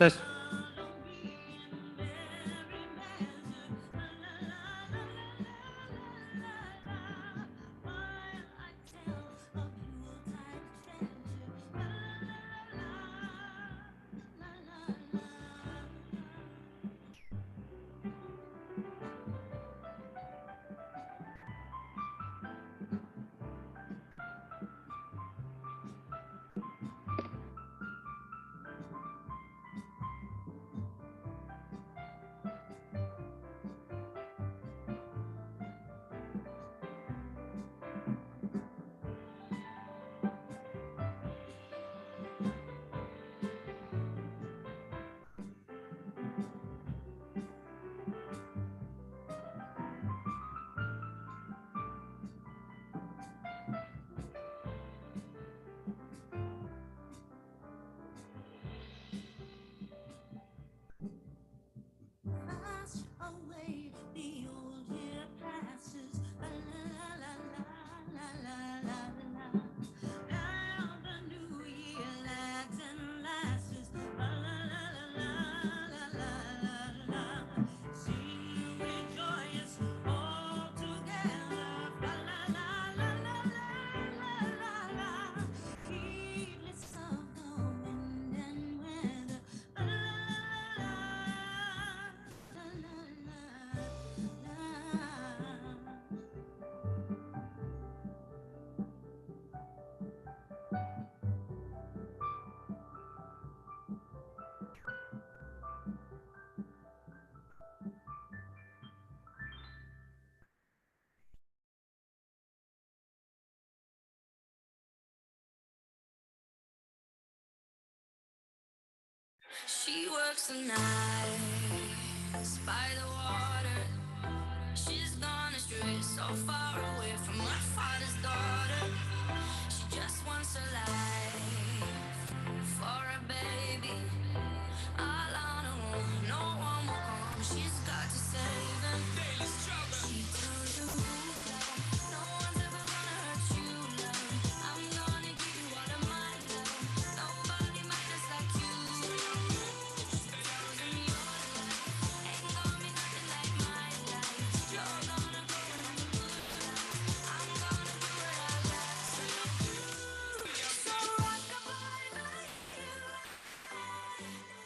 Says, she works the nights by the water. She's gone astray, so far away from her father's daughter. She just wants a life for a baby. All on her own, no one will come. She's got to save him. Daily struggle. She tells you no one's ever gonna hurt you, love. I'm gonna give you all of my love. Nobody matters like you. Chosen your life. Ain't gonna be nothing like my life. You're gonna go and I'm I'm gonna do what I got to do. So rock-a-bye like you.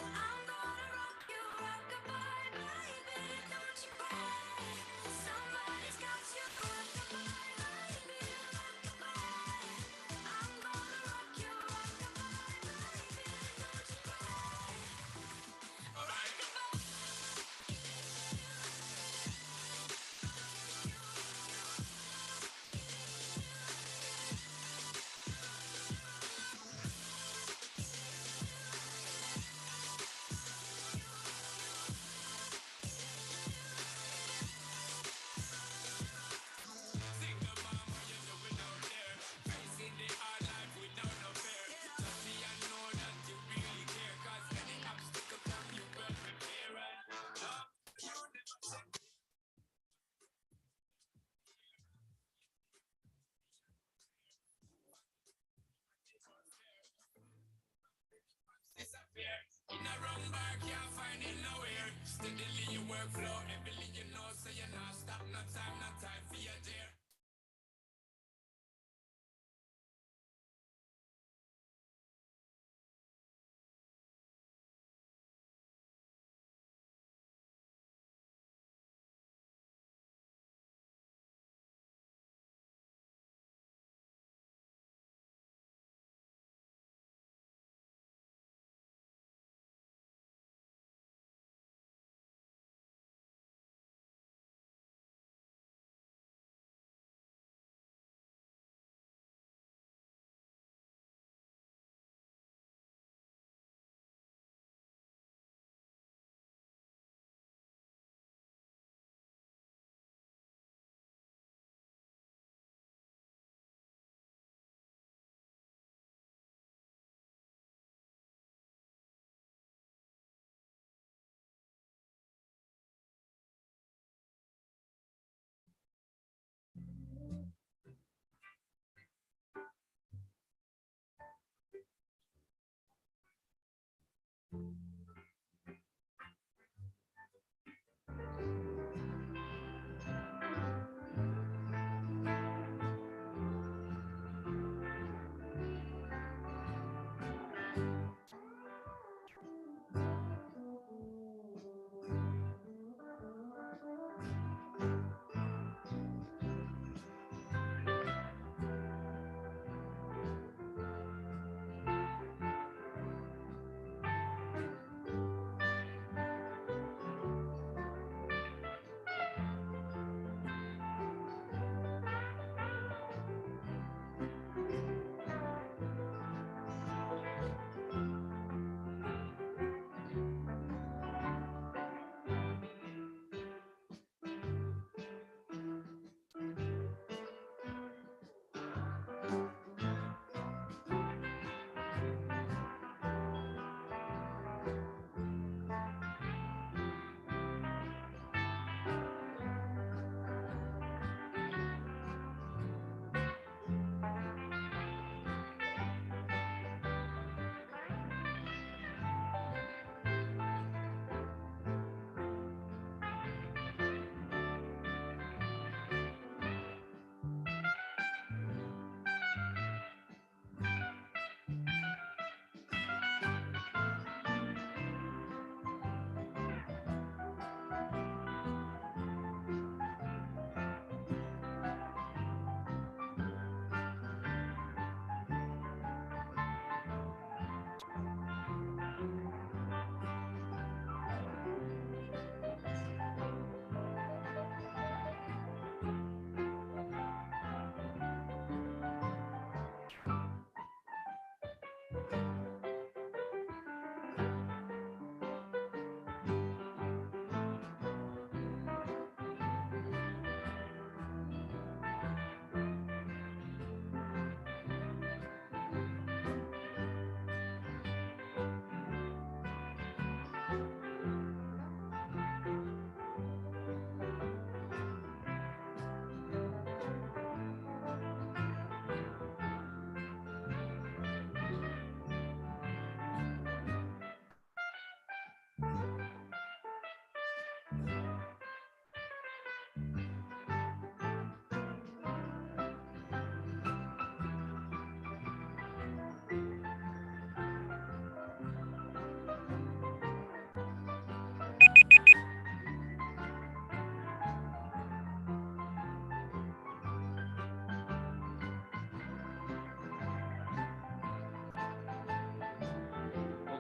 I'm gonna rock you, rock-a-bye, baby, don't you cry. Somebody's got you, rock-a-bye, baby, rock-a-bye. I'm gonna rock you, rock-a-bye, baby, don't you cry. Rock-a-bye. In a wrong bar, can't find it nowhere. Steadily you workflow, everything you know, so you're not stop, no time, no time for your dear.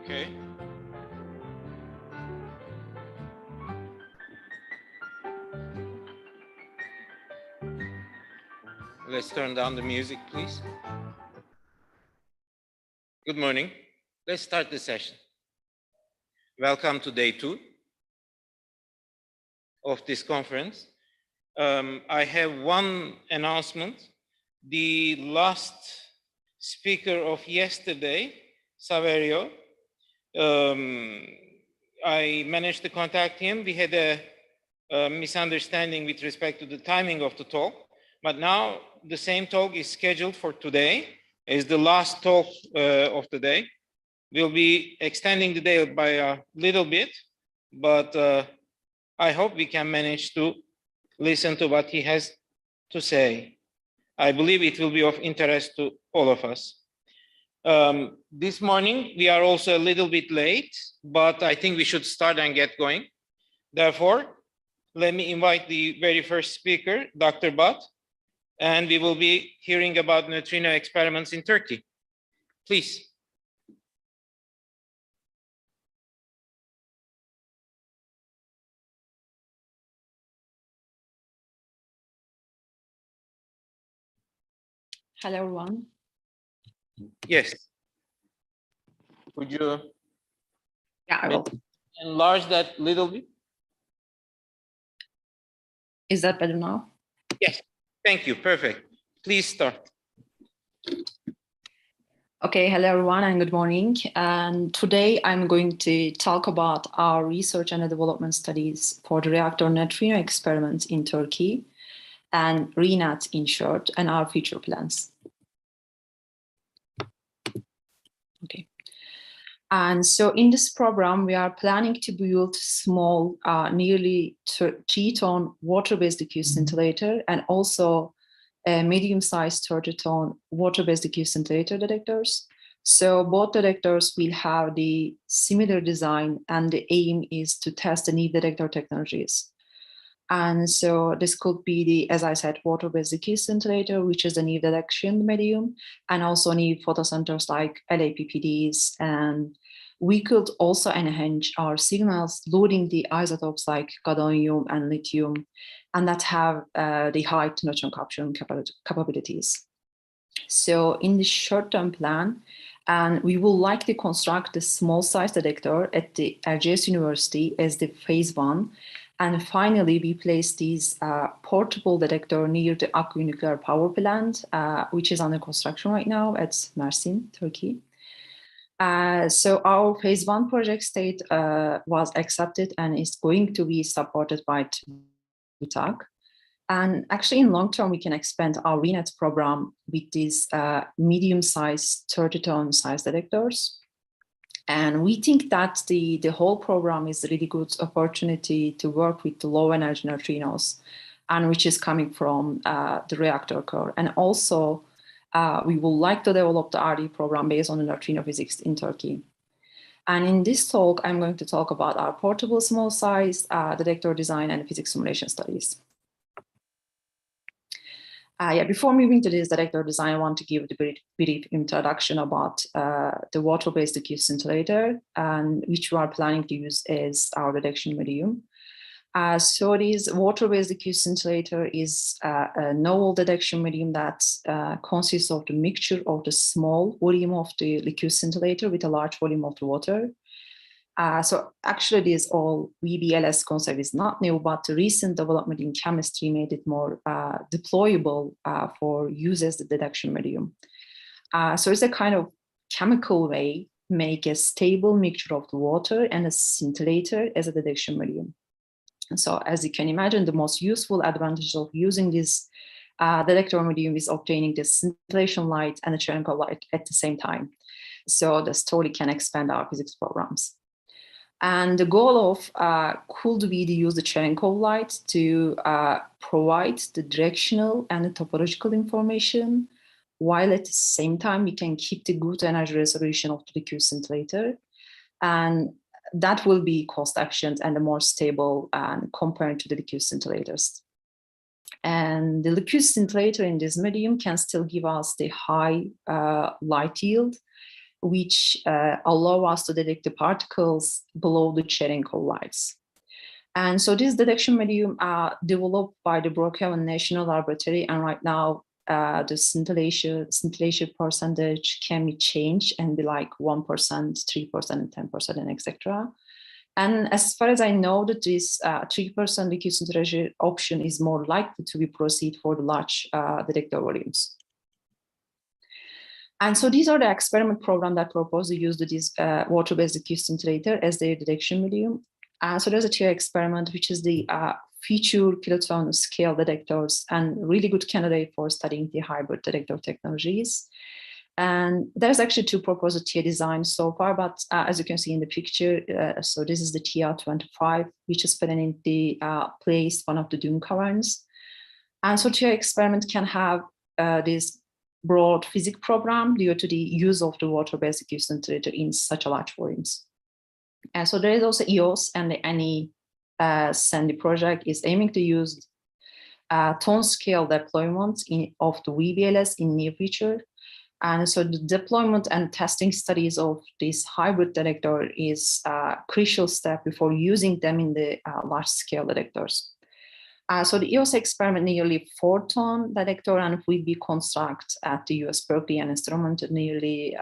Okay. Let's turn down the music, please. Good morning. Let's start the session. Welcome to day 2 of this conference. I have one announcement. The last speaker of yesterday, Saverio, I managed to contact him. We had a misunderstanding with respect to the timing of the talk, but now the same talk is scheduled for today. It's the last talk of the day. We'll be extending the day by a little bit, but I hope we can manage to listen to what he has to say. I believe it will be of interest to all of us. This morning, we are also a little bit late, but I think we should start and get going. Therefore, let me invite the very first speaker, Dr. Butt, and we will be hearing about neutrino experiments in Turkey. Please. Hello, everyone. Yes. Would you I will. Enlarge that little bit? Is that better now? Yes. Thank you. Perfect. Please start. Okay, hello everyone and good morning. And today I'm going to talk about our research and development studies for the reactor neutrino experiments in Turkey and RENAT in short, and our future plans. Okay. And so in this program, we are planning to build small, nearly 3-ton water-based diffuse scintillator and also medium-sized 30-ton water-based diffuse scintillator detectors. So both detectors will have the similar design, and the aim is to test the need detector technologies. And so this could be the, as I said, water-based diffuse scintillator, which is the need detection medium, and also need photocenters like LAPPDs. And we could also enhance our signals loading the isotopes like gadolinium and lithium, and that have the high neutron capturing capabilities. So in the short-term plan, and we would like to construct a small size detector at the Erciyes University as the phase 1. And finally, we place this portable detector near the Akkuyu nuclear power plant, which is under construction right now at Mersin, Turkey. So our phase 1 project state was accepted and is going to be supported by UPHUKVIII. And actually, in long term, we can expand our RENAT program with these medium-sized 30-ton size detectors. And we think that the whole program is a really good opportunity to work with the low energy neutrinos, and which is coming from the reactor core. And also, we would like to develop the RD program based on the neutrino physics in Turkey. And in this talk, I'm going to talk about our portable small size detector design and physics simulation studies. Before moving to this detector design, I want to give a brief introduction about the water-based diffuse scintillator, and which we are planning to use as our detection medium. So this water-based diffuse scintillator is a novel detection medium that consists of the mixture of the small volume of the liquid scintillator with a large volume of the water. So actually this all VBLS concept is not new, but the recent development in chemistry made it more deployable for use as the detection medium. So it's a kind of chemical way, make a stable mixture of the water and a scintillator as a detection medium. And so as you can imagine, the most useful advantage of using this detector medium is obtaining the scintillation light and the Cherenkov light at the same time. So this totally can expand our physics programs. And the goal of could be to use the Cherenkov light to provide the directional and the topological information, while at the same time we can keep the good energy resolution of the diffuse scintillator. And that will be cost efficient and more stable compared to the diffuse scintillators. And the diffuse scintillator in this medium can still give us the high light yield which allow us to detect the particles below the Cherenkov lights. And so this detection medium developed by the Brookhaven National Laboratory, and right now the scintillation percentage can be changed and be like 1%, 3%, and 10%, and etc. And as far as I know, that this 3% liquid scintillation option is more likely to be proceed for the large detector volumes. And so these are the experiment program that propose to use this water-based liquid scintillator as their detection medium. So there's a tier experiment, which is the future kiloton scale detectors, and really good candidate for studying the hybrid detector technologies. And there's actually two proposed tier designs so far, but as you can see in the picture, so this is the TR25, which is put in the place one of the dune caverns. And so tier experiment can have this broad physics program due to the use of the water-based liquid scintillator in such a large volumes. And so there is also EOS, and the NE Sandy project is aiming to use ton scale deployment of the VBLS in near future. And so the deployment and testing studies of this hybrid detector is a crucial step before using them in the large scale detectors. So the EOS experiment nearly 4-ton detector, and we be construct at the US Berkeley and instrumented nearly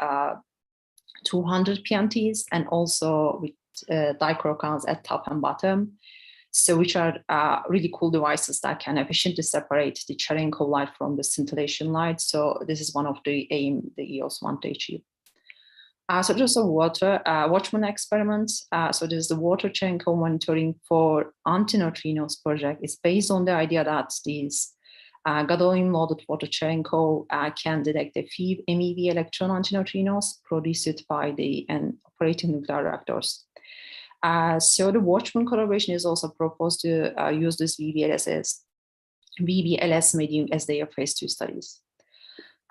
200 PNTs, and also with dichrocons at top and bottom. So which are really cool devices that can efficiently separate the Cherenkov light from the scintillation light. So this is one of the aim the EOS want to achieve. So there's a water Watchman experiment. So there's the water Cherenkov monitoring for antineutrinos project. It's based on the idea that these gadolinium-loaded water Cherenkov can detect the MEV electron antineutrinos produced by the operating nuclear reactors. So the Watchman collaboration is also proposed to use this VBLS medium as their phase 2 studies.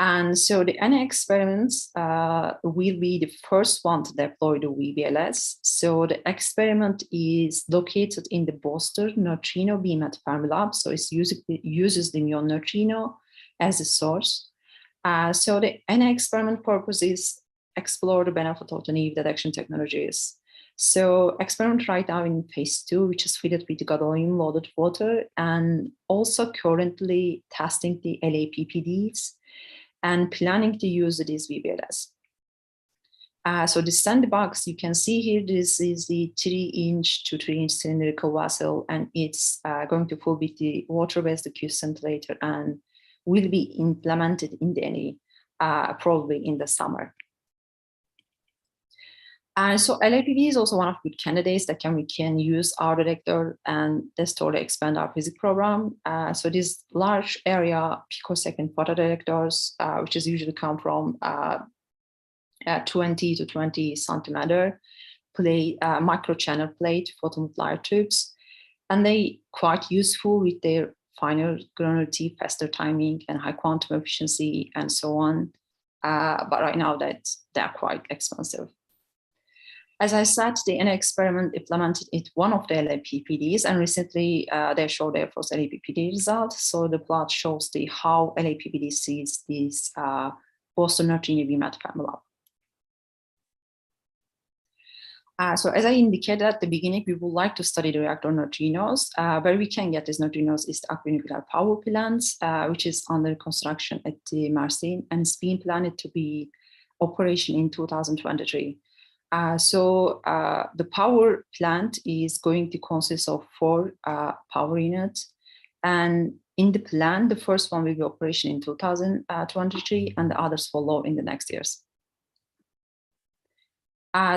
And so the NA experiments will be the first one to deploy the VBLS. So the experiment is located in the Boster neutrino beam at Fermilab. So it uses the neon neutrino as a source. So the NA experiment purpose is explore the benefit of the NEV detection technologies. So experiment right now in phase 2, which is filled with gadolinium loaded water, and also currently testing the LAPPDs and planning to use this VBLS. So the sandbox, you can see here, this is the 3-inch to 3-inch cylindrical vessel, and it's going to fill with the water-based liquid scintillator and will be implemented in the NE probably in the summer. So LAPD is also one of good candidates that we can use our detector and to expand our physics program. So these large area picosecond photodetectors, which is usually come from 20 to 20 centimeter plate, microchannel plate photomultiplier tubes, and they quite useful with their finer granularity, faster timing, and high quantum efficiency, and so on. But right now that they're quite expensive. As I said, the NA experiment implemented it one of the LAPPDs, and recently they showed their first LAPPD result. So the plot shows how LAPPD sees this Boston neutrino beam at Fermilab. So as I indicated at the beginning, we would like to study the reactor neutrinos. Where we can get these neutrinos is the Nuclear Power Plant, which is under construction at the Marseille, and it's being planned to be operation in 2023. So the power plant is going to consist of 4 power units. And in the plan, the first one will be operation in 2023, and the others follow in the next years.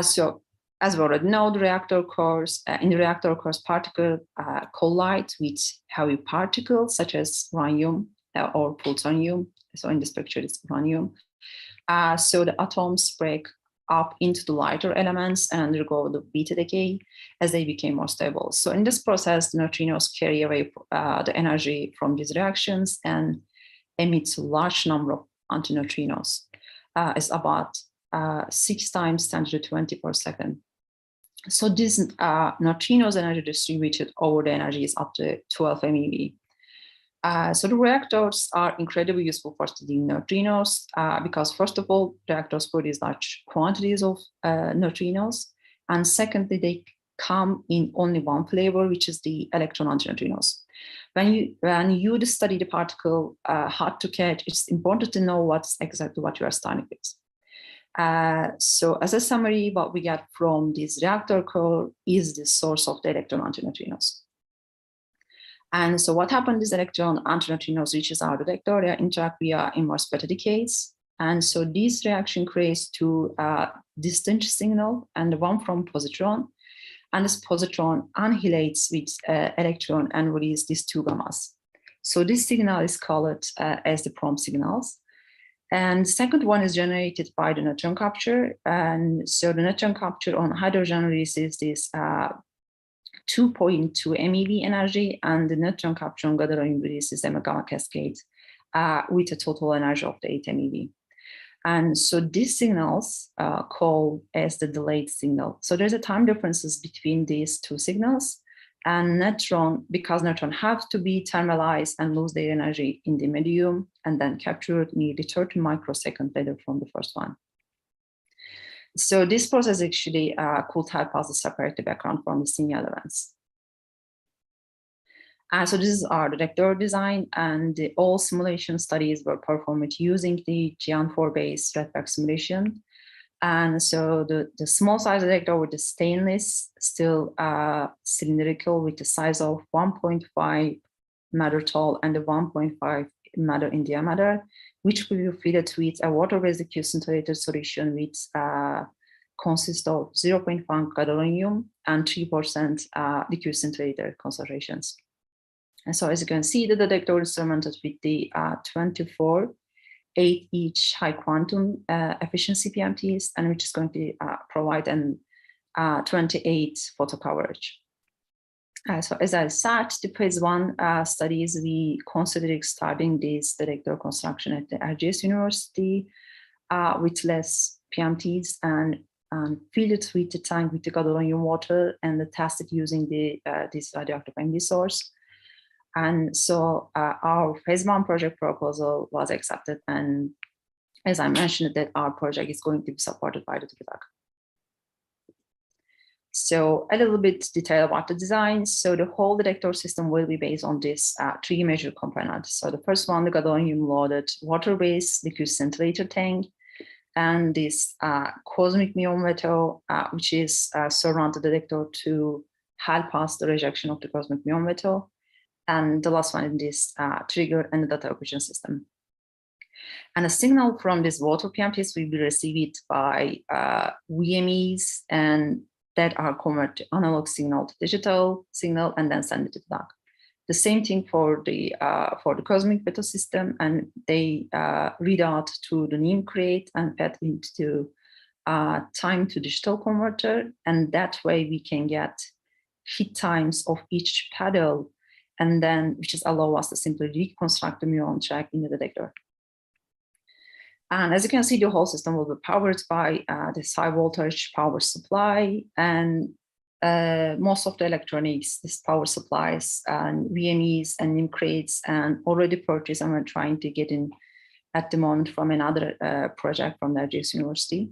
So as we already know, the reactor cores, in the reactor cores, particle collide with heavy particles such as uranium or plutonium. So in this picture, it's uranium. So the atoms break up into the lighter elements and undergo the beta decay as they became more stable. So in this process, the neutrinos carry away the energy from these reactions and emit a large number of antineutrinos. It's about 6 times 10 to the 20 per second. So these neutrinos energy distributed over the energy is up to 12 MeV. So the reactors are incredibly useful for studying neutrinos because, first of all, reactors produce large quantities of neutrinos, and secondly, they come in only one flavor, which is the electron antineutrinos. When you study the particle hard to catch, it's important to know what's exactly what you are starting with. So as a summary, what we get from this reactor core is the source of the electron antineutrinos. And so what happens is electron antineutrinos reaches our detector, they interact via inverse beta decays. And so this reaction creates two distinct signal, and one from positron. And this positron annihilates with electron and release these two gammas. So this signal is called as the prompt signals. And the second one is generated by the neutron capture. And so the neutron capture on hydrogen releases this 2.2 MeV energy, and the neutron capture on gadolinium releases a gamma cascade with a total energy of the 8 MeV. And so these signals called as the delayed signal. So there's a time differences between these two signals, and because neutron have to be thermalized and lose their energy in the medium and then captured nearly 30 microseconds later from the first one. So this process actually could help us to separate the background from the signal events. So this is our detector design, and all simulation studies were performed using the GN4-based redback simulation. And so the small size detector with the stainless steel cylindrical with the size of 1.5 meter tall and the 1.5 meter in diameter, which will be filled with a water-based diffuse scintillator solution with consists of 0.5 gadolinium and 3% diffuse scintillator concentrations. And so as you can see, the detector is surmounted with the 24 8 each high quantum efficiency PMTs, and which is going to provide an 28 photo coverage. So as I said, the phase 1 studies, we considered starting this detector construction at the RGS University with less PMTs and fill it with the tank with the gadolinium water and test it using this radioactive MD source. And so our phase 1 project proposal was accepted. And as I mentioned, that our project is going to be supported by the UPHUKVIII. So a little bit detail about the design. So the whole detector system will be based on this 3 major components. So the first one, the gadolinium loaded water-based diffuse scintillator tank, and this cosmic muon metal, which is surrounded the detector to help us the rejection of the cosmic muon metal. And the last one is this trigger and the data acquisition system. And a signal from this water PMTs will be received by VMEs, and that are converted to analog signal to digital signal and then send it to the DAC. The same thing for the cosmic beta system, and they read out to the NIM crate and fed into time to digital converter, and that way we can get hit times of each pedal, and then which is allow us to simply reconstruct the muon track in the detector. And as you can see, the whole system will be powered by this high voltage power supply, and most of the electronics, this power supplies and VMEs and NIM crates, and already purchased, and we're trying to get in at the moment from another project from the RGS University.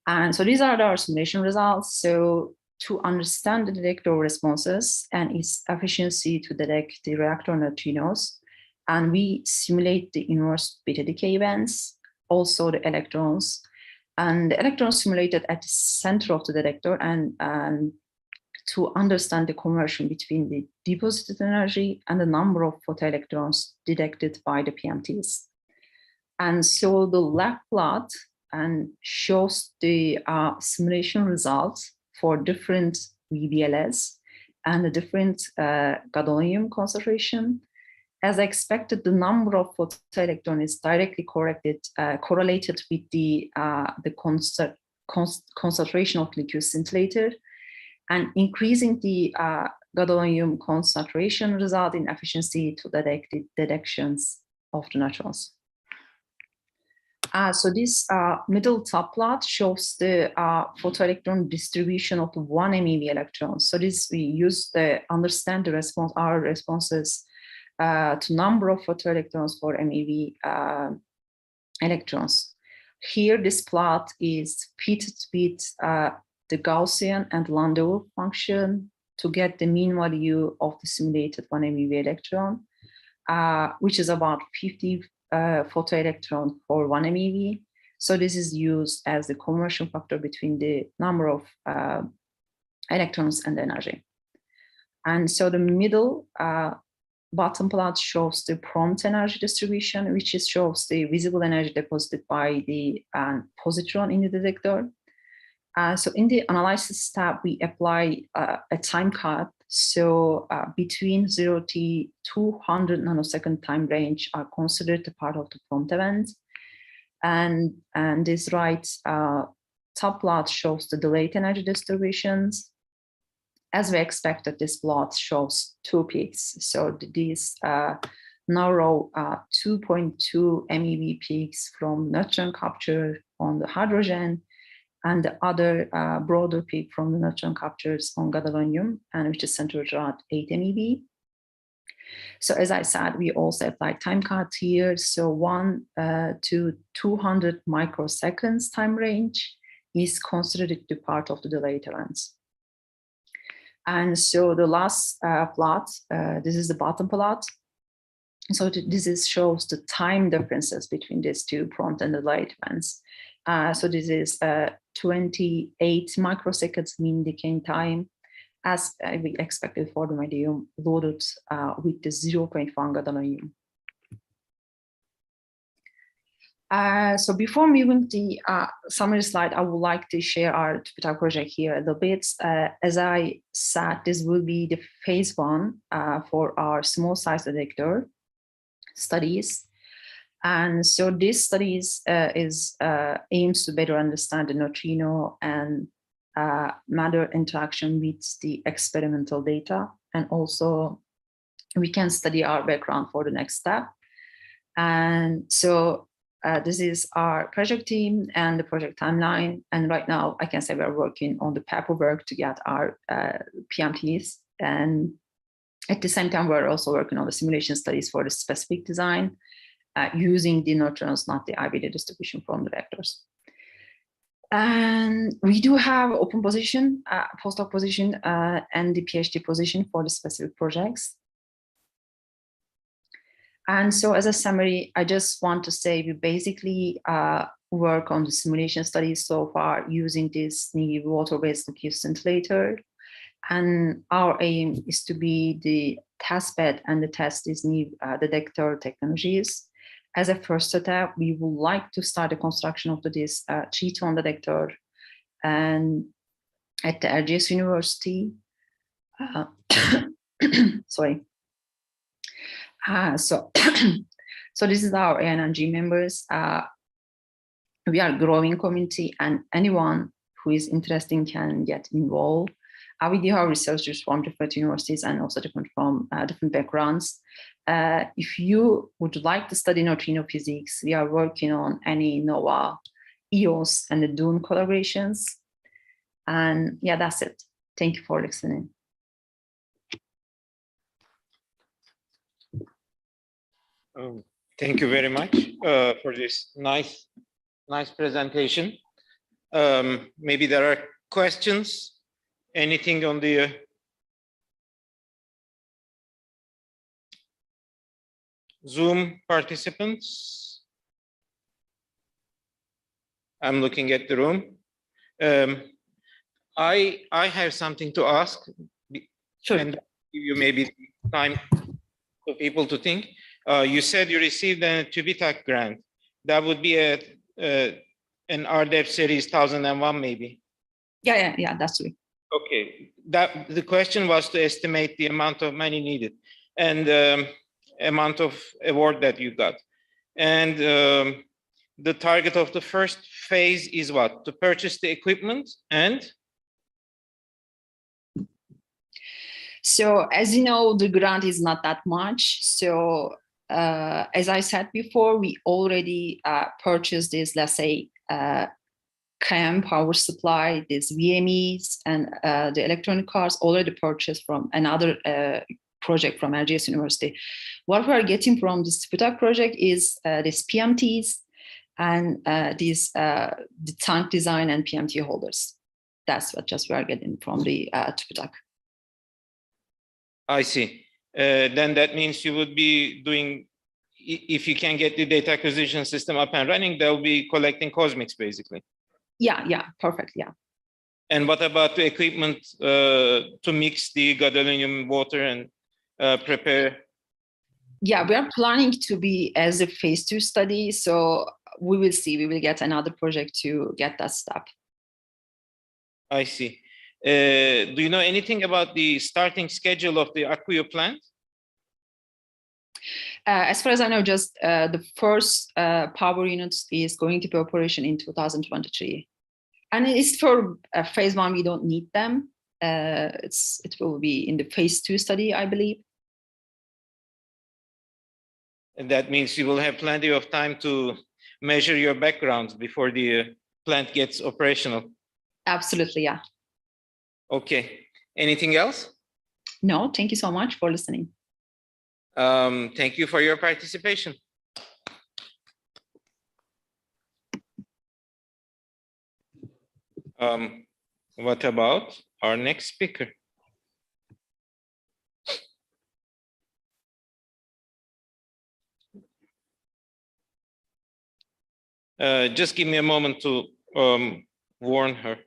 And so these are our simulation results. So to understand the detector responses and its efficiency to detect the reactor neutrinos, and we simulate the inverse beta decay events, also the electrons, and the electrons simulated at the center of the detector, and to understand the conversion between the deposited energy and the number of photoelectrons detected by the PMTs. And so the left plot and shows the simulation results for different VBLS and the different gadolinium concentration. As expected, the number of photoelectrons is directly correlated with the concentration of liquid scintillator, and increasing the gadolinium concentration result in efficiency to detect the detections of the neutrons. So this middle top plot shows the photoelectron distribution of the 1 MeV electrons. So this we use to understand the response, our responses to number of photoelectrons for MeV electrons. Here, this plot is fitted with the Gaussian and Landau function to get the mean value of the simulated 1 MeV electron, which is about 50 photoelectron for 1 MeV. So this is used as the conversion factor between the number of electrons and energy. And so the middle bottom plot shows the prompt energy distribution, which shows the visible energy deposited by the positron in the detector. So in the analysis step, we apply a time cut. So between 0 to 200 nanosecond time range are considered a part of the prompt event. And this right top plot shows the delayed energy distributions. As we expected, this plot shows 2 peaks. So these narrow 2.2 MeV peaks from neutron capture on the hydrogen, and the other broader peak from the neutron captures on gadolinium, and which is centered around 8 MeV. So as I said, we also applied time cut here. So 1 to 200 microseconds time range is considered to be part of the delayed events. And so the last plot, this is the bottom plot. So this shows the time differences between these two prompt and delayed events. So this is 28 microseconds mean decay time, as we expected for the medium loaded with the 0.1 gadolinium. So before moving to the summary slide, I would like to share our UPHUKVIII project here a little bit. As I said, this will be the phase 1 for our small size detector studies. And so this studies aims to better understand the neutrino and matter interaction with the experimental data. And also we can study our background for the next step. And so this is our project team and the project timeline. And right now I can say we're working on the paperwork to get our PMTs. And at the same time, we're also working on the simulation studies for the specific design using the neutrons, not the IBD distribution from the vectors. And we do have open position, postdoc position, and the PhD position for the specific projects. And so as a summary, I just want to say we basically work on the simulation studies so far using this new water-based diffuse scintillator. And our aim is to be the test bed and the test these new detector technologies. As a first step, we would like to start the construction of this 3-ton detector and at the RGS University. Sorry. So this is our ANNG members. We are a growing community, and anyone who is interested can get involved. We do have researchers from different universities and also different backgrounds. If you would like to study neutrino physics, we are working on any NOAA, EOS, and the DUNE collaborations. And yeah, that's it. Thank you for listening. Thank you very much for this nice presentation. Maybe there are questions. Anything on the Zoom participants? I'm looking at the room. I have something to ask. Sure. And give you maybe time for people to think. You said you received a UPHUKVIII grant. That would be an RDEP series 1001 maybe. Yeah, that's right. Okay, the question was to estimate the amount of money needed and amount of award that you got. And the target of the first phase is what? To purchase the equipment and? So as you know, the grant is not that much. So as I said before, we already purchased this, let's say, CAM power supply, these VMEs, and the electronic cars already purchased from another project from RGS University. What we are getting from this UPHUKVIII project is these PMTs and the tank design and PMT holders. That's what just we are getting from the UPHUKVIII. I see. Then that means you would be doing, if you can get the data acquisition system up and running, they'll be collecting cosmics basically. Yeah, perfect, yeah. And what about the equipment to mix the gadolinium water and prepare? Yeah, we are planning to be as a phase 2 study. So we will see, we will get another project to get that step. I see. Do you know anything about the starting schedule of the UPHUKVIII plant? As far as I know, just the first power units is going to be operation in 2023. And it's for phase 1, we don't need them. It will be in the phase 2 study, I believe. And that means you will have plenty of time to measure your backgrounds before the plant gets operational. Absolutely, yeah. Okay. Anything else? No, thank you so much for listening. Thank you for your participation. What about our next speaker? Just give me a moment to warn her.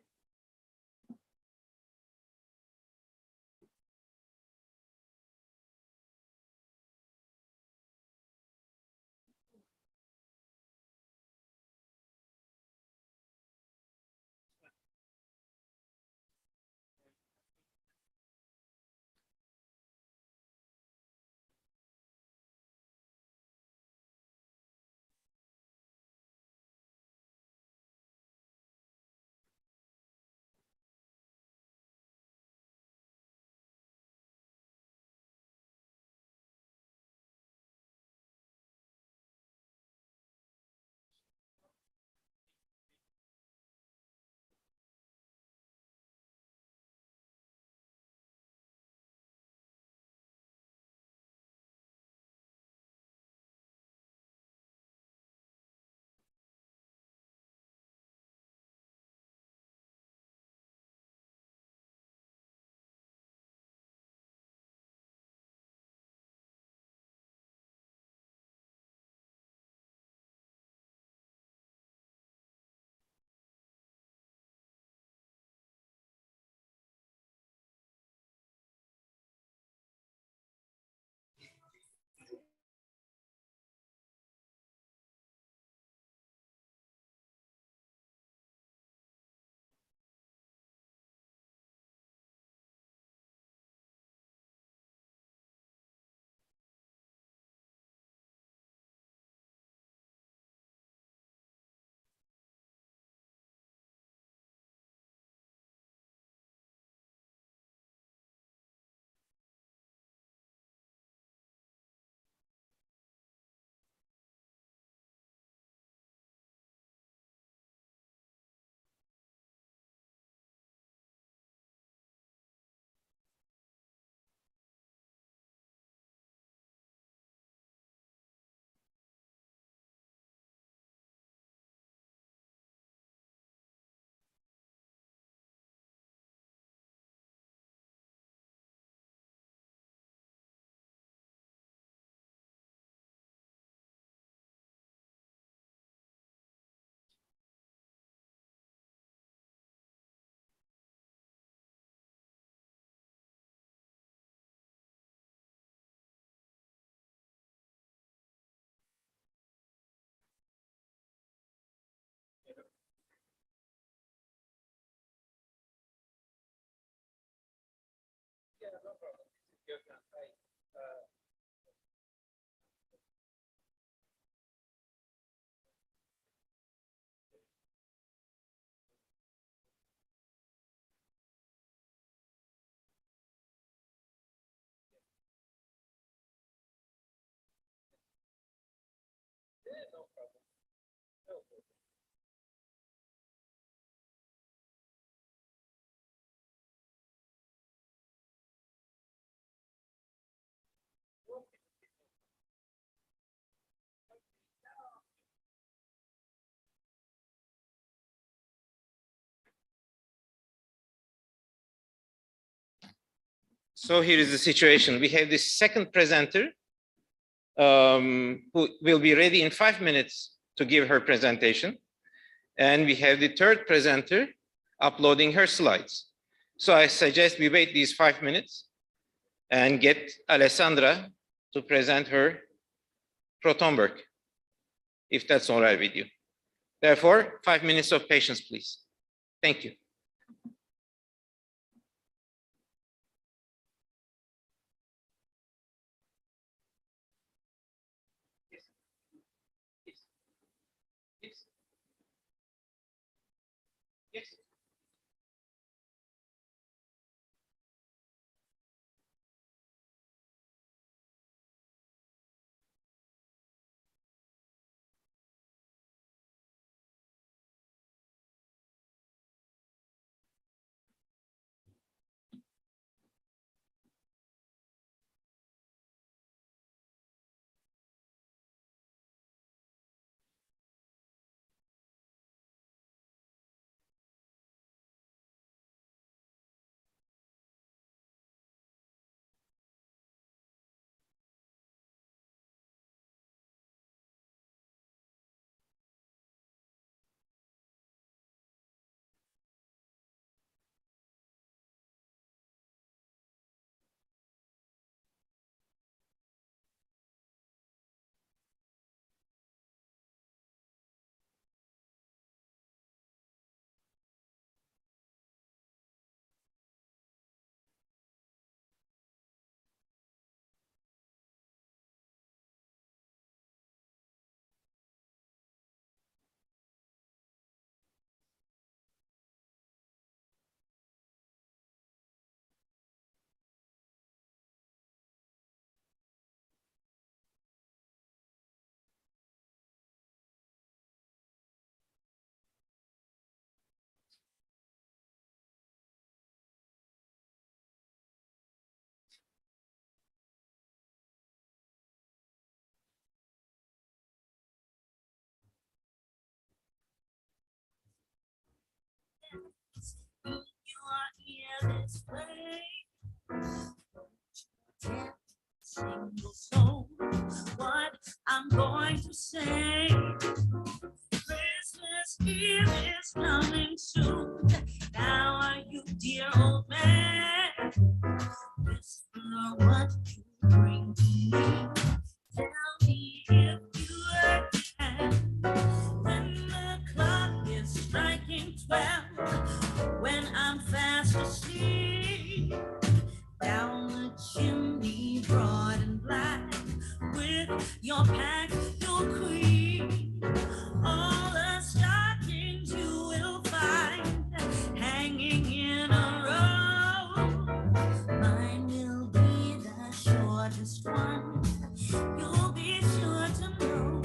So here is the situation. We have this second presenter who will be ready in 5 minutes to give her presentation. And we have the third presenter uploading her slides. So I suggest we wait these 5 minutes and get Alessandra to present her proton work, if that's all right with you. Therefore, 5 minutes of patience, please. Thank you. Yes. You are here this way. Can't single soul what I'm going to say. Christmas Eve is coming soon. Now are you, dear old man? Whisper what you bring to me. Tell me if you can. When the clock is striking 12, when I'm fast asleep, down the chimney, broad and black, with your pack, your cream, all the stockings you will find hanging in a row. Mine will be the shortest one. You'll be sure to know.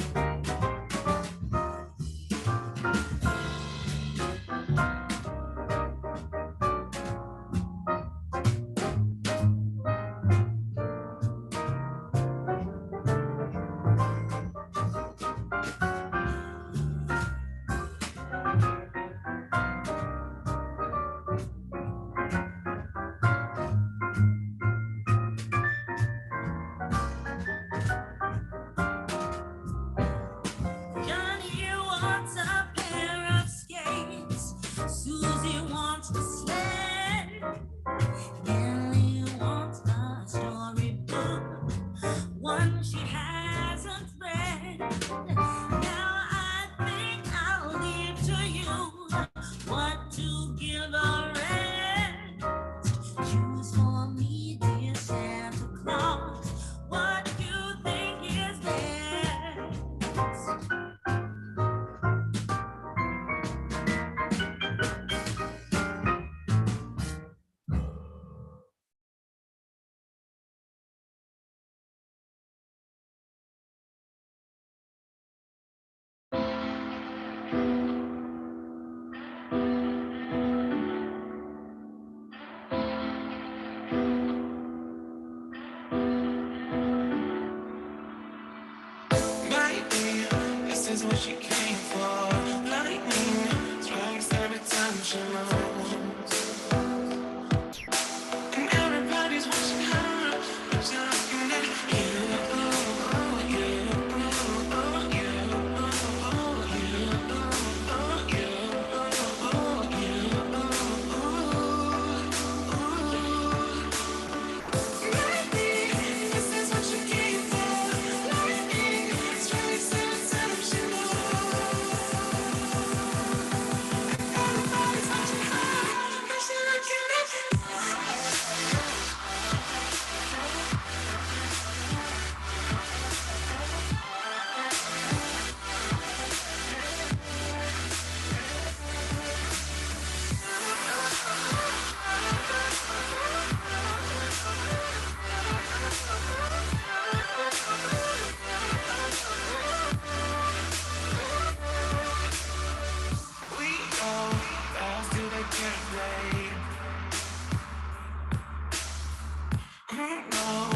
Johnny wants a pair of skates. Susie wants a sled. Nellie wants a storybook, one she hasn't read. Now I think I'll leave to you what to give a rest. Choose for me, dear Santa Claus, what you think is best. Maybe this is what she came for. Lightning strikes every time she moves, and everybody's watching.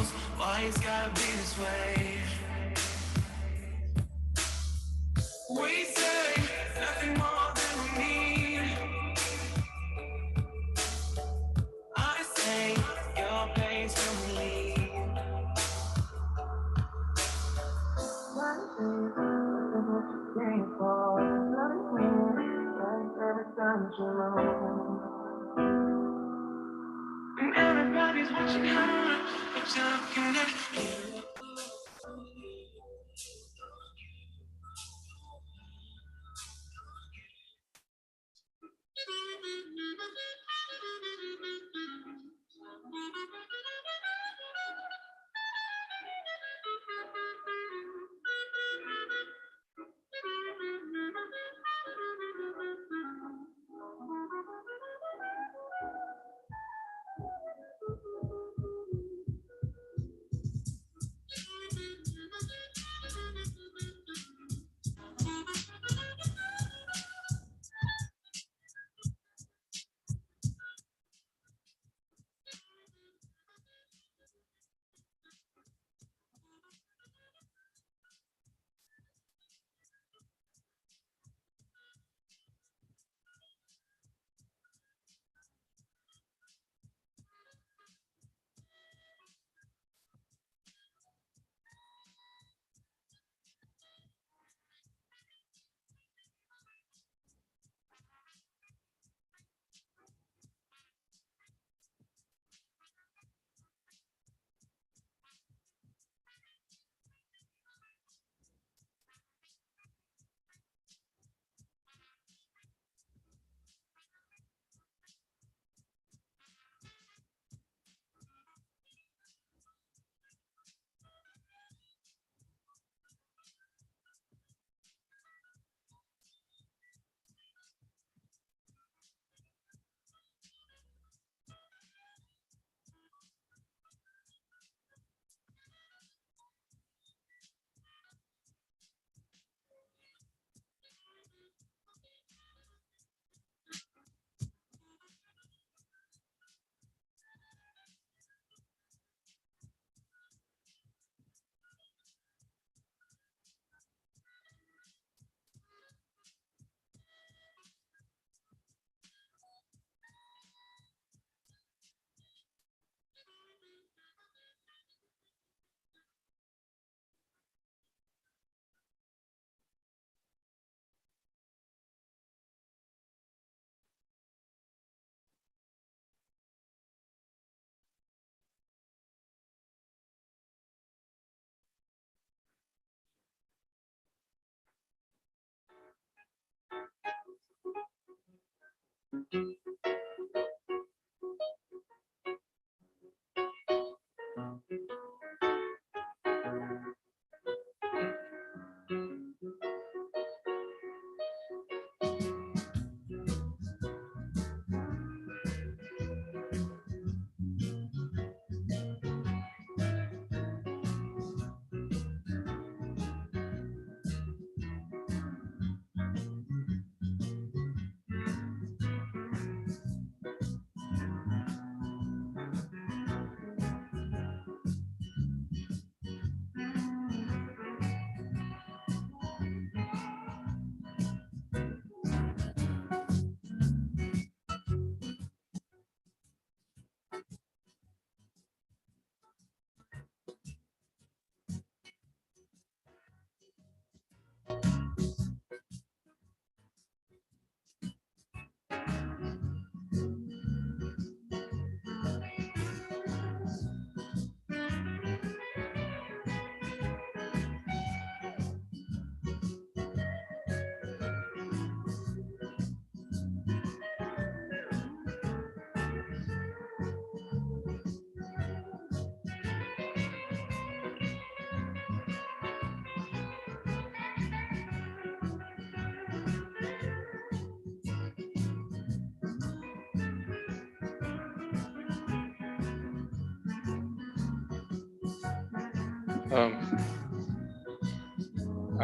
knows why it's gotta be this way. We say nothing more than we need. I say your place when we leave. And everybody's watching her, but you're looking at you.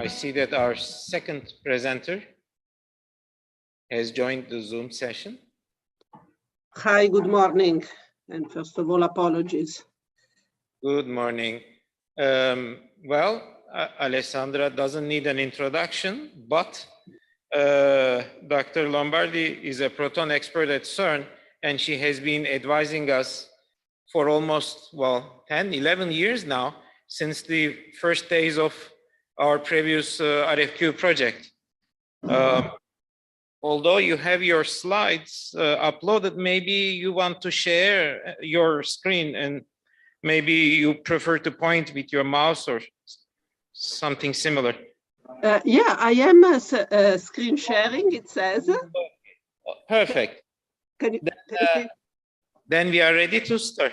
I see that our second presenter has joined the Zoom session. Hi, good morning. And first of all, apologies. Good morning. Well, Alessandra doesn't need an introduction, but Dr. Lombardi is a proton expert at CERN, and she has been advising us for almost, well, 10, 11 years now, since the first days of our previous RFQ project. Although you have your slides uploaded, maybe you want to share your screen, and maybe you prefer to point with your mouse or something similar. Yeah, I am screen sharing, it says. Perfect. Can you see? Then we are ready to start.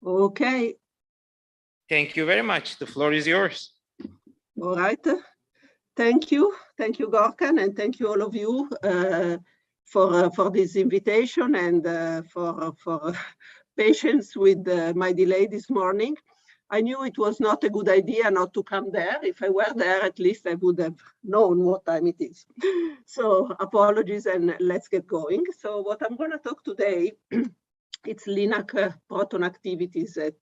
Okay, Thank you very much. The floor is yours. all right. Thank you, Gorkan, and thank you all of you for this invitation and for patience with my delay this morning. I knew it was not a good idea not to come there. If I were there, at least I would have known what time it is. So apologies, and let's get going. So what I'm going to talk today, it's LINAC proton activities at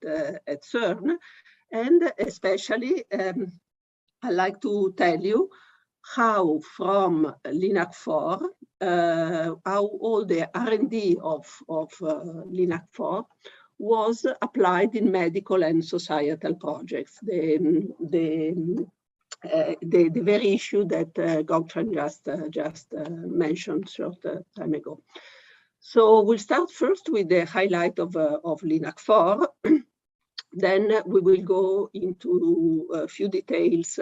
CERN, and especially I'd like to tell you how from LINAC-4, how all the R&D of LINAC-4 was applied in medical and societal projects. The very issue that Gokchan just mentioned short time ago. So we'll start first with the highlight of LINAC-4. Then we will go into a few details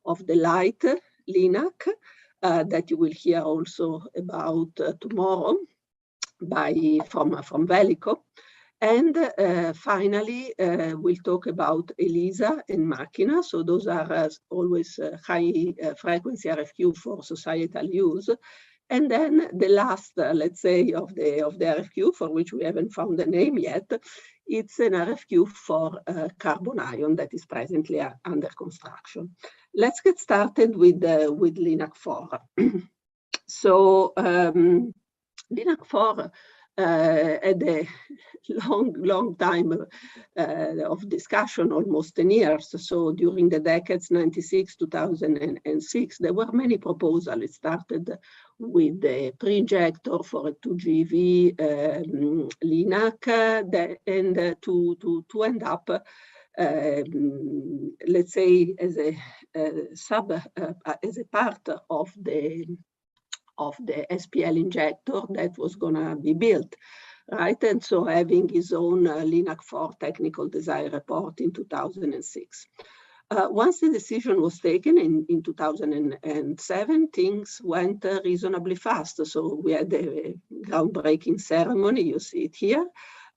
of the light LINAC that you will hear also about tomorrow from Veliko. And finally, we'll talk about ELISA and Machina. So those are always high frequency RFQ for societal use. And then the last, let's say, of the RFQ, for which we haven't found the name yet, it's an RFQ for carbon ion that is presently under construction. Let's get started with LINAC-4. So LINAC-4 had a long time of discussion, almost 10 years. So during the decades 96, 2006, there were many proposals. It started with the pre-injector for a 2GeV LINAC, and to end up, let's say, as a part of the SPL injector that was going to be built, right? And so having his own LINAC-4 technical design report in 2006. Once the decision was taken in 2007, things went reasonably fast. So we had a groundbreaking ceremony, you see it here,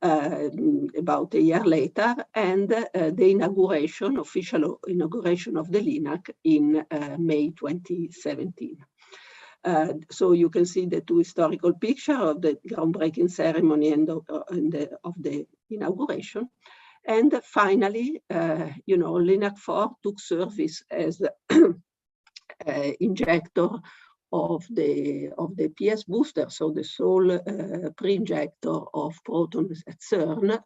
about a year later, and the official inauguration of the LINAC in May 2017. So you can see the two historical pictures of the groundbreaking ceremony and of the inauguration. And finally, LINAC-4 took service as injector of the PS booster, so the sole pre-injector of protons at CERN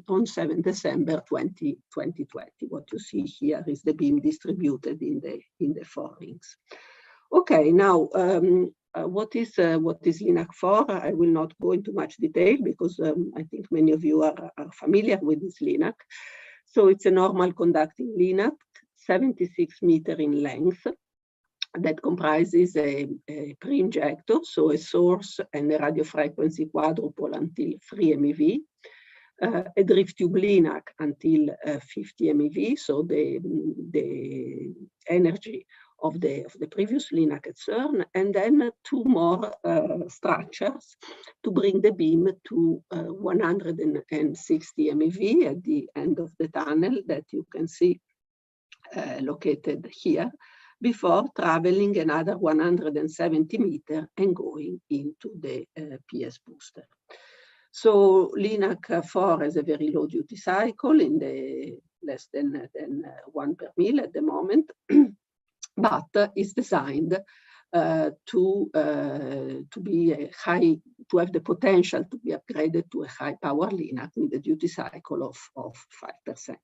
on 7 December 2020. What you see here is the beam distributed in the 4 rings. Okay, now what is LINAC-4? I will not go into much detail because I think many of you are familiar with this LINAC. So it's a normal conducting LINAC, 76 meters in length, that comprises a pre-injector, so a source and a radio frequency quadruple until 3 MeV, a drift tube LINAC until 50 MeV, so the energy of the previous LINAC at CERN, and then 2 more structures to bring the beam to 160 MeV at the end of the tunnel that you can see located here, before traveling another 170 meters and going into the PS booster. So LINAC-4 has a very low duty cycle in the less than 1 per mil at the moment, but is designed to be a high, to have the potential to be upgraded to a high power LINAC with a duty cycle of 5%.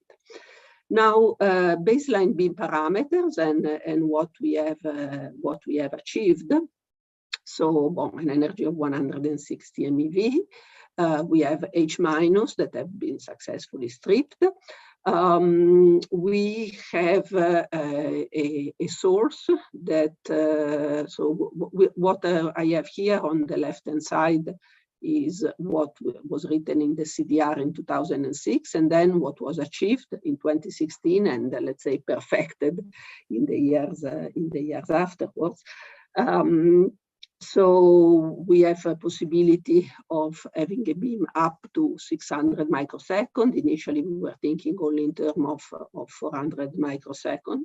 Now, baseline beam parameters and what we have achieved. So, an energy of 160 MeV. We have H- that have been successfully stripped. We have a source that, what I have here on the left-hand side is what was written in the CDR in 2006, and then what was achieved in 2016, and let's say perfected in the years afterwards. So we have a possibility of having a beam up to 600 microseconds. Initially, we were thinking only in terms of 400 microseconds,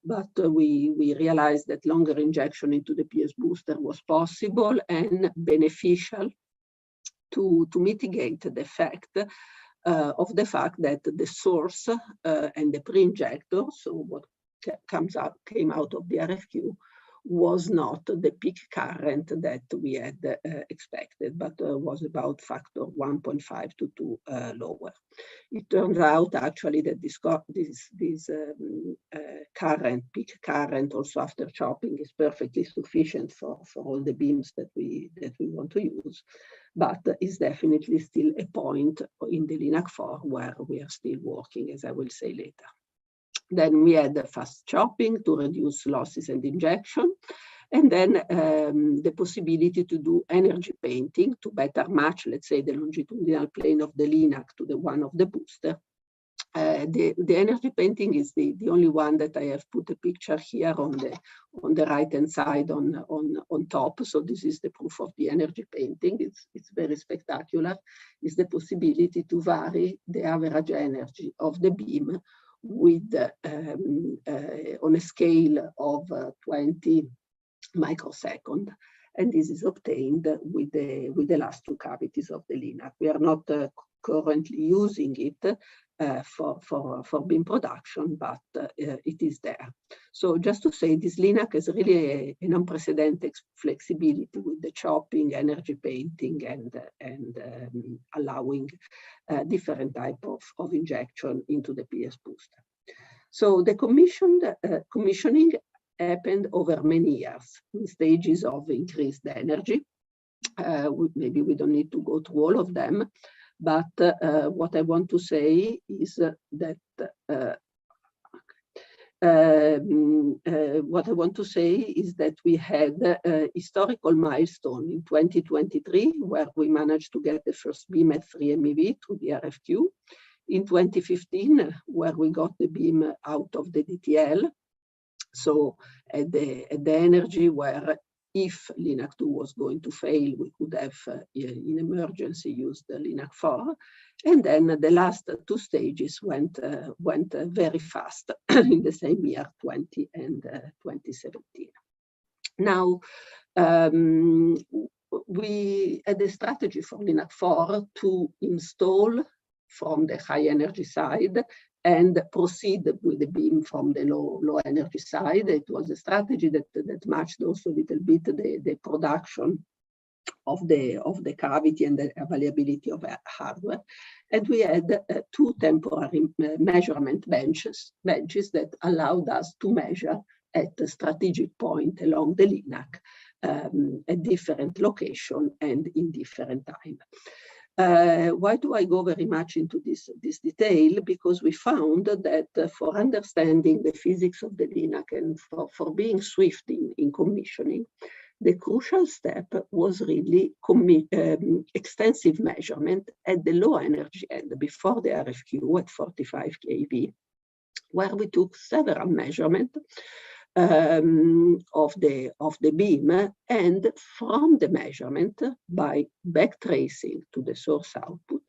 but we realized that longer injection into the PS booster was possible and beneficial to mitigate the effect of the fact that the source and the pre-injector, so what came out of the RFQ, was not the peak current that we had expected, but was about factor 1.5 to 2 lower. It turns out actually that this current, peak current, also after chopping, is perfectly sufficient for all the beams that we want to use, but is definitely still a point in the LINAC 4 where we are still working, as I will say later. Then we had the fast chopping to reduce losses and injection, and then the possibility to do energy painting to better match, let's say, the longitudinal plane of the LINAC to the one of the booster. The energy painting is the only one that I have put a picture here on the right-hand side on top. So this is the proof of the energy painting. It's very spectacular. It's the possibility to vary the average energy of the beam with on a scale of 20 microseconds, and this is obtained with the last two cavities of the LINAC. We are not currently using it for beam production, but it is there. So just to say, this LINAC is really an unprecedented flexibility with the chopping, energy painting, and allowing different type of injection into the PS booster. So the commissioning happened over many years in stages of increased energy. Maybe we don't need to go through all of them, but what I want to say is that we had a historical milestone in 2023 where we managed to get the first beam at 3 MeV through the RFQ. In 2015, where we got the beam out of the DTL, so at the energy where if LINAC 2 was going to fail, we could have in emergency used the LINAC 4. And then the last two stages went very fast in the same year, 20 and 2017. Now, we had a strategy for LINAC 4 to install from the high energy side and proceed with the beam from the low energy side. It was a strategy that matched also a little bit the production of the cavity and the availability of hardware. And we had two temporary measurement benches that allowed us to measure at a strategic point along the LINAC at different location and in different time. Why do I go very much into this detail? Because we found that for understanding the physics of the LINAC and for being swift in commissioning, the crucial step was really extensive measurement at the low energy end before the RFQ at 45 kV, where we took several measurements of the beam, and from the measurement by backtracing to the source output,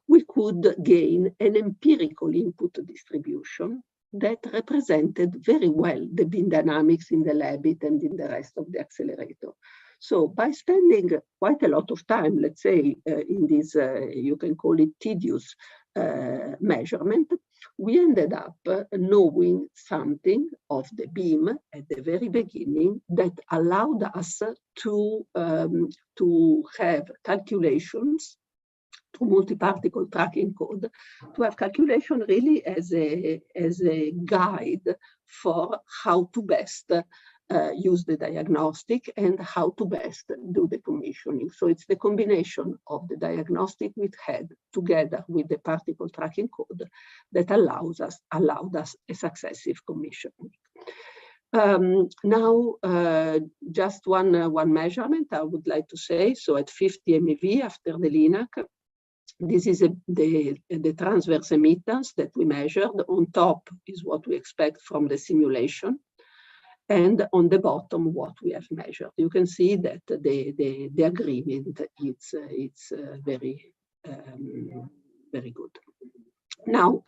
we could gain an empirical input distribution that represented very well the beam dynamics in the Leavitt and in the rest of the accelerator. So by spending quite a lot of time, let's say, in this, you can call it tedious measurement, we ended up knowing something of the beam at the very beginning that allowed us to have calculations through multi-particle tracking code, to have calculation really as a guide for how to best use the diagnostic and how to best do the commissioning. So it's the combination of the diagnostic we had together with the particle tracking code that allowed us a successive commissioning. Now, just one measurement I would like to say. So at 50 MeV after the LINAC, this is the transverse emittance that we measured. On top is what we expect from the simulation. And on the bottom, what we have measured. You can see that the agreement it's very, very good. Now,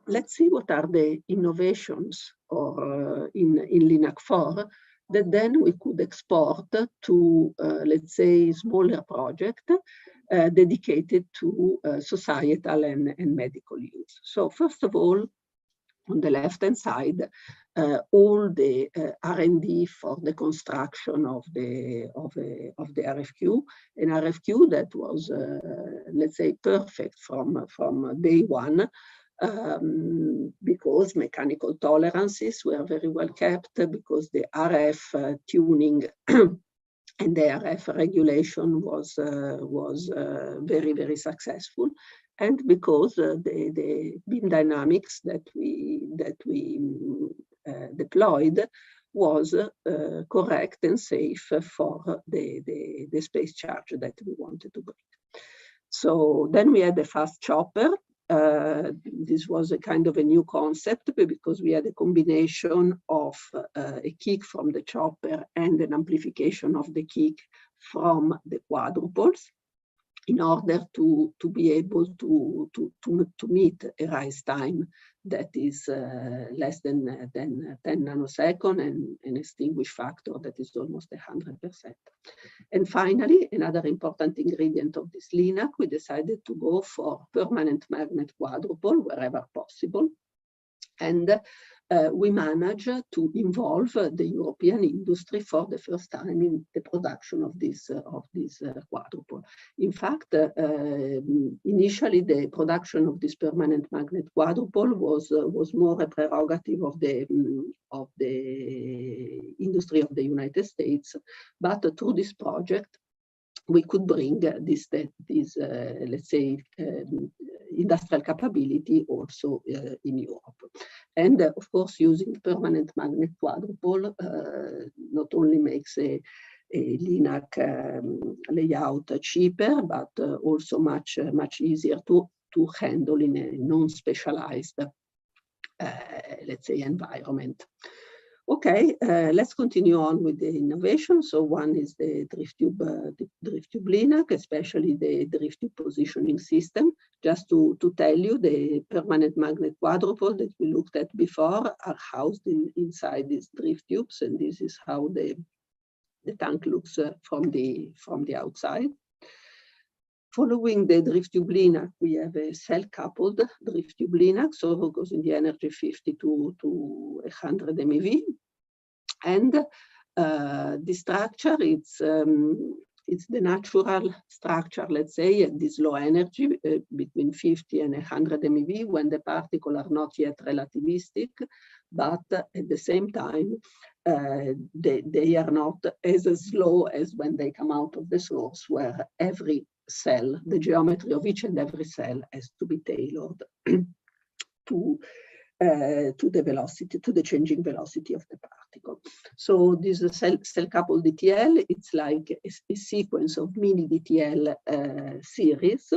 let's see what are the innovations in LINAC 4 that then we could export to, let's say, smaller project dedicated to societal and medical use. So first of all, on the left-hand side, all the R&D for the construction of the RFQ, an RFQ that was, let's say, perfect from day one, because mechanical tolerances were very well kept, because the RF tuning and the RF regulation was very, very successful. And because the beam dynamics that we deployed was correct and safe for the space charge that we wanted to bring. So then we had the fast chopper. This was a kind of a new concept because we had a combination of a kick from the chopper and an amplification of the kick from the quadruples, in order to be able to meet a rise time that is less than 10 nanoseconds and an extinguish factor that is almost 100%. And finally, another important ingredient of this LINAC, we decided to go for permanent magnet quadrupole wherever possible. And we managed to involve the European industry for the first time in the production of this quadrupole. In fact, initially the production of this permanent magnet quadrupole was more a prerogative of the industry of the United States, but through this project we could bring this let's say, industrial capability also in Europe. And of course, using permanent magnet quadrupole not only makes a LINAC layout cheaper, but also much easier to handle in a non-specialized, let's say, environment. Okay, let's continue on with the innovation. So one is the drift tube LINAC, especially the drift tube positioning system. Just to tell you, the permanent magnet quadrupole that we looked at before are housed inside these drift tubes, and this is how the tank looks from the outside. Following the drift tube LINAC, we have a cell-coupled drift tube LINAC, so it goes in the energy 50 to 100 MeV. And the structure, it's the natural structure, let's say, at this low energy, between 50 and 100 MeV, when the particles are not yet relativistic, but at the same time, they are not as slow as when they come out of the source, where every cell, the geometry of each and every cell has to be tailored to the velocity, to the changing velocity of the particle. So this cell-coupled DTL, it's like a sequence of mini DTL series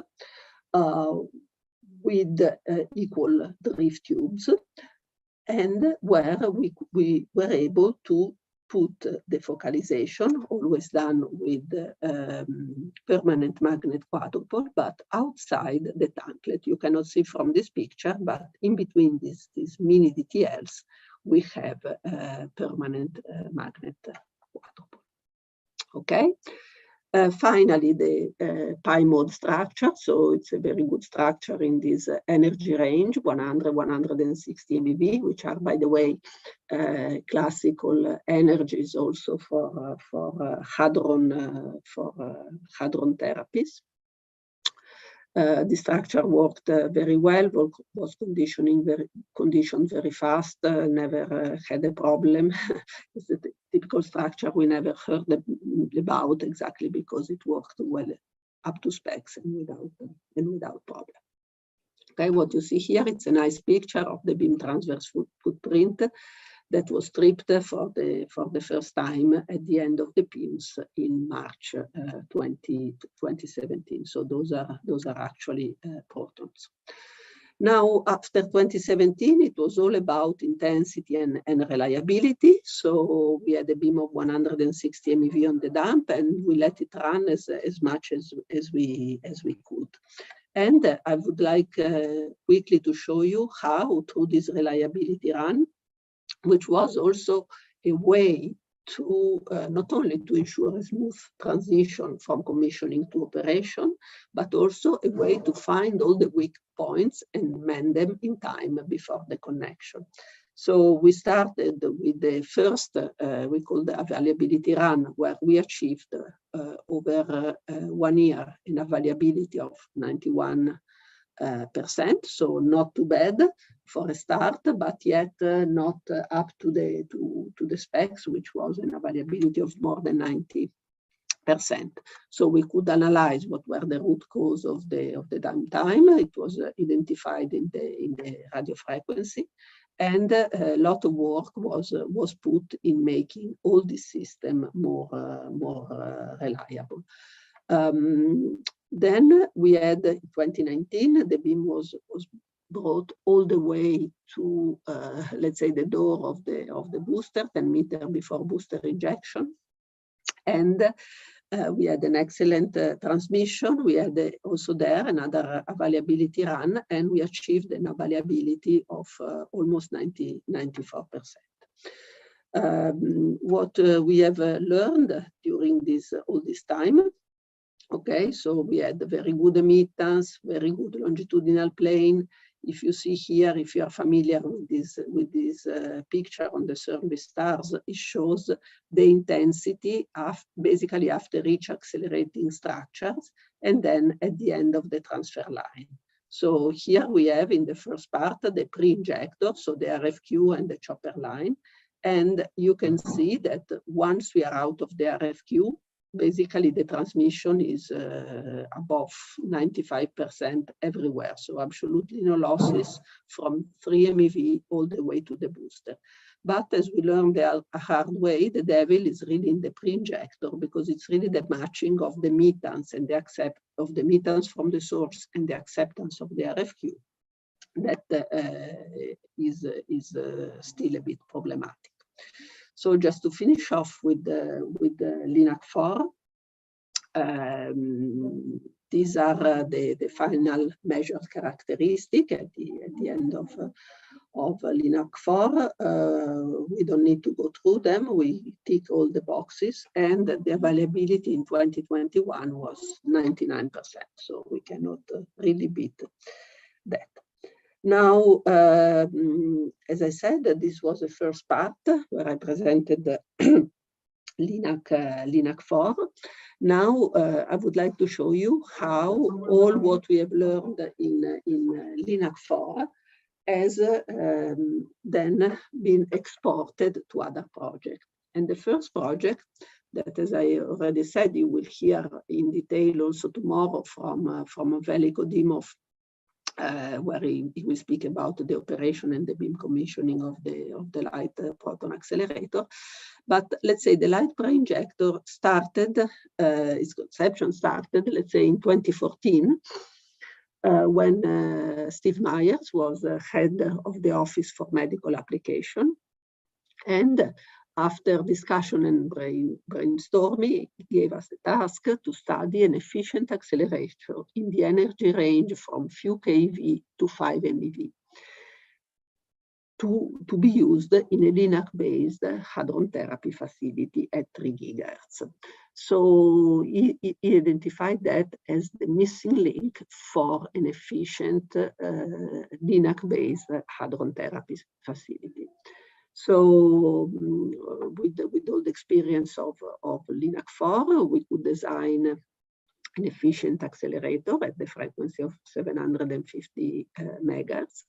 with equal drift tubes, and where we were able to put the focalization, always done with permanent magnet quadrupole, but outside the tanklet. You cannot see from this picture, but in between these mini DTLs, we have permanent magnet quadrupole. Okay, Finally, the pi mode structure. So it's a very good structure in this energy range, 100, 160 MeV, which are, by the way, classical energies also for hadron therapies. The structure worked very well, was conditioned very fast, never had a problem. It's a typical structure we never heard about exactly because it worked well up to specs and without problem. Okay, what you see here, it's a nice picture of the beam transverse footprint that was stripped for the first time at the end of the beams in March 2017. So those are actually protons. Now, after 2017, it was all about intensity and reliability. So we had a beam of 160 MeV on the dump, and we let it run as much as we could. And I would like quickly to show you how, through this reliability run, which was also a way to not only to ensure a smooth transition from commissioning to operation, but also a way to find all the weak points and mend them in time before the connection. So we started with the first, we call the availability run, where we achieved over 1 year an availability of 91%, so not too bad for a start, but yet not up to the specs, which was an availability of more than 90%. So we could analyze what were the root cause of the downtime. It was identified in the radio frequency, and a lot of work was put in making all this system more reliable. Then we had in 2019, the beam was brought all the way to, let's say, the door of the booster, 10 meters before booster injection. And we had an excellent transmission. We had also there another availability run, and we achieved an availability of almost 94%. What we have learned during all this time. Okay, so we had very good emittance, very good longitudinal plane. If you see here, if you are familiar with this picture on the service stars, it shows the intensity basically after each accelerating structures and then at the end of the transfer line. So here we have in the first part the pre-injector, so the RFQ and the chopper line. And you can see that once we are out of the RFQ, basically the transmission is above 95% everywhere. So absolutely no losses from 3 MeV all the way to the booster. But as we learned the hard way, the devil is really in the pre-injector, because it's really the matching of the mittance and the of the mittance from the source and the acceptance of the RFQ that is still a bit problematic. So just to finish off with the LINAC-4, these are the final measured characteristic at the end of LINAC-4. We don't need to go through them. We tick all the boxes, and the availability in 2021 was 99%. So we cannot really beat that. Now, as I said, this was the first part where I presented the LINAC-4. Now, I would like to show you how all what we have learned in LINAC-4 has then been exported to other projects. And the first project that, as I already said, you will hear in detail also tomorrow from Veliko Dimov, where he will speak about the operation and the beam commissioning of the light proton accelerator. But let's say the light pre-injector started, its conception started, let's say in 2014, when Steve Myers was head of the Office for Medical Application. And after discussion and brainstorming, he gave us the task to study an efficient accelerator in the energy range from few keV to 5 MeV. to be used in a LINAC-based hadron therapy facility at 3 GHz. So he identified that as the missing link for an efficient LINAC-based hadron therapy facility. So with all the experience of LINAC-4, we could design an efficient accelerator at the frequency of 750 megahertz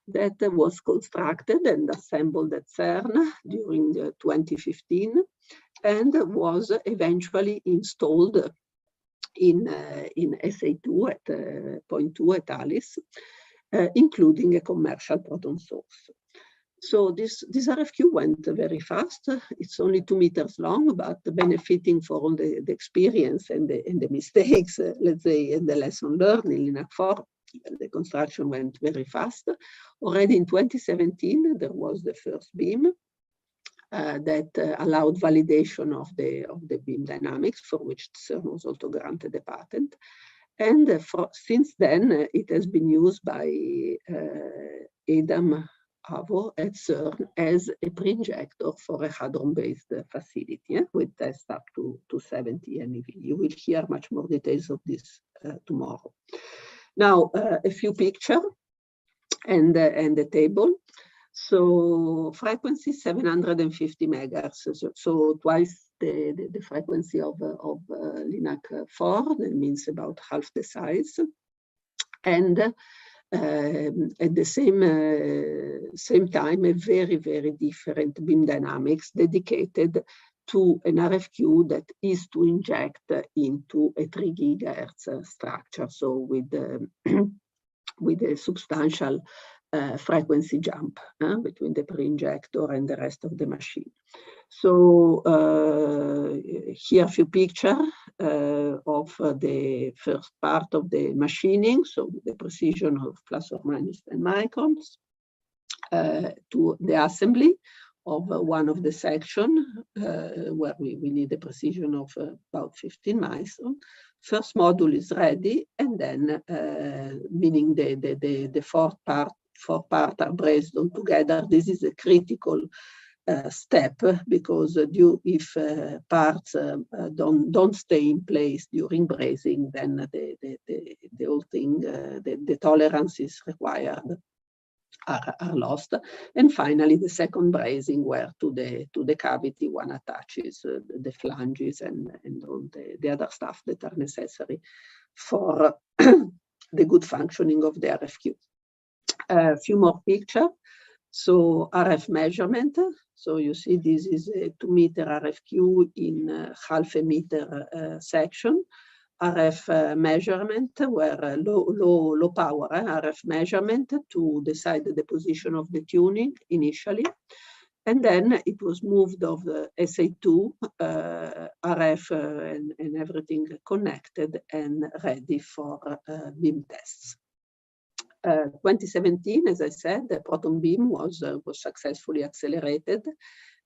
that was constructed and assembled at CERN during 2015 and was eventually installed in SA2 at 0.2 at ALICE, including a commercial proton source. So this RFQ went very fast. It's only 2 meters long, but benefiting from all the experience and the mistakes, let's say, and the lesson learned in LINAC-4, the construction went very fast. Already in 2017, there was the first beam that allowed validation of the beam dynamics, for which CERN was also granted a patent. And since then, it has been used by Adam Avo at CERN as a pre-injector for a hadron-based facility with tests up to 70 MeV. You will hear much more details of this tomorrow. Now, a few pictures and the table. So frequency 750 megahertz, so twice the frequency of LINAC-4, that means about half the size. And at the same time, a very, very different beam dynamics dedicated to an RFQ that is to inject into a 3 gigahertz structure, so with a substantial frequency jump between the pre-injector and the rest of the machine. So here a few pictures of the first part of the machining, so the precision of plus or minus 10 microns, to the assembly of one of the sections where we need a precision of about 15 microns. First module is ready, and then meaning the four parts are braced on together. This is a critical step because if parts don't stay in place during bracing, then the whole thing, the tolerances required are lost. And finally, the second bracing, where to the cavity one attaches the flanges and all the other stuff that are necessary for the good functioning of the RFQ. A few more pictures. So RF measurement. So you see this is a 2 meter RFQ in half a meter section. RF measurement, where low power RF measurement to decide the position of the tuning initially. And then it was moved of the SA2 RF and everything connected and ready for beam tests. 2017, as I said, the proton beam was successfully accelerated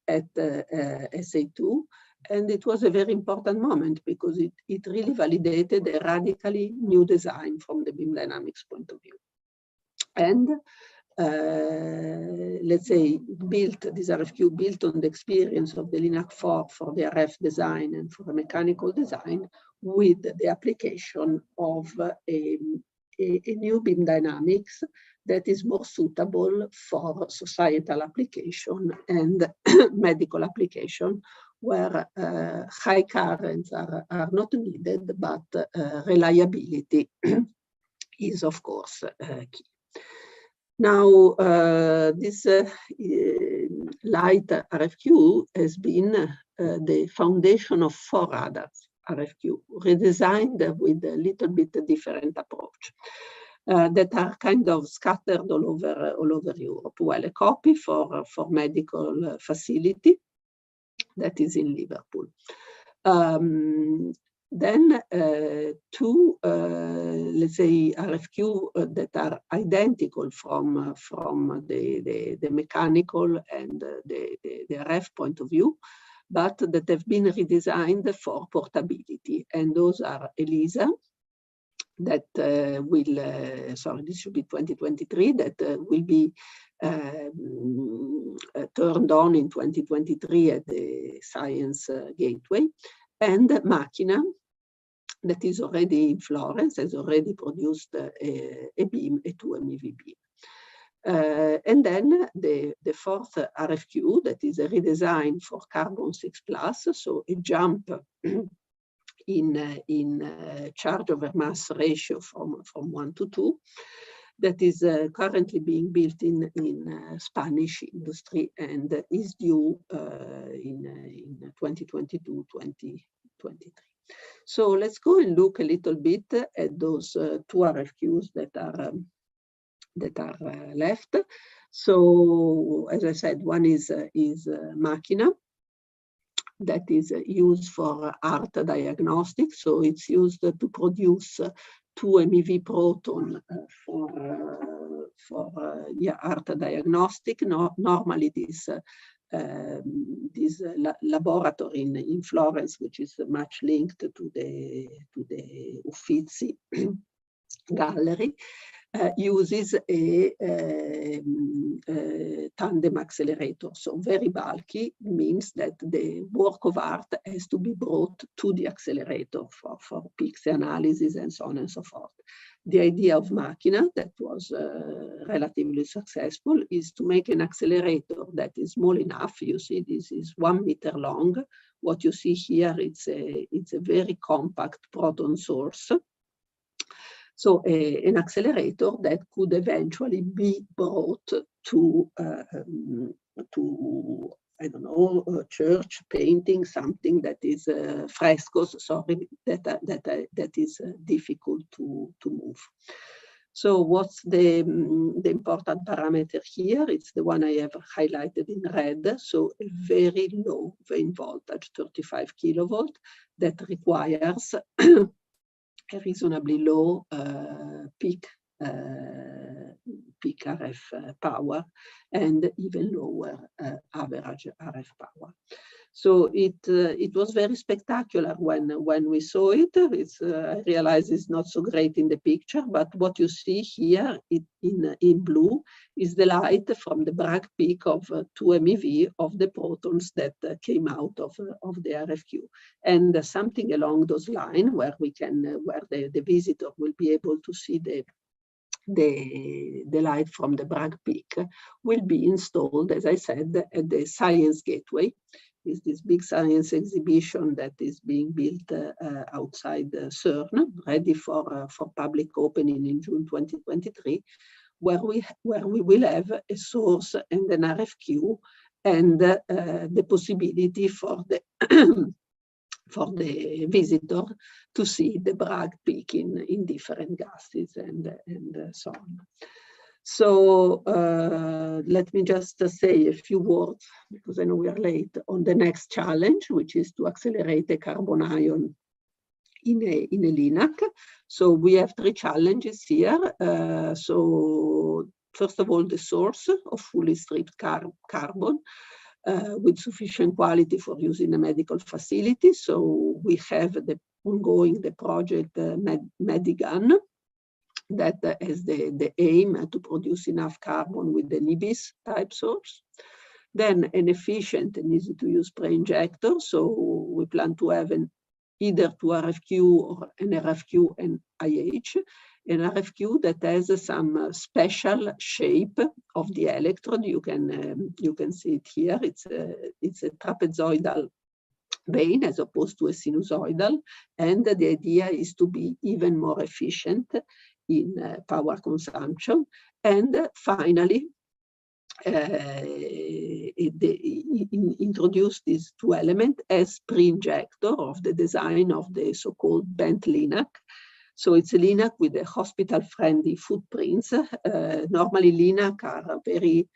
at SA2. And it was a very important moment because it really validated a radically new design from the beam dynamics point of view. And let's say this RFQ built on the experience of the LINAC-4 for the RF design and for the mechanical design with the application of a new beam dynamics that is more suitable for societal application and medical application, where high currents are not needed, but reliability is, of course, key. Now, this light RFQ has been the foundation of 4 radars RFQ, redesigned with a little bit different approach that are kind of scattered all over Europe. Well, a copy for medical facility that is in Liverpool. Then 2, let's say, RFQ that are identical from the mechanical and the RF point of view, but that have been redesigned for portability. And those are ELISA that will, sorry, this should be 2023, that will be turned on in 2023 at the Science Gateway, and Machina, that is already in Florence, has already produced a beam, a 2 MeV beam. And then the fourth RFQ, that is a redesign for carbon 6+, so a jump in charge over mass ratio from 1 to 2, that is currently being built in Spanish industry and is due in 2022, 2023. So let's go and look a little bit at those 2 RFQs that are left. So as I said, one is Machina, that is used for art diagnostics. So it's used to produce 2 MeV proton for art diagnostic. Normally this laboratory in Florence, which is much linked to the UPHUKVIII gallery, uses a tandem accelerator. So very bulky means that the work of art has to be brought to the accelerator for pixel analysis and so on and so forth. The idea of Machina, that was relatively successful, is to make an accelerator that is small enough. You see, this is 1 meter long. What you see here, it's a very compact proton source. So an accelerator that could eventually be brought to I don't know, a church painting, something that is frescoes, sorry, that is difficult to move. So what's the important parameter here? It's the one I have highlighted in red. So a very low vein voltage, 35 kilovolt, that requires a reasonably low peak RF power and even lower average RF power. So it was very spectacular when we saw it. I realize it's not so great in the picture, but what you see here in blue is the light from the Bragg peak of 2 MeV of the protons that came out of the RFQ, and something along those lines where the visitor will be able to see the light from the Bragg peak will be installed, as I said, at the Science Gateway. Is this big science exhibition that is being built outside CERN, ready for public opening in June 2023, where we will have a source and an RFQ and the possibility for the for the visitor to see the Bragg peak in different gases and so on. So let me just say a few words, because I know we are late, on the next challenge, which is to accelerate the carbon ion in a LINAC. So we have 3 challenges here. So first of all, the source of fully stripped carbon with sufficient quality for use in a medical facility. So we have the project Medigan, that has the aim to produce enough carbon with the NIBIS type source. Then an efficient and easy to use pre-injector. So we plan to have either 2 RFQ or an RFQ and IH. An RFQ that has some special shape of the electrode. You can see it here. It's a trapezoidal vein as opposed to a sinusoidal, and the idea is to be even more efficient in power consumption. And finally, introduce these 2 elements as pre-injector of the design of the so-called bent LINAC. So it's a LINAC with a hospital-friendly footprints. Normally LINAC are very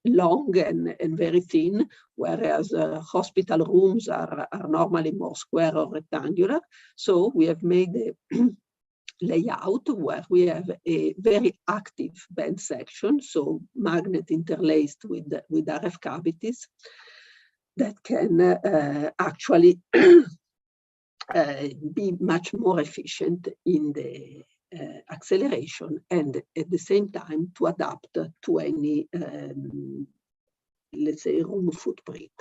long and very thin, whereas hospital rooms are normally more square or rectangular. So we have made a layout where we have a very active bend section, so magnet interlaced with RF cavities that can actually be much more efficient in the acceleration, and at the same time to adapt to any, let's say, room footprint.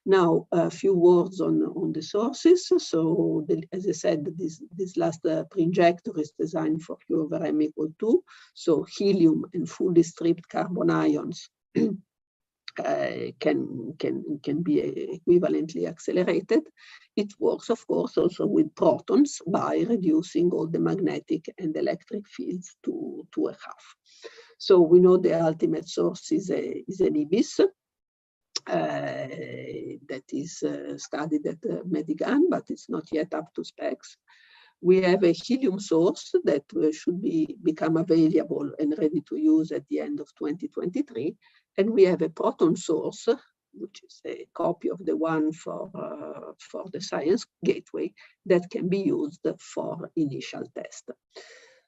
Now, a few words on the sources. So, as I said, this last pre-injector is designed for Q over M equal 2. So, helium and fully stripped carbon ions can be equivalently accelerated. It works, of course, also with protons by reducing all the magnetic and electric fields to a half. So we know the ultimate source is an IBIS that is studied at Medigan, but it's not yet up to specs. We have a helium source that should become available and ready to use at the end of 2023. And we have a proton source, which is a copy of the one for the Science Gateway, that can be used for initial test.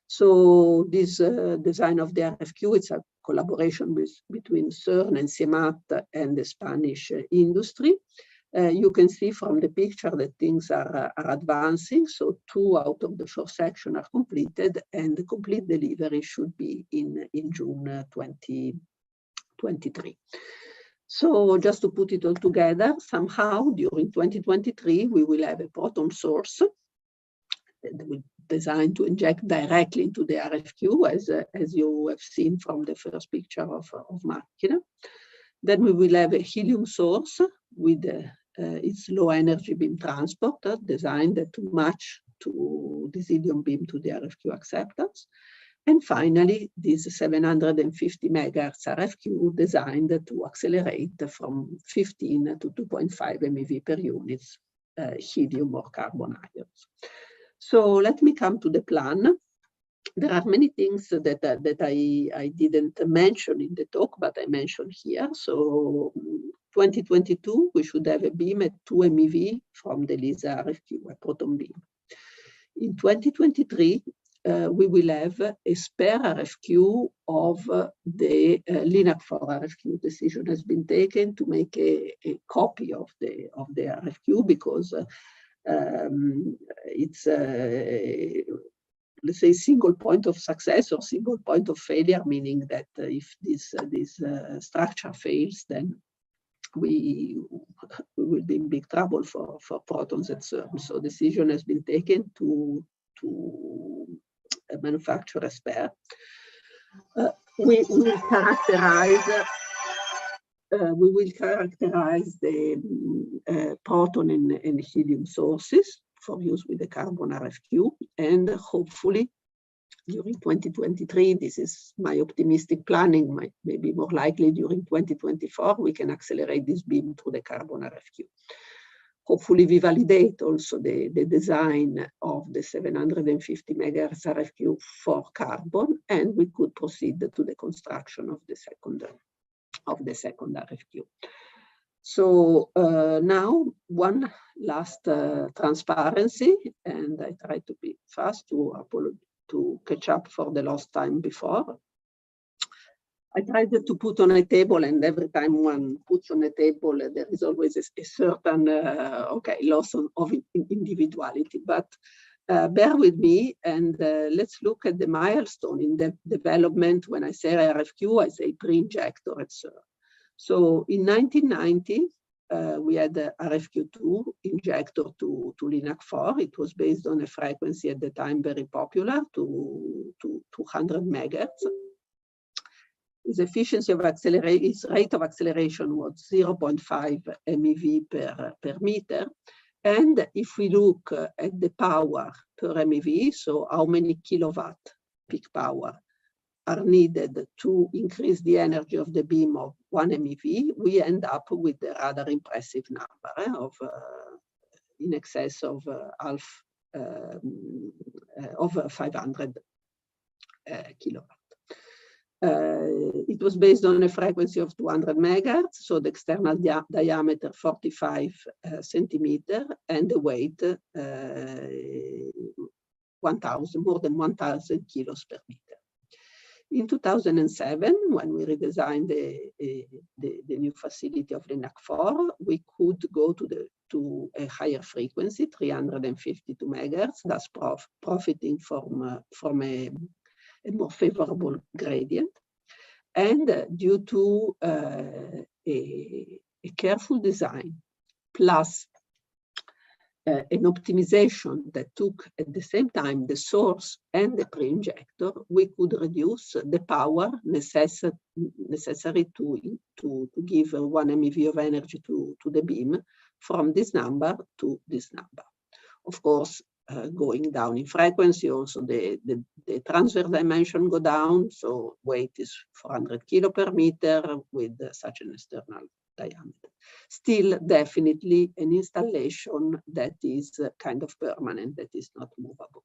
So this design of the RFQ, it's a collaboration between CERN and CIEMAT and the Spanish industry. You can see from the picture that things are advancing. So 2 out of the 4 sections are completed, and the complete delivery should be in June 2023. So just to put it all together, somehow during 2023, we will have a proton source that will designed to inject directly into the RFQ, as you have seen from the first picture of Macchina. Then we will have a helium source with its low energy beam transporter designed to match to this helium beam to the RFQ acceptance. And finally, this 750 megahertz RFQ designed to accelerate from 15 to 2.5 MeV per unit helium or carbon ions. So let me come to the plan. There are many things that I didn't mention in the talk, but I mentioned here. So 2022, we should have a beam at 2 MeV from the LISA RFQ, a proton beam. In 2023, we will have a spare RFQ of the LINAC-4 RFQ. Decision has been taken to make a copy of the RFQ because it's let's say single point of success or single point of failure, meaning that if this structure fails, then we will be in big trouble for protons at CERN. So decision has been taken to manufacture a spare. We will characterize the proton and helium sources for use with the carbon RFQ, and hopefully during 2023, this is my optimistic planning, maybe more likely during 2024, we can accelerate this beam through the carbon RFQ. Hopefully we validate also the design of the 750 megahertz RFQ for carbon, and we could proceed to the construction of the second RFQ. So now one last transparency, and I try to be fast to catch up for the lost time before. I tried to put on a table, and every time one puts on a table, there is always a certain loss of individuality. But bear with me, and let's look at the milestone in the development. When I say RFQ, I say pre-injector at CERN. So in 1990, we had the RFQ2 injector to LINAC-4. It was based on a frequency at the time very popular, to 200 megahertz. Its efficiency of acceleration, its rate of acceleration was 0.5 MeV per meter. And if we look at the power per MeV, so how many kilowatt peak power are needed to increase the energy of the beam of 1 MeV, we end up with a rather impressive number of in excess of 500 kilowatt. It was based on a frequency of 200 megahertz, so the external diameter 45 centimeter, and the weight more than 1,000 kilos per meter. In 2007, when we redesigned the new facility of LINAC-4, we could go to to a higher frequency, 352 megahertz, thus profiting from a more favorable gradient. And due to a careful design, plus an optimization that took at the same time the source and the pre-injector, we could reduce the power necessary to give 1 MeV of energy to the beam from this number to this number. Of course, going down in frequency, also the transverse dimension go down, so weight is 400 kilo per meter with such an external diameter. Still, definitely an installation that is kind of permanent, that is not movable.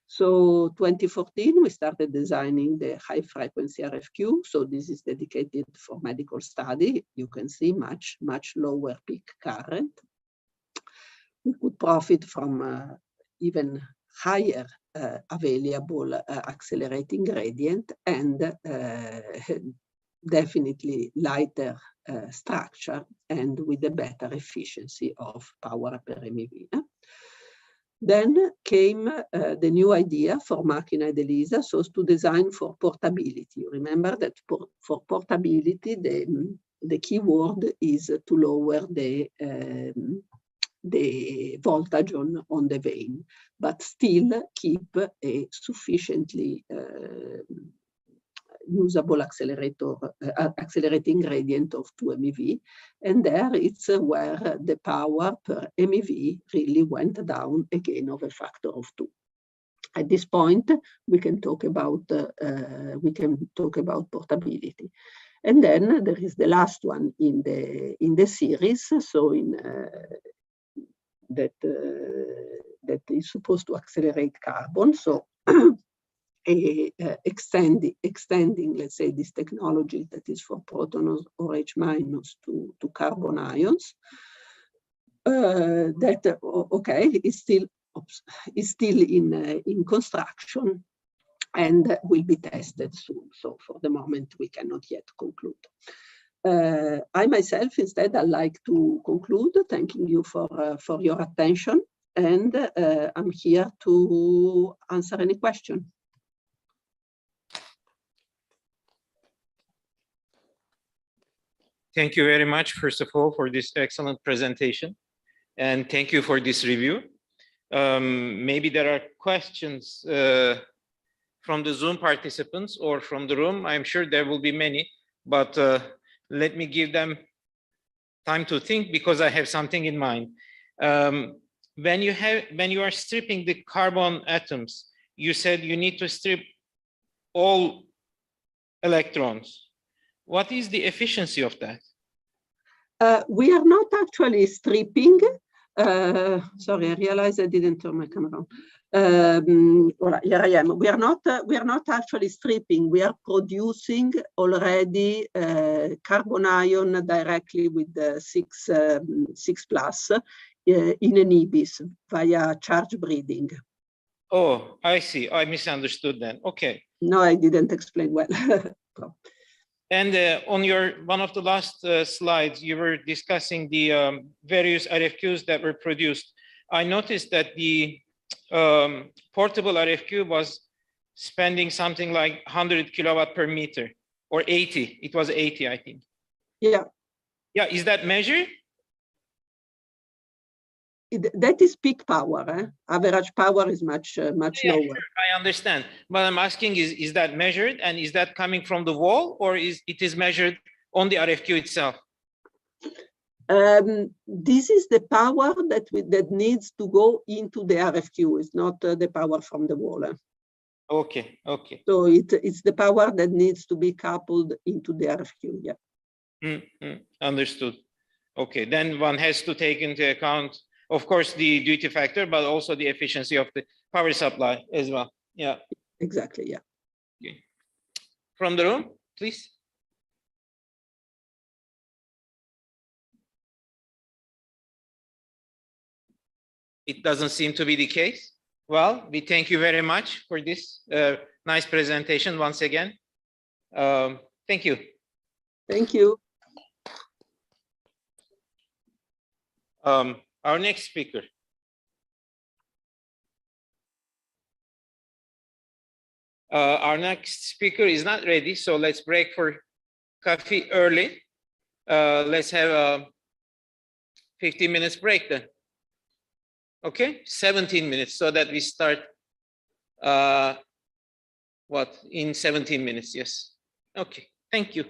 So 2014, we started designing the high frequency RFQ. So this is dedicated for medical study. You can see much lower peak current. We could profit from even higher available accelerating gradient and definitely lighter structure and with a better efficiency of power per MeV. Then came the new idea for Macchina ed Elisa, so to design for portability. Remember that for portability, the key word is to lower the voltage on the vein, but still keep a sufficiently usable accelerating gradient of 2 MeV. And there it's where the power per MeV really went down again of a factor of 2. At this point, we can talk about portability. And then there is the last one in the series, so that is supposed to accelerate carbon. So extending, let's say, this technology that is for protons or H- to carbon ions. That okay is still in construction and will be tested soon. So for the moment, we cannot yet conclude. I myself, instead, I'd like to conclude, thanking you for your attention, and I'm here to answer any question. Thank you very much, first of all, for this excellent presentation. And thank you for this review. Maybe there are questions from the Zoom participants or from the room. I'm sure there will be many, but let me give them time to think because I have something in mind. When you are stripping the carbon atoms, you said you need to strip all electrons. What is the efficiency of that? We are not actually stripping. Sorry, I realized I didn't turn my camera on. Here I am. We are not actually stripping. We are producing already carbon ion directly with the 6+ in an EBIS via charge breeding. Oh, I see. I misunderstood then. Okay. No, I didn't explain well. And on one of the last slides, you were discussing the various RFQs that were produced. I noticed that the portable RFQ was spending something like 100 kilowatt per meter, or 80. It was 80, I think. Yeah. Yeah, is that measured? That is peak power. Average power is much lower. Sure, I understand. But I'm asking, is that measured, and is that coming from the wall, or is it measured on the RFQ itself? This is the power that needs to go into the RFQ. It's not the power from the wall. Okay, okay. So it's the power that needs to be coupled into the RFQ. Yeah. Understood. Okay, then one has to take into account, of course, the duty factor, but also the efficiency of the power supply as well. Yeah. Exactly. Yeah. Okay. From the room, please. It doesn't seem to be the case. Well, we thank you very much for this nice presentation once again. Thank you. Thank you. Our next speaker. Our next speaker is not ready, so let's break for coffee early. Let's have a 15 minutes break then. Okay, 17 minutes so that we start in 17 minutes, yes. Okay, thank you.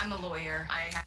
I'm a lawyer. I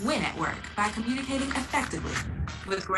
Win at work by communicating effectively with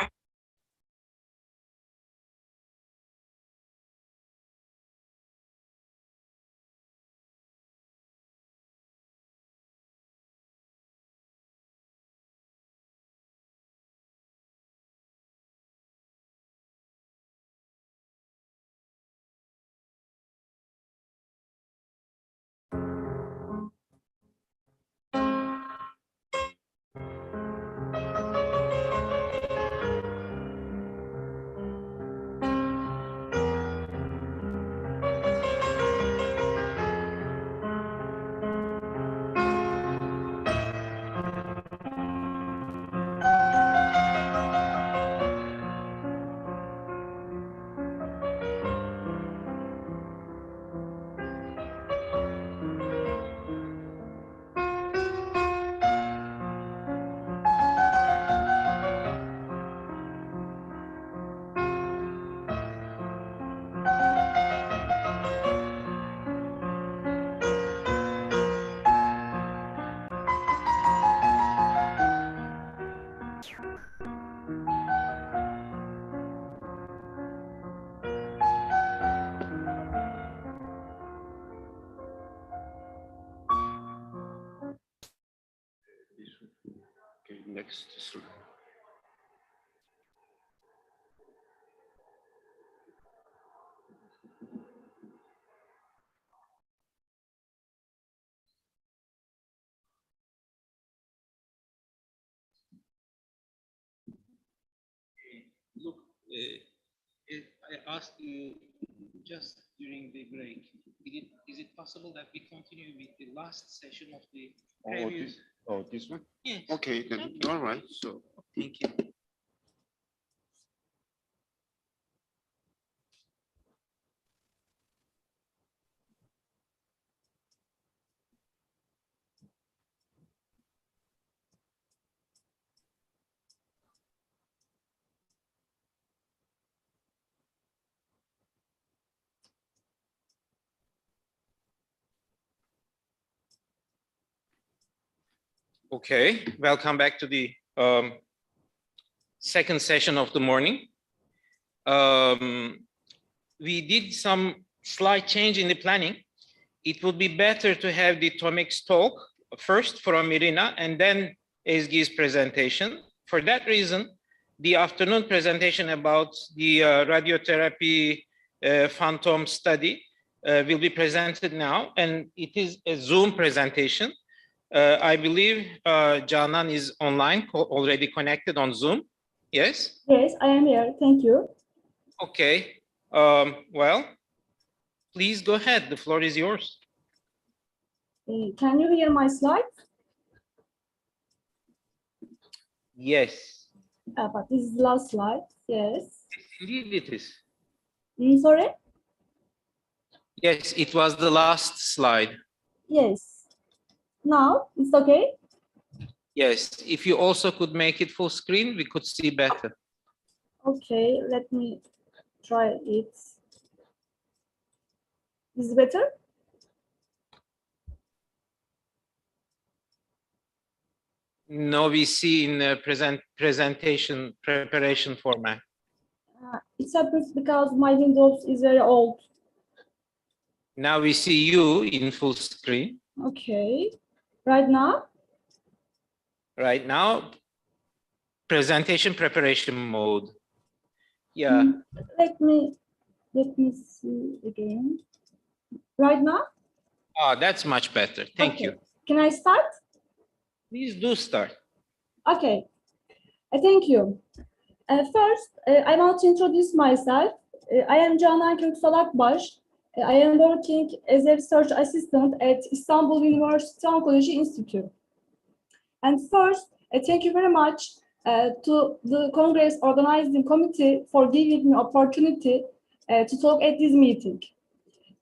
Okay, next slide. Look, I asked you just during the break, is it possible that we continue with the last session of the previous? This one? Yes. Okay, then, all right, so. Thank you. Okay, welcome back to the second session of the morning. We did some slight change in the planning. It would be better to have the Tomix talk first from Irina and then Ezgi's presentation. For that reason, the afternoon presentation about the radiotherapy phantom study will be presented now, and it is a Zoom presentation. I believe Canan is online, already connected on Zoom. Yes? Yes, I am here. Thank you. Okay. Well, please go ahead. The floor is yours. Can you hear my slides? Yes. But this is the last slide. Yes. Indeed it is. Sorry? Yes, it was the last slide. Yes. Now it's okay? Yes, if you also could make it full screen, we could see better. Okay, let me try it. Is it better? No, we see in presentation preparation format. It's happens because my Windows is very old. Now we see you in full screen. Okay. Right now? Right now, presentation preparation mode. Yeah. Let me see again. Right now? Oh, that's much better. Thank you. Can I start? Please do start. Okay. Thank you. First, I want to introduce myself. I am Canan Köksalakbaş. I am working as a research assistant at Istanbul University Oncology Institute. And first, thank you very much to the Congress Organizing Committee for giving me opportunity to talk at this meeting.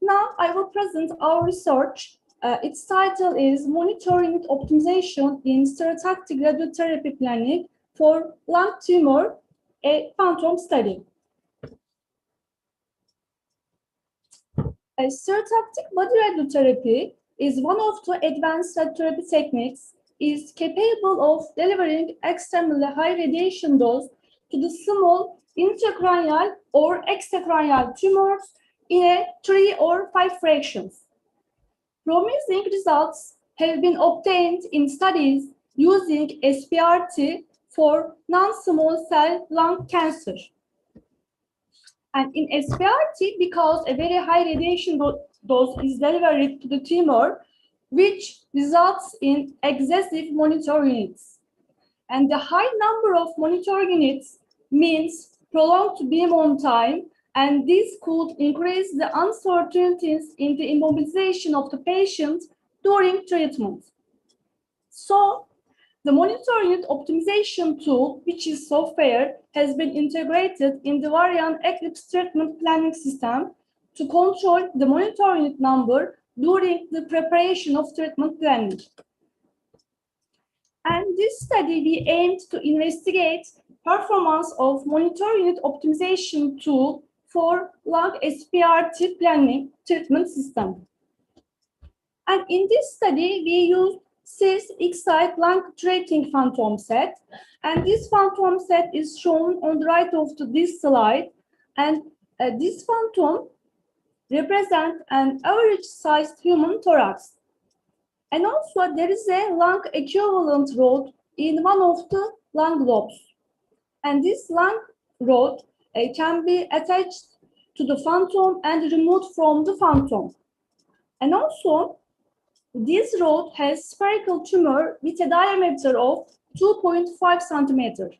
Now, I will present our research. Its title is Monitoring Optimization in Stereotactic Radiotherapy Planning for Lung Tumor, a phantom study. Stereotactic body radiotherapy is one of the advanced radiotherapy techniques is capable of delivering extremely high radiation dose to the small intracranial or extracranial tumors in a 3 or 5 fractions. Promising results have been obtained in studies using SPRT for non-small cell lung cancer. And in SPRT, because a very high radiation dose is delivered to the tumor, which results in excessive monitor units. And the high number of monitor units means prolonged beam on time, and this could increase the uncertainties in the immobilization of the patient during treatment. So, the monitor unit optimization tool, which is software, has been integrated in the Varian Eclipse treatment planning system to control the monitor unit number during the preparation of treatment planning. And this study, we aimed to investigate performance of monitor unit optimization tool for lung SPRT planning treatment system. And in this study, we used CIS-Excite lung tracking phantom set. And this phantom set is shown on the right of this slide. And this phantom represents an average-sized human thorax. And also, there is a lung equivalent rod in one of the lung lobes. And this lung rod can be attached to the phantom and removed from the phantom. And also, this rod has spherical tumor with a diameter of 2.5 centimeters.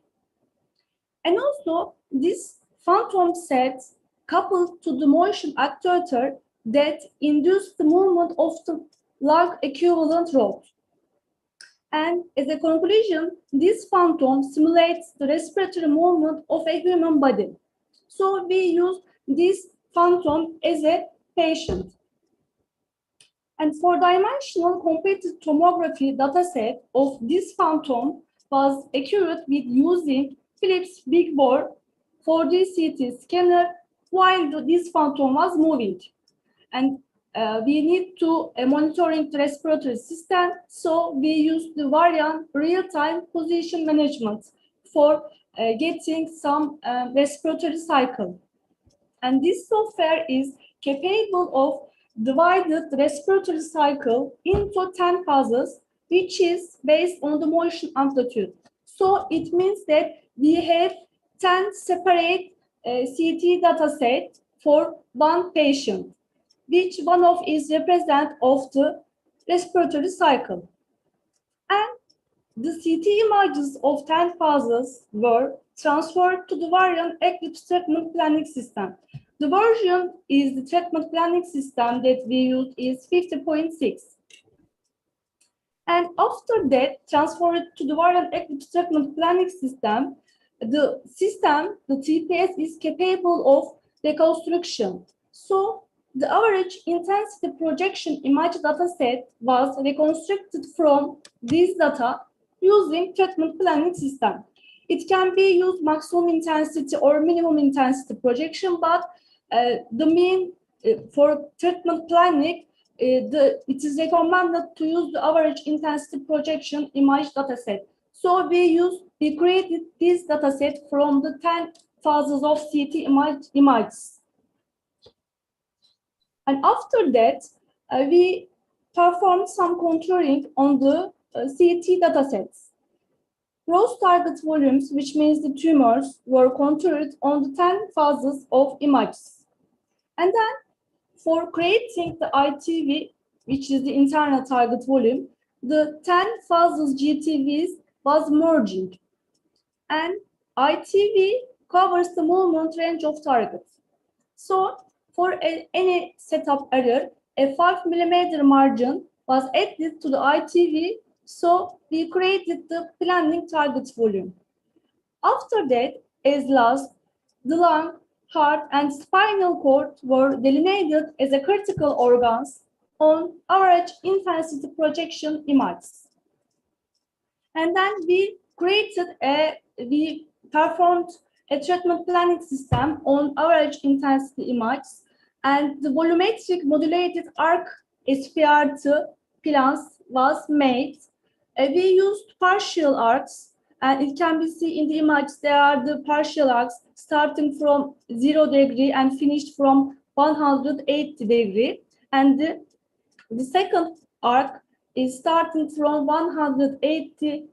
And also, this phantom set coupled to the motion actuator that induce the movement of the lung equivalent rod. And as a conclusion, this phantom simulates the respiratory movement of a human body. So we use this phantom as a patient. And four-dimensional computed tomography dataset of this phantom was accurate with using Philips Big Bore 4D CT scanner while this phantom was moving. And we need to monitoring the respiratory system, so we use the Varian real-time position management for getting some respiratory cycle. And this software is capable of divided respiratory cycle into 10 phases, which is based on the motion amplitude. So it means that we have 10 separate CT data sets for one patient, which one of is represent of the respiratory cycle. And the CT images of 10 phases were transferred to the Varian Eclipse treatment planning system. The version is the treatment planning system that we use is 50.6. And after that, transferred to the Varian Eclipse treatment planning system, the TPS is capable of reconstruction. So the average intensity projection image dataset was reconstructed from this data using treatment planning system. It can be used maximum intensity or minimum intensity projection, but the mean for treatment planning, it is recommended to use the average intensity projection image dataset. So we created this dataset from the 10 phases of CT images. And after that, we performed some contouring on the CT datasets. Gross target volumes, which means the tumors, were contoured on the 10 phases of images. And then for creating the ITV, which is the internal target volume, the 10 phases GTVs was merging. And ITV covers the movement range of targets. So for any setup error, a 5 mm margin was added to the ITV, so we created the planning target volume. After that, as last, the lung, heart, and spinal cord were delineated as a critical organs on average intensity projection images. And then we performed a treatment planning system on average intensity images, and the volumetric modulated arc SPRT plans was made We used partial arcs, and it can be seen in the image. There are the partial arcs starting from 0 degree and finished from 180 degree. And the second arc is starting from 180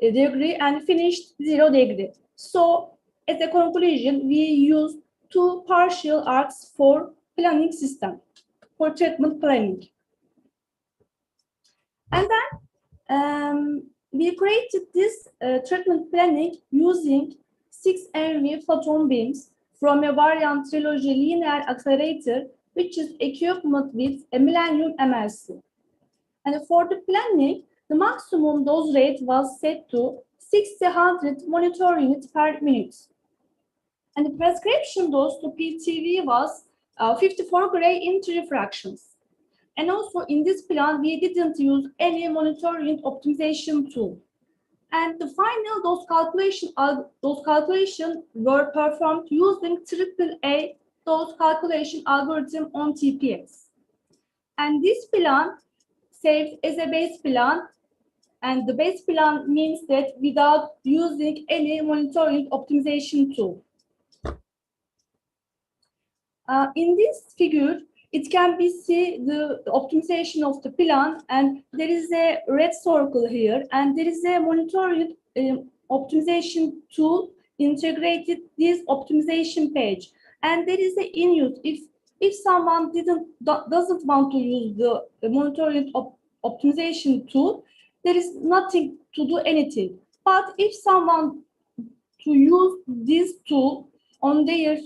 degree and finished 0 degree. So as a conclusion, we use two partial arcs for planning system, for treatment planning. And then we created this treatment planning using 6 MV photon beams from a variant trilogy linear accelerator, which is equipped with a Millennium MLC. And for the planning, the maximum dose rate was set to 600 monitor units per minute. And the prescription dose to PTV was 54 gray in 3 fractions. And also in this plan, we didn't use any monitor unit optimization tool. And the final dose calculation were performed using AAA dose calculation algorithm on TPS. And this plan serves as a base plan, and the base plan means that without using any monitoring optimization tool. In this figure, it can be seen the optimization of the plan, and there is a red circle here, and there is a monitoring optimization tool integrated this optimization page, and there is a in use. If someone doesn't want to use the monitoring optimization tool, there is nothing to do anything. But if someone to use this tool on their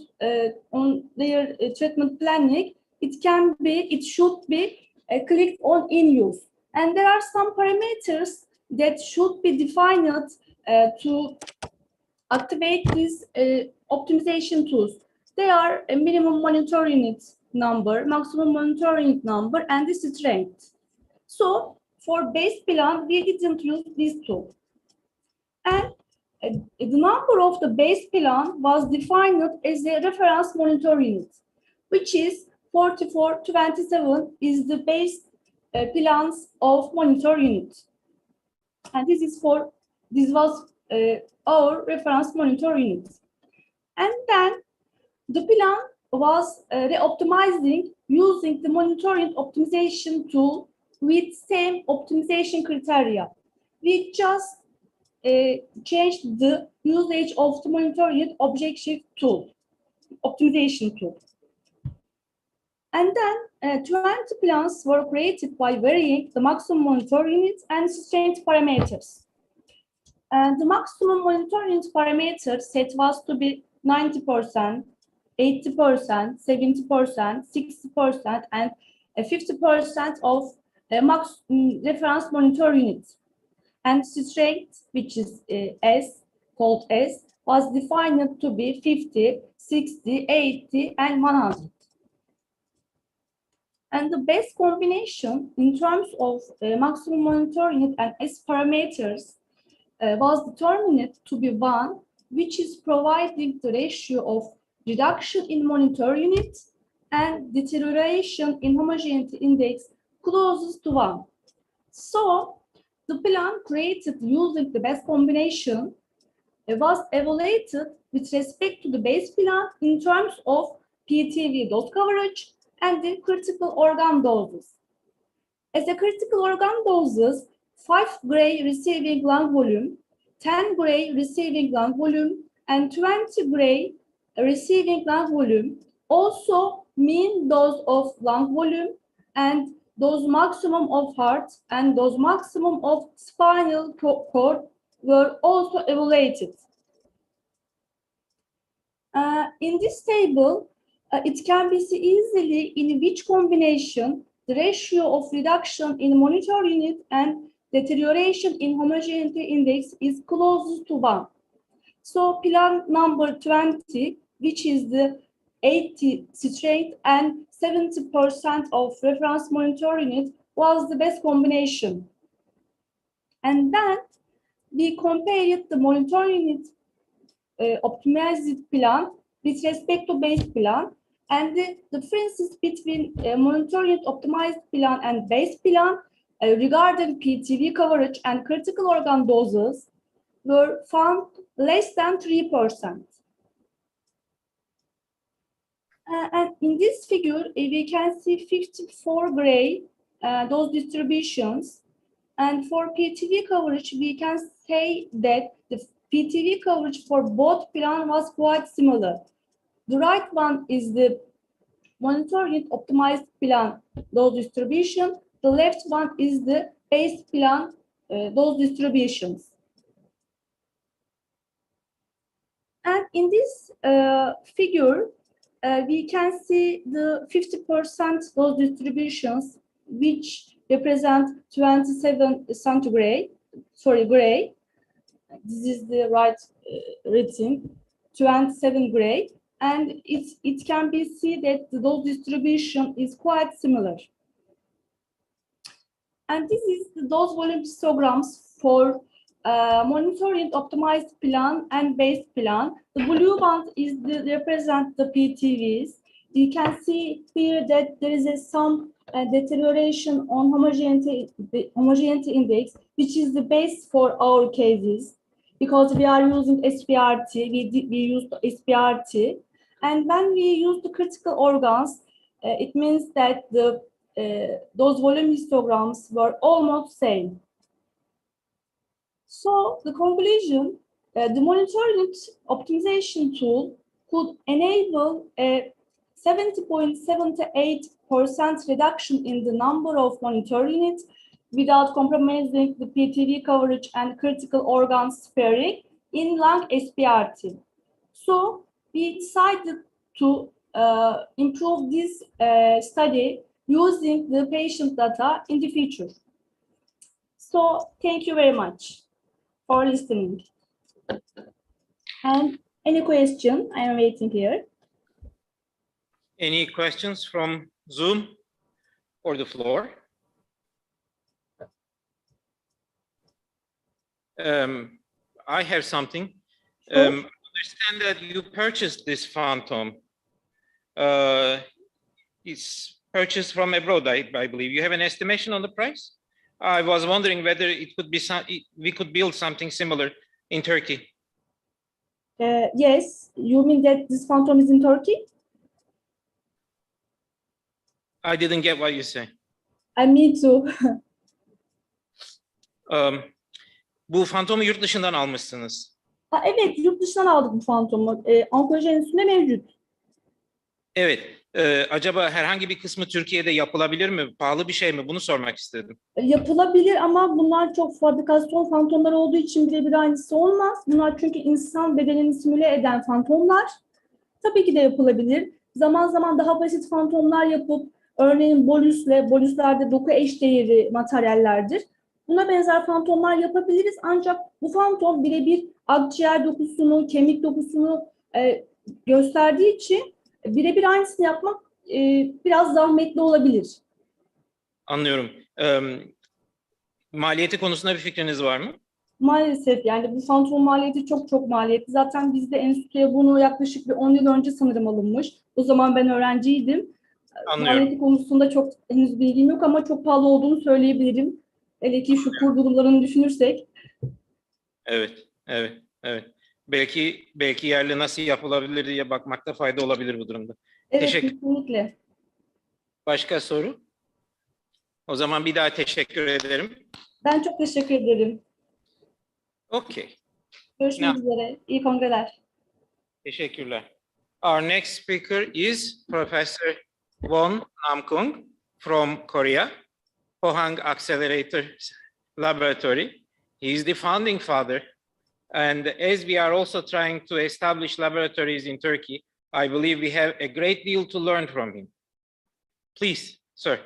treatment planning, it should be clicked on in use. And there are some parameters that should be defined to activate these optimization tools. They are a minimum monitor unit number, maximum monitor unit number, and the strength. So for base plan, we didn't use this tool. And the number of the base plan was defined as a reference monitor unit, which is 4427 is the base plans of monitor unit. And this was our reference monitor unit. And then the plan was re-optimizing using the monitoring optimization tool with same optimization criteria. We just changed the usage of the monitor unit objective tool, optimization tool. And then 20 plans were created by varying the maximum monitor units and strength parameters. And the maximum monitor unit parameter set was to be 90%, 80%, 70%, 60%, and 50% of reference monitor units. And strength, which is called S, was defined to be 50, 60, 80, and 100. And the best combination in terms of maximum monitor unit and S parameters was determined to be 1, which is providing the ratio of reduction in monitor unit and deterioration in homogeneity index closest to 1. So the plan created using the best combination was evaluated with respect to the base plan in terms of PTV dose coverage and the critical organ doses. As a critical organ doses, 5 gray receiving lung volume, 10 gray receiving lung volume, and 20 gray receiving lung volume, also mean dose of lung volume and dose maximum of heart and dose maximum of spinal cord were also evaluated. In this table, it can be seen easily in which combination the ratio of reduction in monitor unit and deterioration in homogeneity index is closest to 1. So plan number 20, which is the 80 strength and 70% of reference monitor unit, was the best combination. And then we compared the monitor unit optimized plan with respect to base plan, and the differences between monitor unit optimized plan and base plan regarding PTV coverage and critical organ doses were found less than 3%. And in this figure, we can see 54 gray dose distributions. And for PTV coverage, we can say that the PTV coverage for both plan was quite similar. The right one is the monitoring optimized plan dose distribution. The left one is the base plan dose distributions. And in this figure, we can see the 50% dose distributions, which represent 27 centigrade, sorry, gray. This is the right rating, 27 gray. And it can be seen that the dose distribution is quite similar. And this is the dose volume histograms for monitoring optimized plan and base plan. The blue band is represent the PTVs. You can see here that there is some deterioration on homogeneity index, which is the base for our cases, because we are using SPRT, we used SPRT. And when we use the critical organs, it means that those volume histograms were almost same. So the conclusion, the monitoring optimization tool could enable a 70.78% reduction in the number of monitor units without compromising the PTV coverage and critical organ sparing in lung SPRT. So we decided to improve this study using the patient data in the future. So thank you very much for listening. And any question? I am waiting here. Any questions from Zoom or the floor? I have something. I understand that you purchased this Phantom. It's purchased from abroad, I believe. You have an estimation on the price? I was wondering whether it could be we could build something similar in Turkey. Yes, you mean that this Phantom is in Turkey? I didn't get what you say. Me too. Bu Phantom'u yurt dışından almışsınız. Evet, yurt dışından aldık bu Phantom'u. Onkoloji Enstitüsü'nde mevcut. Evet. Acaba herhangi bir kısmı Türkiye'de yapılabilir mi? Pahalı bir şey mi? Bunu sormak istedim. Yapılabilir ama bunlar çok fabrikasyon fantomlar olduğu için birebir aynısı olmaz. Bunlar çünkü insan bedenini simüle eden fantomlar. Tabii ki de yapılabilir. Zaman zaman daha basit fantomlar yapıp, örneğin bolüslerde doku eşdeğeri materyallerdir. Buna benzer fantomlar yapabiliriz ancak bu fantom birebir akciğer dokusunu, kemik dokusunu gösterdiği için birebir aynısını yapmak biraz zahmetli olabilir. Anlıyorum. Maliyeti konusunda bir fikriniz var mı? Maalesef yani bu fantom maliyeti çok maliyetli. Zaten bizde enstitüye bunu yaklaşık bir 10 yıl önce sanırım alınmış. O zaman ben öğrenciydim. Anlıyorum. Maliyeti konusunda çok henüz bilgim yok ama çok pahalı olduğunu söyleyebilirim. Hele ki şu kur durumlarını düşünürsek. Evet. Belki yerli nasıl yapılabilir diye bakmakta fayda olabilir bu durumda. Evet, Teşekkür. kesinlikle. Başka soru? O zaman bir daha teşekkür ederim. Ben çok teşekkür ederim. Okay. Görüşmek üzere. İyi kongreler. Teşekkürler. Our next speaker is Professor Won Nam-Kung from Korea, Pohang Accelerator Laboratory. He is the founding father. And as we are also trying to establish laboratories in Turkey, I believe we have a great deal to learn from him. Please, sir.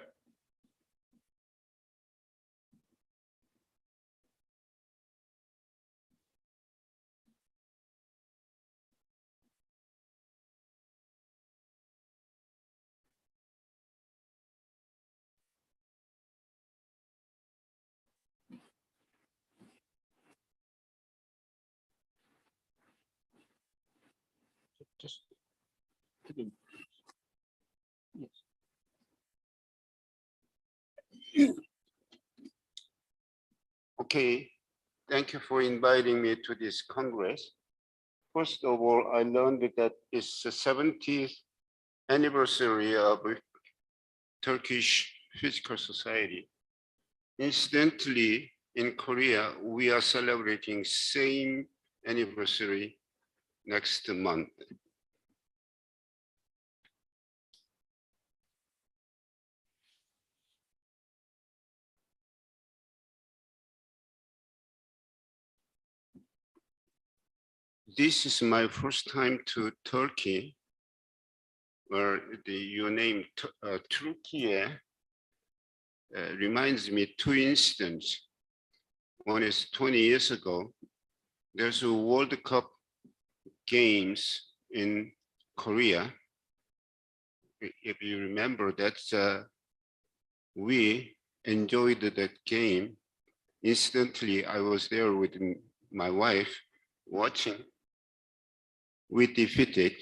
Okay, thank you for inviting me to this Congress. First of all, I learned that it's the 70th anniversary of Turkish Physical Society. Incidentally, in Korea, we are celebrating same anniversary next month. This is my first time to Turkey, where your name Turkey reminds me two incidents. One is 20 years ago. There's a World Cup games in Korea. If you remember that, we enjoyed that game. Incidentally, I was there with my wife watching. We defeated,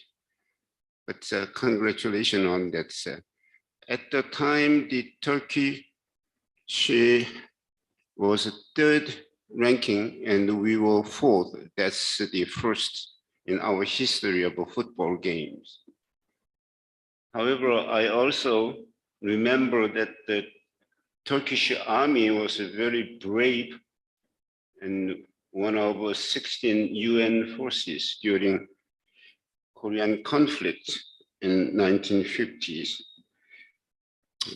but congratulations on that. At the time, the Turkey, she was third ranking and we were fourth. That's the first in our history of football games. However, I also remember that the Turkish army was very brave and one of 16 UN forces during Korean conflict in 1950s.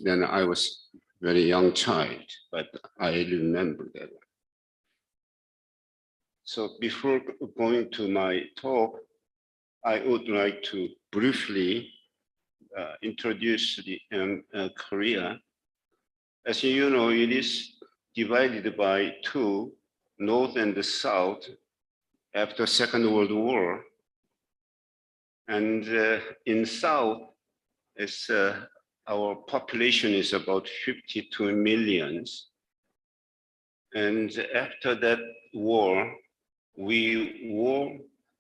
Then I was very young child, but I remember that. So before going to my talk, I would like to briefly introduce the Korea. As you know, it is divided by two, North and the South, after Second World War. And in South, it's, our population is about 52 million. And after that war, we were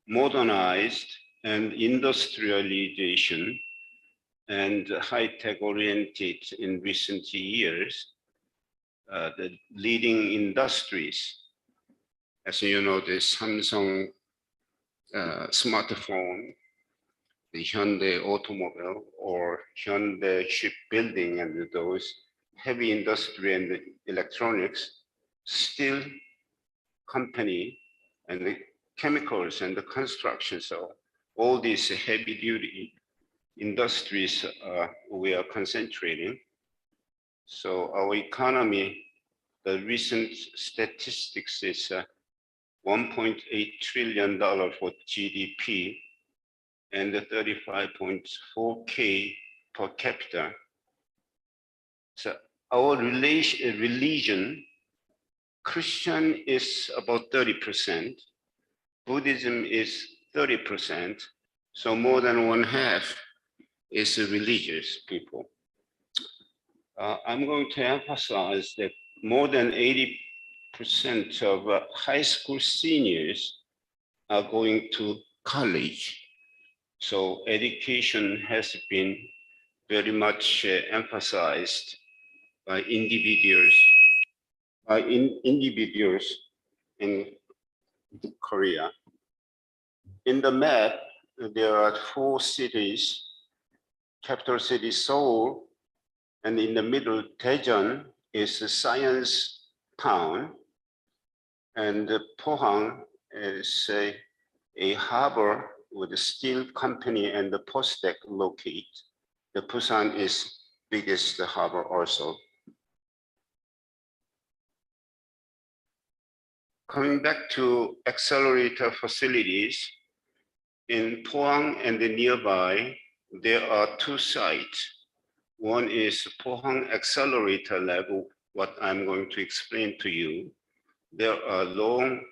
modernized and industrialization and high-tech oriented in recent years. The leading industries, as you know, the Samsung smartphone, the Hyundai automobile, or Hyundai shipbuilding, and those heavy industry and electronics, steel company, and the chemicals and the construction. So all these heavy duty industries we are concentrating. So our economy, the recent statistics is $1.8 trillion for GDP and 35.4K per capita. So our religion, Christian is about 30%, Buddhism is 30%, so more than one half is religious people. I'm going to emphasize that more than 80% of high school seniors are going to college. So education has been very much emphasized by individuals in Korea. In the map, there are 4 cities, capital city Seoul, and in the middle, Daejeon is a science town, and Pohang is a harbor with a steel company and the postdoc locate. The Busan is biggest harbor also. Coming back to accelerator facilities, in Pohang and the nearby, there are 2 sites. One is Pohang Accelerator Lab, what I'm going to explain to you. There are long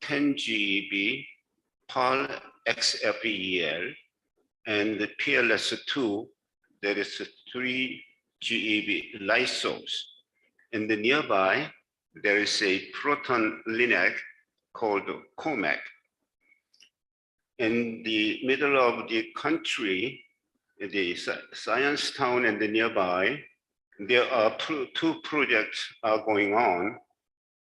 10 GeV, PAL XFEL, and the PLS2, there is a 3 GeV light source. In the nearby, there is a proton LINAC called COMAC. In the middle of the country, the science town and the nearby, there are 2 projects are going on.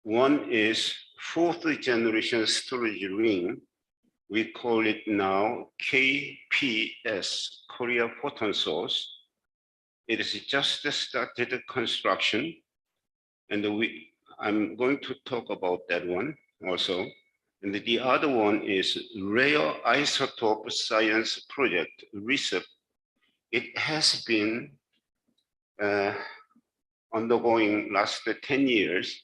one is fourth generation storage ring. We call it now KPS, Korea Photon Source. It is just started construction, and I'm going to talk about that one also. And the other one is Rare Isotope Science Project, RISP. It has been undergoing last 10 years,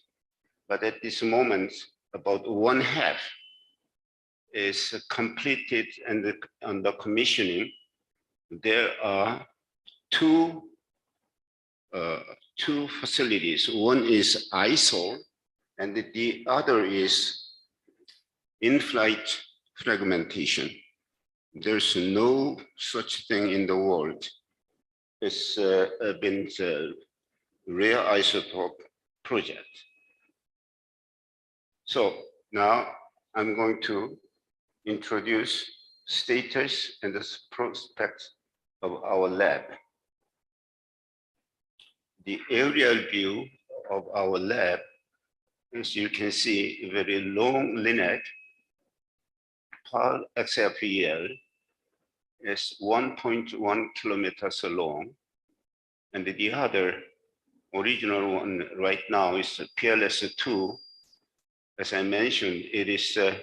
but at this moment, about one half is completed and under commissioning. There are two facilities. One is ISO, and the other is in-flight fragmentation. There's no such thing in the world. It's been a rare isotope project. So now I'm going to introduce status and the prospects of our lab. The aerial view of our lab, as you can see, a very long lineage. PAL XFEL is 1.1 kilometers long, and the other original one right now is PLS2. As I mentioned, it is 3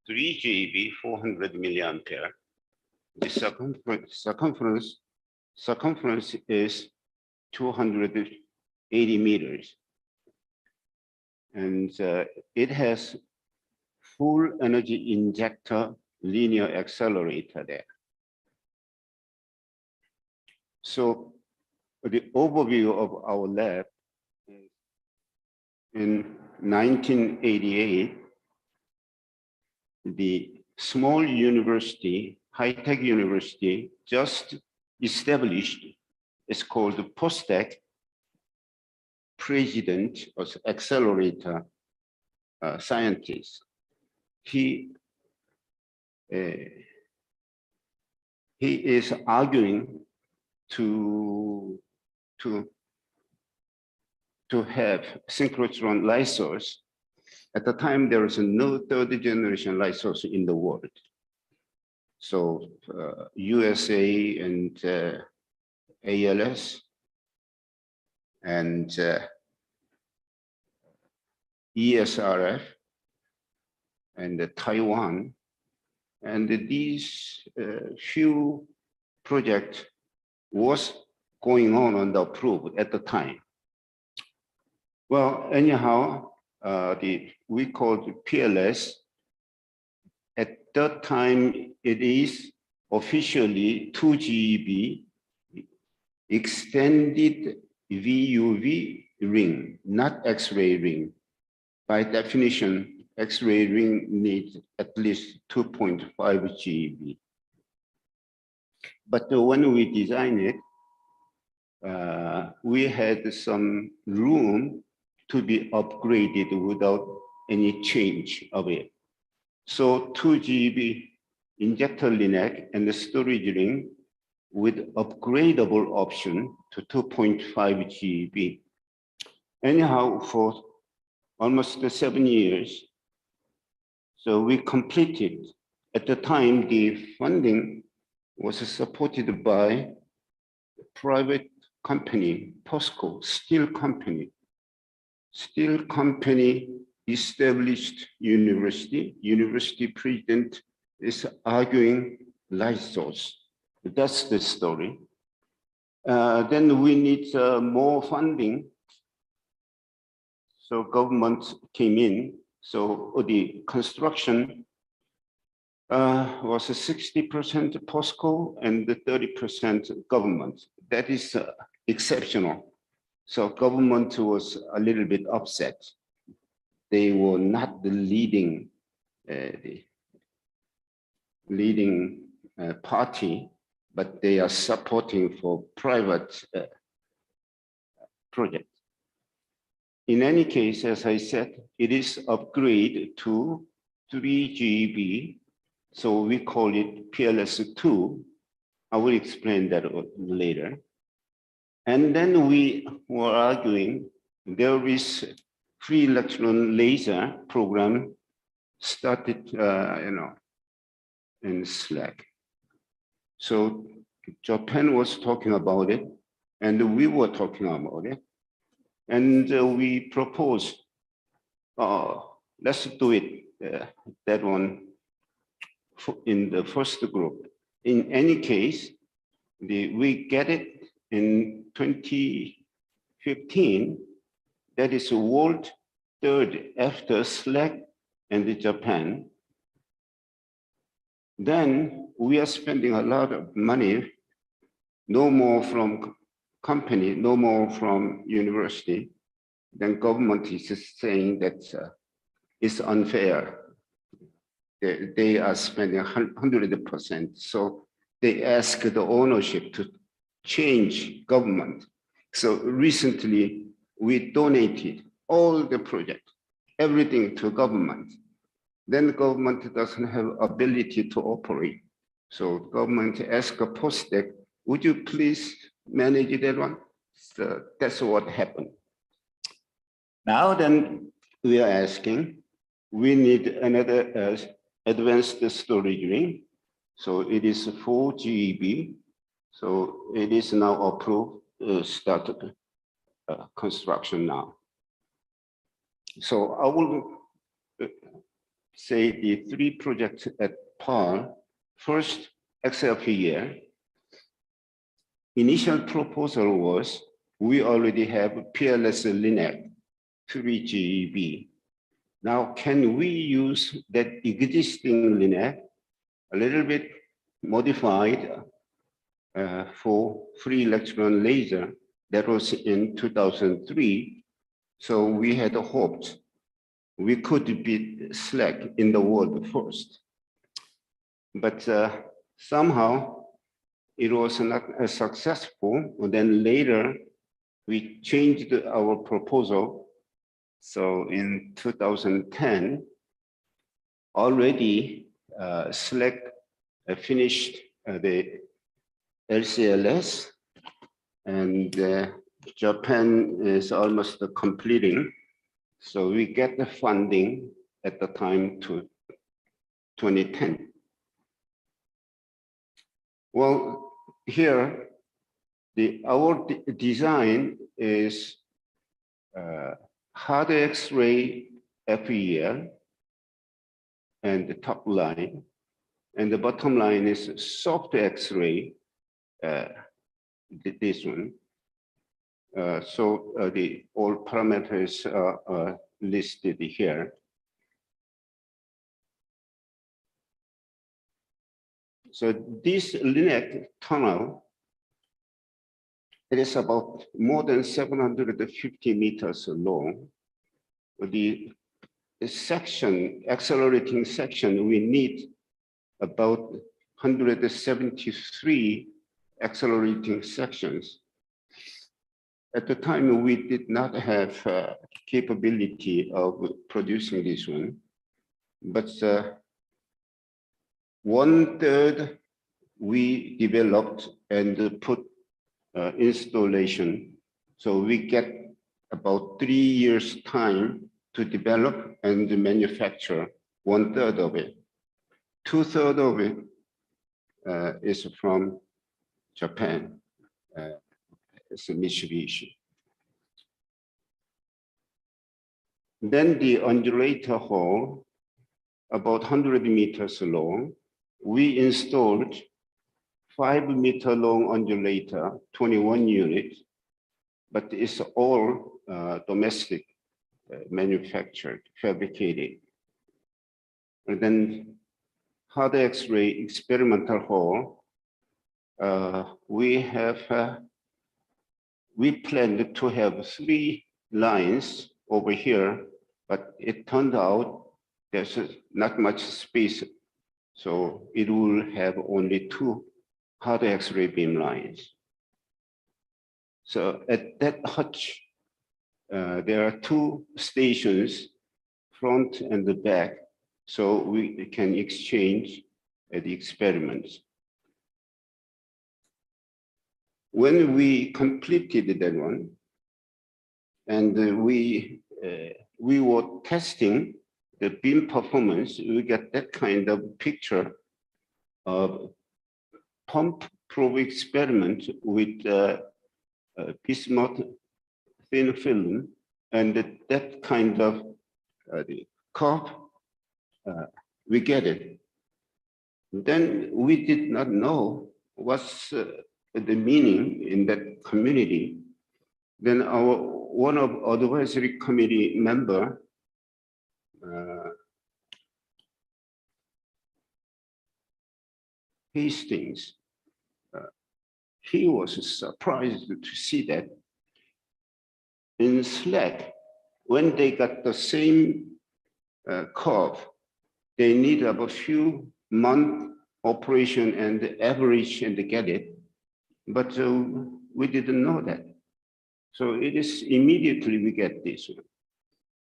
GeV, 400 milliampere. The circumference is 280 meters. And it has full energy injector linear accelerator there. So the overview of our lab is in 1988, the small university, high-tech university, just established. It's called the POSTEC, President of Accelerator Scientist. He is arguing to have synchrotron light source. At the time, there was no third generation light source in the world. So USA and ALS and ESRF and Taiwan, and these few projects was going on the approved at the time. Well, anyhow, we called PLS. At that time, it is officially 2 GeV extended VUV ring, not X-ray ring. By definition, X-ray ring needs at least 2.5 GeV. But when we designed it, we had some room to be upgraded without any change of it. So 2 GeV injector linac and the storage ring with upgradable option to 2.5 GeV. Anyhow, for almost 7 years, so we completed. At the time, the funding was supported by a private company, POSCO, steel company. Steel company established university. University president is arguing light source. That's the story. Then we need more funding. So government came in. So the construction was 60% POSCO and 30% government. That is exceptional. So government was a little bit upset. They were not the leading party, but they are supporting for private project. In any case, as I said, it is upgrade to 3 GeV, so we call it PLS2. I will explain that later. And then we were arguing there is free electron laser program started, in Slack. So Japan was talking about it, and we were talking about it, and we proposed, let's do it, that one in the first group. In any case, we get it in 2015. That is world third after Slack and Japan. Then we are spending a lot of money, no more from company, no more from university. Then government is saying that it's unfair. They are spending 100%. So they ask the ownership to change government. So recently we donated all the project, everything to government. Then the government doesn't have ability to operate. So government asked a postdoc, would you please manage that one? So that's what happened. Now then we are asking, we need another advanced storage ring. So it is 4 GeV. So it is now approved, started construction now. So I will say the 3 projects at par. First, XLPE. Initial proposal was, we already have PLS LINAC 3 GeV. Now, can we use that existing LINAC a little bit modified for free electron laser? That was in 2003. So we had hoped we could beat Slack in the world first. But somehow it was not as successful. And then later we changed our proposal. So in 2010, already Slack finished the LCLS, and Japan is almost completing. So we get the funding at the time to 2010. Well, here, our design is hard X-ray FEL and the top line, and the bottom line is soft X-ray, this one. So the all parameters are listed here. So this LINAC tunnel, it is about more than 750 meters long. The section, accelerating section, we need about 173 accelerating sections. At the time, we did not have capability of producing this one, but 1/3 we developed and put installation. So we get about 3 years time to develop and manufacture 1/3 of it. 2/3 of it is from Japan. It's a Mitsubishi. Then the undulator hall, about 100 meters long. We installed 5-meter long undulator, 21 units, but it's all domestic, manufactured, fabricated. And then hard X-ray experimental hall, we planned to have 3 lines over here, but it turned out there's not much space. So it will have only 2 hard X-ray beam lines. So at that hutch, there are 2 stations, front and the back, so we can exchange the experiments. When we completed that one, and we were testing the beam performance. We get that kind of picture of pump probe experiment with bismuth thin film, and that kind of the curve, we get it. Then we did not know what's the meaning in that community. Then one of advisory committee member Hastings, he was surprised to see that in Slack, when they got the same curve, they need about a few months operation and average and get it. But we didn't know that. So it is immediately we get this one.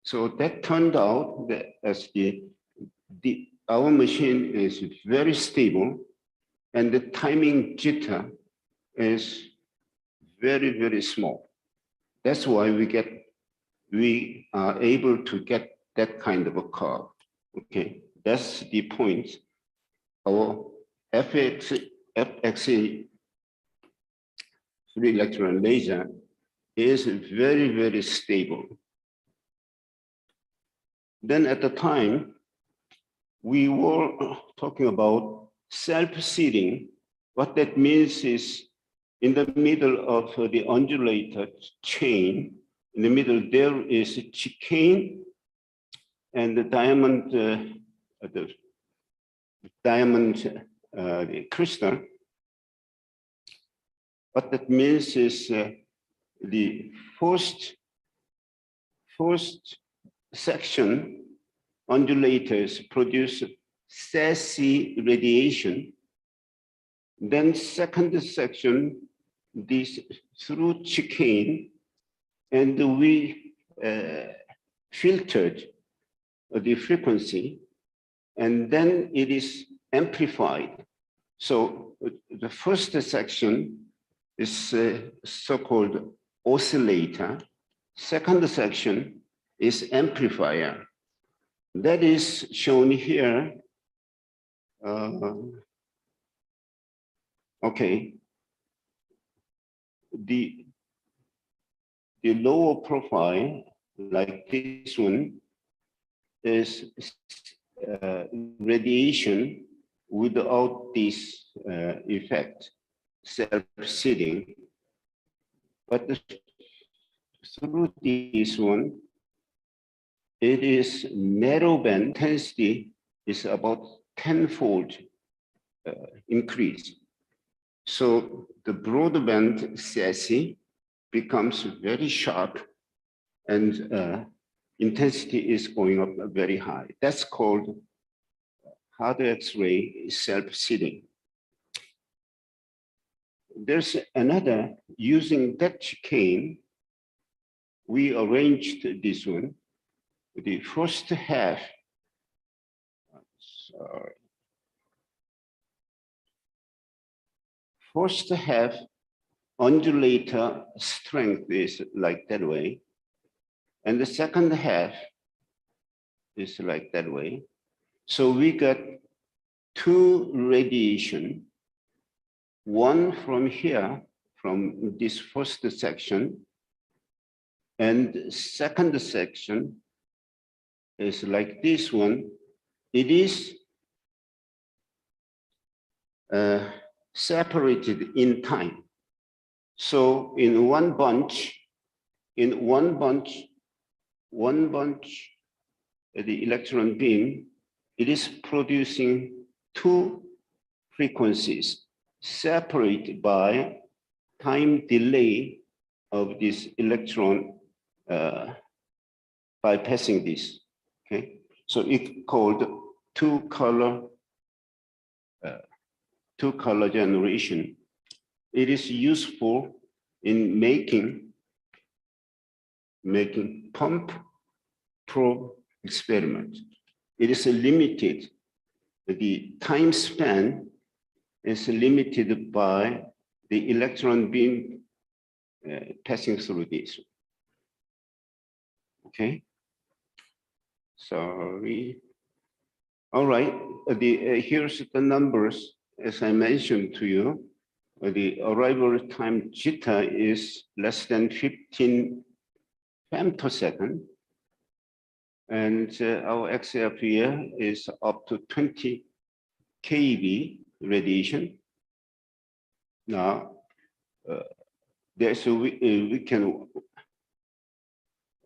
So that turned out that as our machine is very stable, and the timing jitter is very, very small. That's why we are able to get that kind of a curve. Okay, that's the point. Our FXA 3 electron laser is very, very stable. Then at the time, we were talking about self-seeding. What that means is in the middle of the undulator chain, in the middle there is a chicane and the diamond, the crystal. What that means is the first section undulators produce sassy radiation. Then second section, this through chicane, and we filtered the frequency, and then it is amplified. So the first section is so-called oscillator. Second section is amplifier. That is shown here. Okay. The lower profile, like this one, is radiation without this effect, self-seeding. But through this one, it is narrow band intensity is about 10-fold increase. So the broadband sassy becomes very sharp, and intensity is going up very high. That's called hard X-ray self-seeding. There's another, using that chicane, we arranged this one. The first half, sorry. First half undulator strength is like that way. And the second half is like that way. So we got two radiation, one from here, from this first section, and second section is like this one. It is separated in time. So in one bunch, the electron beam, it is producing two frequencies separated by time delay of this electron bypassing this. Okay, so it's called two color generation. It is useful in making pump probe experiment. It is limited. The time span is limited by the electron beam passing through this. Okay. Sorry. All right. Here's the numbers. As I mentioned to you, the arrival time jitter is less than 15 femtosecond. And our XRF here is up to 20 keV radiation. Now, we can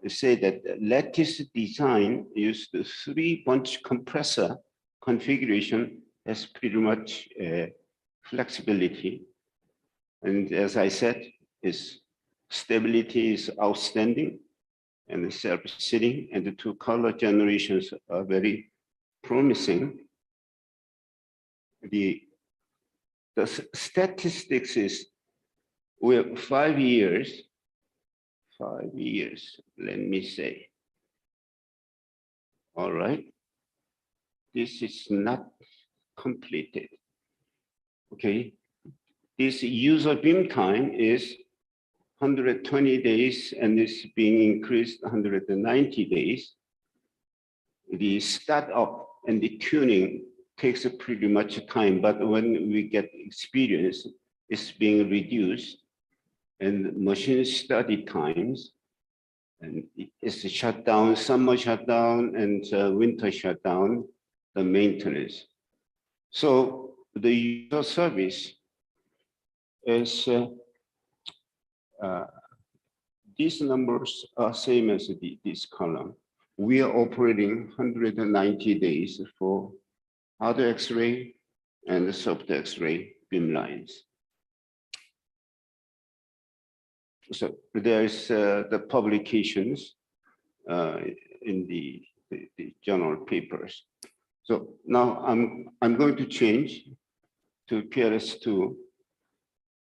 say that lattice design used the 3-bunch compressor configuration has pretty much flexibility. And as I said, its stability is outstanding, and the self-seating and the 2 color generations are very promising. The statistics is we have 5 years, let me say. All right. This is not completed. Okay. This user beam time is 120 days and is being increased 190 days. The startup and the tuning takes pretty much time, but when we get experience, it's being reduced, and machine study times, and it's shut down, summer shutdown and winter shutdown, the maintenance. So the user service is, these numbers are same as this column. We are operating 190 days for hard X-ray and the soft X-ray beam lines. So there is the publications in the journal papers. So now I'm going to change to PLS2.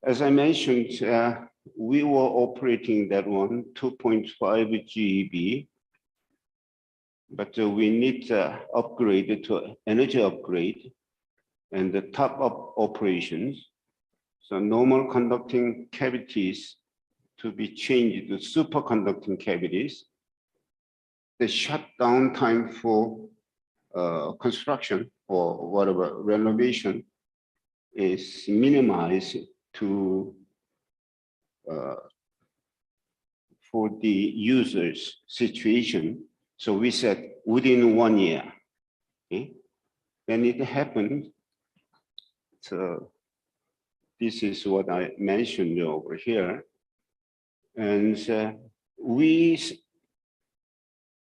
As I mentioned, we were operating that one 2.5 GeV, but we need to upgrade to energy upgrade and the top up operations. So normal conducting cavities to be changed to superconducting cavities. The shutdown time for construction or whatever renovation is minimized to for the user's situation. So we said within 1 year. Okay? When it happened, so this is what I mentioned over here. And we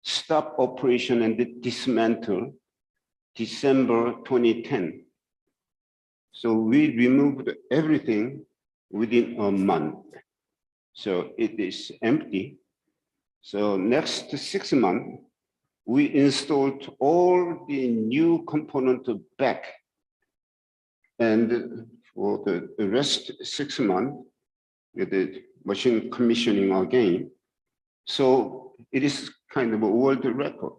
stopped operation and dismantle December 2010. So we removed everything within a month. So it is empty. So next 6 months, we installed all the new components back. And for the rest 6 months, with the machine commissioning again. So it is kind of a world record.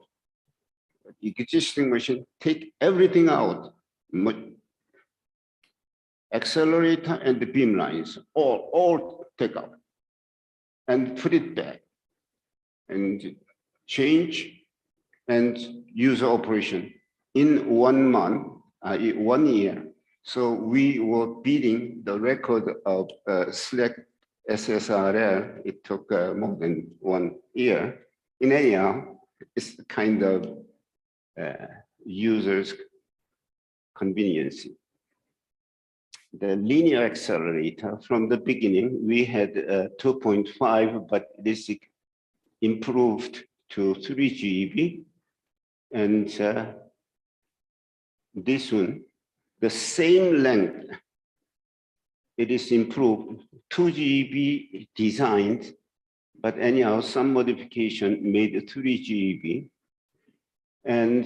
The existing machine, take everything out, accelerator and the beam lines, all take out and put it back and change and user operation in 1 month, 1 year. So we were beating the record of SLAC SSRL. It took more than 1 year. In anyhow, it's kind of users' convenience. The linear accelerator, from the beginning, we had 2.5, but this improved to 3 GeV. And this one, the same length, it is improved, 2 GeV designed, but anyhow, some modification made 3 GeV. And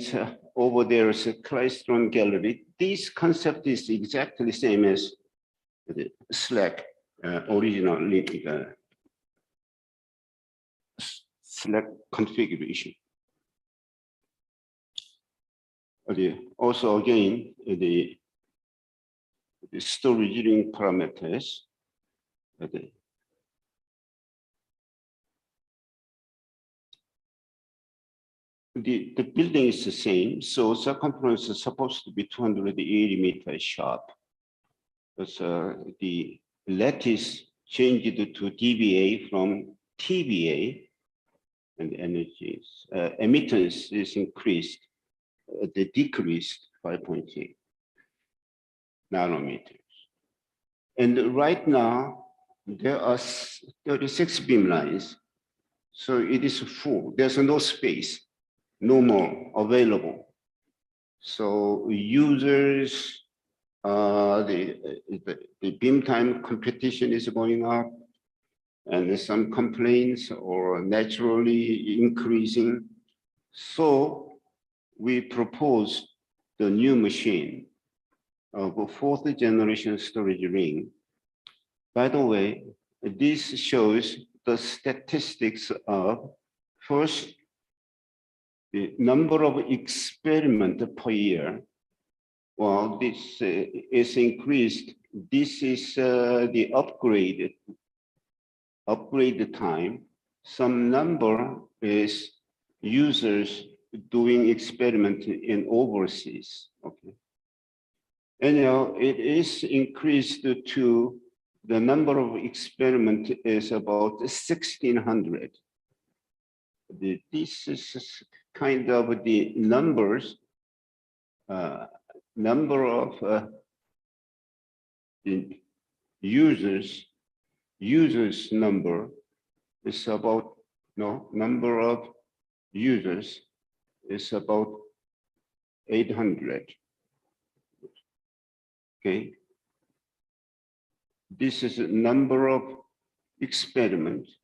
over there is a Klystron gallery. This concept is exactly the same as the SLAC original SLAC configuration. Also, again, the storage ring parameters. the building is the same, so circumference is supposed to be 280 meters sharp. But the lattice changed to dBA from TBA, and energy emittance is increased, the decreased 5.8 nanometers. And right now, there are 36 beamlines, so it is full. There's no space, no more available. So users, the beam time competition is going up, and some complaints are naturally increasing. So we proposed the new machine of a 4th generation storage ring. By the way, this shows the statistics of first, the number of experiments per year. Well, this is increased. This is the upgrade time. Some number is users doing experiment in overseas. Okay. Anyhow, it is increased to the number of experiment is about 1,600. This is kind of the numbers, number of the users number is about, number of users is about 800. Okay. This is a number of experiments.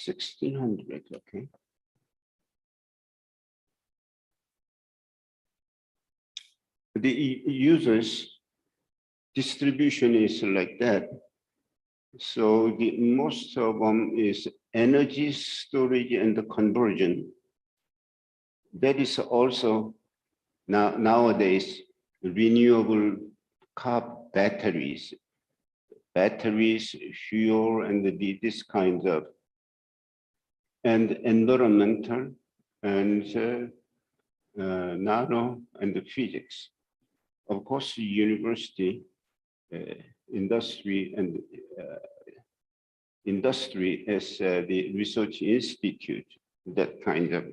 1,600, okay. The users distribution is like that. So the most of them is energy storage and the conversion. That is also nowadays renewable car batteries, fuel, and this kind of, and environmental and nano and the physics. Of course, the university, industry, and industry as the research institute, that kind of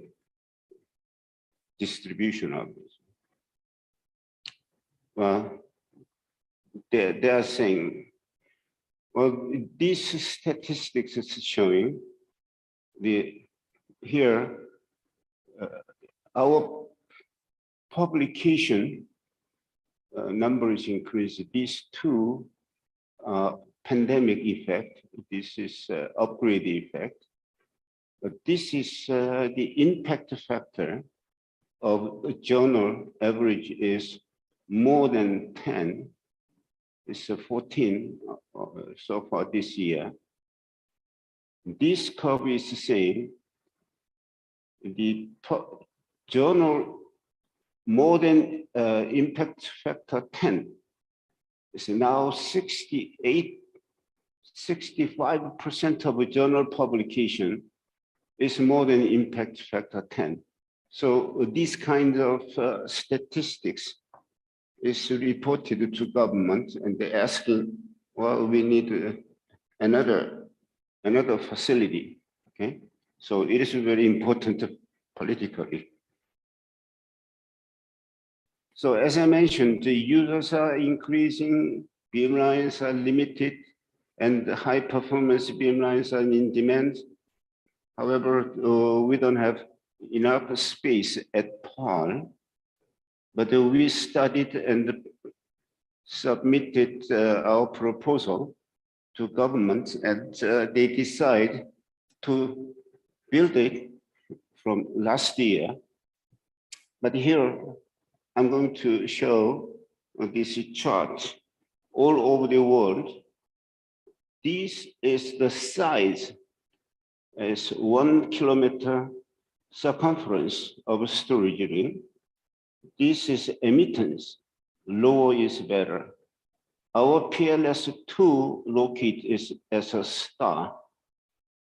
distribution of this. Well, they are saying, well, these statistics is showing here our publication number is increased. These two pandemic effect, this is upgrade effect, but this is the impact factor of a journal average is more than 10. It's 14 so far this year. This curve is the same. The journal more than impact factor 10 is now 65% of a journal publication is more than impact factor 10. So this kind of statistics is reported to government, and they're asking, well, we need another facility, okay? So it is very important politically. So as I mentioned, the users are increasing, beamlines are limited, and the high performance beamlines are in demand. However, we don't have enough space at PAL, but we studied and submitted our proposal to government, and they decide to build it from last year. But here, I'm going to show this chart all over the world. This is the size as 1 kilometer circumference of a storage ring. This is emittance, lower is better. Our PLS2 locate is as a star.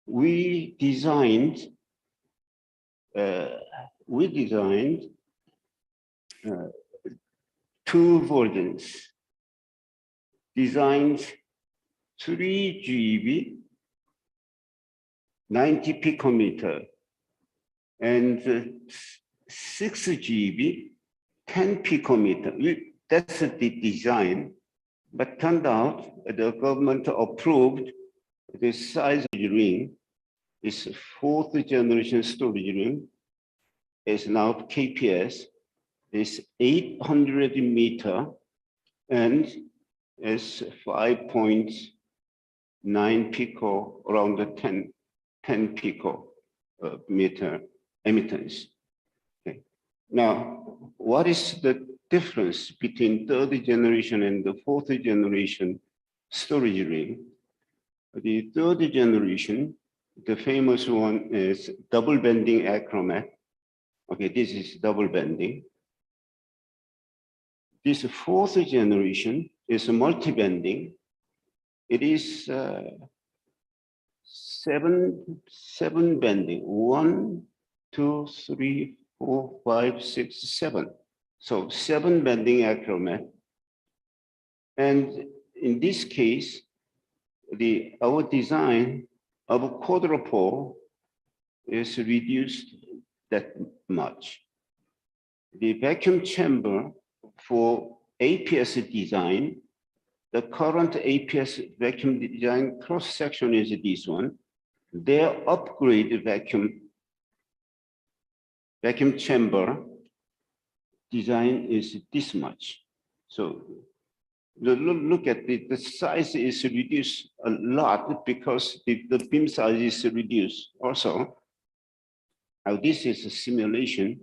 we designed two versions. Designed 3 GB, 90 picometer, and 6 GB, 10 picometer. That's the design, but turned out the government approved the size of the ring is 4th generation storage ring, is now KPS, is 800 meter and is 5.9 pico, around the 10 pico meter emittance. Okay. Now, what is the difference between 3rd generation and the 4th generation storage ring? The 3rd generation, the famous one is double bending achromat. Okay, this is double bending. This 4th generation is multi-bending. It is seven bending. 1, 2, 3, 4, 5, 6, 7. So 7 bending achromat. And in this case, our design of a quadrupole is reduced that much. The vacuum chamber for APS design, the current APS vacuum design cross-section is this one. Their upgrade vacuum chamber design is this much. So look at the size is reduced a lot because the beam size is reduced also. Now this is a simulation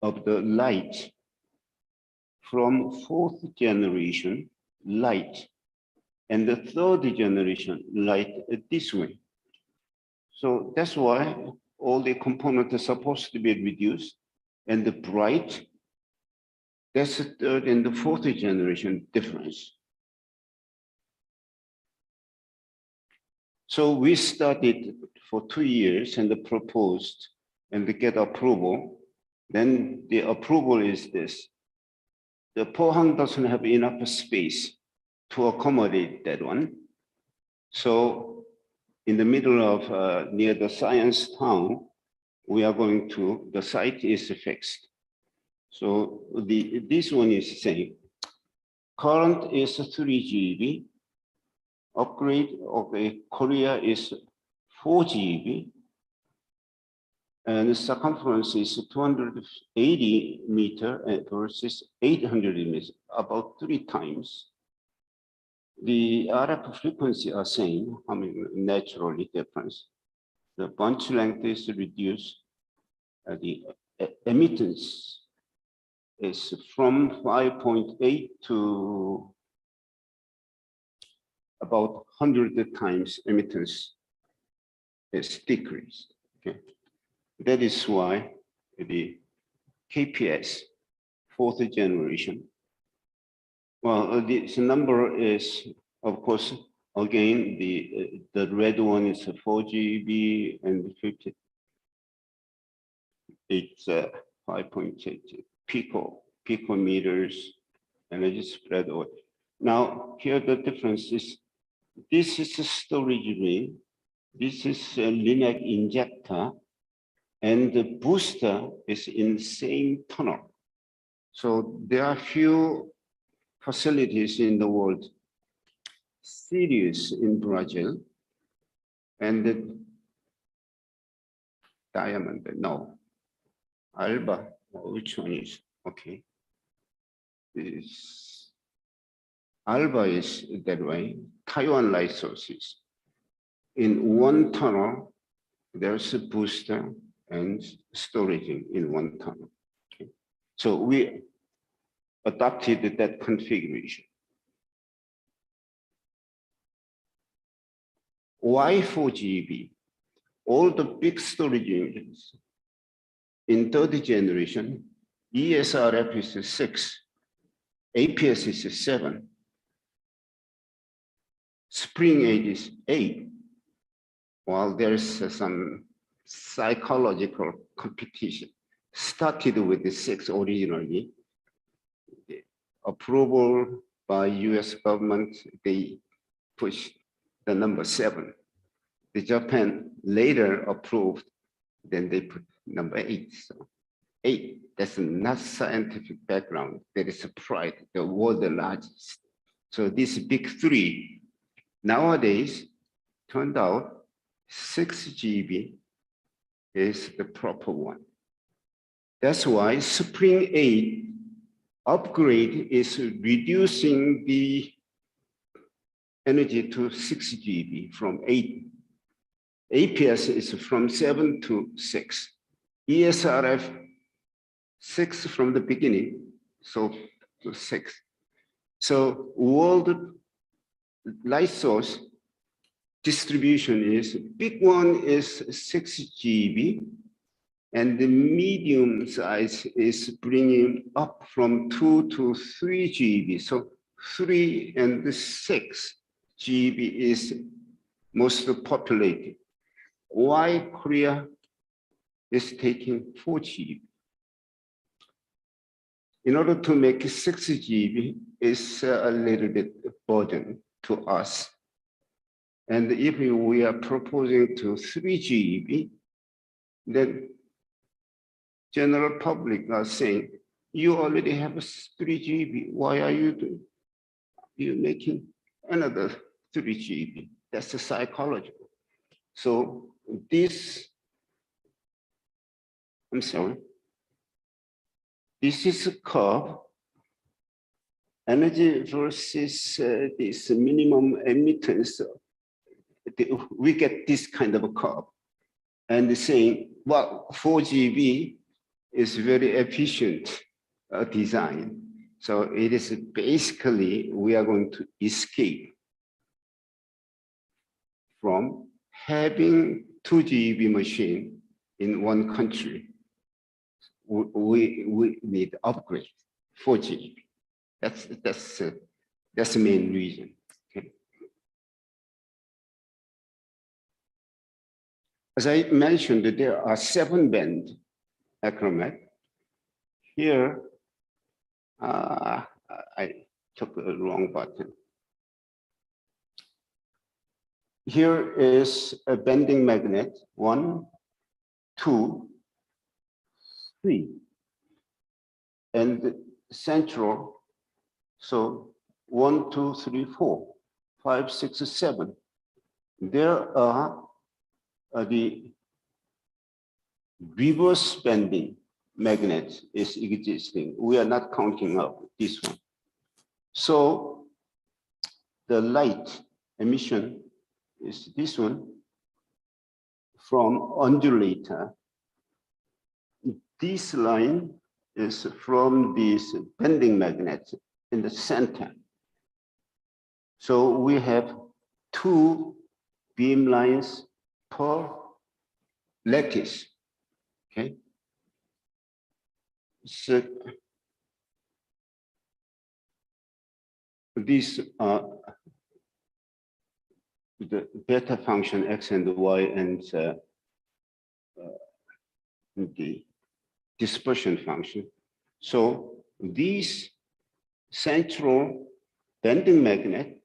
of the light from 4th generation light and the 3rd generation light this way. So that's why all the components are supposed to be reduced, and the bright, that's the 3rd and the 4th generation difference. So we studied for 2 years and proposed and get approval. Then the approval is this. The Pohang doesn't have enough space to accommodate that one. So in the middle of near the science town, we are going to, the site is fixed. So this one is same. Current is 3 GB. Upgrade, okay, Korea is 4 GB. And the circumference is 280 meter versus 800 meters, about 3 times. The RF frequency are same, I mean, naturally difference. The bunch length is reduced. The emittance is from 5.8 to about 100 times emittance is decreased. Okay. That is why the KPS, 4th generation. Well, this number is, of course, again, the red one is 4 GB and 50. It's 5.8 picometers, and I just spread out. Now, here the difference is, this is a storage ring, this is a LINAC injector, and the booster is in the same tunnel. So there are few facilities in the world, Sirius in Brazil, and the Diamond, no, Alba, which one is, okay. This Alba is that way, Taiwan light sources. In one tunnel, there's a booster and storage in one tunnel. Okay. So we adopted that configuration. Why 4 GB? All the big storage units in 3rd generation, ESRF is 6, APS is 7, spring age is 8. While there's some psychological competition, started with the 6 originally, the approval by US government, they pushed the number 7. The Japan later approved, then they put number 8. So 8, that's not scientific background. There is a pride, the world the largest. So these big 3, nowadays, turned out 6 GB is the proper one. That's why Spring 8 upgrade is reducing the energy to 6 GB from 8. APS is from 7 to 6. ESRF 6 from the beginning, so to 6. So world light source distribution is, big one is 6 GB, and the medium size is bringing up from 2 to 3 GB. So 3 and 6 GB is most populated. Why Korea is taking 4 GB? In order to make 6 GB is a little bit burden to us. And if we are proposing to 3 GB, then general public are saying, you already have 3 GB. Why are you making another 3 GB? That's a psychological. So this, I'm sorry. This is a curve, energy versus this minimum emittance. We get this kind of a curve. And saying, well, 4 GB is very efficient design. So it is basically, we are going to escape from having 2 GB machine in one country. We need upgrade 4 GB. That's the main reason. Okay. As I mentioned, there are 7 band acromat. Here, I took the wrong button. Here is a bending magnet, 1, 2, 3, and central. So 1, 2, 3, 4, 5, 6, 7. There are the reverse bending magnet is existing. We are not counting up this one. So the light emission is this one from undulator. This line is from this bending magnet in the center. So we have 2 beam lines per lattice. Okay. So these are the beta function x and y and the dispersion function. So this central bending magnet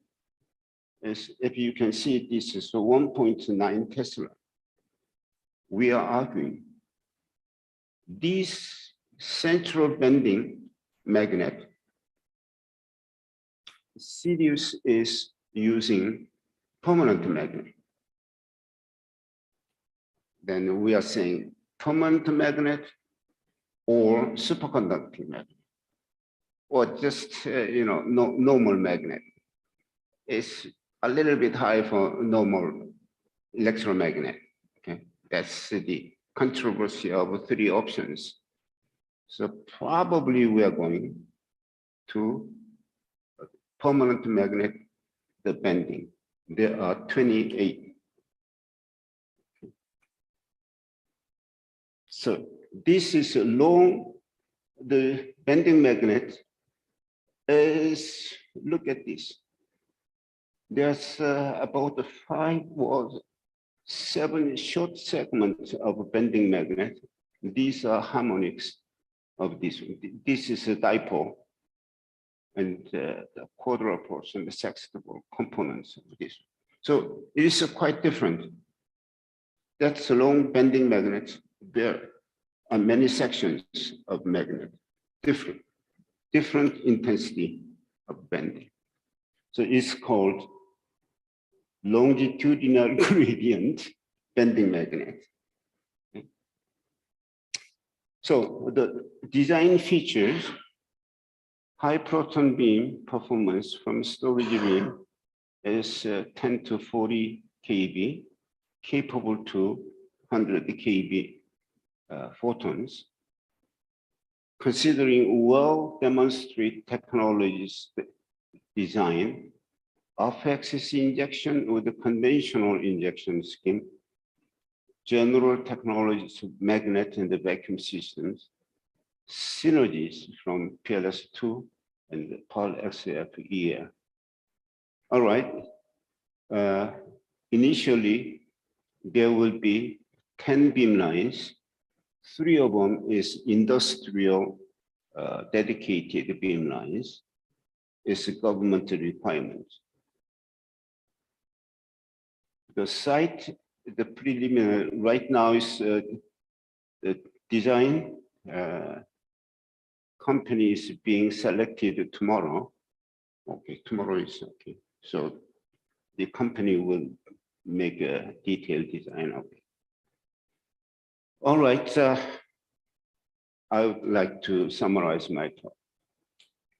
is, if you can see, this is 1.9 Tesla. We are arguing this central bending magnet, Sirius is using permanent magnet. Then we are saying permanent magnet or superconducting magnet, or just normal magnet. It's a little bit high for normal electromagnet. Okay, that's the controversy of 3 options. So probably we are going to permanent magnet, the bending. There are 28. So this is a long, the bending magnet is, look at this. There's about 5 or 7 short segments of a bending magnet. These are harmonics of this. This is a dipole, and the quadrupoles and the sextuple components of this. So it is quite different. That's a long bending magnet. There are many sections of magnet, different intensity of bending. So it's called longitudinal gradient bending magnet. So the design features high proton beam performance from storage beam is 10 to 40 kV, capable to 100 kV photons. Considering well-demonstrated technologies design, off-axis injection with the conventional injection scheme, general technologies of magnet and the vacuum systems, synergies from PLS2 and the PAL-XF. All right. Initially, there will be 10 beam lines. 3 of them is industrial dedicated beam lines. It's a government requirement. The site, the preliminary, right now is the design company is being selected tomorrow. Okay, tomorrow is okay. So the company will make a detailed design of it. All right, I would like to summarize my talk.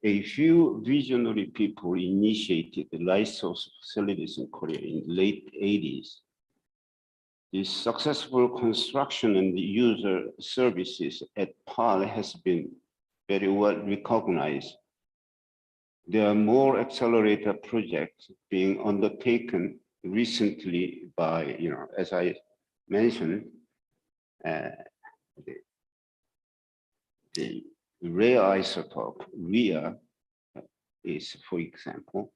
A few visionary people initiated the light source facilities in Korea in the late 80s. The successful construction and the user services at PAL has been very well recognized. There are more accelerator projects being undertaken recently by, as I mentioned, the rare isotope, RIA, is, for example,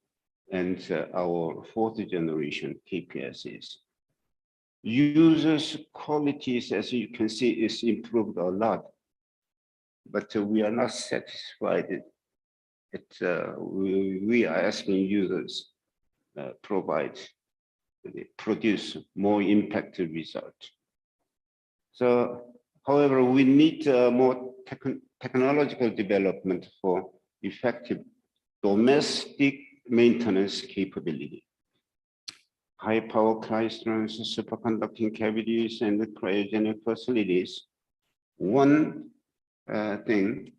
and our 4th generation KPSs. Users' qualities, as you can see, is improved a lot, but we are not satisfied. We are asking users produce more impactful results. So, however, we need more technological development for effective domestic maintenance capability. High power clystrons, superconducting cavities, and cryogenic facilities. One thing,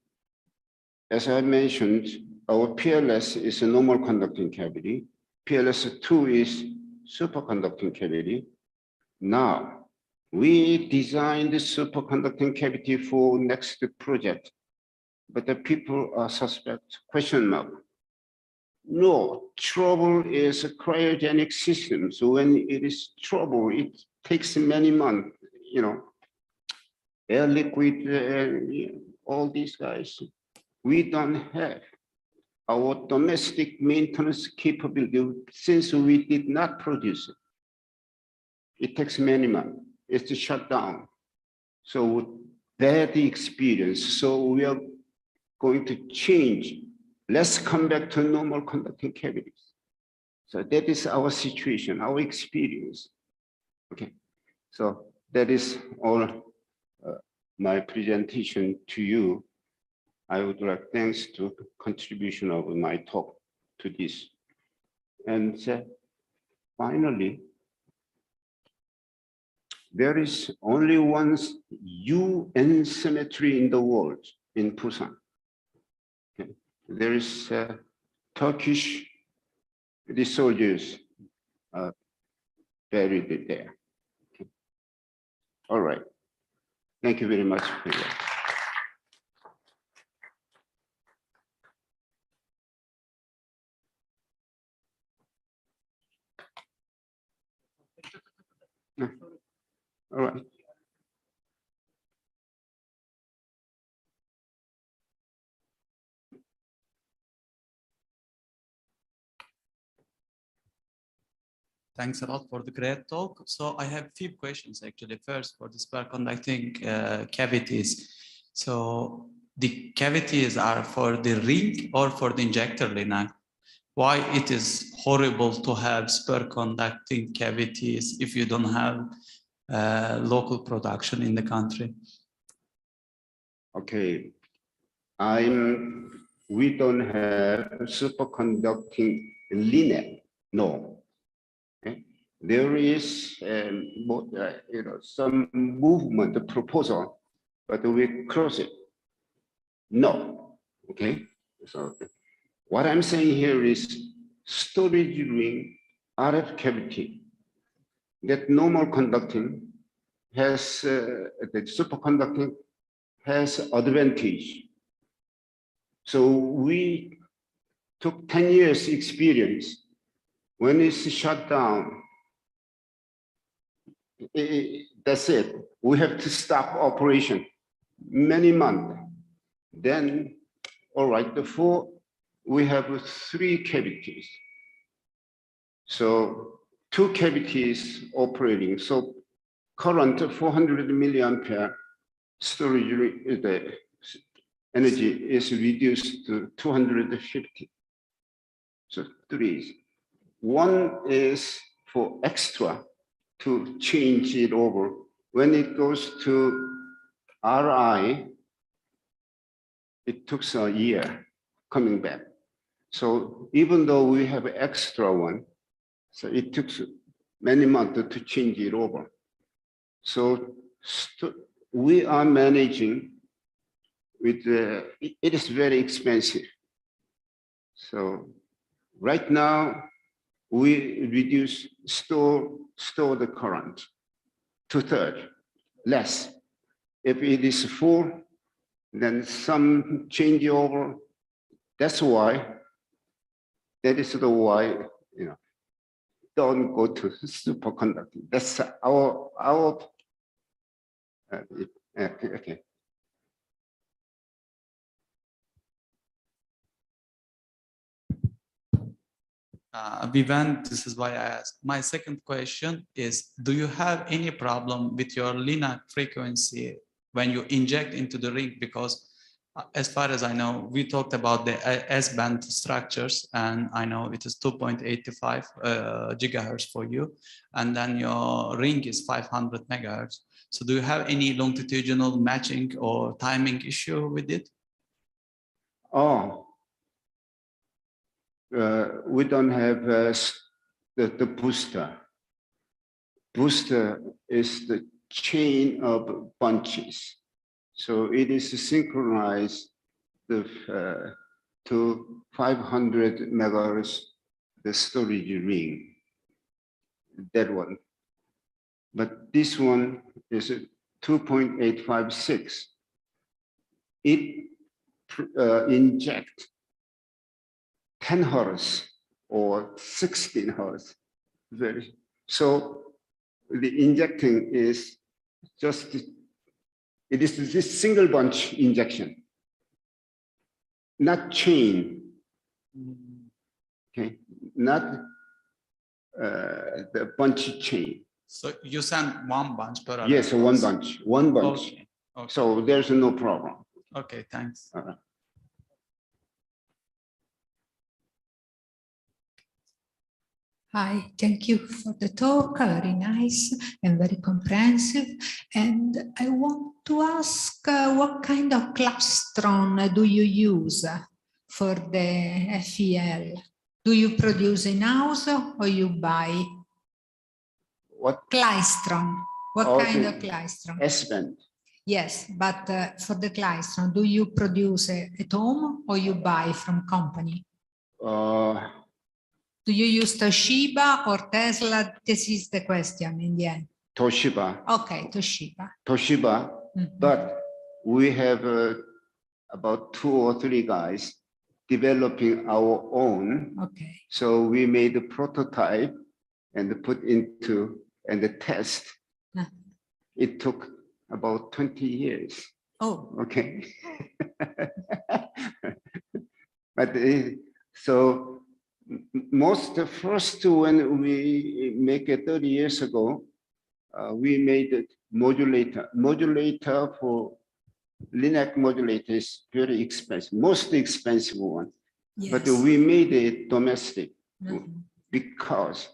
as I mentioned, our PLS is a normal conducting cavity. PLS2 is superconducting cavity. Now, we designed the superconducting cavity for next project, but the people are suspect, question mark. No, trouble is a cryogenic system. So when it is trouble, it takes many months, air liquid, all these guys. We don't have our domestic maintenance capability since we did not produce it. It takes many months. It's a shutdown. So that experience. So we are going to change. Let's come back to normal conducting cavities. So that is our situation, our experience. Okay, so that is all my presentation to you. I would like thanks to contribution of my talk to this. And finally, there is only one UN cemetery in the world, in Busan. Okay. There is Turkish soldiers buried there. Okay. All right. Thank you very much for that. All right. Thanks a lot for the great talk. So I have a few questions actually. First, for the superconducting cavities. So the cavities are for the ring or for the injector linac? Why it is horrible to have superconducting cavities if you don't have local production in the country? Okay, we don't have superconducting linear, no. Okay. There is some movement, proposal, but we cross it. No, okay. So what I'm saying here is storage ring RF cavity that normal conducting has the superconducting has advantage. So we took 10 years experience. When it's shut down, that's it. We have to stop operation many months. Then, all right, we have 3 cavities. So 2 cavities operating. So current 400 milliampere storage, the energy is reduced to 250. So 3. One is for extra to change it over. When it goes to RI, it took a year coming back. So even though we have extra one, so it took many months to change it over. So we are managing with, it is very expensive. So right now, we reduce, store the current, 2/3, less. If it is full, then some changeover. That is the why, don't go to superconducting. That's our okay. Vivant, this is why I asked. My second question is, do you have any problem with your linac frequency when you inject into the ring? Because as far as I know, we talked about the S-band structures, and I know it is 2.85 gigahertz for you, and then your ring is 500 megahertz. So do you have any longitudinal matching or timing issue with it? We don't have the booster. Booster is the chain of bunches. So it is synchronized to 500 megahertz, the storage ring, that one. But this one is 2.856. It injects 10 hertz or 16 hertz. So the injecting is just, it is this single bunch injection, not chain. Okay, not the bunch chain. So you send one bunch per hour? Yes, one bunch. Okay. Okay. So there's no problem. Okay, thanks. Hi, thank you for the talk, very nice and very comprehensive. And I want to ask what kind of klystron do you use for the FEL? Do you produce in-house or you buy? What? Klystron. What kind of klystron? S-band. Yes, but for the klystron, do you produce at home or you buy from company? Do you use Toshiba or Tesla? This is the question in the end. Toshiba. Okay, Toshiba. Toshiba, but we have about 2 or 3 guys developing our own. Okay. So we made a prototype and put into and the test. It took about 20 years. Oh. Okay. But so most first when we make it 30 years ago, we made it modulator. Modulator for Linux modulator is very expensive, most expensive one. But we made it domestic because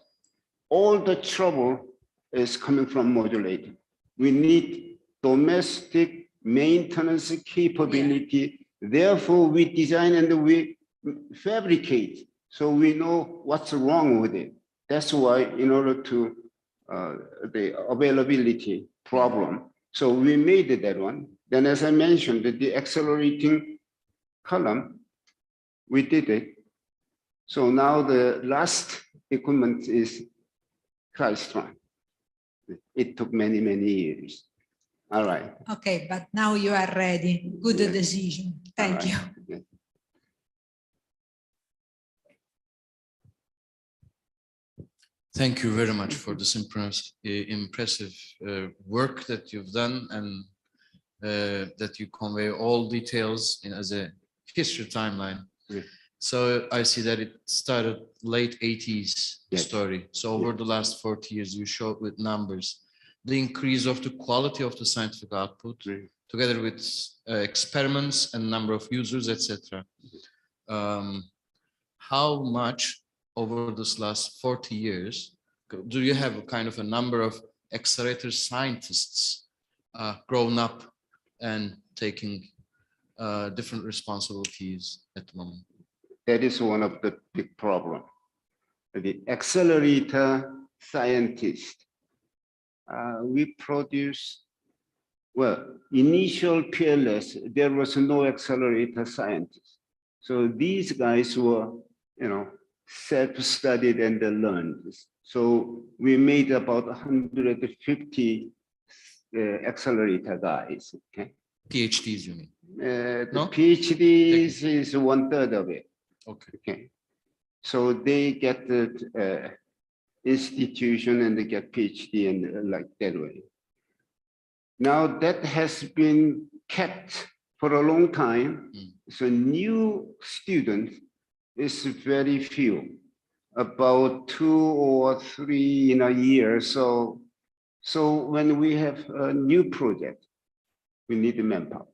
all the trouble is coming from modulator. We need domestic maintenance capability. Therefore, we design and we fabricate, so we know what's wrong with it. That's why, in order to the availability problem, so we made that one. Then, as I mentioned, the accelerating column, we did it. So now the last equipment is Crystron. It took many, many years. All right. Okay, but now you are ready. Good decision. Thank you. Yeah. Thank you very much for this impressive work that you've done, and that you convey all details as a history timeline. Yeah. So I see that it started late 80s story. So over the last 40 years, you showed with numbers the increase of the quality of the scientific output, together with experiments and number of users, etc. How much over this last 40 years do you have a kind of a number of accelerator scientists grown up and taking different responsibilities at the moment? That is one of the big problems. The accelerator scientist, we produce, well, initial PLS, there was no accelerator scientist. So these guys were, self-studied and learned. So we made about 150 accelerator guys, okay? PhDs, you mean? The PhDs is 1/3 of it. Okay. So they get the institution and they get PhD and like that way. Now that has been kept for a long time. So new students is very few, about 2 or 3 in a year. So when we have a new project, we need the manpower.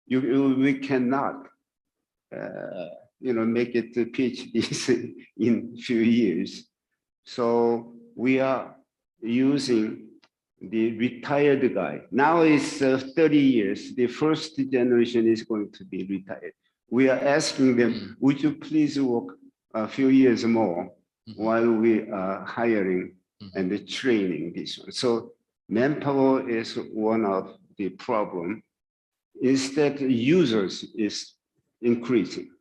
We cannot, make it to PhDs in few years. So we are using the retired guy. Now it's 30 years. The first generation is going to be retired. We are asking them, would you please work a few years more while we are hiring and training this one. So manpower is one of the problem. Instead, users is increasing.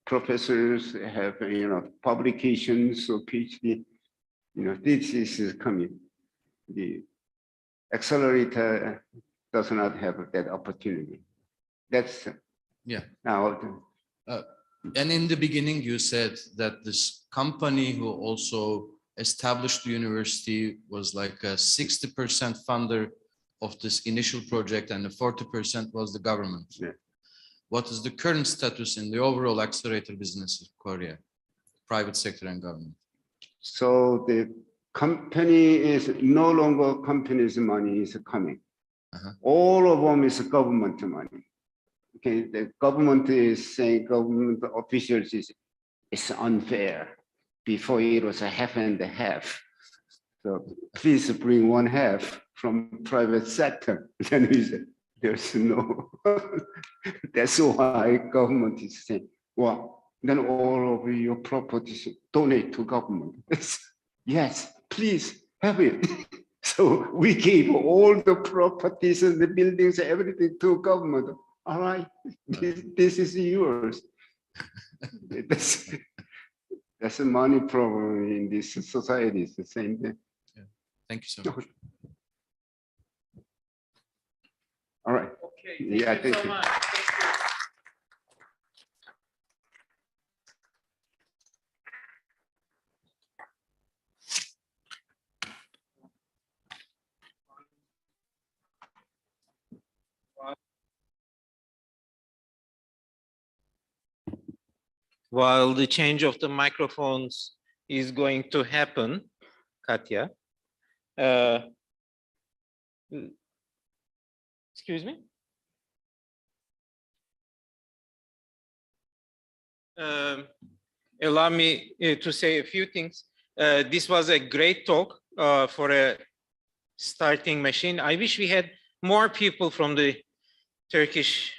Professors have, publications or PhD, this is coming. The accelerator does not have that opportunity. That's now. And in the beginning, you said that this company who also established the university was like a 60% funder of this initial project, and the 40% was the government. Yeah. What is the current status in the overall accelerator business of Korea, private sector and government? So the company is no longer company's money is coming. All of them is government money. Okay, the government is saying, government officials it's unfair. Before it was a half and a half. So please bring 1/2 from private sector. Then we said, there's no. That's why government is saying, well, then all of your properties donate to government. Yes, please have it. So we gave all the properties and the buildings, everything to government. All right, this is yours. That's a money problem in this society. It's the same thing. Yeah. Thank you so much. All right. Okay. Thank you so much. while the change of the microphones is going to happen, Katya. Excuse me? Allow me to say a few things. This was a great talk for a starting machine. I wish we had more people from the Turkish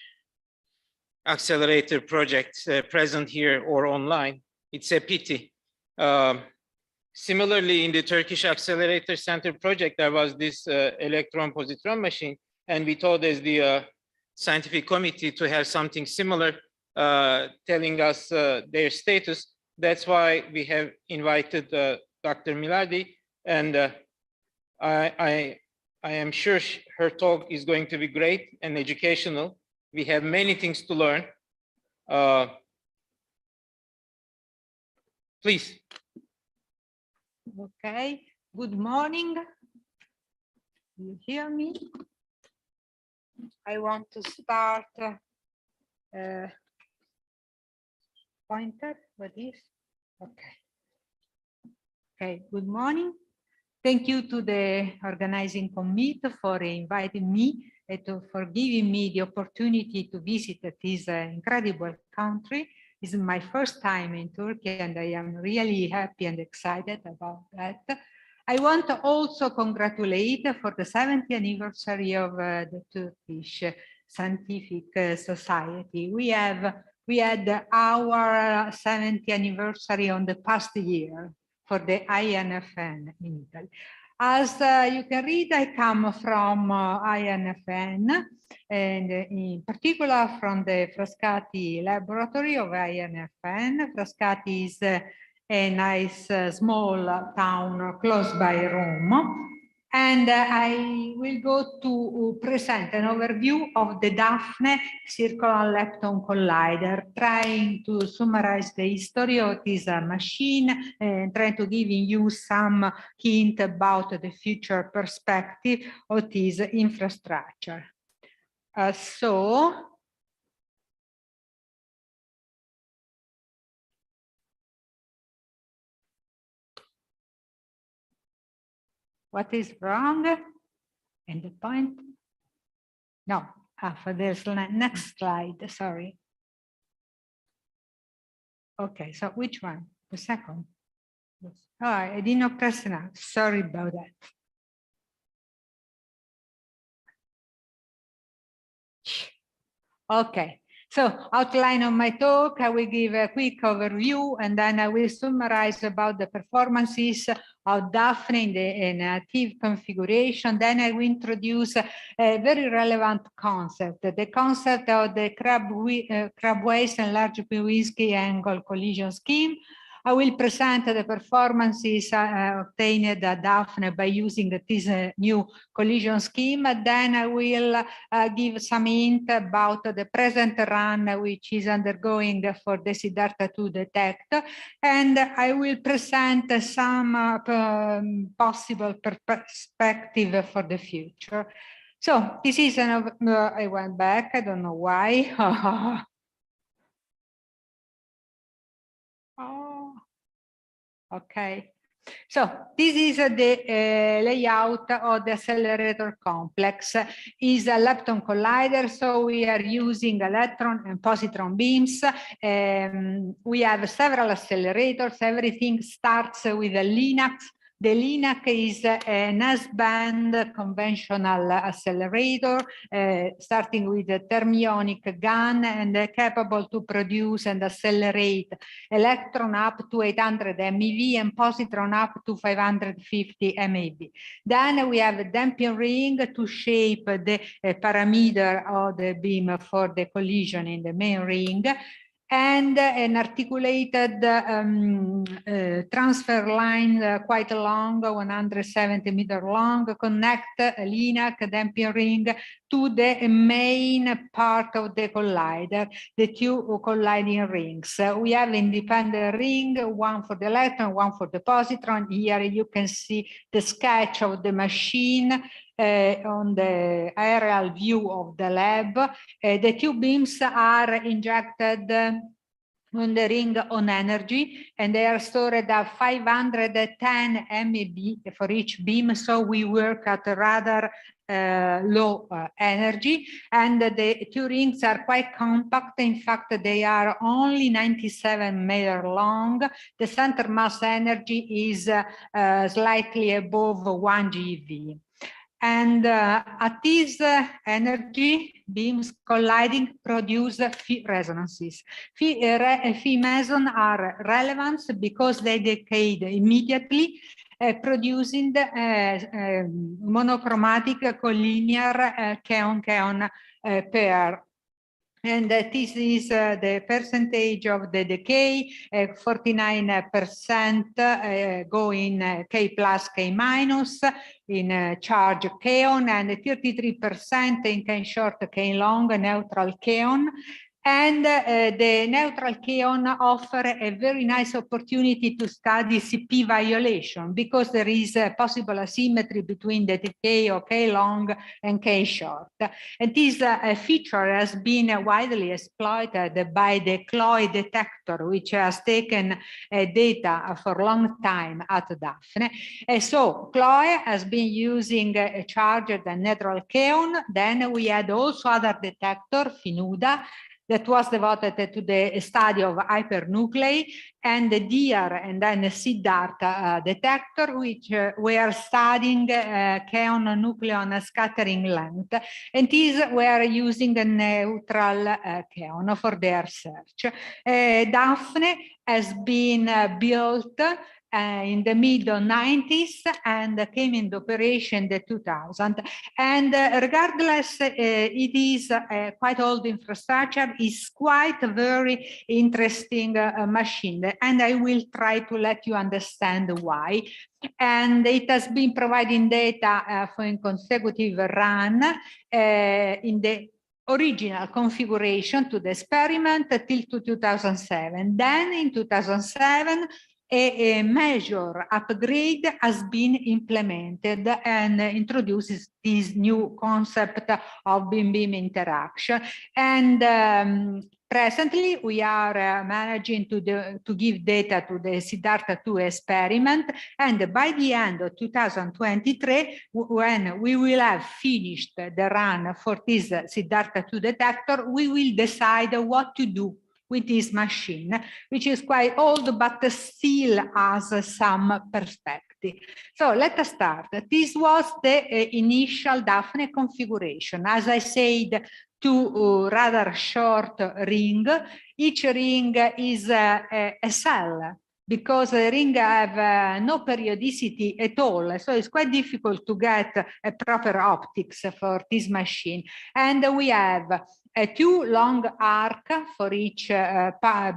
accelerator project present here or online. It's a pity. Similarly, in the Turkish Accelerator Center project, there was this electron-positron machine, and we told as the scientific committee to have something similar, telling us their status. That's why we have invited Dr. Milardi, and I am sure her talk is going to be great and educational. We have many things to learn. Please. Okay, good morning. You hear me? I want to start pointer, what is? Okay. Okay, good morning. Thank you to the organizing committee for inviting me and for giving me the opportunity to visit this incredible country. This is my first time in Turkey and I am really happy and excited about that. I want to also congratulate for the 70th anniversary of the Turkish Scientific Society. We had our 70th anniversary on the past year for the INFN in Italy. As you can read, I come from INFN, and in particular from the Frascati laboratory of INFN. Frascati is a nice small town close by Rome. And I will go to present an overview of the Daphne Circular Lepton Collider, trying to summarize the history of this machine and trying to give you some hint about the future perspective of this infrastructure. What is wrong? And the point? No, for this next slide, sorry. Okay, so which one? The second? Oh, I did not press enough. Sorry about that. Okay, so outline of my talk, I will give a quick overview and then I will summarize about the performances of Daphne in the native configuration. Then I will introduce a very relevant concept, the concept of the crab-waist and large Piwinski angle collision scheme. I will present the performances obtained at Daphne by using this new collision scheme. Then I will give some hint about the present run which is undergoing for the Siddhartha 2 detect. And I will present some possible perspective for the future. So this is I went back, I don't know why. Oh, okay. So this is the layout of the accelerator complex. Is a lepton collider, so we are using electron and positron beams. We have several accelerators. Everything starts with a LINAC. The LINAC is an S-band conventional accelerator, starting with a thermionic gun and capable to produce and accelerate electron up to 800 MeV and positron up to 550 MeV. Then we have a damping ring to shape the parameter of the beam for the collision in the main ring, and an articulated transfer line quite long, 170 meter long, connect a LINAC damping ring to the main part of the collider, the two colliding rings. We have independent ring, one for the electron, one for the positron. Here you can see the sketch of the machine on the aerial view of the lab. The two beams are injected on the ring on energy, and they are stored at 510 MeV for each beam. So we work at a rather low energy, and the two rings are quite compact. In fact, they are only 97 meter long. The center mass energy is slightly above 1 GeV. And at this energy, beams colliding produce phi resonances. Phi meson are relevant because they decay immediately, producing the monochromatic collinear kaon-kaon pair. And this is the percentage of the decay, 49% go in K plus, K minus in charge kaon, and 33% in K short, K long, neutral kaon. And the neutral kaon offer a very nice opportunity to study CP violation, because there is a possible asymmetry between the decay of K long and K short. And this feature has been widely exploited by the CLOE detector, which has taken data for a long time at Daphne. And so CLOE has been using a charged and neutral kaon. Then we had also other detector, FINUDA, that was devoted to the study of hypernuclei, and the DEAR and then the Siddhartha detector, which were studying kaon nucleon scattering length, and these were using a neutral kaon for their search. Daphne has been built in the mid-90s and came into operation in the 2000. And regardless, it is a quite old infrastructure, is quite a very interesting machine. And I will try to let you understand why. And it has been providing data for in consecutive run in the original configuration to the experiment till to 2007. Then in 2007, a major upgrade has been implemented and introduces this new concept of beam-beam interaction. And presently, we are managing to give data to the Siddhartha-2 experiment. And by the end of 2023, when we will have finished the run for this Siddhartha-2 detector, we will decide what to do with this machine, which is quite old, but still has some perspective. So let us start. This was the initial Daphne configuration. As I said, two rather short ring. Each ring is a cell, because the ring have no periodicity at all. So it's quite difficult to get a proper optics for this machine. And we have two long arc for each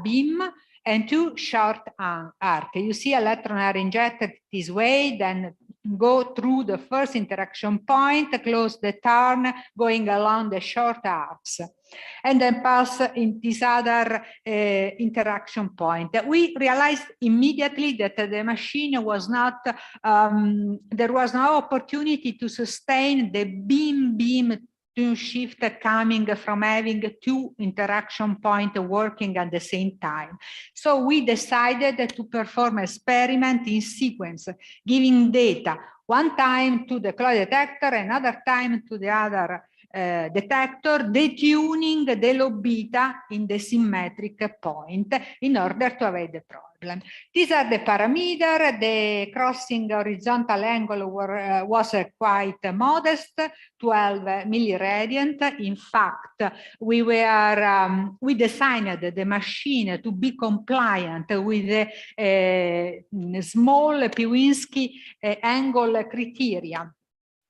beam and two short arc. You see electron are injected this way, then go through the first interaction point, close the turn, going along the short arcs, and then pass in this other interaction point. We realized immediately that the machine was not, there was no opportunity to sustain the beam-beam shift coming from having two interaction points working at the same time. So we decided to perform an experiment in sequence, giving data one time to the CLOE detector, another time to the other detector, detuning the low beta in the symmetric point in order to avoid the problem. These are the parameters. The crossing horizontal angle was quite modest, 12 milliradian. In fact, we designed the machine to be compliant with the small Piwinski angle criteria.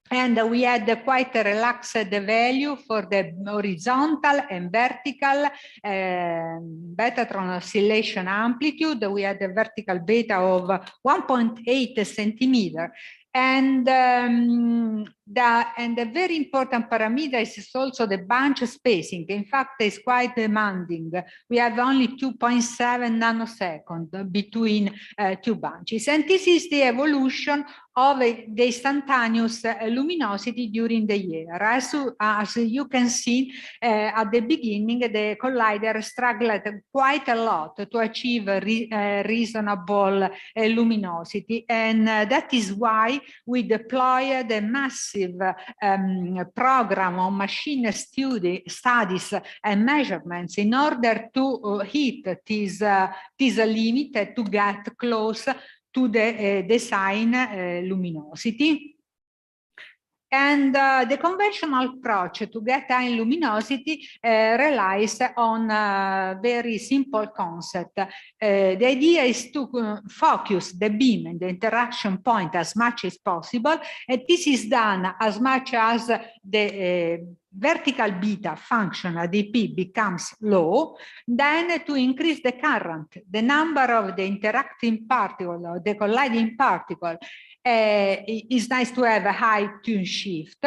And we had quite a relaxed value for the horizontal and vertical Betatron oscillation amplitude. We had a vertical beta of 1.8 centimeter. And a very important parameter is also the bunch spacing. In fact, it's quite demanding. We have only 2.7 nanoseconds between two bunches. And this is the evolution of the instantaneous luminosity during the year. As you can see, at the beginning, the collider struggled quite a lot to achieve reasonable luminosity. And that is why we deployed a massive program of machine studies and measurements in order to hit this limit to get close to the design luminosity. And the conventional approach to get high luminosity relies on a very simple concept. The idea is to focus the beam and the interaction point as much as possible, and this is done as much as the vertical beta function AdP becomes low, then to increase the current, the number of the interacting particle or the colliding particle. It's nice to have a high tune shift,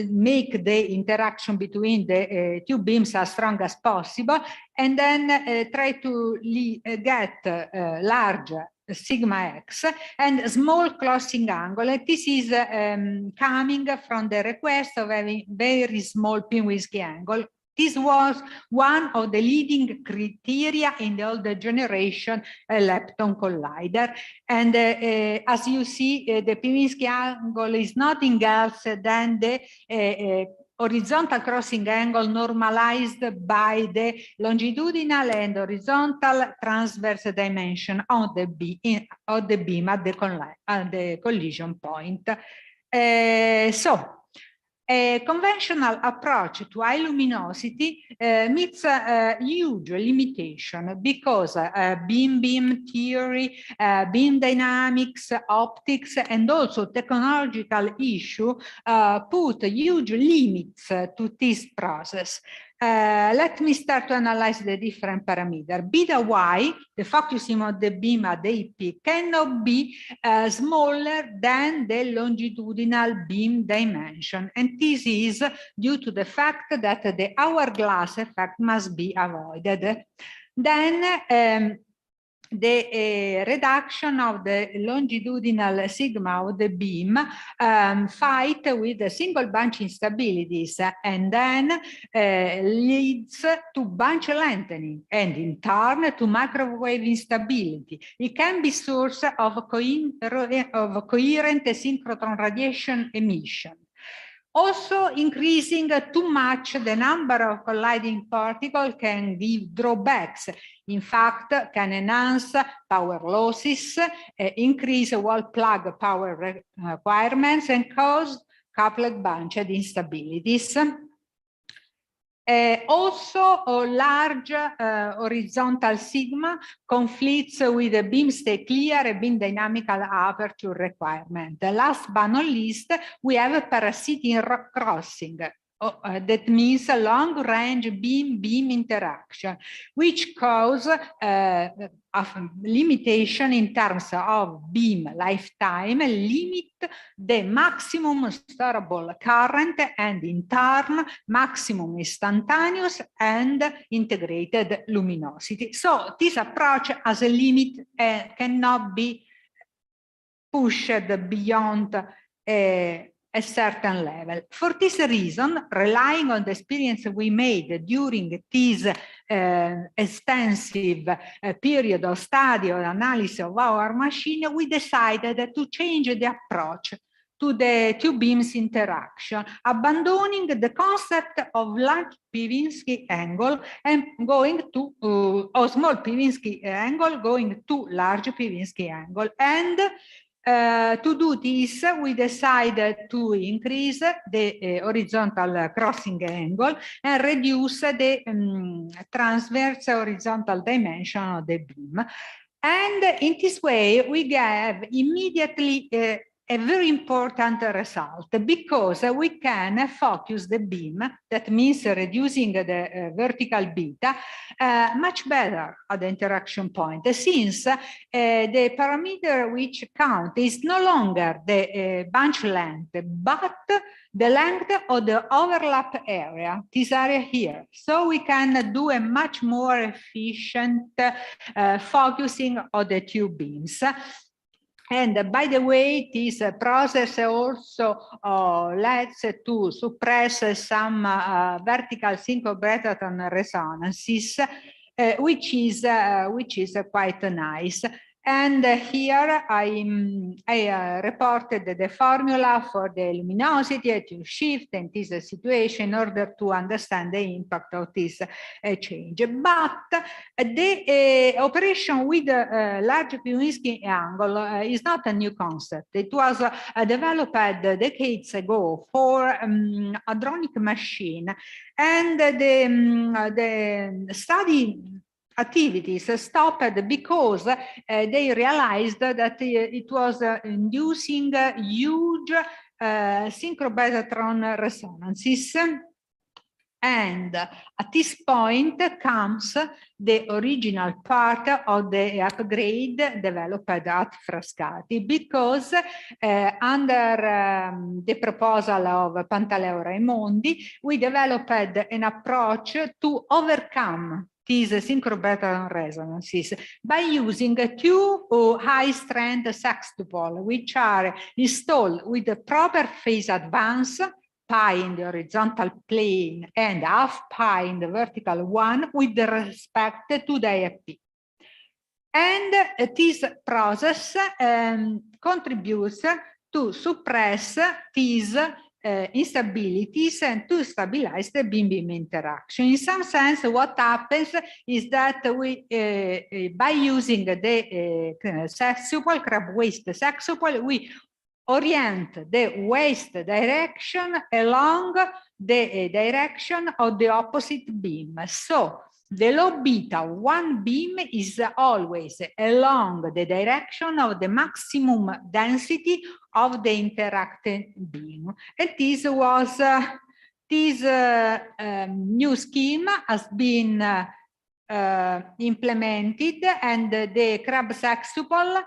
make the interaction between the two beams as strong as possible, and then try to get large sigma x and small closing angle. And this is coming from the request of having very small Pinwinski angle. This was one of the leading criteria in the older generation lepton collider. And as you see, the Pinwinski angle is nothing else than the horizontal crossing angle normalized by the longitudinal and horizontal transverse dimension of the beam at the collision point. A conventional approach to high luminosity meets a huge limitation because beam theory, beam dynamics, optics, and also technological issue put huge limits to this process. Let me start to analyze the different parameters. Beta y, the focusing of the beam at the AP, cannot be smaller than the longitudinal beam dimension. And this is due to the fact that the hourglass effect must be avoided. Then the reduction of the longitudinal sigma of the beam fight with the single bunch instabilities and then leads to bunch lengthening and in turn to microwave instability. It can be source of coherent synchrotron radiation emission. Also, increasing too much the number of colliding particles can give drawbacks. In fact, can enhance power losses, increase wall plug power requirements, and cause coupled bunched instabilities. Also, a large horizontal sigma conflicts with the beam stay clear and beam dynamical aperture requirement. Last but not least, we have a parasitic crossing. That means a long-range beam-beam interaction, which cause a limitation in terms of beam lifetime, limit the maximum storable current, and in turn, maximum instantaneous and integrated luminosity. So this approach has a limit and cannot be pushed beyond a certain level. For this reason, relying on the experience we made during this extensive period of study or analysis of our machine, we decided to change the approach to the two beams interaction, abandoning the concept of large Pinwinski angle and going to small Pinwinski angle, going to large Pinwinski angle. And to do this, we decided to increase the horizontal crossing angle and reduce the transverse horizontal dimension of the beam. And in this way, we have immediately a very important result because we can focus the beam, that means reducing the vertical beta, much better at the interaction point, since the parameter which count is no longer the bunch length, but the length of the overlap area, this area here. So we can do a much more efficient focusing of the two beams. And by the way, this process also leads to suppress some vertical synchro-Betatron resonances, which is quite nice. And here I reported the formula for the luminosity to shift in this situation in order to understand the impact of this change. But the operation with large Kwiatkowski angle is not a new concept. It was developed decades ago for hadronic machine, and the study activities stopped because they realized that it was inducing huge synchro-Betatron resonances. And at this point comes the original part of the upgrade developed at Frascati, because under the proposal of Pantaleo Raimondi, we developed an approach to overcome these synchro-Betatron resonances by using two high-strength sextuple, which are installed with the proper phase advance, pi in the horizontal plane and half pi in the vertical one, with respect to the IFP. And this process contributes to suppress these instabilities and to stabilize the beam-beam interaction. In some sense, what happens is that we, by using the sextuple, crab waist sextuple, we orient the waist direction along the direction of the opposite beam. So the low beta one beam is always along the direction of the maximum density of the interacting beam. And this was this new scheme has been implemented, and the crab sextuple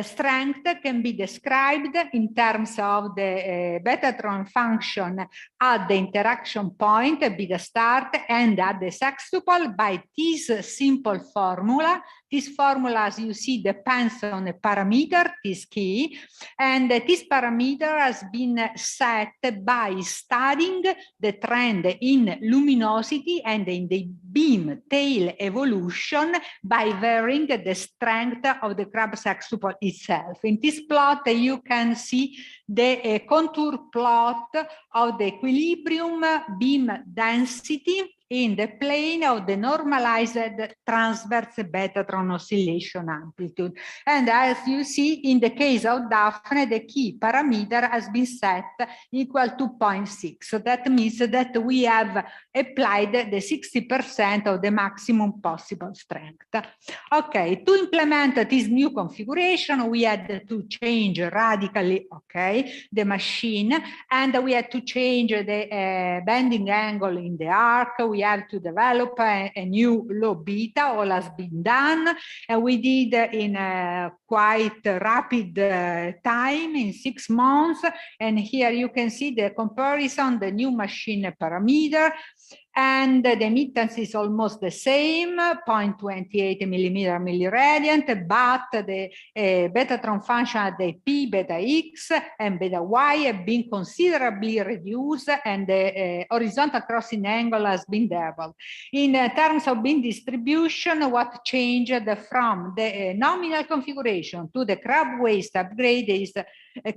strength can be described in terms of the Betatron function at the interaction point, beta start, and at the sextuple by this simple formula. This formula, as you see, depends on a parameter, this key, and this parameter has been set by studying the trend in luminosity and in the beam tail evolution by varying the strength of the crab sextuple itself. In this plot, you can see the contour plot of the equilibrium beam density in the plane of the normalized transverse Betatron oscillation amplitude. And as you see, in the case of Daphne, the key parameter has been set equal to 0.6. So that means that we have applied the 60% of the maximum possible strength. Okay, to implement this new configuration, we had to change radically, okay, the machine, and we had to change the bending angle in the arc. We have to develop a new low beta. All has been done, and we did in a quite rapid time, in 6 months. And here you can see the comparison, the new machine parameter, and the emittance is almost the same, 0.28 millimeter milliradiant, but the Betatron function at the P, beta X, and beta Y have been considerably reduced, and the horizontal crossing angle has been doubled. In terms of beam distribution, what changed from the nominal configuration to the crab waist upgrade is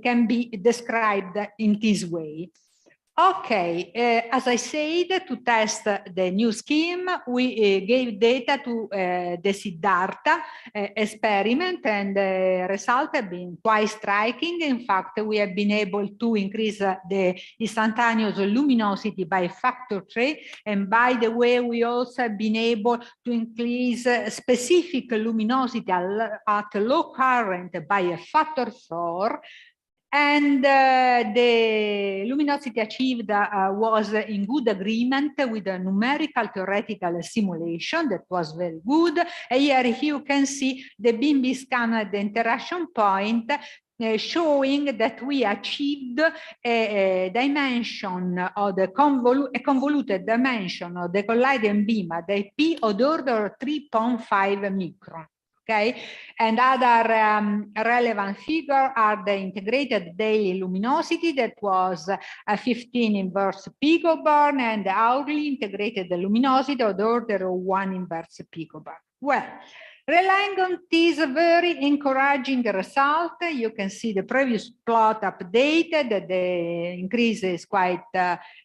can be described in this way. Okay, as I said, to test the new scheme, we gave data to the Siddhartha experiment, and the results have been quite striking. In fact, we have been able to increase the instantaneous luminosity by factor 3. And by the way, we also have been able to increase specific luminosity at low current by a factor 4. And the luminosity achieved was in good agreement with the numerical theoretical simulation that was very good. And here you can see the beam scan at the interaction point, showing that we achieved a dimension of the convoluted dimension of the colliding beam at the P of order 3.5 micron. Okay, and other relevant figures are the integrated daily luminosity that was 15 inverse picobarn, and the hourly integrated luminosity of the order of 1 inverse picobarn. Well, relying on this very encouraging result, you can see the previous plot updated. The increase is quite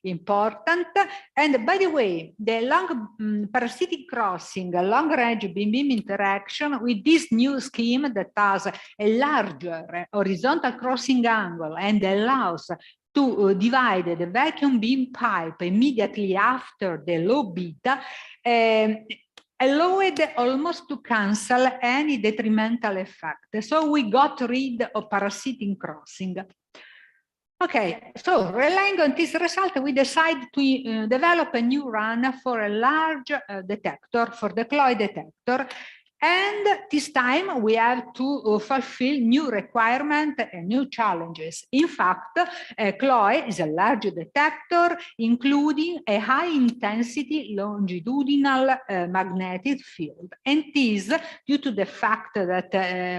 important. And by the way, the long parasitic crossing, long-range beam-beam interaction with this new scheme that has a larger horizontal crossing angle and allows to divide the vacuum beam pipe immediately after the low beta, allowed almost to cancel any detrimental effect. So we got rid of parasitic crossing. Okay, so relying on this result, we decided to develop a new run for a large detector, for the CLOI detector. And this time we have to fulfill new requirements and new challenges. In fact, CLOI is a large detector, including a high intensity longitudinal magnetic field. And this, due to the fact that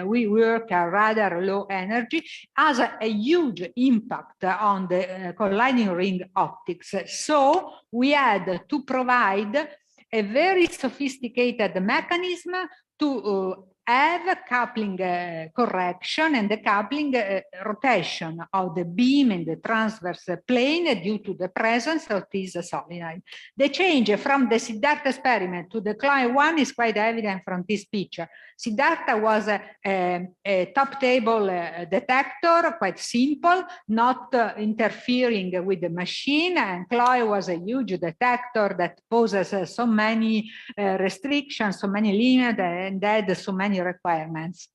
we work at rather low energy, has a huge impact on the colliding ring optics. So we had to provide a very sophisticated mechanism to have coupling correction and the coupling rotation of the beam in the transverse plane due to the presence of this solenoid. The change from the Siddhartha experiment to the CLOI one is quite evident from this picture. Siddhartha was a top table detector, quite simple, not interfering with the machine, and CLOI was a huge detector that poses so many restrictions, so many limits, and had so many requirements.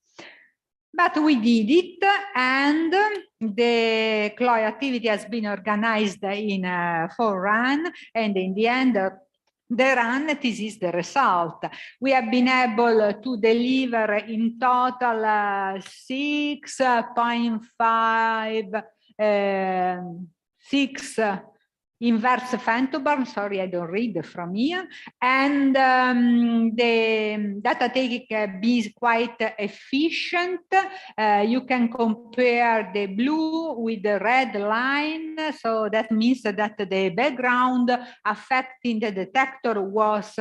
But we did it, and the CLOI activity has been organized in 4 runs, and in the end, the run, this is the result. We have been able to deliver in total 6 inverse femtobarn, sorry, I don't read from here, and the data taking can be quite efficient. You can compare the blue with the red line, so that means that the background affecting the detector was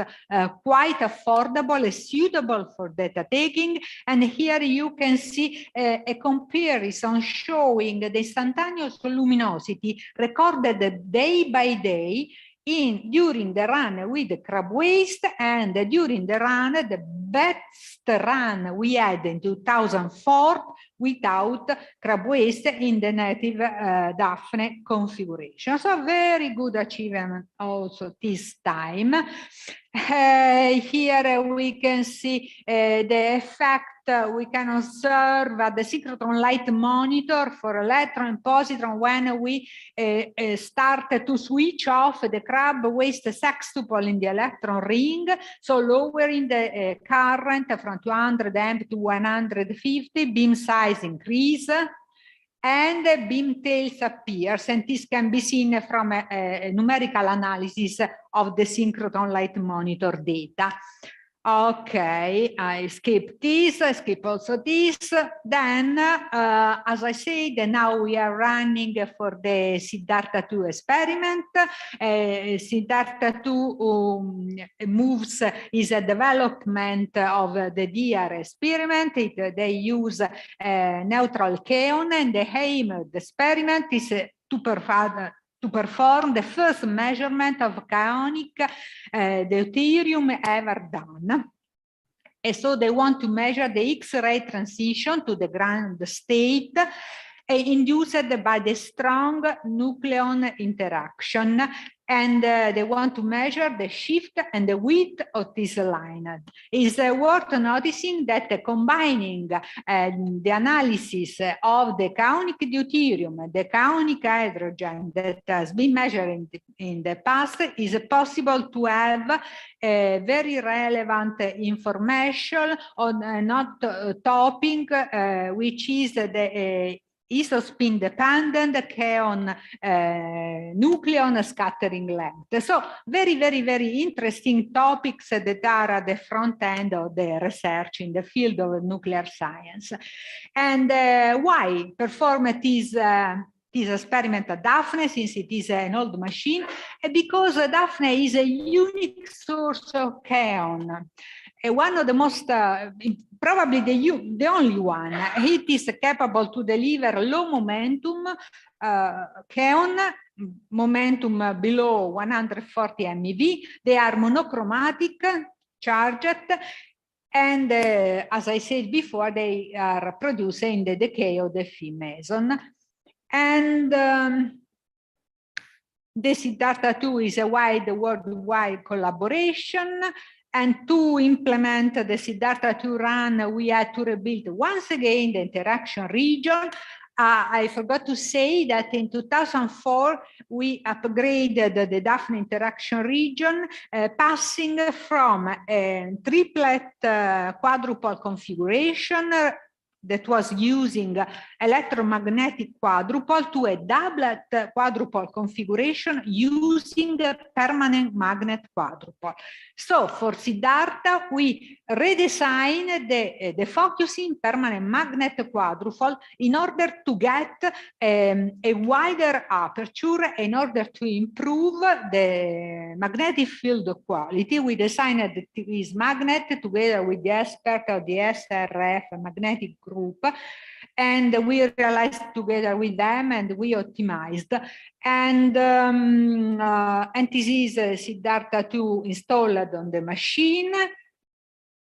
quite affordable, suitable for data taking, and here you can see a comparison showing the instantaneous luminosity recorded day by day during the run with the crab waste, and during the run, the best run we had in 2004 without crab waste in the native Daphne configuration. So very good achievement also this time. Here we can see the effect we can observe at the synchrotron light monitor for electron and positron when we start to switch off the crab waste sextuple in the electron ring, so lowering the current from 200 amp to 150, beam size increase, and beam tails appears, and this can be seen from a numerical analysis of the synchrotron light monitor data. Okay, I skip this, I skip also this. Then, as I said, now we are running for the Siddhartha 2 experiment. Siddhartha 2 moves is a development of the DR experiment. They use neutral kaon, and the aim of the experiment is to perform the first measurement of kaonic deuterium ever done. And so they want to measure the X-ray transition to the ground state induced by the strong nucleon interaction. and they want to measure the shift and the width of this line. It's worth noticing that combining the analysis of the kaonic deuterium and the kaonic hydrogen that has been measured in the past is possible to have very relevant information on not topic, which is the isospin dependent kaon nucleon scattering length. So very, very, very interesting topics that are at the front end of the research in the field of nuclear science. And why perform this experiment at Daphne, since it is an old machine? Because Daphne is a unique source of kaon. One of the most, probably the only one. It is capable to deliver low momentum kaon, momentum below 140 MeV. They are monochromatic, charged, and as I said before, they are produced in the decay of the phi meson. And the Siddhartha-2 is a worldwide collaboration. And to implement the Siddhartha-2 run, we had to rebuild once again the interaction region. I forgot to say that in 2004, we upgraded the Daphne interaction region, passing from a triplet quadrupole configuration that was using electromagnetic quadrupole to a doublet quadrupole configuration using a permanent magnet quadrupole. So for Siddhartha, we redesigned the focusing permanent magnet quadrupole in order to get a wider aperture, in order to improve the magnetic field quality. We designed this magnet together with the expert of the SRF magnetic group, and we realized together with them, and we optimized. And this is Siddhartha-2 installed on the machine.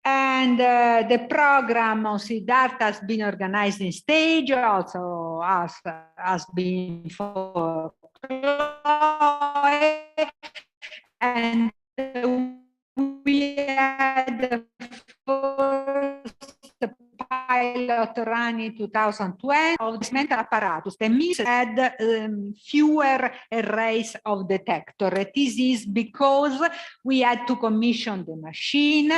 And the program of Siddhartha has been organized in stage, also has been for Chloe. And we had the first pilot run in 2020 of this mental apparatus. The means had fewer arrays of detector. This is because we had to commission the machine,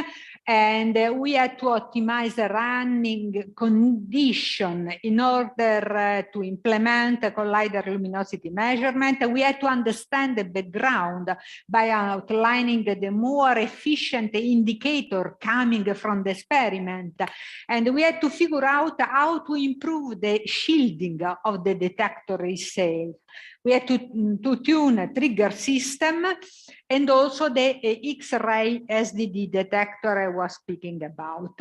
and we had to optimize the running condition in order to implement a collider luminosity measurement. We had to understand the background by outlining the more efficient indicator coming from the experiment. And we had to figure out how to improve the shielding of the detector itself. We had to tune a trigger system, and also the X-ray SDD detector I was speaking about.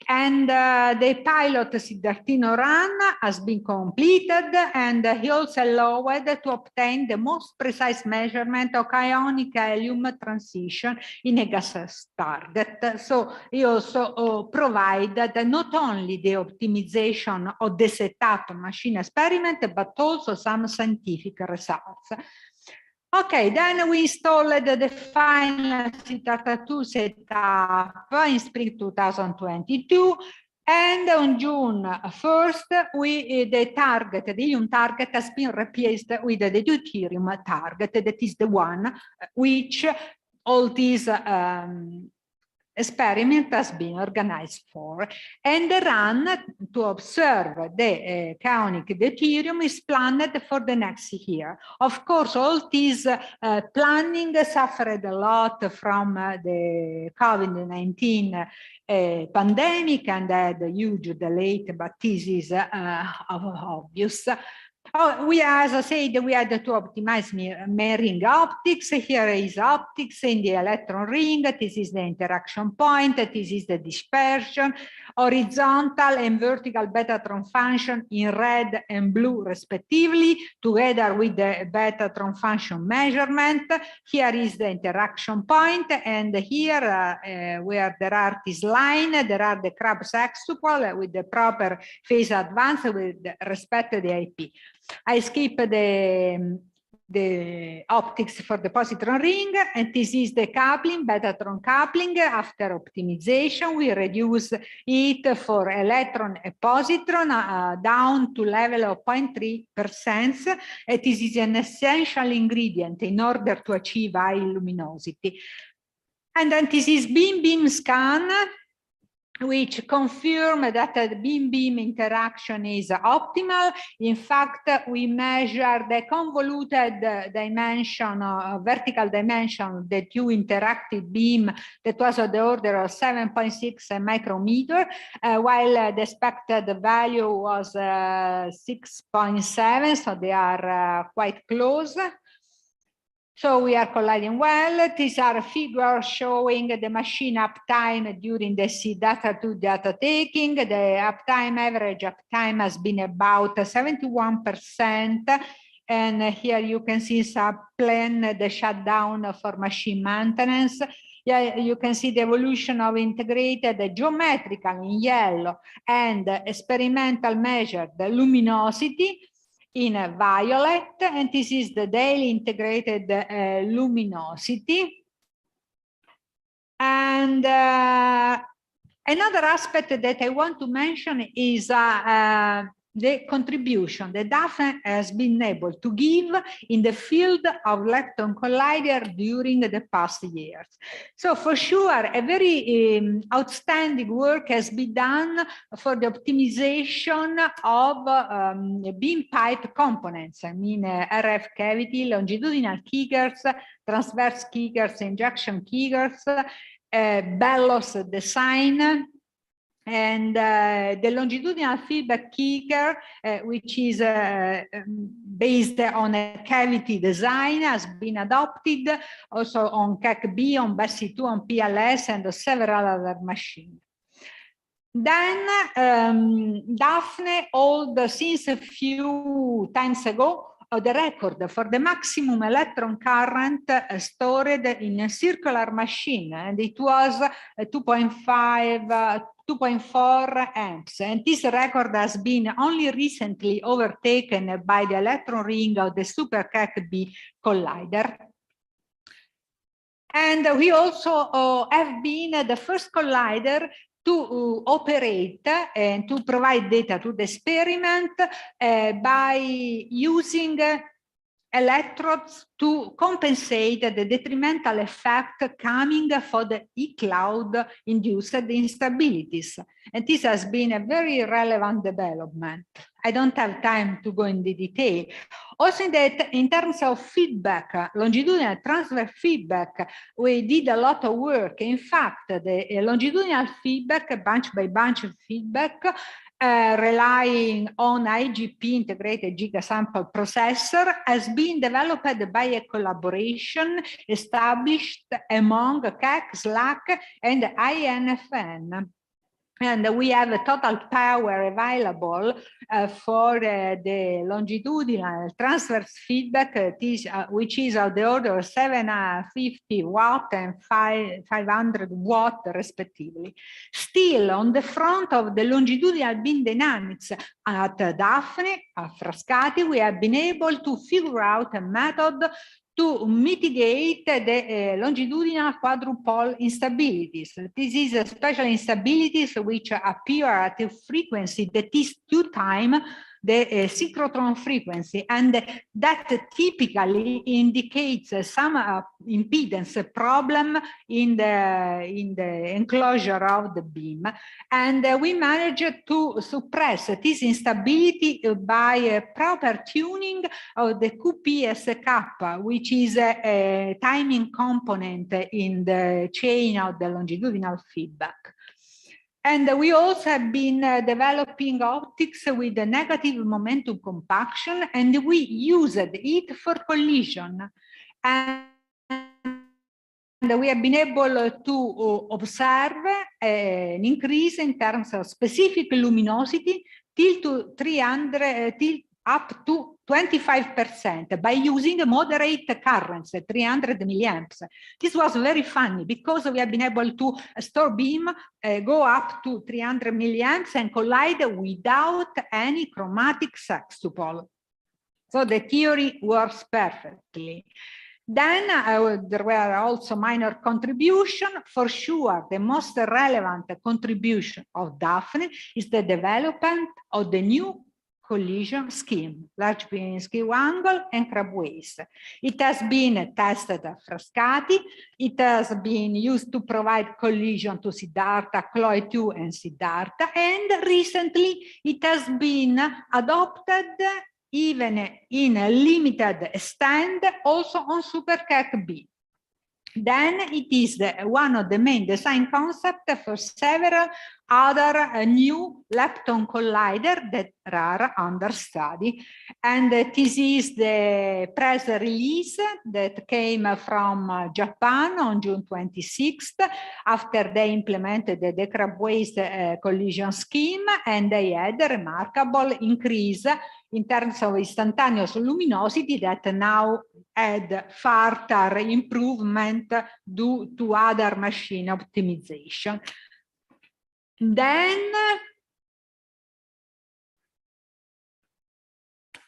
And the pilot Siddhartino run has been completed, and he also allowed to obtain the most precise measurement of ionic helium transition in a gaseous target. So he also provided not only the optimization of the setup machine experiment, but also some scientific results. Okay, then we installed the final Siddhartha-2 setup in spring 2022. And on June 1st, the helium target has been replaced with the deuterium target. That is the one which all these experiment has been organized for. And the run to observe the kaonic deuterium is planned for the next year. Of course, all this planning suffered a lot from the COVID-19 pandemic and had a huge delay, but this is obvious. Oh, as I said, we had to optimize mirroring optics. Here is optics in the electron ring. This is the interaction point. This is the dispersion, horizontal and vertical Betatron function in red and blue respectively, together with the Betatron function measurement. Here is the interaction point, and here where there are this line, there are the Crab sextupole with the proper phase advance with respect to the IP. I skip the the optics for the positron ring, and this is the coupling, betatron coupling. After optimization, we reduce it for electron and positron down to level of 0.3%. This is an essential ingredient in order to achieve high luminosity. And then this is beam-beam scan, which confirm that the beam-beam interaction is optimal. In fact, we measure the convoluted dimension, vertical dimension of the two interactive beam that was of the order of 7.6 micrometer, while the expected value was 6.7, so they are quite close. So we are colliding well. These are figures showing the machine uptime during the data to data taking. The uptime, average uptime has been about 71%. And here you can see subplan, the shutdown for machine maintenance. Yeah, you can see the evolution of integrated geometrical in yellow and experimental measured luminosity in violet, and this is the daily integrated luminosity. And another aspect that I want to mention is the contribution that Daphne has been able to give in the field of lepton collider during the past years. So for sure, a very outstanding work has been done for the optimization of beam pipe components. I mean, RF cavity, longitudinal kickers, transverse kickers, injection kickers, bellows design, and the longitudinal feedback kicker, which is based on a cavity design, has been adopted also on CAC-B, on BESI2, on PLS, and several other machines. Then Daphne holds since a few times ago the record for the maximum electron current stored in a circular machine, and it was 2.4 amps. And this record has been only recently overtaken by the electron ring of the Super CAC-B collider. And we also have been the first collider to operate and to provide data to the experiment by using electrodes to compensate the detrimental effect coming for the E-cloud induced instabilities. And this has been a very relevant development. I don't have time to go into detail. Also in terms of feedback, longitudinal transverse feedback, we did a lot of work. In fact, the longitudinal feedback, bunch by bunch feedback, relying on IGP integrated gigasample processor, has been developed by a collaboration established among CAC, SLAC, and INFN. And we have a total power available for the longitudinal transverse feedback, which is of the order of 750 watt and 500 watt respectively. Still, on the front of the longitudinal beam dynamics at Daphne, at Frascati, we have been able to figure out a method to mitigate the longitudinal quadrupole instabilities. This is especially instabilities which appear at a frequency that is 2 times the synchrotron frequency, and that typically indicates some impedance problem in the enclosure of the beam. And we managed to suppress this instability by a proper tuning of the QPSK, which is a timing component in the chain of the longitudinal feedback. And we also have been developing optics with the negative momentum compaction, and we used it for collision. And we have been able to observe an increase in terms of specific luminosity up to 25% by using moderate currents at 300 milliamps. This was very funny because we have been able to store beam, go up to 300 milliamps and collide without any chromatic sextupole. So the theory works perfectly. Then there were also minor contributions. For sure, the most relevant contribution of Daphne is the development of the new collision scheme, large beam skew angle and crab waves. It has been tested at Frascati. It has been used to provide collision to Siddhartha, Chloe 2 and Siddhartha. And recently, it has been adopted even in a limited extent also on SuperCat B. Then it is one of the main design concepts for several other new lepton colliders that are under study. And this is the press release that came from Japan on June 26th, after they implemented the crab waves collision scheme, and they had a remarkable increase in terms of instantaneous luminosity that now had further improvement due to other machine optimization. Then,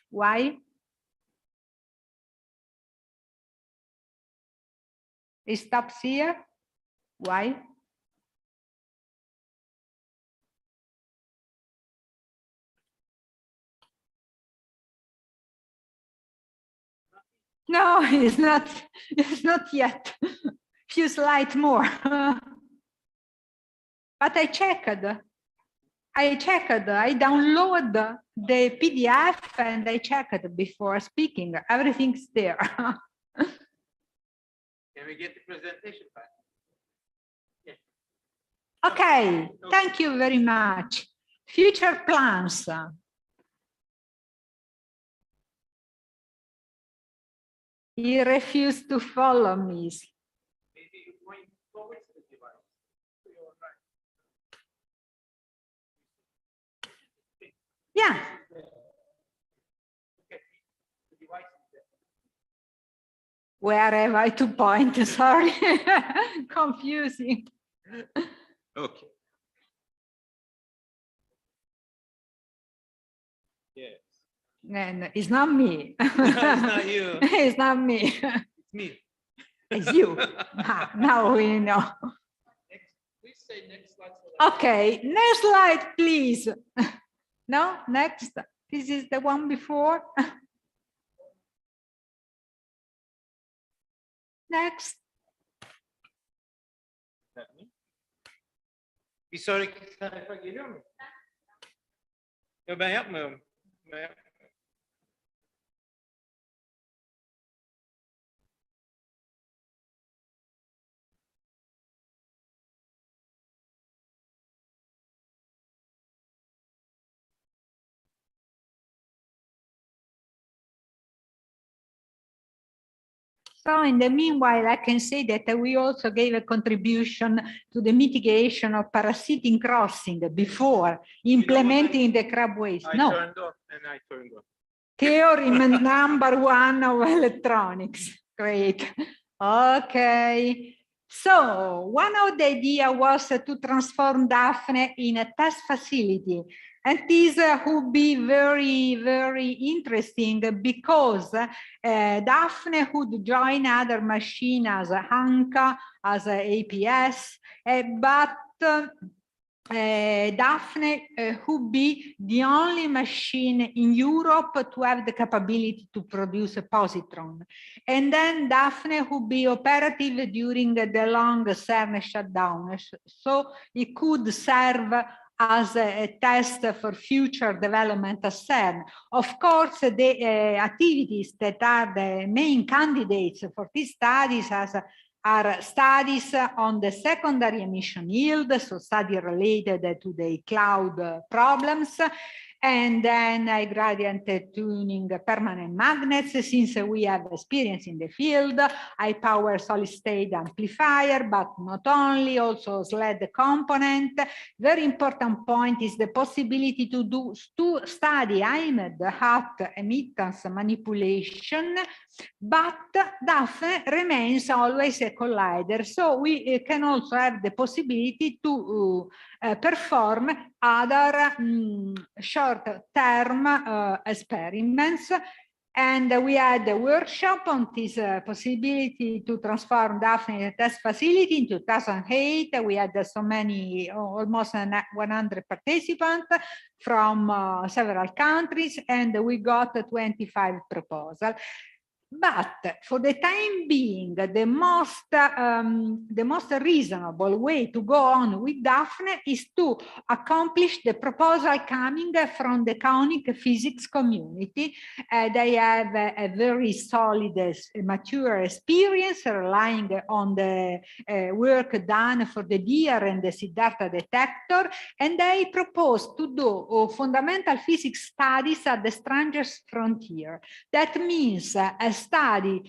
why? It stops here. Why? No, it's not yet. Few slides more. But I checked, I downloaded the PDF and I checked before speaking. Everything's there. Can we get the presentation back? Yeah. Okay, thank you very much. Future plans. He refused to follow me. Maybe you point towards the device. Yeah. Okay. The device is there. Where have I to point? Sorry, confusing. Okay. Yes. And it's not me. No, it's not you. It's not me. It's me. It's you. Now we know. Please say next slide. Okay, next slide, please. No, next. This is the one before. Next. Bir sonraki sayfa geliyor mu? Yok, ben yapmıyorum. So in the meanwhile, I can say that we also gave a contribution to the mitigation of parasitic crossing before implementing the crab waves. I turned off and I turned on. Theorem #1 of electronics. Great. Okay. So one of the ideas was to transform Daphne in a test facility. And this would be very, very interesting because Daphne would join other machines as Hanka, as APS, but Daphne would be the only machine in Europe to have the capability to produce a positron. And then Daphne would be operative during the long CERN shutdown. So it could serve as a test for future development at CERN. Of course, the activities that are the main candidates for these studies are studies on the secondary emission yield, so study related to the cloud problems, and then high gradient tuning permanent magnets, since we have experience in the field, high power solid state amplifier, but not only, also SLED component. Very important point is the possibility to study aimed at emittance manipulation, but Daphne remains always a collider. So we can also have the possibility to perform other short-term experiments. And we had a workshop on this possibility to transform Daphne test facility in 2008. We had so many, almost 100 participants from several countries, and we got 25 proposals. But for the time being, the most reasonable way to go on with Daphne is to accomplish the proposal coming from the conic physics community. They have a very solid, mature experience relying on the work done for the DEAR and the Siddhartha detector, and they propose to do fundamental physics studies at the strangest frontier. That means study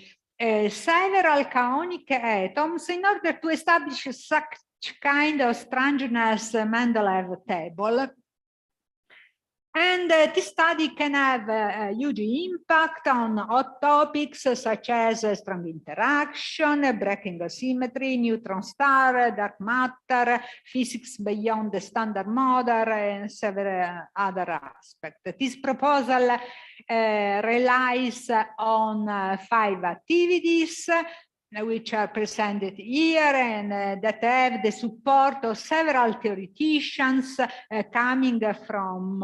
several conic atoms in order to establish such kind of strangeness Mendeleev table. And this study can have a huge impact on hot topics such as strong interaction, breaking symmetry, neutron star, dark matter, physics beyond the standard model, and several other aspects. This proposal relies on 5 activities which are presented here and that have the support of several theoreticians coming from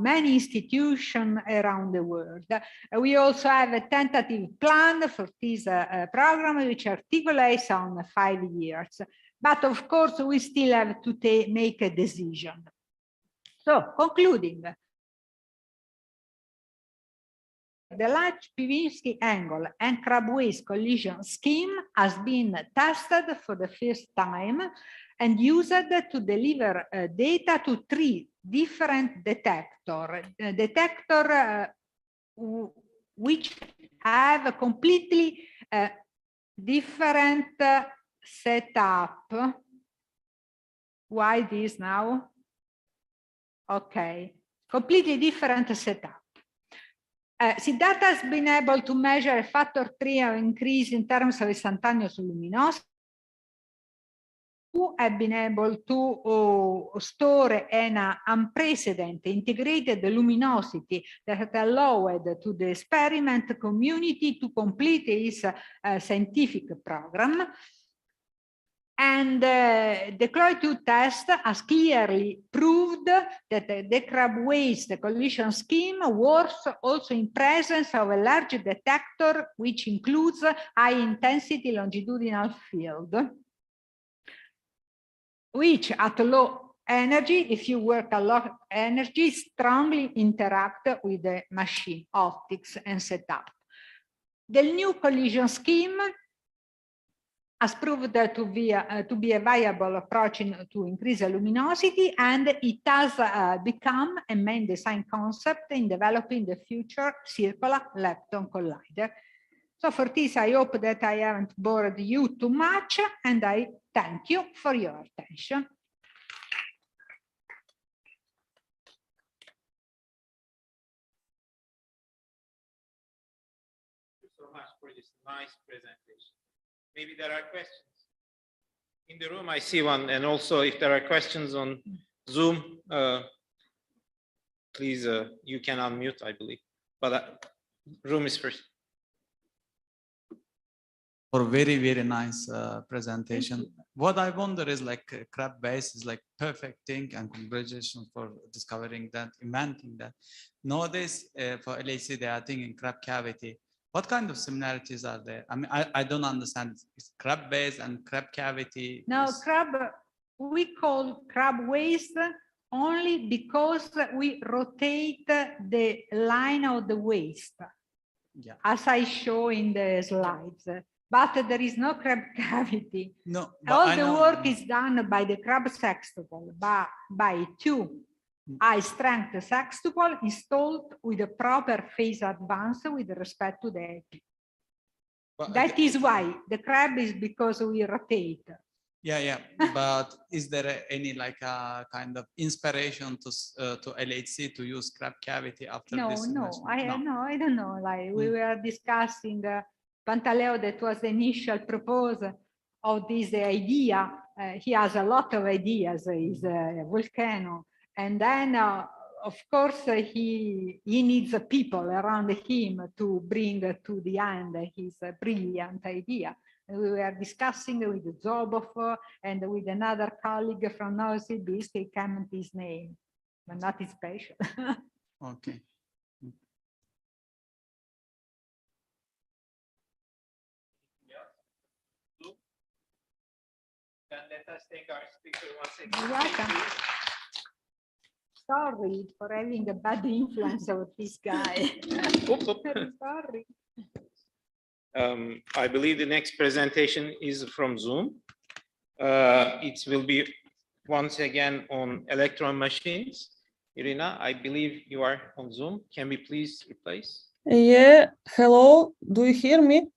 many institutions around the world. We also have a tentative plan for this program, which articulates on 5 years. But of course, we still have to make a decision. So, concluding. The large Piwinski angle and Crab-Weiss collision scheme has been tested for the first time and used to deliver data to 3 different detectors. Which have a completely different setup. Why this now? Okay, completely different setup. Siddhartha has been able to measure a factor 3 increase in terms of instantaneous luminosity. Have been able to store an unprecedented integrated luminosity that allowed to the experiment community to complete its scientific program. And the CLOI2 test has clearly proved that the Crab-Weiss collision scheme works also in presence of a large detector, which includes high-intensity longitudinal field, which at low energy, if you work a lot of energy, strongly interact with the machine optics and setup. The new collision scheme has proved to be a viable approach to increase the luminosity, and it has become a main design concept in developing the future circular lepton collider. So for this, I hope that I haven't bored you too much, and I thank you for your attention. Thank you so much for this nice presentation. Maybe there are questions. In the room, I see one. And also, if there are questions on Zoom, please, you can unmute, I believe. But room is first. For very, very nice presentation. What I wonder is like Crab-Weiss is like perfect thing, and congratulations for discovering that, inventing that. Nowadays, for LHC, they are thinking crab cavity. What kind of similarities are there? I mean, I don't understand. It's Crab-Weiss and crab cavity. No, we call Crab-Weiss only because we rotate the line of the waist, yeah, as I show in the slides. But there is no crab cavity. No, all the work is done by the crab sextuple, by 2 high-strength sextuple installed with a proper phase advance with respect to the AP. That is why the crab is because we rotate. Yeah, yeah. But is there any like a kind of inspiration to LHC to use crab cavity after this? No, I don't know. Like we were discussing Pantaleo, that was the initial proposal of this idea. He has a lot of ideas. He's a volcano. And then of course, he needs people around him to bring to the end his brilliant idea. We were discussing with Zobov and with another colleague from Novosibirsk. He can't his name, but not his patient. Okay. Then let us take our speaker once again. You're welcome. Sorry for having a bad influence of this guy. Oops, oops. Very sorry. I believe the next presentation is from Zoom. It will be once again on electron machines. Irina, I believe you are on Zoom. Can we please replace? Yeah, hello, do you hear me?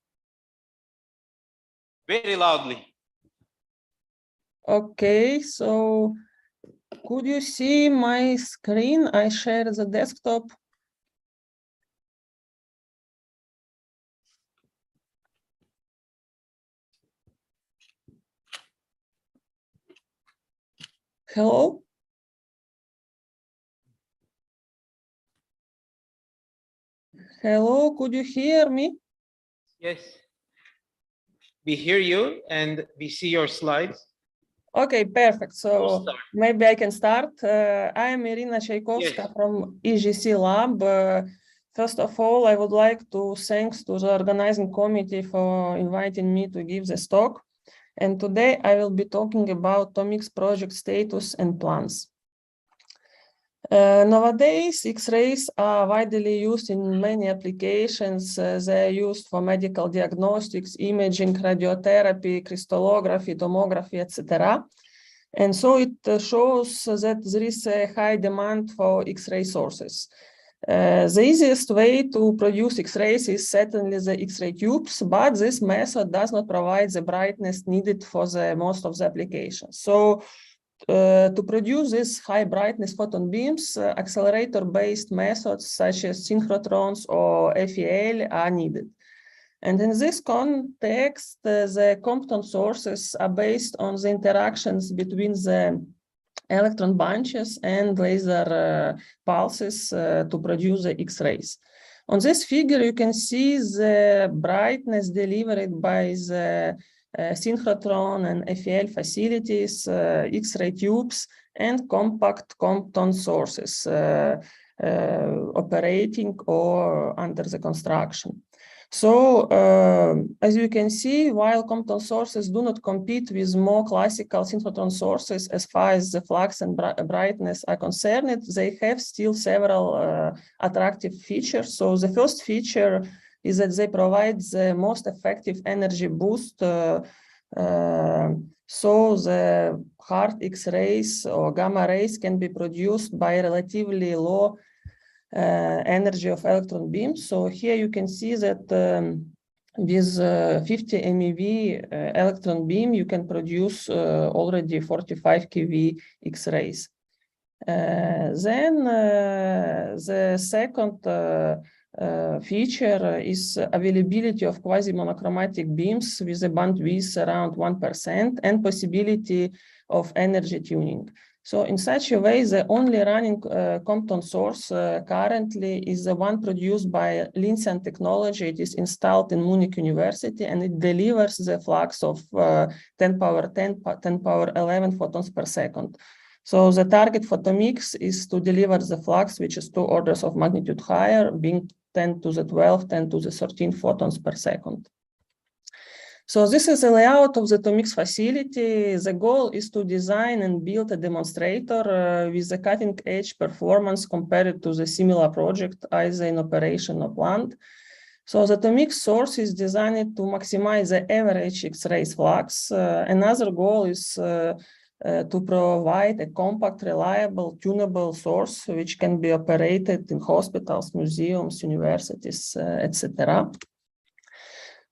Very loudly. Okay, so could you see my screen? I share the desktop. Hello? Hello, could you hear me? Yes. We hear you and we see your slides. Okay, perfect. We'll So start. maybe I can start. I am Irina Chaikovska Yes. from EGC Lab. First of all, I would like to thank to the organizing committee for inviting me to give this talk. And today I will be talking about TOMIC's project status and plans. Nowadays, X-rays are widely used in many applications. They are used for medical diagnostics, imaging, radiotherapy, crystallography, tomography, etc. And so it shows that there is a high demand for X-ray sources. The easiest way to produce X-rays is certainly the X-ray tubes, but this method does not provide the brightness needed for the most of the applications. So to produce these high brightness photon beams, accelerator-based methods such as synchrotrons or FEL are needed. And in this context, the Compton sources are based on the interactions between the electron bunches and laser pulses to produce the X-rays. On this figure, you can see the brightness delivered by the synchrotron and FEL facilities, X-ray tubes, and compact Compton sources operating or under the construction. So, as you can see, while Compton sources do not compete with more classical synchrotron sources as far as the flux and brightness are concerned, they have still several attractive features. So the first feature is that they provide the most effective energy boost. So the hard X-rays or gamma rays can be produced by relatively low energy of electron beams. So here you can see that with 50 MeV electron beam, you can produce already 45 keV X-rays. Then the second feature is availability of quasi-monochromatic beams with a bandwidth around 1% and possibility of energy tuning. So in such a way, the only running Compton source currently is the one produced by Linsian technology. It is installed in Munich University and it delivers the flux of 10 power 11 photons per second. So the target for TOMICS is to deliver the flux, which is 2 orders of magnitude higher, being 10 to the 12, 10 to the 13 photons per second. So this is a layout of the TOMICS facility. The goal is to design and build a demonstrator with a cutting-edge performance compared to the similar project either in operation or planned. So the TOMICS source is designed to maximize the average X-ray flux. Another goal is to provide a compact, reliable, tunable source which can be operated in hospitals, museums, universities, etc.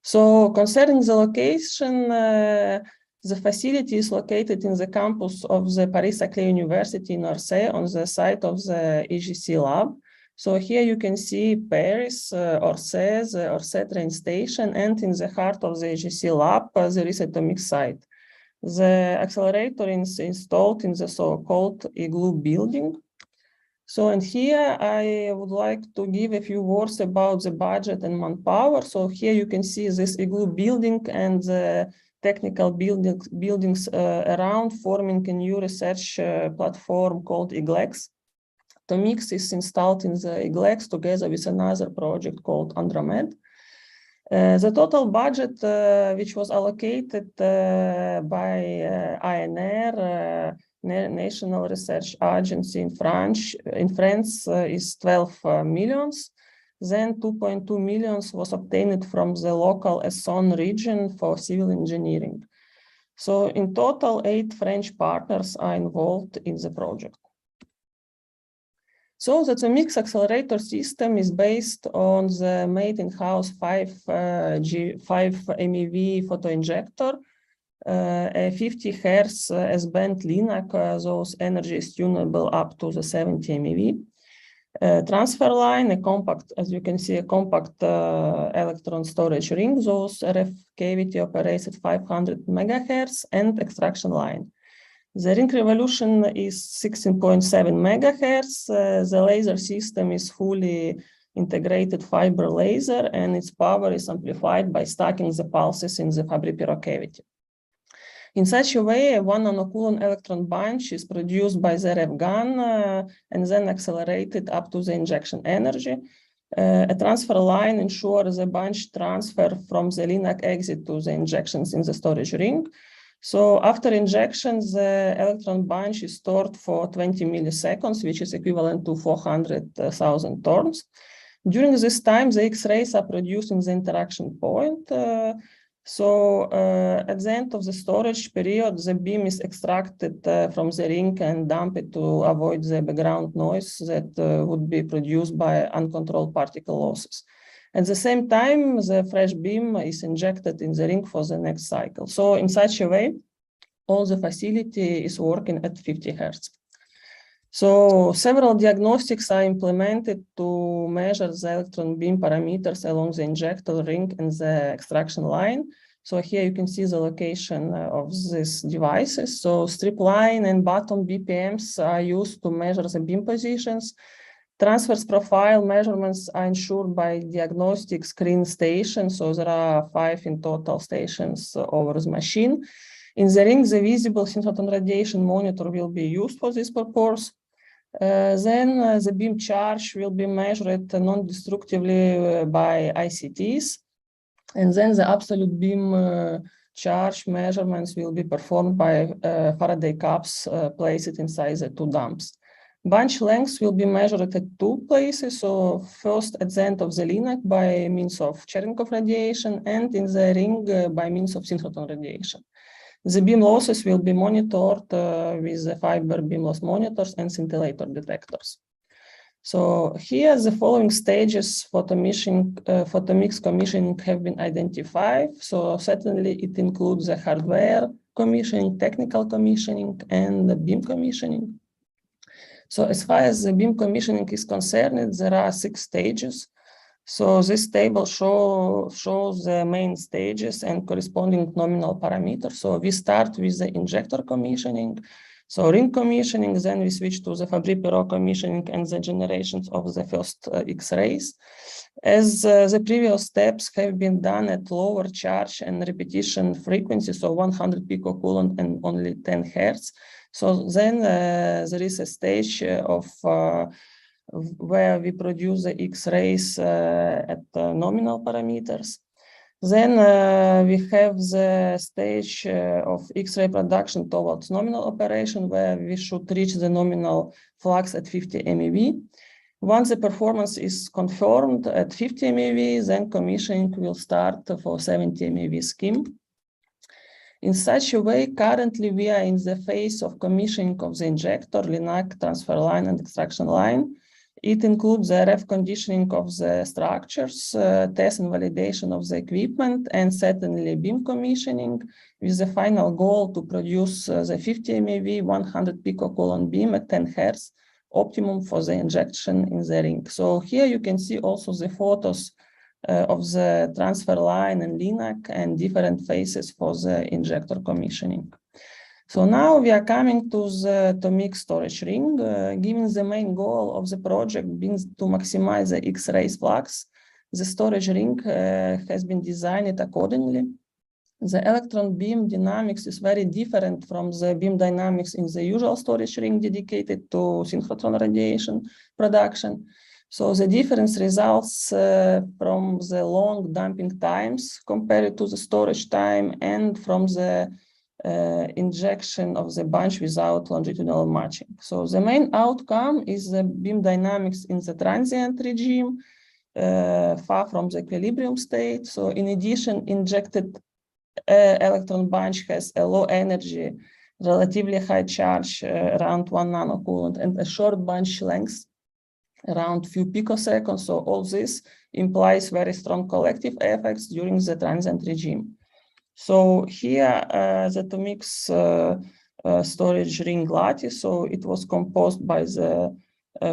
So concerning the location, the facility is located in the campus of the Paris-Saclay University in Orsay on the site of the EGC lab. So here you can see Paris, Orsay, the Orsay train station, and in the heart of the EGC lab, there is a TOMICS site. The accelerator is installed in the so-called igloo building. So, and here I would like to give a few words about the budget and manpower. So here you can see this igloo building and the technical buildings around, forming a new research platform called IGLEX. Tomix is installed in the IGLEX together with another project called Andromed. The total budget which was allocated by INR, National Research Agency in France is 12 millions. Then 2.2 millions was obtained from the local Essonne region for civil engineering. So in total, 8 French partners are involved in the project. So the Tomix accelerator system is based on the made in-house 5 MeV photoinjector, a 50 Hz S-band LINAC, those energy is tunable up to the 70 MeV. Transfer line, a compact, as you can see, a compact electron storage ring, those RF cavity operates at 500 megahertz, and extraction line. The ring revolution is 16.7 megahertz. The laser system is fully integrated fiber laser, and its power is amplified by stacking the pulses in the Fabry-Perot cavity. In such a way, 1 nanocoulomb electron bunch is produced by the RF gun and then accelerated up to the injection energy. A transfer line ensures the bunch transfer from the LINAC exit to the injections in the storage ring. So after injection, the electron bunch is stored for 20 milliseconds, which is equivalent to 400,000 turns. During this time, the X-rays are produced in the interaction point. At the end of the storage period, the beam is extracted from the ring and dumped to avoid the background noise that would be produced by uncontrolled particle losses. At the same time, the fresh beam is injected in the ring for the next cycle. So in such a way, all the facility is working at 50 Hertz. So several diagnostics are implemented to measure the electron beam parameters along the injector ring and the extraction line. So here you can see the location of these devices. So strip line and bottom BPMs are used to measure the beam positions. Transverse profile measurements are ensured by diagnostic screen stations. So there are 5 in total stations over the machine. In the ring, the visible synchrotron radiation monitor will be used for this purpose. Then the beam charge will be measured non-destructively by ICTs. And then the absolute beam charge measurements will be performed by Faraday cups placed inside the 2 dumps. Bunch lengths will be measured at 2 places. So first at the end of the LINAC by means of Cherenkov radiation, and in the ring by means of synchrotron radiation. The beam losses will be monitored with the fiber beam loss monitors and scintillator detectors. So here the following stages for Tomix commissioning have been identified. So certainly it includes the hardware commissioning, technical commissioning, and the beam commissioning. So as far as the beam commissioning is concerned, there are 6 stages. So this table shows the main stages and corresponding nominal parameters. So we start with the injector commissioning. So ring commissioning, then we switch to the Fabry-Perot commissioning and the generations of the first X-rays. As the previous steps have been done at lower charge and repetition frequency, so 100 picocoulomb and only 10 Hertz. So then there is a stage of where we produce the X-rays at nominal parameters. Then we have the stage of X-ray production towards nominal operation, where we should reach the nominal flux at 50 MeV. Once the performance is confirmed at 50 MeV, then commissioning will start for 70 MeV scheme. In such a way, currently we are in the phase of commissioning of the injector, LINAC, transfer line, and extraction line. It includes the RF conditioning of the structures, test and validation of the equipment, and certainly beam commissioning, with the final goal to produce the 50 MeV 100 picocoulomb beam at 10 Hertz, optimum for the injection in the ring. So here you can see also the photos of the transfer line and LINAC and different phases for the injector commissioning. So now we are coming to the atomic storage ring, given the main goal of the project being to maximize the X-ray flux. The storage ring has been designed accordingly. The electron beam dynamics is very different from the beam dynamics in the usual storage ring dedicated to synchrotron radiation production. So the difference results from the long damping times compared to the storage time and from the injection of the bunch without longitudinal matching. So the main outcome is the beam dynamics in the transient regime, far from the equilibrium state. So in addition, injected electron bunch has a low energy, relatively high charge, around 1 nanocoulomb, and a short bunch length, around few picoseconds. So all this implies very strong collective effects during the transient regime. So here, the atomic storage ring lattice, so it was composed by the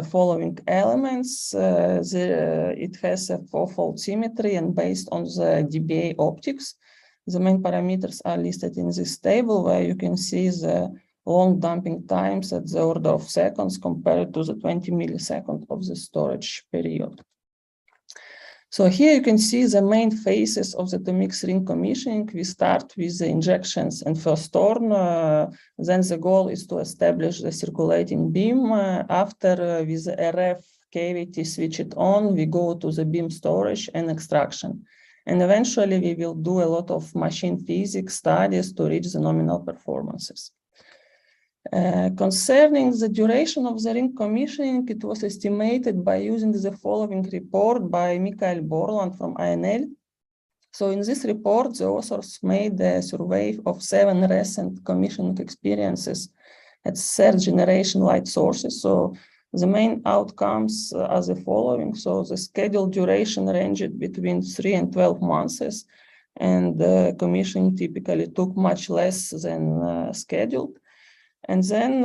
following elements. It has a four-fold symmetry, and based on the dBA optics, the main parameters are listed in this table, where you can see the long damping times at the order of seconds compared to the 20 milliseconds of the storage period. So here you can see the main phases of the atomic ring commissioning. We start with the injections and first turn. Then the goal is to establish the circulating beam. After with the RF cavity switch it on, we go to the beam storage and extraction. And eventually we will do a lot of machine physics studies to reach the nominal performances. Concerning the duration of the ring commissioning, it was estimated by using the following report by Michael Borland from INL. So in this report, the authors made a survey of 7 recent commissioning experiences at third generation light sources. So the main outcomes are the following. So the scheduled duration ranged between 3 and 12 months, and the commissioning typically took much less than scheduled. And then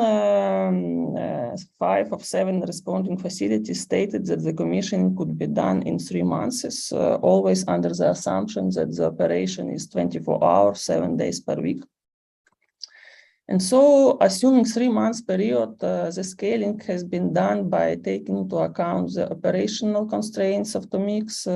5 of 7 responding facilities stated that the commissioning could be done in 3 months, always under the assumption that the operation is 24 hours, 7 days per week. And so, assuming 3 months period, the scaling has been done by taking into account the operational constraints of atomics,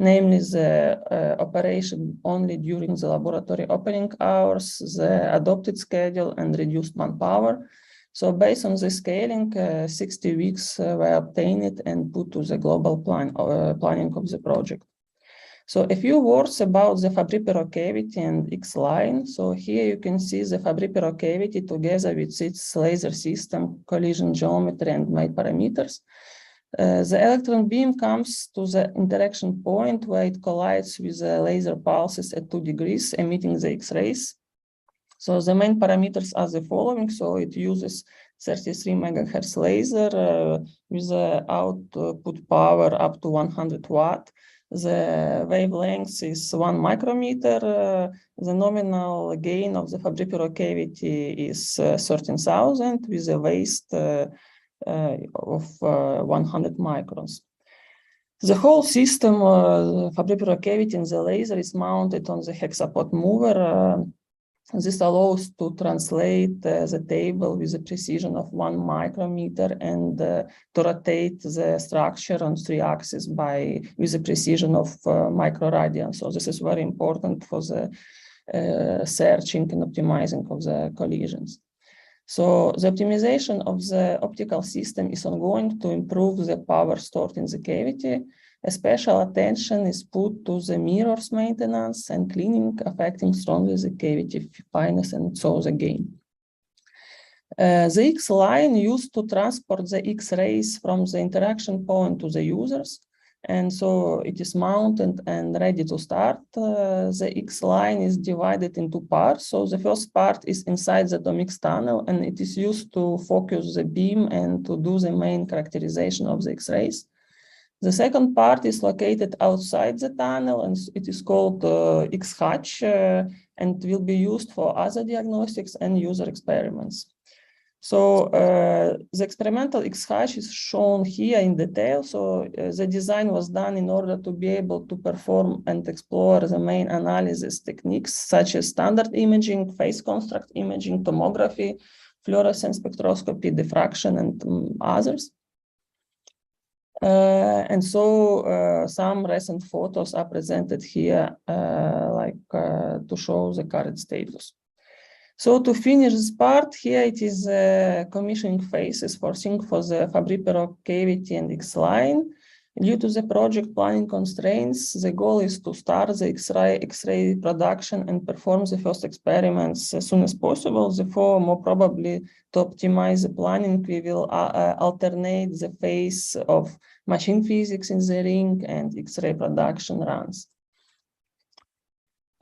namely the operation only during the laboratory opening hours, the adopted schedule, and reduced manpower. So based on the scaling, 60 weeks were obtained and put to the global planning of the project. So a few words about the Fabry-Perot cavity and X-line. So here you can see the Fabry-Perot cavity together with its laser system, collision geometry, and made parameters. The electron beam comes to the interaction point where it collides with the laser pulses at 2 degrees, emitting the X-rays. So the main parameters are the following. So it uses 33 megahertz laser with the output power up to 100 watt. The wavelength is 1 micrometer. The nominal gain of the Fabry-Perot cavity is 13,000 with a waste of 100 microns. The whole system, Fabry-Perot cavity and the laser, is mounted on the hexapod mover. This allows to translate the table with a precision of 1 micrometer and to rotate the structure on 3 axes with a precision of microradian. So this is very important for the searching and optimizing of the collisions. So the optimization of the optical system is ongoing to improve the power stored in the cavity. A special attention is put to the mirrors maintenance and cleaning, affecting strongly the cavity fineness and so the gain. The X-line used to transport the X-rays from the interaction point to the users. And so it is mounted and ready to start. The X-line is divided into parts. So the first part is inside the atomic tunnel, and it is used to focus the beam and to do the main characterization of the X-rays. The second part is located outside the tunnel, and it is called UPHUKVIII, and will be used for other diagnostics and user experiments. So the experimental X-hash is shown here in detail. So the design was done in order to be able to perform and explore the main analysis techniques such as standard imaging, phase construct imaging, tomography, fluorescence spectroscopy, diffraction, and others. And so some recent photos are presented here to show the current status. So to finish this part, here it is commissioning phases for the Fabry-Perot cavity and X-line. Due to the project planning constraints, the goal is to start the X-ray production and perform the first experiments as soon as possible. Therefore, more probably to optimize the planning, we will alternate the phase of machine physics in the ring and X-ray production runs.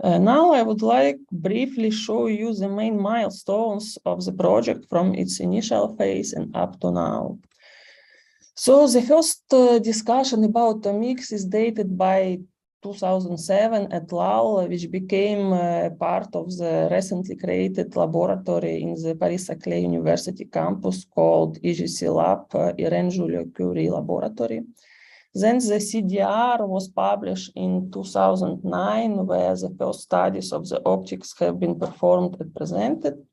Now I would like briefly show you the main milestones of the project from its initial phase and up to now. So the first discussion about TOMIX is dated by 2007 at LAL, which became part of the recently created laboratory in the Paris-Saclay University campus called EGC Lab, Irene Joliot-Curie Laboratory. Then the CDR was published in 2009, where the first studies of the optics have been performed and presented.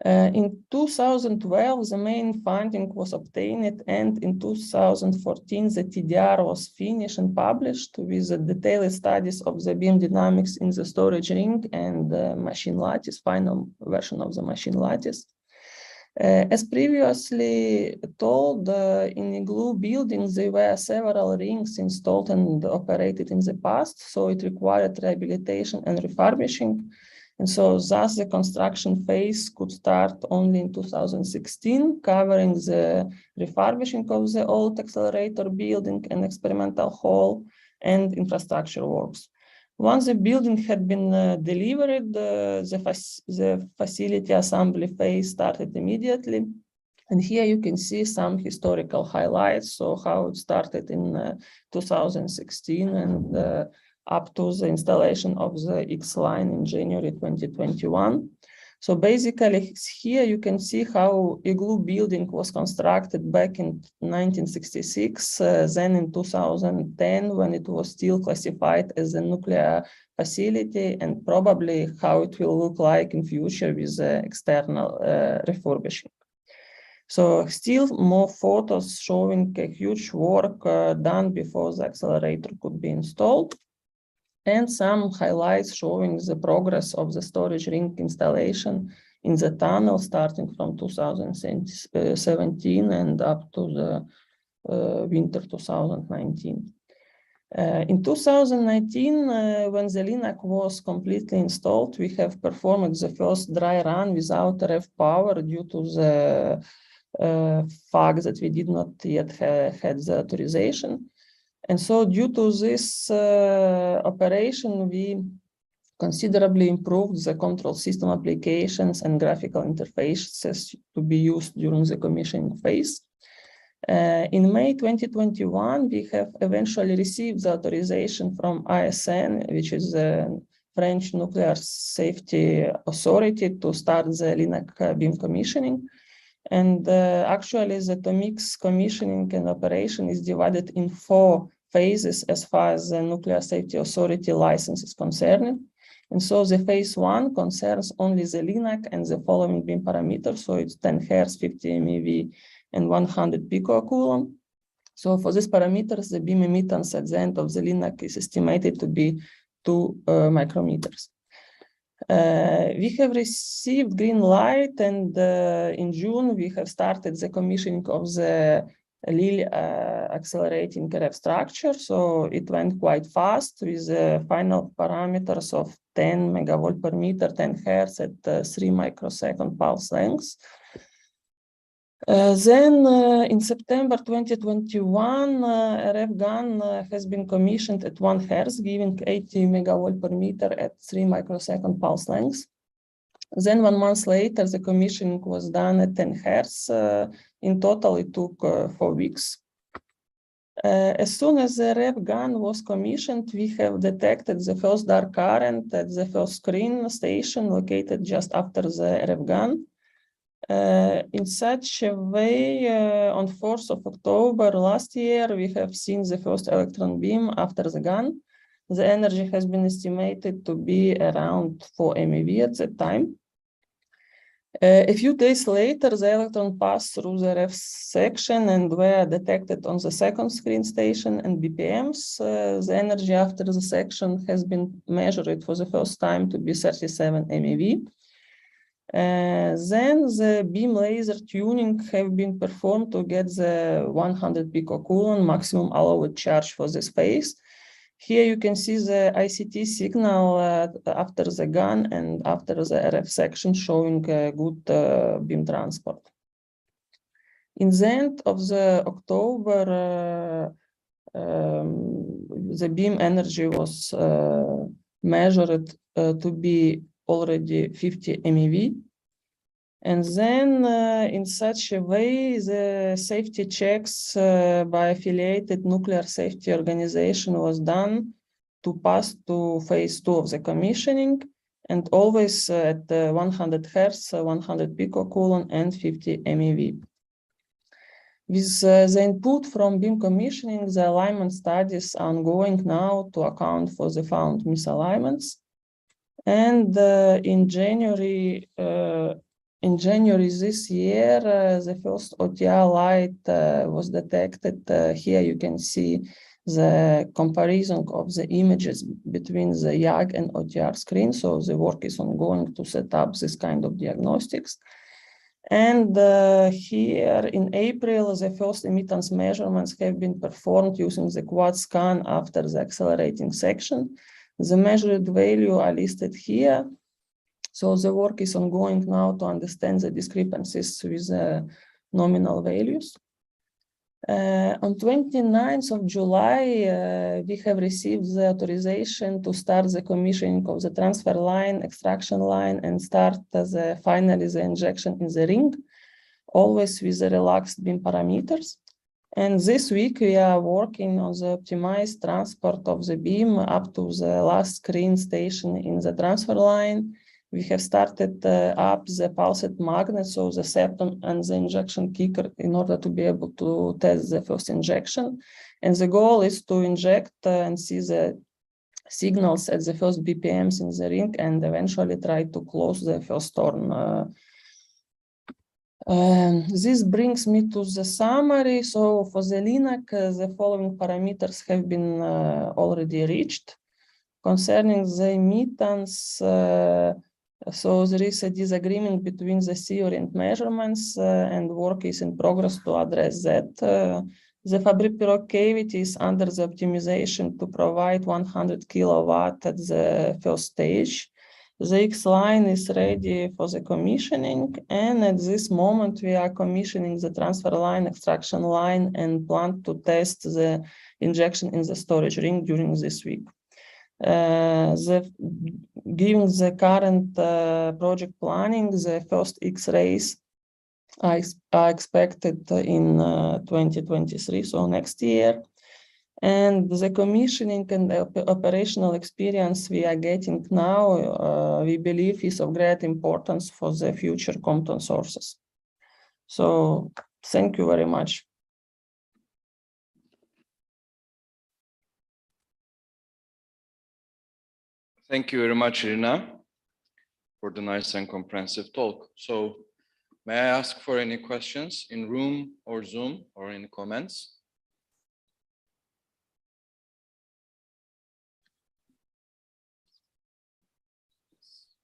In 2012, the main finding was obtained, and in 2014, the TDR was finished and published with the detailed studies of the beam dynamics in the storage ring and machine lattice, final version of the machine lattice. As previously told, in igloo buildings, there were several rings installed and operated in the past, so it required rehabilitation and refurbishing. And so thus the construction phase could start only in 2016, covering the refurbishing of the old accelerator building and experimental hall and infrastructure works. Once the building had been delivered, the facility assembly phase started immediately. And here you can see some historical highlights, so how it started in 2016 and up to the installation of the X-line in January 2021. So basically here you can see how igloo building was constructed back in 1966, then in 2010 when it was still classified as a nuclear facility, and probably how it will look like in future with external refurbishing. So still more photos showing a huge work done before the accelerator could be installed, and some highlights showing the progress of the storage ring installation in the tunnel starting from 2017 and up to the winter 2019. In 2019, when the LINAC was completely installed, we have performed the first dry run without RF power due to the fact that we did not yet had the authorization. And so due to this operation, we considerably improved the control system applications and graphical interfaces to be used during the commissioning phase. In May 2021, we have eventually received the authorization from ASN, which is the French Nuclear Safety Authority, to start the LINAC beam commissioning. And actually, the TOMIX commissioning and operation is divided in 4 phases as far as the Nuclear Safety Authority license is concerned. And so the phase 1 concerns only the LINAC and the following beam parameters. So it's 10 Hz, 50 MeV, and 100 picocoulomb. So for these parameters, the beam emittance at the end of the LINAC is estimated to be 2 micrometers. We have received green light, and in June we have started the commissioning of the LIL accelerating RF structure. So it went quite fast with the final parameters of 10 megavolt per meter, 10 Hz at 3 microsecond pulse lengths. Then in September 2021, RF gun has been commissioned at 1 Hz, giving 80 megavolt per meter at 3 microsecond pulse lengths. Then 1 month later, the commissioning was done at 10 Hz. In total, it took 4 weeks. As soon as the RF gun was commissioned, we have detected the first dark current at the first screen station located just after the RF gun. In such a way, on 4th of October last year, we have seen the first electron beam after the gun. The energy has been estimated to be around 4 MeV at that time. A few days later, the electron passed through the ref section and were detected on the second screen station and BPMs. The energy after the section has been measured for the first time to be 37 MeV. Then the beam laser tuning have been performed to get the 100 picocoulomb maximum allowed charge for the space. Here you can see the ICT signal after the gun and after the RF section showing good beam transport. In the end of the October, the beam energy was measured to be already 50 MeV. And then in such a way, the safety checks by affiliated nuclear safety organization was done to pass to phase 2 of the commissioning, and always at 100 Hertz, 100 picocoulomb and 50 MeV. With the input from beam commissioning, the alignment studies are ongoing now to account for the found misalignments. And in January this year, the first OTR light was detected. Here you can see the comparison of the images between the YAG and OTR screen. So the work is ongoing to set up this kind of diagnostics. And here in April, the first emittance measurements have been performed using the quad scan after the accelerating section. The measured value are listed here. So the work is ongoing now to understand the discrepancies with the nominal values. On 29th of July, we have received the authorization to start the commissioning of the transfer line, extraction line, and start finally the injection in the ring, always with the relaxed beam parameters. And this week we are working on the optimized transport of the beam up to the last screen station in the transfer line. We have started up the pulsed magnet, so the septum and the injection kicker, in order to be able to test the first injection. And the goal is to inject and see the signals at the first BPMs in the ring and eventually try to close the first turn. This brings me to the summary. So for the LINAC, the following parameters have been already reached. Concerning the emittance, so there is a disagreement between the theory and measurements, and work is in progress to address that. The Fabry-Perot cavity is under the optimization to provide 100 kilowatt at the first stage. The X line is ready for the commissioning, and at this moment we are commissioning the transfer line, extraction line, and plan to test the injection in the storage ring during this week. Given the current project planning, the first X-rays are expected in 2023, so next year. And the commissioning and operational experience we are getting now, we believe is of great importance for the future Compton sources. So thank you very much. Thank you very much, Irina, for the nice and comprehensive talk. So may I ask for any questions in room or Zoom or in comments?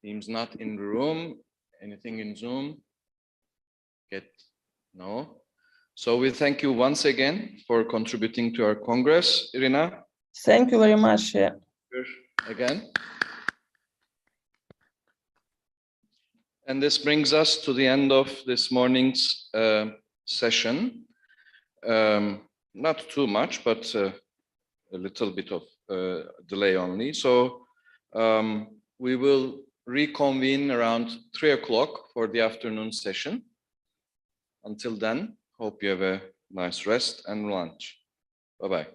Seems not in the room. Anything in Zoom? No. So we thank you once again for contributing to our Congress, Irina. Thank you very much. Yeah. Again. And this brings us to the end of this morning's session. Not too much, but a little bit of delay only. So we will reconvene around 3 o'clock for the afternoon session. Until then, hope you have a nice rest and lunch. Bye-bye.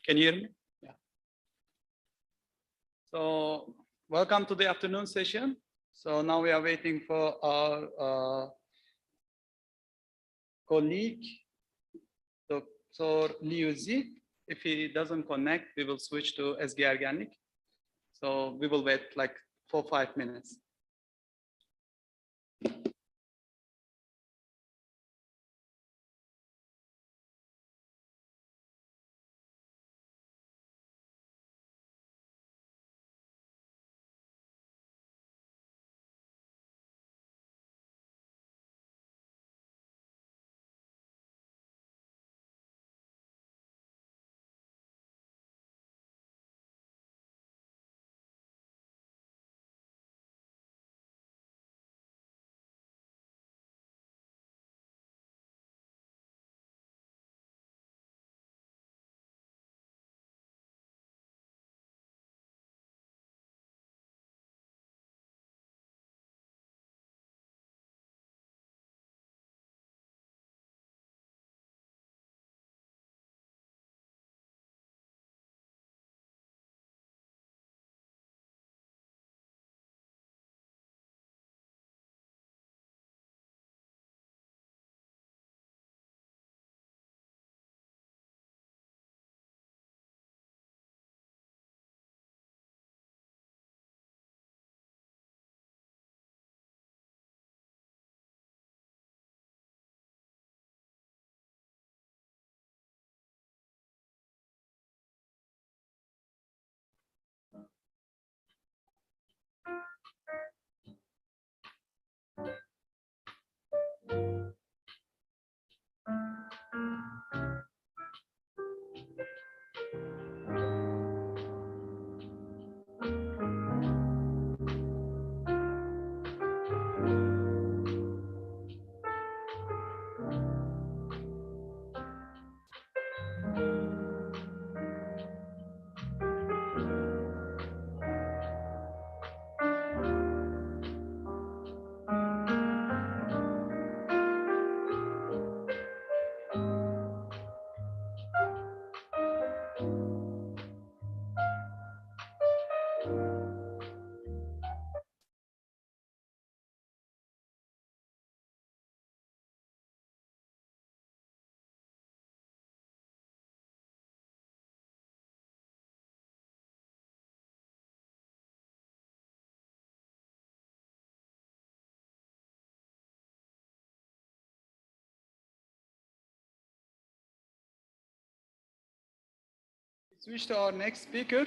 Can you hear me? Yeah. So welcome to the afternoon session. So now we are waiting for our colleague, Dr. Liuzi. If he doesn't connect, we will switch to Ezgi Ergenlik. So we will wait like 4 or 5 minutes. Switch to our next speaker,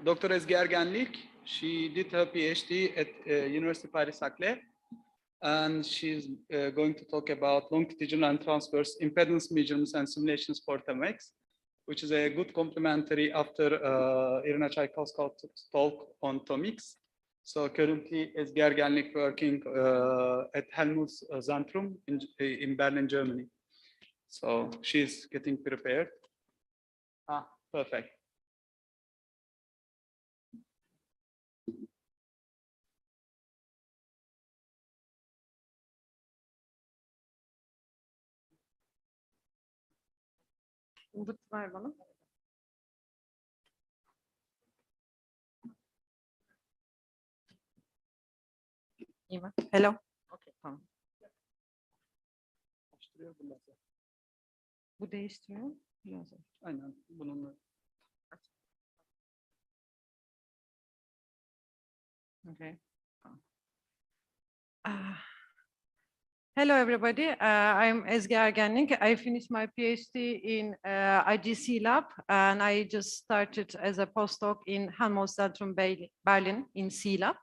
Dr. Ezgi Ergenlik. She did her PhD at University Paris-Saclay, and she's going to talk about longitudinal and transverse impedance measurements and simulations for TMX, which is a good complementary after Irina Chaikovska's talk on TOMIX. So currently, Ezgi Ergenlik working at Helmholtz Zentrum in Berlin, Germany. So she's getting prepared. Perfect. Ver bana. İyi mi? Hello. Okay, tamam. Bu değiştiriyor. Biraz. Aynen bununla. Okay. Hello, everybody. I'm Ezgi Ergenlik. I finished my PhD in IGC lab, and I just started as a postdoc in Helmholtz Zentrum Berlin in C lab.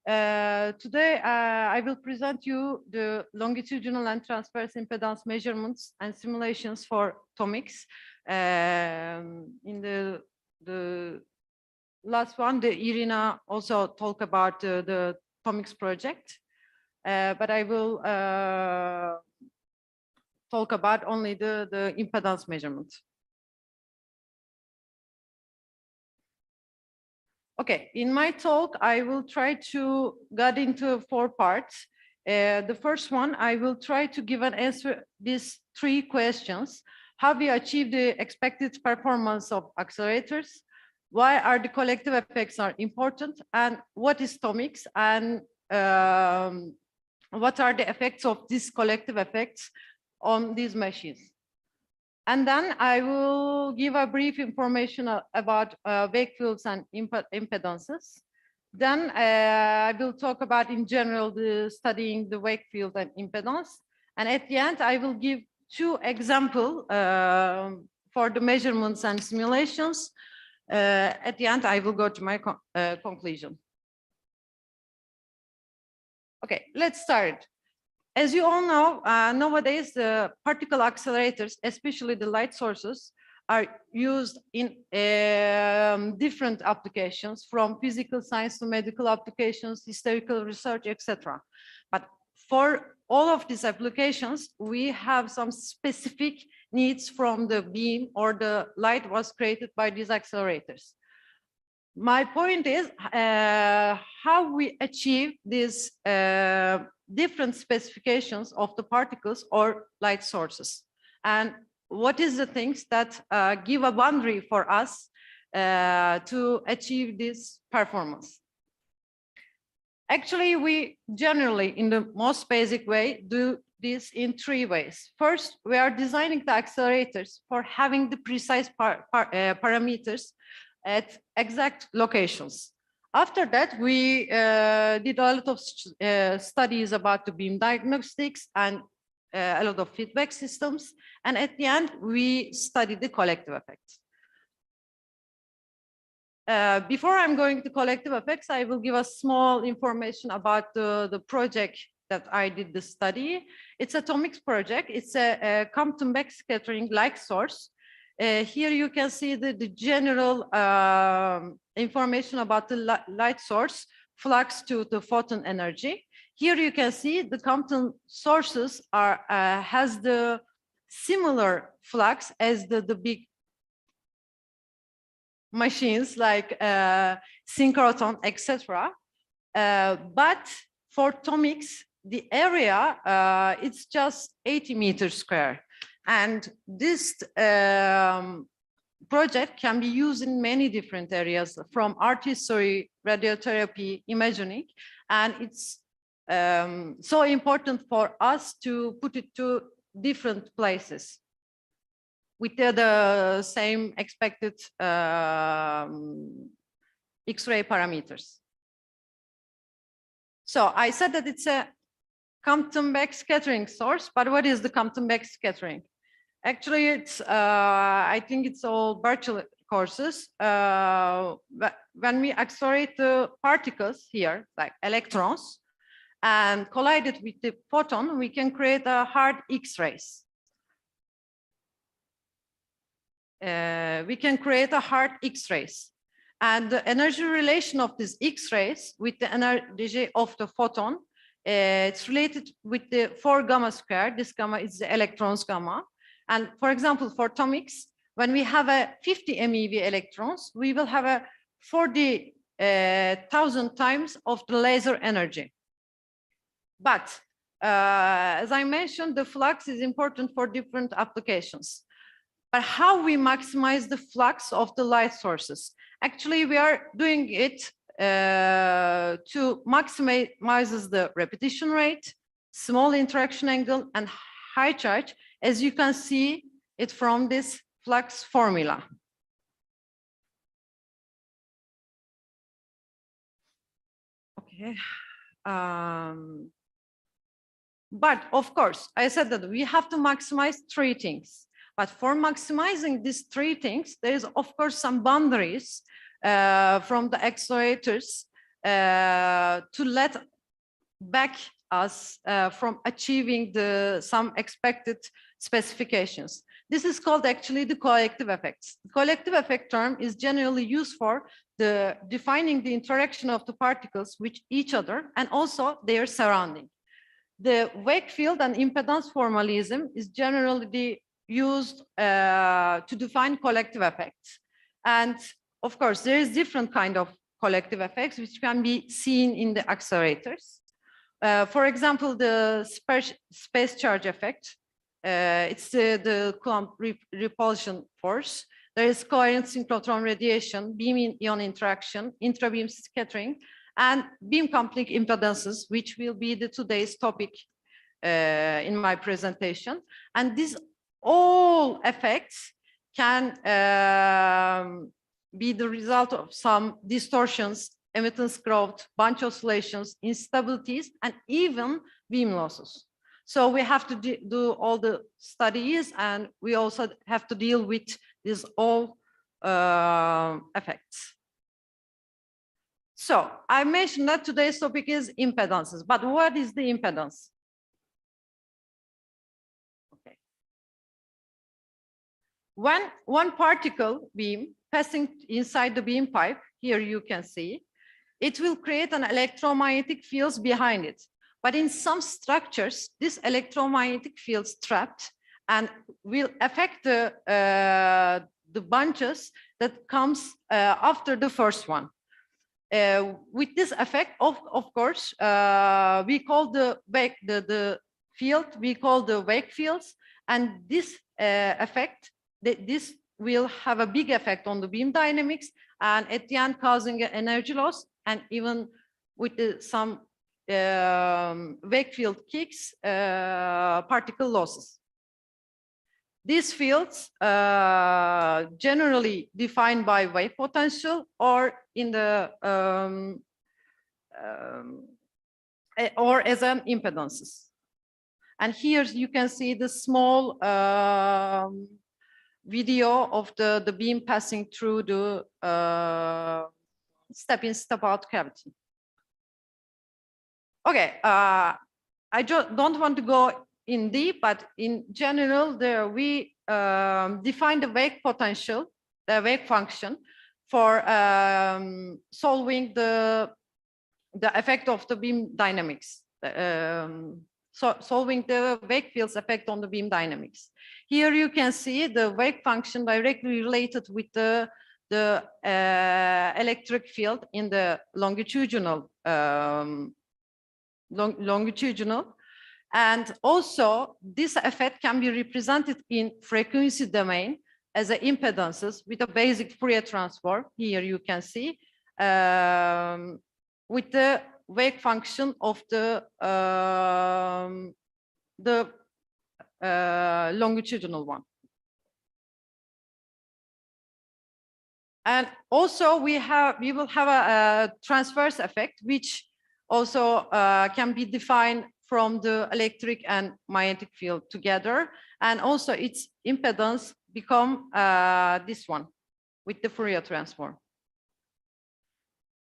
Today, I will present you the longitudinal and transverse impedance measurements and simulations for TOMIX. In the last one, Irina also talked about the TOMIX project, but I will talk about only the impedance measurement. Okay, in my talk, I will try to get into 4 parts. The first one, I will try to give an answer these 3 questions. how we achieve the expected performance of accelerators, why are the collective effects are important, and what is tomics, and what are the effects of these collective effects on these machines. And then I will give a brief information about wake fields and impedances. Then I will talk about in general studying the wake field and impedance. And at the end, I will give 2 examples for the measurements and simulations. At the end, I will go to my conclusion. Okay, let's start. As you all know, nowadays the particle accelerators, especially the light sources, are used in different applications, from physical science to medical applications, historical research, etc. But for all of these applications, we have some specific needs from the beam or the light was created by these accelerators. My point is how we achieve these different specifications of the particles or light sources, and what is the things that give a boundary for us to achieve this performance. Actually, we generally, in the most basic way, do this in 3 ways. First, we are designing the accelerators for having the precise parameters at exact locations. After that, we did a lot of studies about the beam diagnostics and a lot of feedback systems. And at the end, we studied the collective effects. Before I'm going to collective effects, I will give a small information about the project that I did the study. It's a tomics project. It's a Compton backscattering light source. Here you can see the general information about the light source, flux to the photon energy. Here you can see the Compton sources has the similar flux as the big machines like synchrotron, etc. But for tomics, the area it's just 80 meters square. And this project can be used in many different areas, from art history, radiotherapy, imaging, and it's so important for us to put it to different places with the same expected X-ray parameters. So I said that it's a Compton backscattering source, but what is the Compton backscattering? Actually, it's I think it's all virtual courses. When we accelerate the particles here, like electrons, and collide it with the photon, we can create a hard X-rays. We can create a hard X-rays. And the energy relation of these X-rays with the energy of the photon, it's related with the 4 gamma square. This gamma is the electrons gamma. And for example, for tomics, when we have a 50 MeV electrons, we will have a 40,000 times of the laser energy. But as I mentioned, the flux is important for different applications. But how we maximize the flux of the light sources? Actually, we are doing it to maximize the repetition rate, small interaction angle, and high charge, as you can see it from this flux formula. Okay. But of course, I said that we have to maximize 3 things. But for maximizing these 3 things, there is of course some boundaries from the accelerators to let back us from achieving some expected specifications. This is called actually the collective effects. The collective effect term is generally used for defining the interaction of the particles with each other and also their surrounding. The wake field and impedance formalism is generally used to define collective effects. And of course, there is different kind of collective effects which can be seen in the accelerators. For example, the space charge effect. it's the Coulomb repulsion force. There is coherent synchrotron radiation, beam-ion interaction, intra-beam scattering, and beam coupling impedances, which will be today's topic in my presentation. And these all effects can be the result of some distortions, emittance growth, bunch oscillations, instabilities, and even beam losses. So we have to do all the studies, and we also have to deal with these all effects. So I mentioned that today's topic is impedances, but what is the impedance? Okay. When one particle beam passing inside the beam pipe, here you can see, it will create an electromagnetic fields behind it. But in some structures, this electromagnetic fields trapped and will affect the bunches that comes after the first one. With this effect, of course, we call the field, we call the wake fields, and this effect, this will have a big effect on the beam dynamics, and at the end causing energy loss, and even with some wake field kicks, particle losses. These fields generally defined by wave potential or in the or as an impedances. And here you can see the small video of the beam passing through the step-in, step-out cavity. Okay, I don't want to go in deep, but in general, there we define the wake potential, the wake function, for solving the effect of the beam dynamics, so solving the wake fields effect on the beam dynamics. Here you can see the wake function directly related with the electric field in the longitudinal and also this effect can be represented in frequency domain as a impedances with a basic Fourier transform. Here you can see with the wake function of the longitudinal one. And also we will have a transverse effect, which also can be defined from the electric and magnetic field together, and also its impedance become this one with the Fourier transform.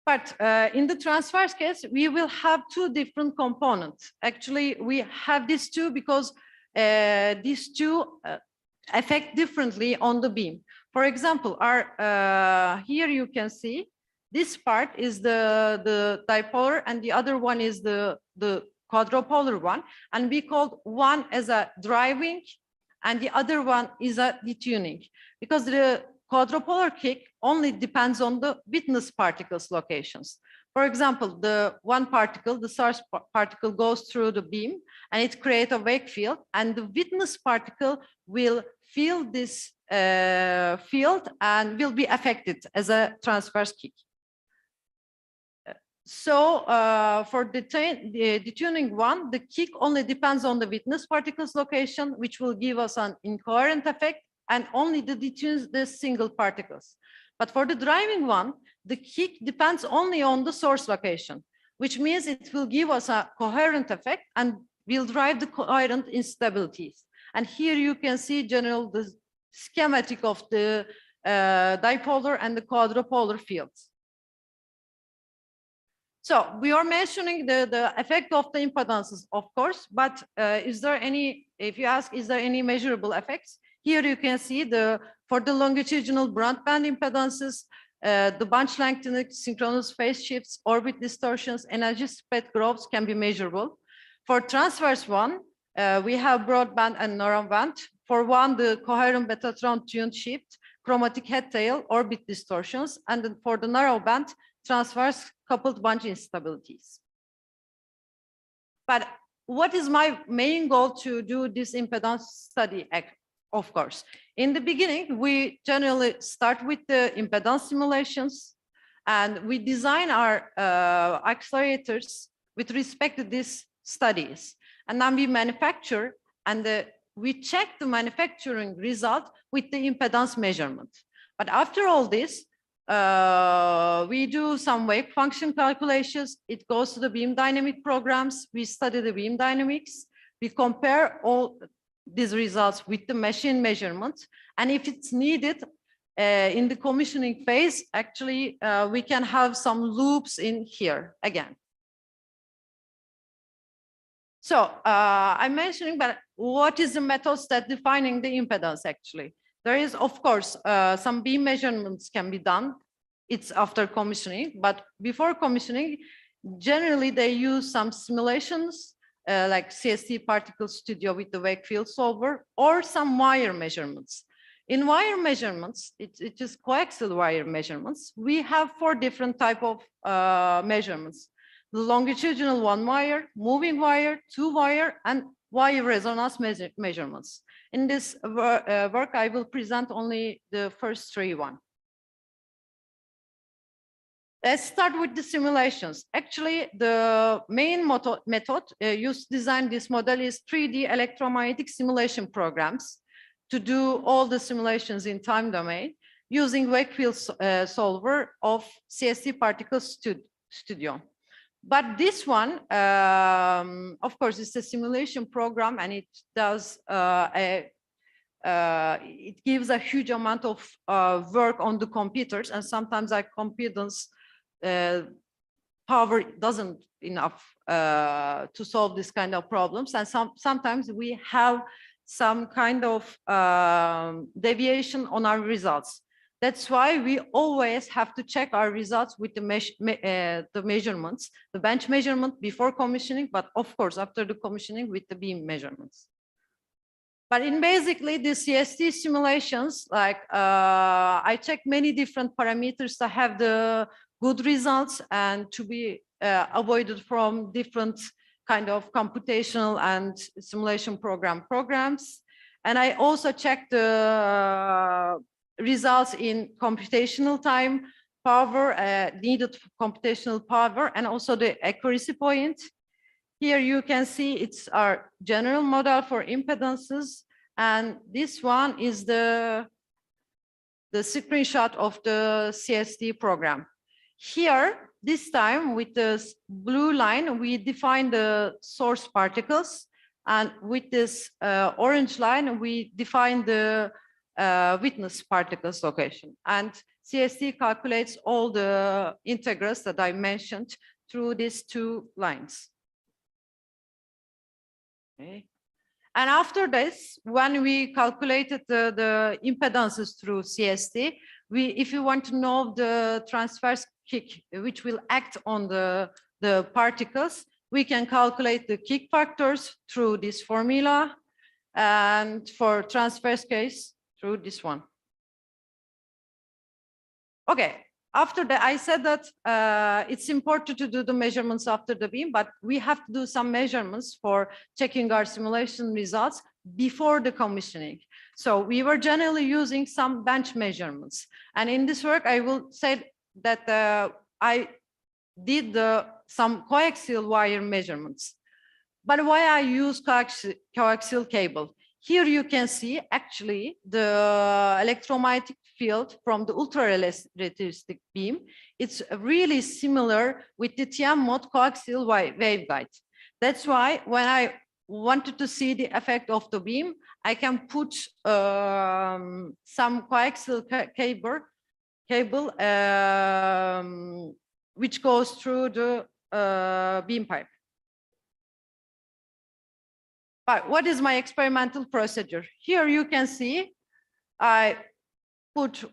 But in the transverse case, we will have two different components. Actually, we have these two because these two affect differently on the beam. For example, here you can see this part is the dipolar and the other one is the quadrupolar one, and we call one as a driving and the other one is a detuning, because the quadrupolar kick only depends on the witness particles locations. For example, the one particle, the source particle, goes through the beam and it creates a wake field, and the witness particle will feel this field and will be affected as a transverse kick. So for the detuning one, the kick only depends on the witness particles location, which will give us an incoherent effect, and only detunes the single particles. But for the driving one, the kick depends only on the source location, which means it will give us a coherent effect and will drive the coherent instabilities. And here you can see the schematic of the dipolar and the quadrupolar fields. So we are mentioning the effect of the impedances, of course, but is there any, if you ask, is there any measurable effects? Here you can see for the longitudinal broadband impedances, the bunch lengthening, synchronous phase shifts, orbit distortions, energy spread growths can be measurable. For transverse one, we have broadband and narrowband. For one, the coherent Betatron tuned shift, chromatic head tail, orbit distortions, and then for the narrowband, transverse coupled bunch instabilities. But what is my main goal to do this impedance study? Of course, in the beginning, we generally start with the impedance simulations, and we design our accelerators with respect to these studies. And then we manufacture, and we check the manufacturing result with the impedance measurement. But after all this, we do some wave function calculations. It goes to the beam dynamic programs. We study the beam dynamics. We compare all these results with the machine measurements. And if it's needed in the commissioning phase, actually, we can have some loops in here again. So I'm mentioning, but what is the methods that defining the impedance actually? There is, of course, some beam measurements can be done. It's after commissioning, but before commissioning, generally they use some simulations like CST particle studio with the Wakefield solver, or some wire measurements. In wire measurements, it is coaxial wire measurements. We have 4 different type of measurements: the longitudinal 1 wire, moving wire, 2 wire, and wire resonance measurements. In this work, I will present only the first 3 one. Let's start with the simulations. Actually, the main method used to design this model is 3D electromagnetic simulation programs to do all the simulations in time domain using Wakefield solver of CST particle studio. But this one, of course, it's a simulation program, and it does it gives a huge amount of work on the computers, and sometimes our computers power doesn't enough to solve this kind of problems, and sometimes we have some kind of deviation on our results. That's why we always have to check our results with the measurements, the bench measurement before commissioning, but of course after the commissioning with the beam measurements. But in basically the CST simulations, like I check many different parameters to have the good results and to be avoided from different kind of computational and simulation programs. And I also check the results in computational time, power, needed computational power, and also the accuracy point. Here you can see it's our general model for impedances, and this one is the screenshot of the CST program. Here, this time with the blue line, we define the source particles, and with this orange line, we define the witness particles location. And CST calculates all the integrals that I mentioned through these 2 lines. Okay. And after this, when we calculated the impedances through CST, if you want to know the transverse kick, which will act on the particles, we can calculate the kick factors through this formula, and for transverse case, through this one. Okay, after that, I said that it's important to do the measurements after the beam, but we have to do some measurements for checking our simulation results before the commissioning. So we were generally using some bench measurements. And in this work, I will say that I did some coaxial wire measurements. But why I use coaxial cable? Here you can see actually the electromagnetic field from the ultra-relativistic beam. It's really similar with the TM mode coaxial waveguide. That's why when I wanted to see the effect of the beam, I can put some coaxial cable which goes through the beam pipe. But what is my experimental procedure? Here you can see I put,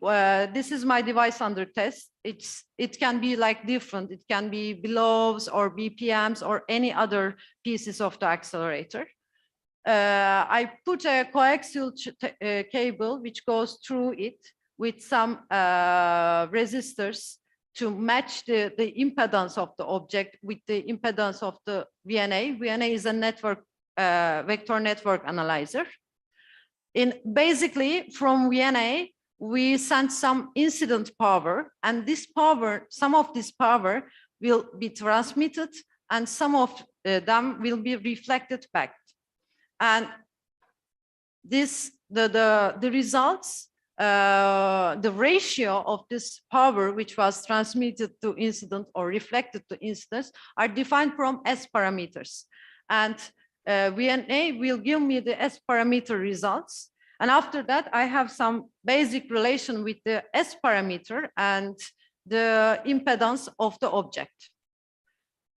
this is my device under test. It can be like different. It can be billows or BPMs or any other pieces of the accelerator. I put a coaxial cable which goes through it with some resistors to match the impedance of the object with the impedance of the VNA. VNA is a network, vector network analyzer. Basically, from VNA, we send some incident power, and this power, some of this power will be transmitted, and some of them will be reflected back. And this, the results, the ratio of this power which was transmitted to incident or reflected to incidents are defined from S parameters. And VNA will give me the S parameter results. And after that, I have some basic relation with the S parameter and the impedance of the object.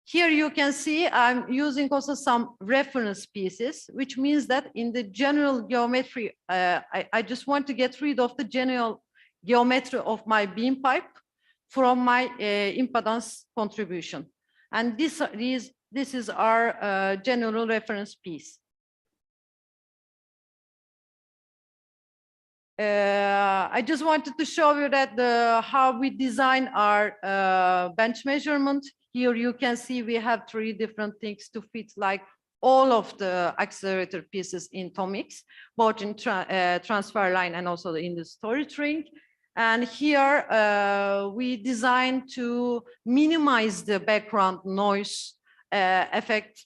Here you can see I'm using also some reference pieces, which means that in the general geometry, I just want to get rid of the general geometry of my beam pipe from my impedance contribution. And this is our general reference piece. I just wanted to show you that how we design our bench measurement. Here you can see we have 3 different things to fit like all of the accelerator pieces in Tomix, both in transfer line and also in the storage ring. And here we design to minimize the background noise effect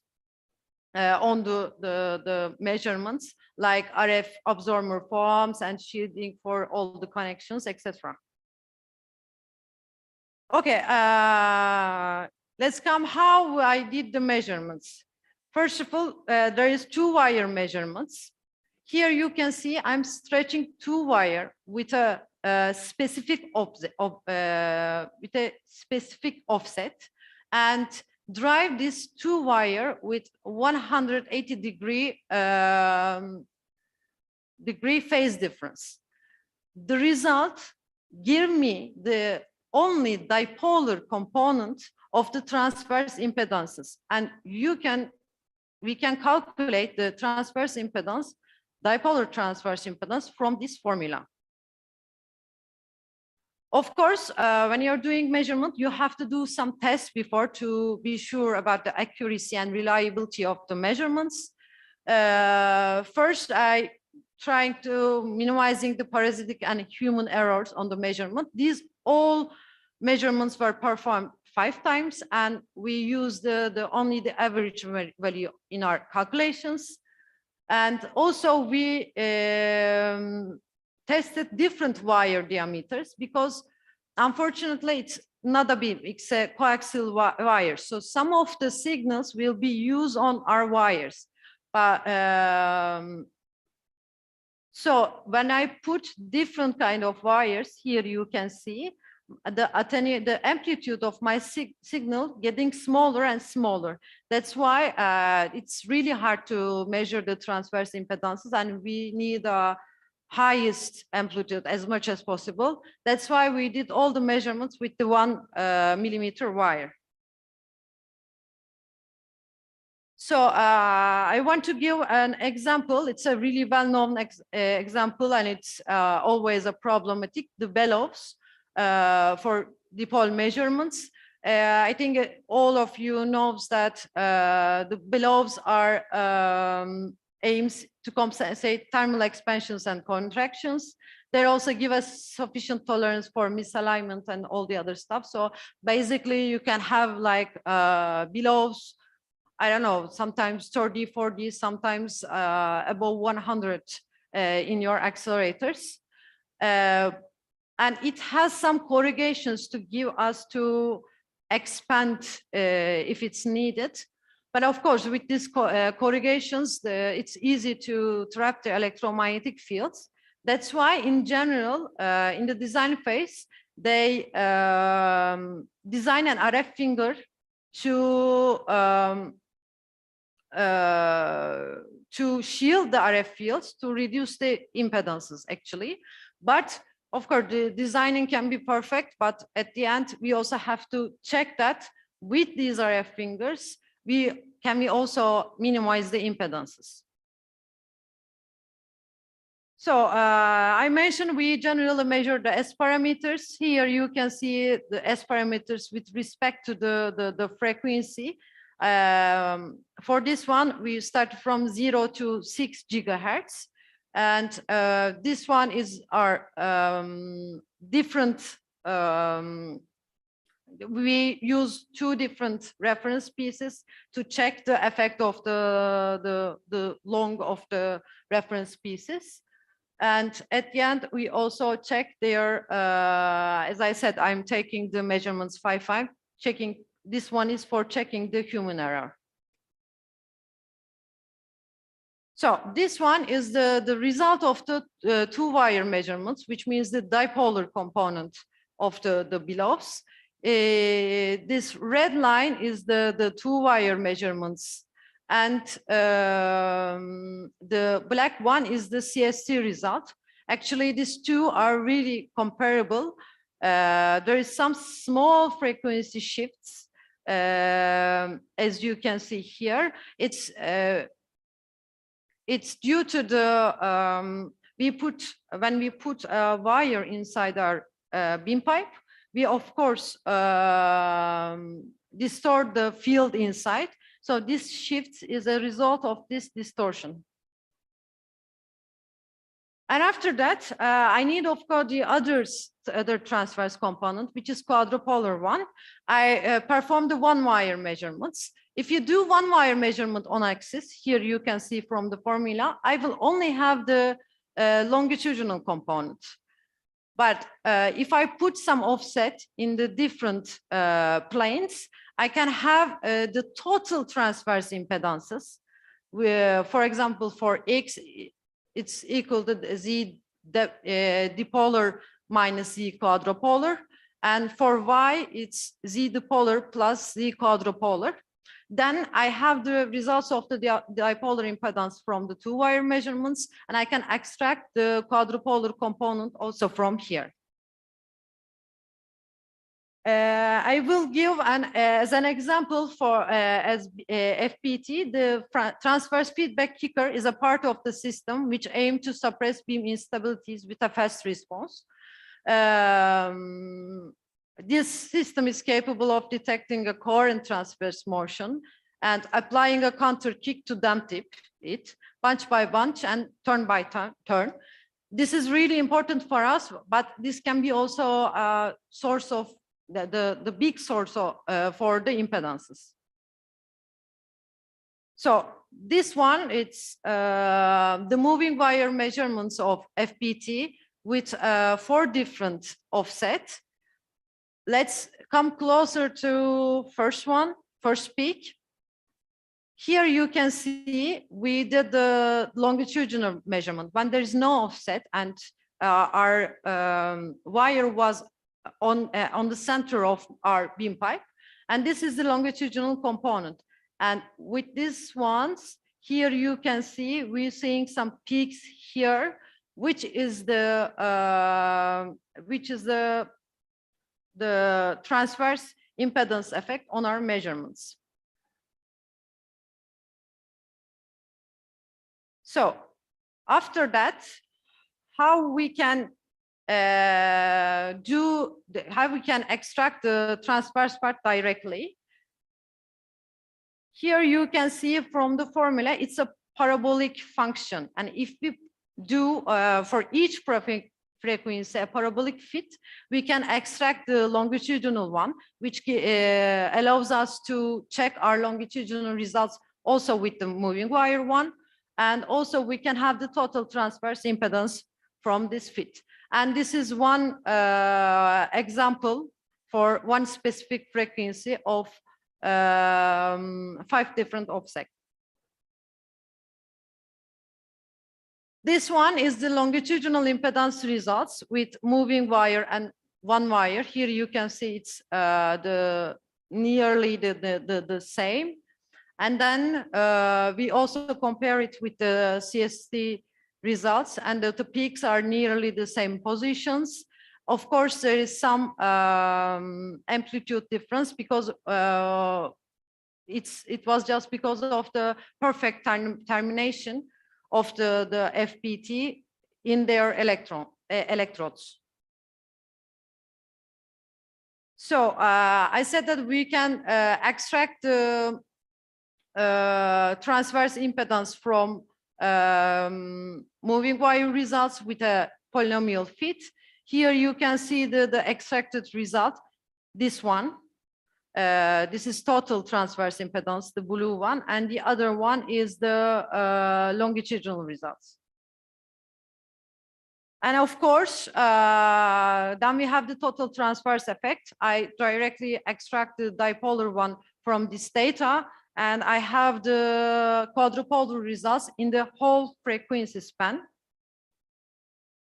on the measurements, like RF absorber forms and shielding for all the connections, etc. Okay, let's come how I did the measurements. First of all, there is 2-wire measurements. Here you can see I'm stretching 2-wire with a specific offset, and drive this 2-wire with 180 degree phase difference. The result give me the only dipolar component of the transverse impedances, and we can calculate the transverse impedance, dipolar transverse impedance, from this formula. Of course, when you're doing measurement, you have to do some tests before to be sure about the accuracy and reliability of the measurements. First, I trying to minimizing the parasitic and human errors on the measurement. These all measurements were performed 5 times, and we use only the average value in our calculations. And also we tested different wire diameters, because unfortunately it's not a beam, it's a coaxial wire. So some of the signals will be used on our wires. But so when I put different kind of wires, here you can see the amplitude of my signal getting smaller and smaller. That's why it's really hard to measure the transverse impedances, and we need a highest amplitude as much as possible. That's why we did all the measurements with the 1 millimeter wire. So I want to give an example. It's a really well-known example, and it's always a problematic, the bellows for dipole measurements. I think all of you knows that the bellows are aims to compensate thermal expansions and contractions. They also give us sufficient tolerance for misalignment and all the other stuff. So basically you can have like bellows, I don't know, sometimes 30, 40, sometimes above 100 in your accelerators. And it has some corrugations to give us to expand if it's needed. But of course, with these corrugations, it's easy to trap the electromagnetic fields. That's why, in general, in the design phase, they design an RF finger to shield the RF fields, to reduce the impedances, actually. But of course, the designing can be perfect, but at the end, we also have to check that with these RF fingers, we also minimize the impedances. So I mentioned we generally measure the S parameters. Here you can see the S parameters with respect to the frequency. For this one, we start from 0 to 6 gigahertz. And this one is our different, we use two different reference pieces to check the effect of the long of the reference pieces. And at the end, we also check their, as I said, I'm taking the measurements 5.5, checking, this one is for checking the human error. So this one is the result of the two-wire measurements, which means the dipolar component of the bilobes. This red line is the two-wire measurements. And the black one is the CST result. Actually, these two are really comparable. There is some small frequency shifts, as you can see here. It's due to the, when we put a wire inside our beam pipe, we of course distort the field inside. So this shift is a result of this distortion. And after that, I need, of course, the other transverse component, which is quadrupolar one. I perform the one-wire measurements. If you do one-wire measurement on axis, here you can see from the formula, I will only have the longitudinal component. But if I put some offset in the different planes, I can have the total transverse impedances. For example, for X, it's equal to Z dipolar minus Z quadrupolar. And for Y, it's Z dipolar plus Z quadrupolar. Then I have the results of the dipolar impedance from the two-wire measurements, and I can extract the quadrupolar component also from here. I will give as an example for as FPT, the transverse feedback kicker is a part of the system which aim to suppress beam instabilities with a fast response. This system is capable of detecting a coherent transverse motion and applying a counter kick to dampen it, bunch by bunch and turn by turn. This is really important for us, but this can be also a source of the big source of, for the impedances. So this one, it's the moving wire measurements of FPT with 4 different offset. Let's come closer to first peak. Here you can see we did the longitudinal measurement when there is no offset and our wire was on the center of our beam pipe, and this is the longitudinal component. And with these ones here you can see we're seeing some peaks here, which is the transverse impedance effect on our measurements. So after that, how we can extract the transverse part directly. Here you can see from the formula, it's a parabolic function. And if we do for each frequency a parabolic fit, we can extract the longitudinal one, which allows us to check our longitudinal results also with the moving wire one. And also we can have the total transverse impedance from this fit. And this is one example for one specific frequency of 5 different offsets. This one is the longitudinal impedance results with moving wire and one wire. Here you can see it's nearly the same. And then we also compare it with the CST results, and the peaks are nearly the same positions. Of course, there is some amplitude difference because it was just because of the perfect termination of the FPT. in their electrodes. So I said that we can extract the transverse impedance from moving wire results with a polynomial fit. Here you can see the extracted result, this one. This is total transverse impedance, the blue one, and the other one is the longitudinal results. And of course, then we have the total transverse effect. I directly extract the dipolar one from this data, and I have the quadrupolar results in the whole frequency span.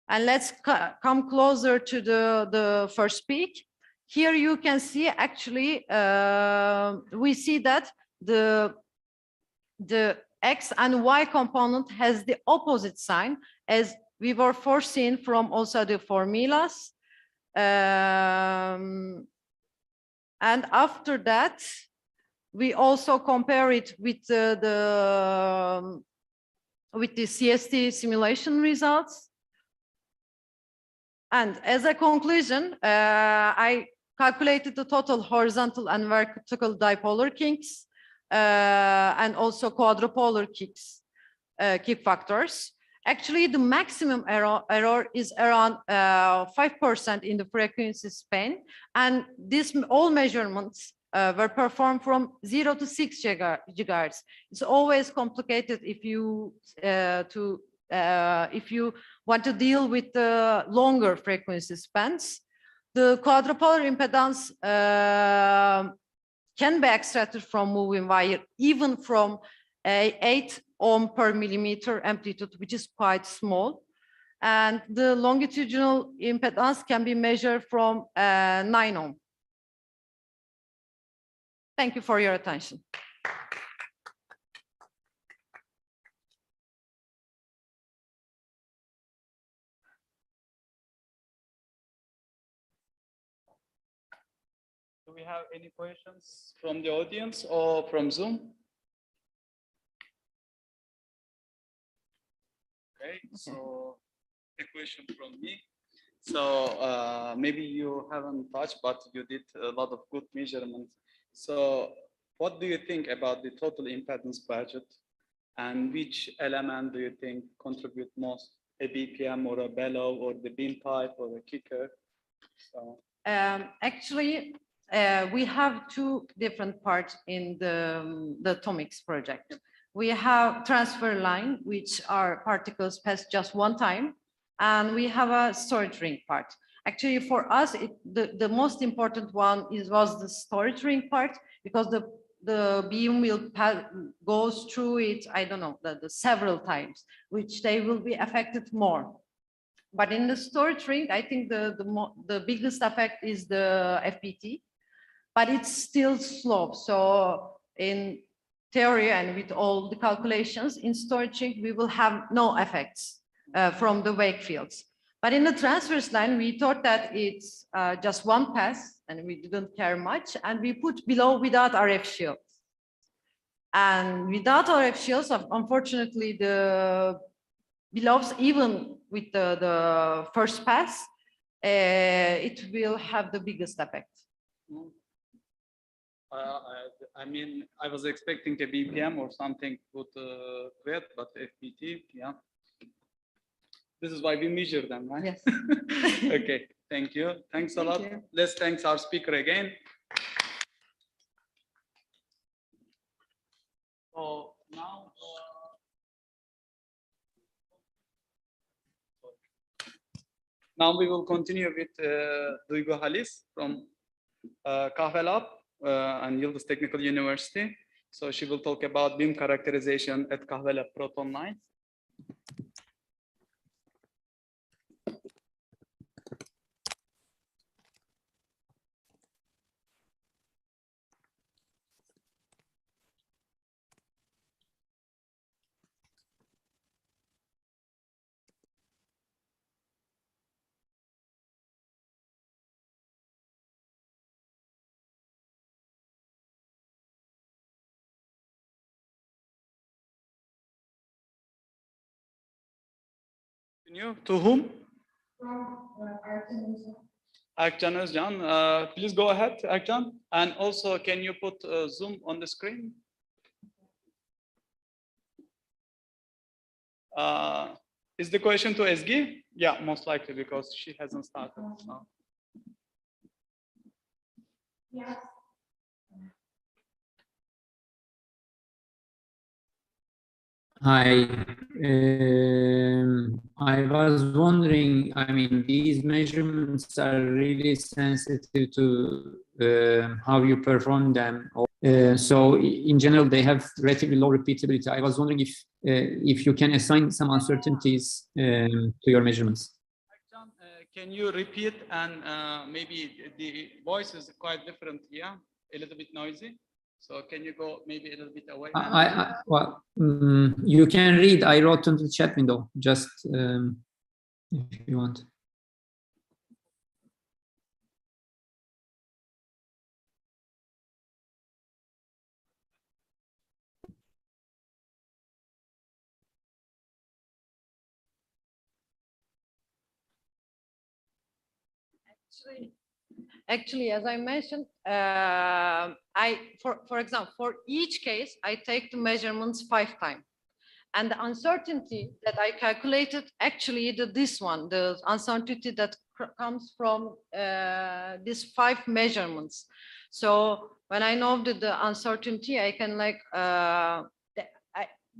And let's come closer to the first peak. Here you can see actually, we see that the X and Y component has the opposite sign as we were foreseen from also the formulas. And after that, we also compare it with the CST simulation results. And as a conclusion, I calculated the total horizontal and vertical dipolar kinks and also quadrupolar kick factors. Actually, the maximum error is around 5% in the frequency span, and these all measurements were performed from 0 to 6 gigahertz. It's always complicated if you want to deal with the longer frequency spans. The quadrupolar impedance can be extracted from moving wire, even from 8 ohm per millimeter amplitude, which is quite small. And the longitudinal impedance can be measured from 9 ohm. Thank you for your attention. Do we have any questions from the audience or from Zoom? Okay, so a question from me. So maybe you haven't touched, but you did a lot of good measurements. So what do you think about the total impedance budget, and which element do you think contribute most, a BPM or a bellow or the beam pipe or a kicker? So. Actually, we have two different parts in the Tomix project. We have transfer line, which are particles pass just one time, and we have a storage ring part. Actually, for us, the most important one was the storage ring part, because the beam will goes through it, I don't know, the several times, which they will be affected more. But in the storage ring, I think the biggest effect is the FPT, but it's still slow. So in theory and with all the calculations in storage ring, we will have no effects from the wake fields. But in the transverse line, we thought that it's just one pass and we didn't care much. And we put below without RF shields. And without RF shields, unfortunately, the belows, even with the first pass, it will have the biggest effect. I mean, I was expecting a BPM or something with great, but FPT, yeah. This is why we measure them, right? Yes. Okay, thank you. Thanks a lot. Let's thank our speaker again. So now, now we will continue with Duygu Halis from UPHUKVIII Lab and Yıldız Technical University. So she will talk about beam characterization at UPHUKVIII Lab proton lines. Continue. To whom? Akcan Özcan. Please go ahead, Akcan. And also, can you put Zoom on the screen? Is the question to Ezgi? Yeah, most likely because she hasn't started. So. Yes. Hi. I was wondering, I mean, these measurements are really sensitive to how you perform them. So in general, they have relatively low repeatability. I was wondering if you can assign some uncertainties to your measurements. Can you repeat, and maybe the voice is quite different here, a little bit noisy. So can you go maybe a little bit away? Well, you can read. I wrote into the chat window, just if you want. Actually, as I mentioned, for example, for each case, I take the measurements 5 times. And the uncertainty that I calculated, actually, this one, the uncertainty that comes from these 5 measurements. So when I know the uncertainty, I can like,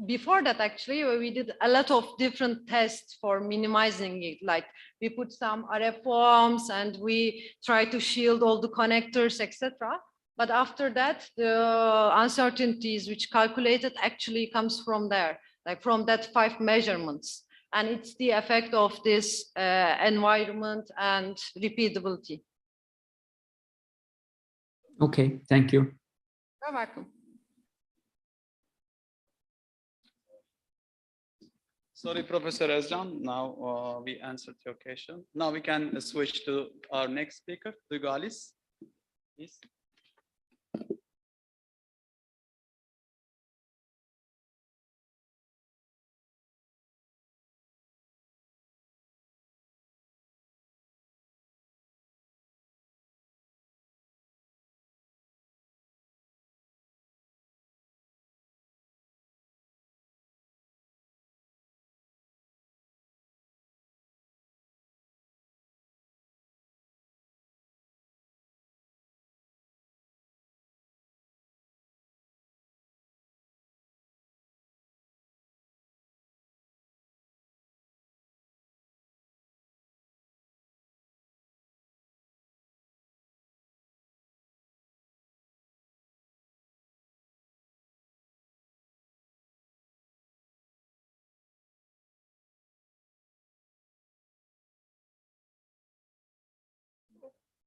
before that, actually, we did a lot of different tests for minimizing it. Like we put some RF forms and we try to shield all the connectors, etc. But after that, the uncertainties which calculated actually comes from there, like from that 5 measurements. And it's the effect of this environment and repeatability. Okay, thank you. You're welcome. Sorry, Professor Özcan. Now we answered your question. Now we can switch to our next speaker, Duygu Alice. Please.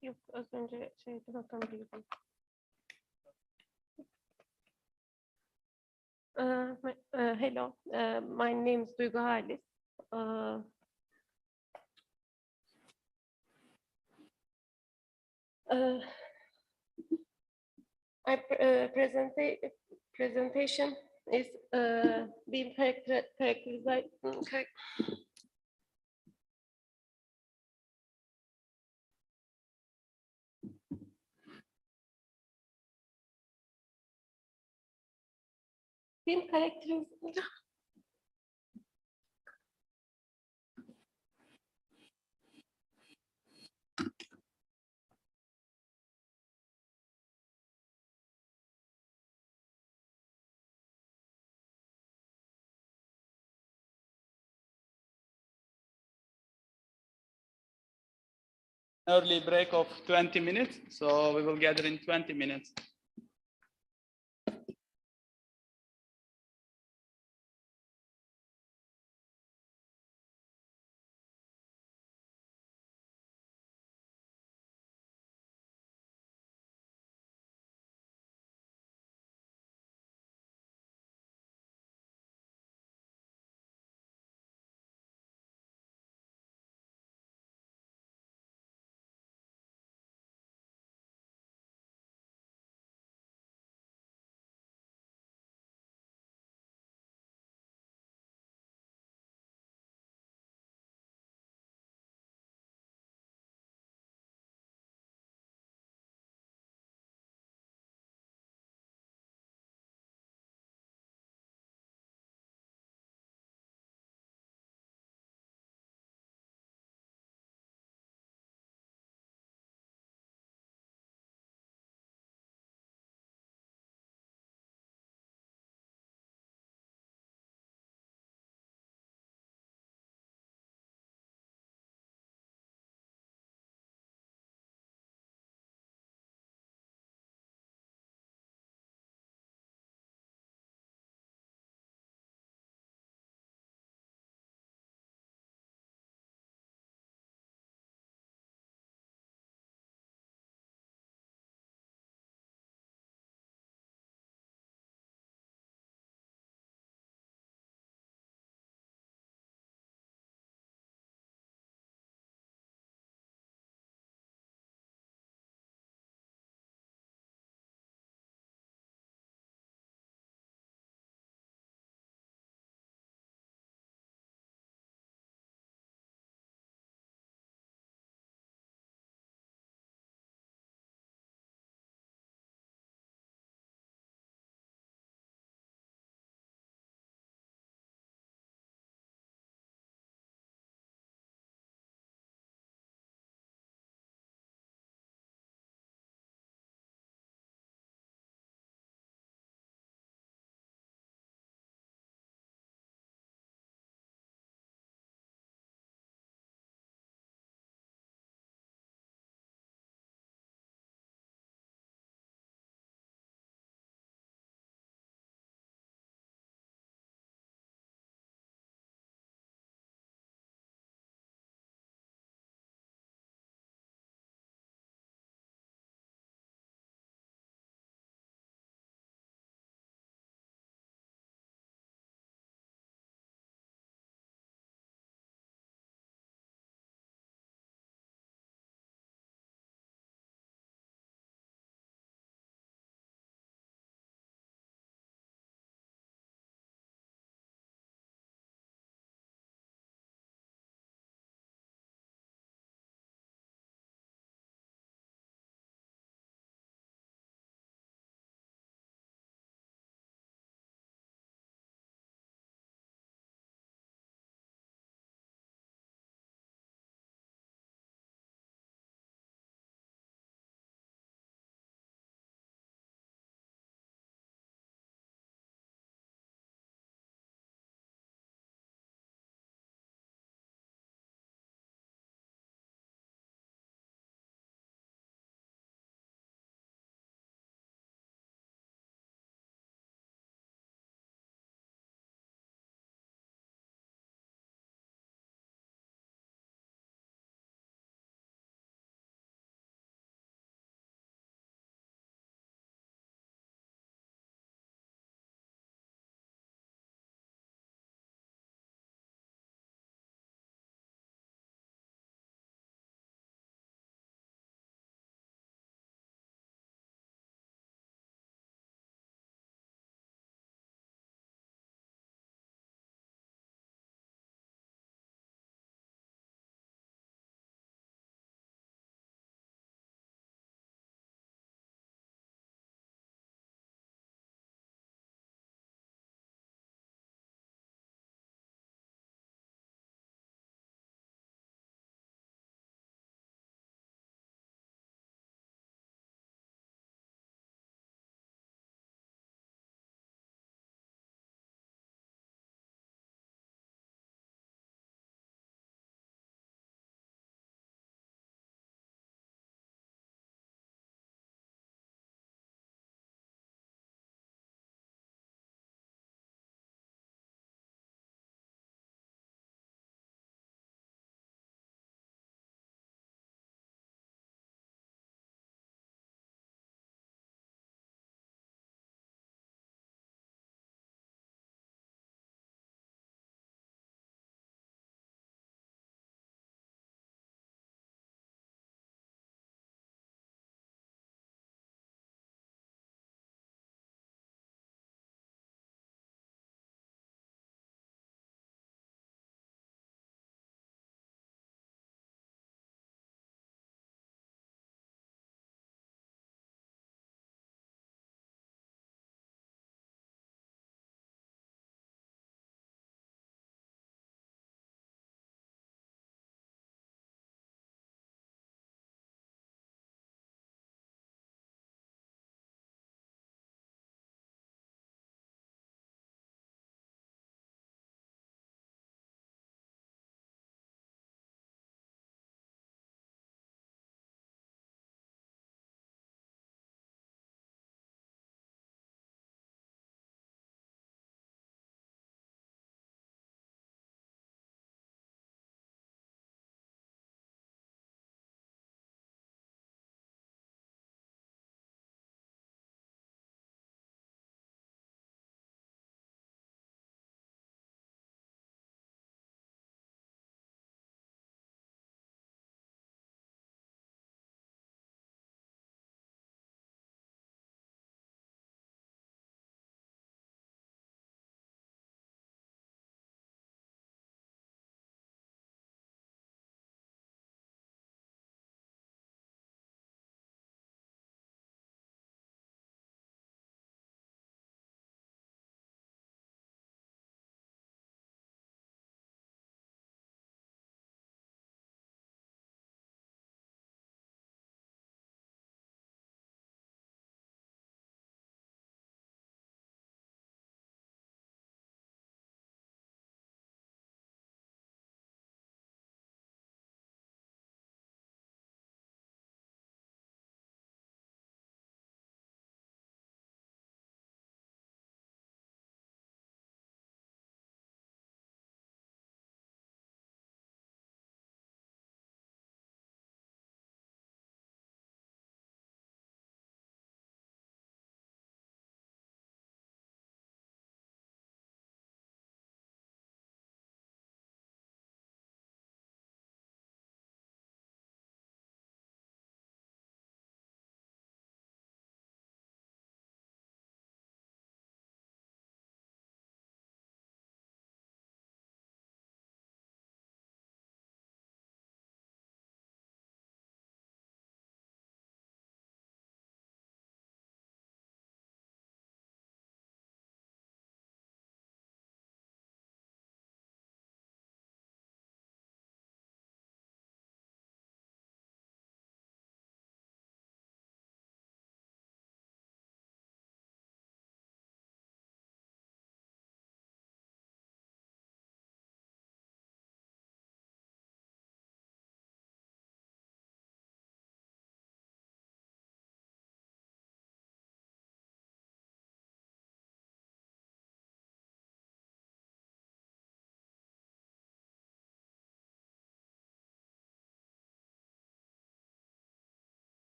Yok, az önce şeyden atamadıydım. Hello, my name is Duygu Halis. Presentation is being characterized. Being characterized. Early break of 20 minutes. So we will gather in 20 minutes.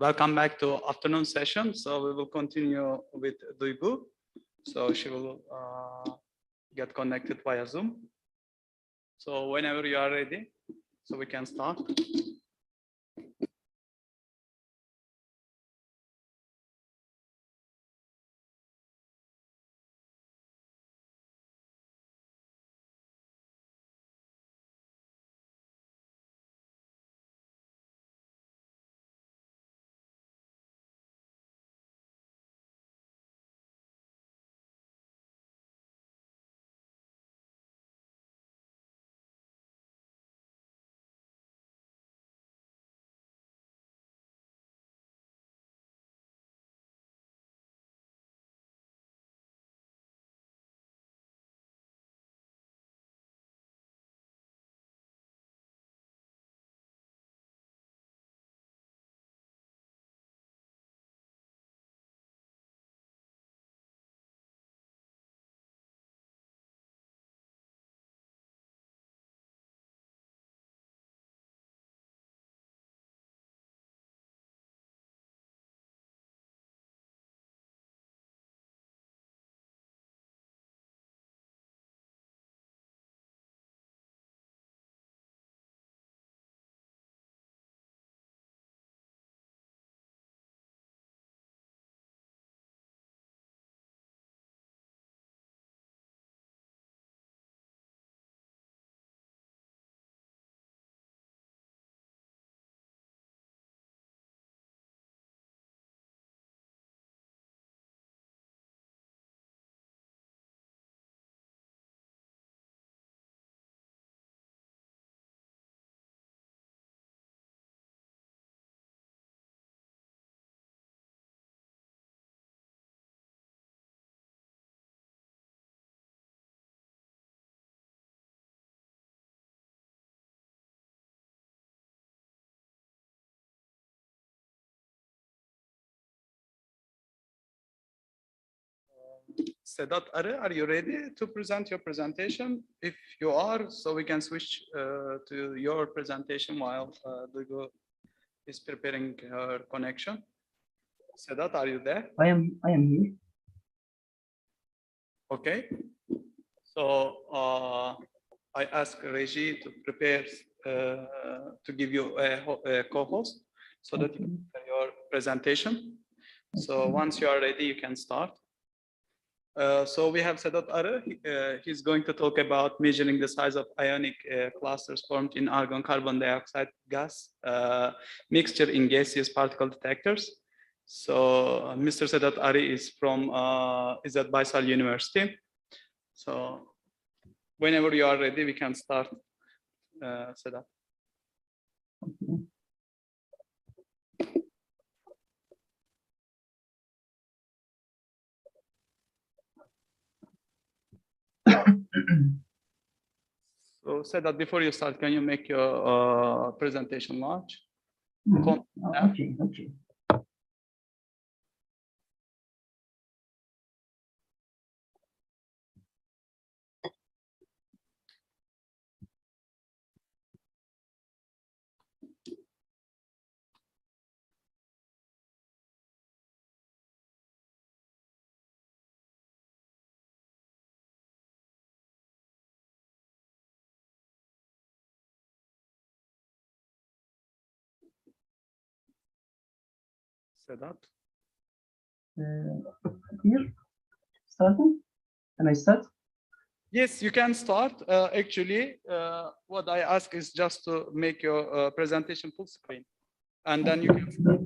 welcome back to afternoon session. So we will continue with Duygu. So she will get connected via Zoom. So whenever you are ready, so we can start. Sedat Arı, are you ready to present your presentation? If you are, so we can switch to your presentation while Duygu is preparing her connection. Sedat, are you there? I am here. Okay. So I ask Regie to prepare to give you a co-host so that you can prepare your presentation. So once you are ready, you can start. So we have Sedat Arı. He's going to talk about measuring the size of ionic clusters formed in argon carbon dioxide gas mixture in gaseous particle detectors. So Mr. Sedat Arı is from is at Baysal University. So whenever you are ready, we can start, Sedat. So Sedat, before you start, can you make your presentation large? Okay. Sedat. Here, starting. Can I start? Yes, you can start. Actually, what I ask is just to make your presentation full screen, and then you can start.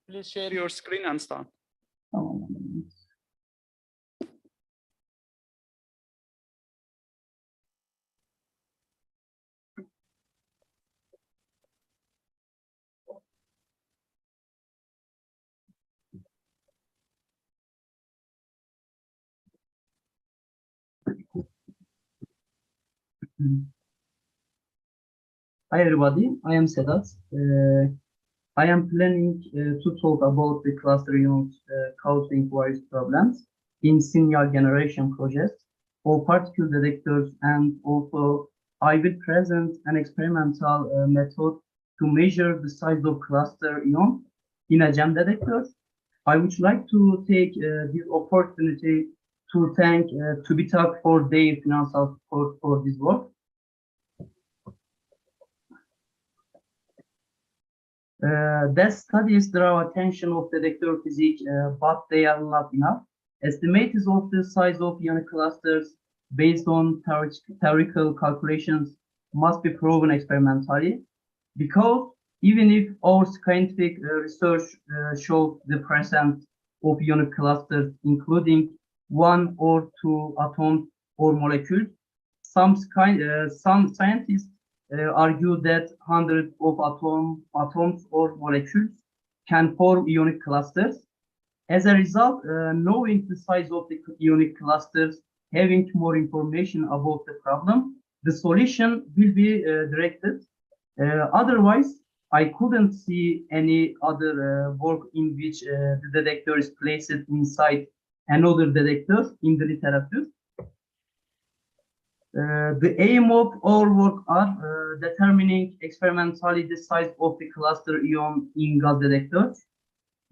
Please share your screen and start. Hi everybody, I am Sedat. I am planning to talk about the cluster unit causing various problems in signal generation projects or particle detectors, and also I will present an experimental method to measure the size of cluster ion in a gem detector. I would like to take this opportunity to thank UPHUKVIII for their financial support for this work. That studies draw attention of detector physics, but they are not enough. Estimates of the size of ionic clusters based on theoretical calculations must be proven experimentally, because even if our scientific research shows the presence of ionic clusters, including 1 or 2 atoms or molecules, some scientists argue that hundreds of atoms or molecules can form ionic clusters. As a result, knowing the size of the ionic clusters, having more information about the problem, the solution will be directed. Otherwise, I couldn't see any other work in which the detector is placed inside another detector in the literature. The aim of our work are determining experimentally the size of the cluster ion in gas detectors,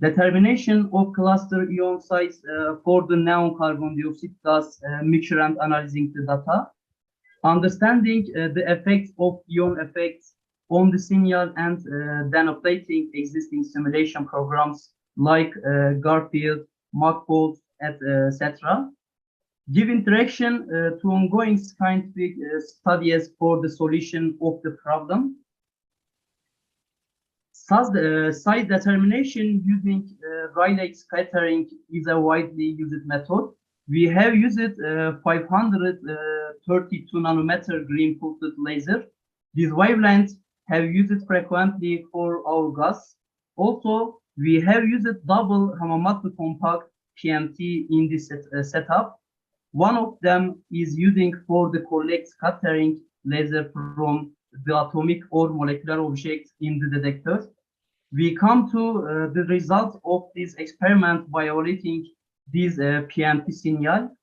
determination of cluster ion size for the neon carbon dioxide gas mixture and analyzing the data, understanding the effects of ion effects on the signal, and then updating existing simulation programs like Garfield, Macbolt, etc. Giving direction to ongoing scientific studies for the solution of the problem. Size determination using Rayleigh scattering is a widely used method. We have used 532 nanometer green pulsed laser. These wavelengths have used frequently for our gas. Also, we have used double Hamamatsu compact PMT in this setup. One of them is using for the collect scattering laser from the atomic or molecular objects in the detector. We come to the results of this experiment violating this PMT signal.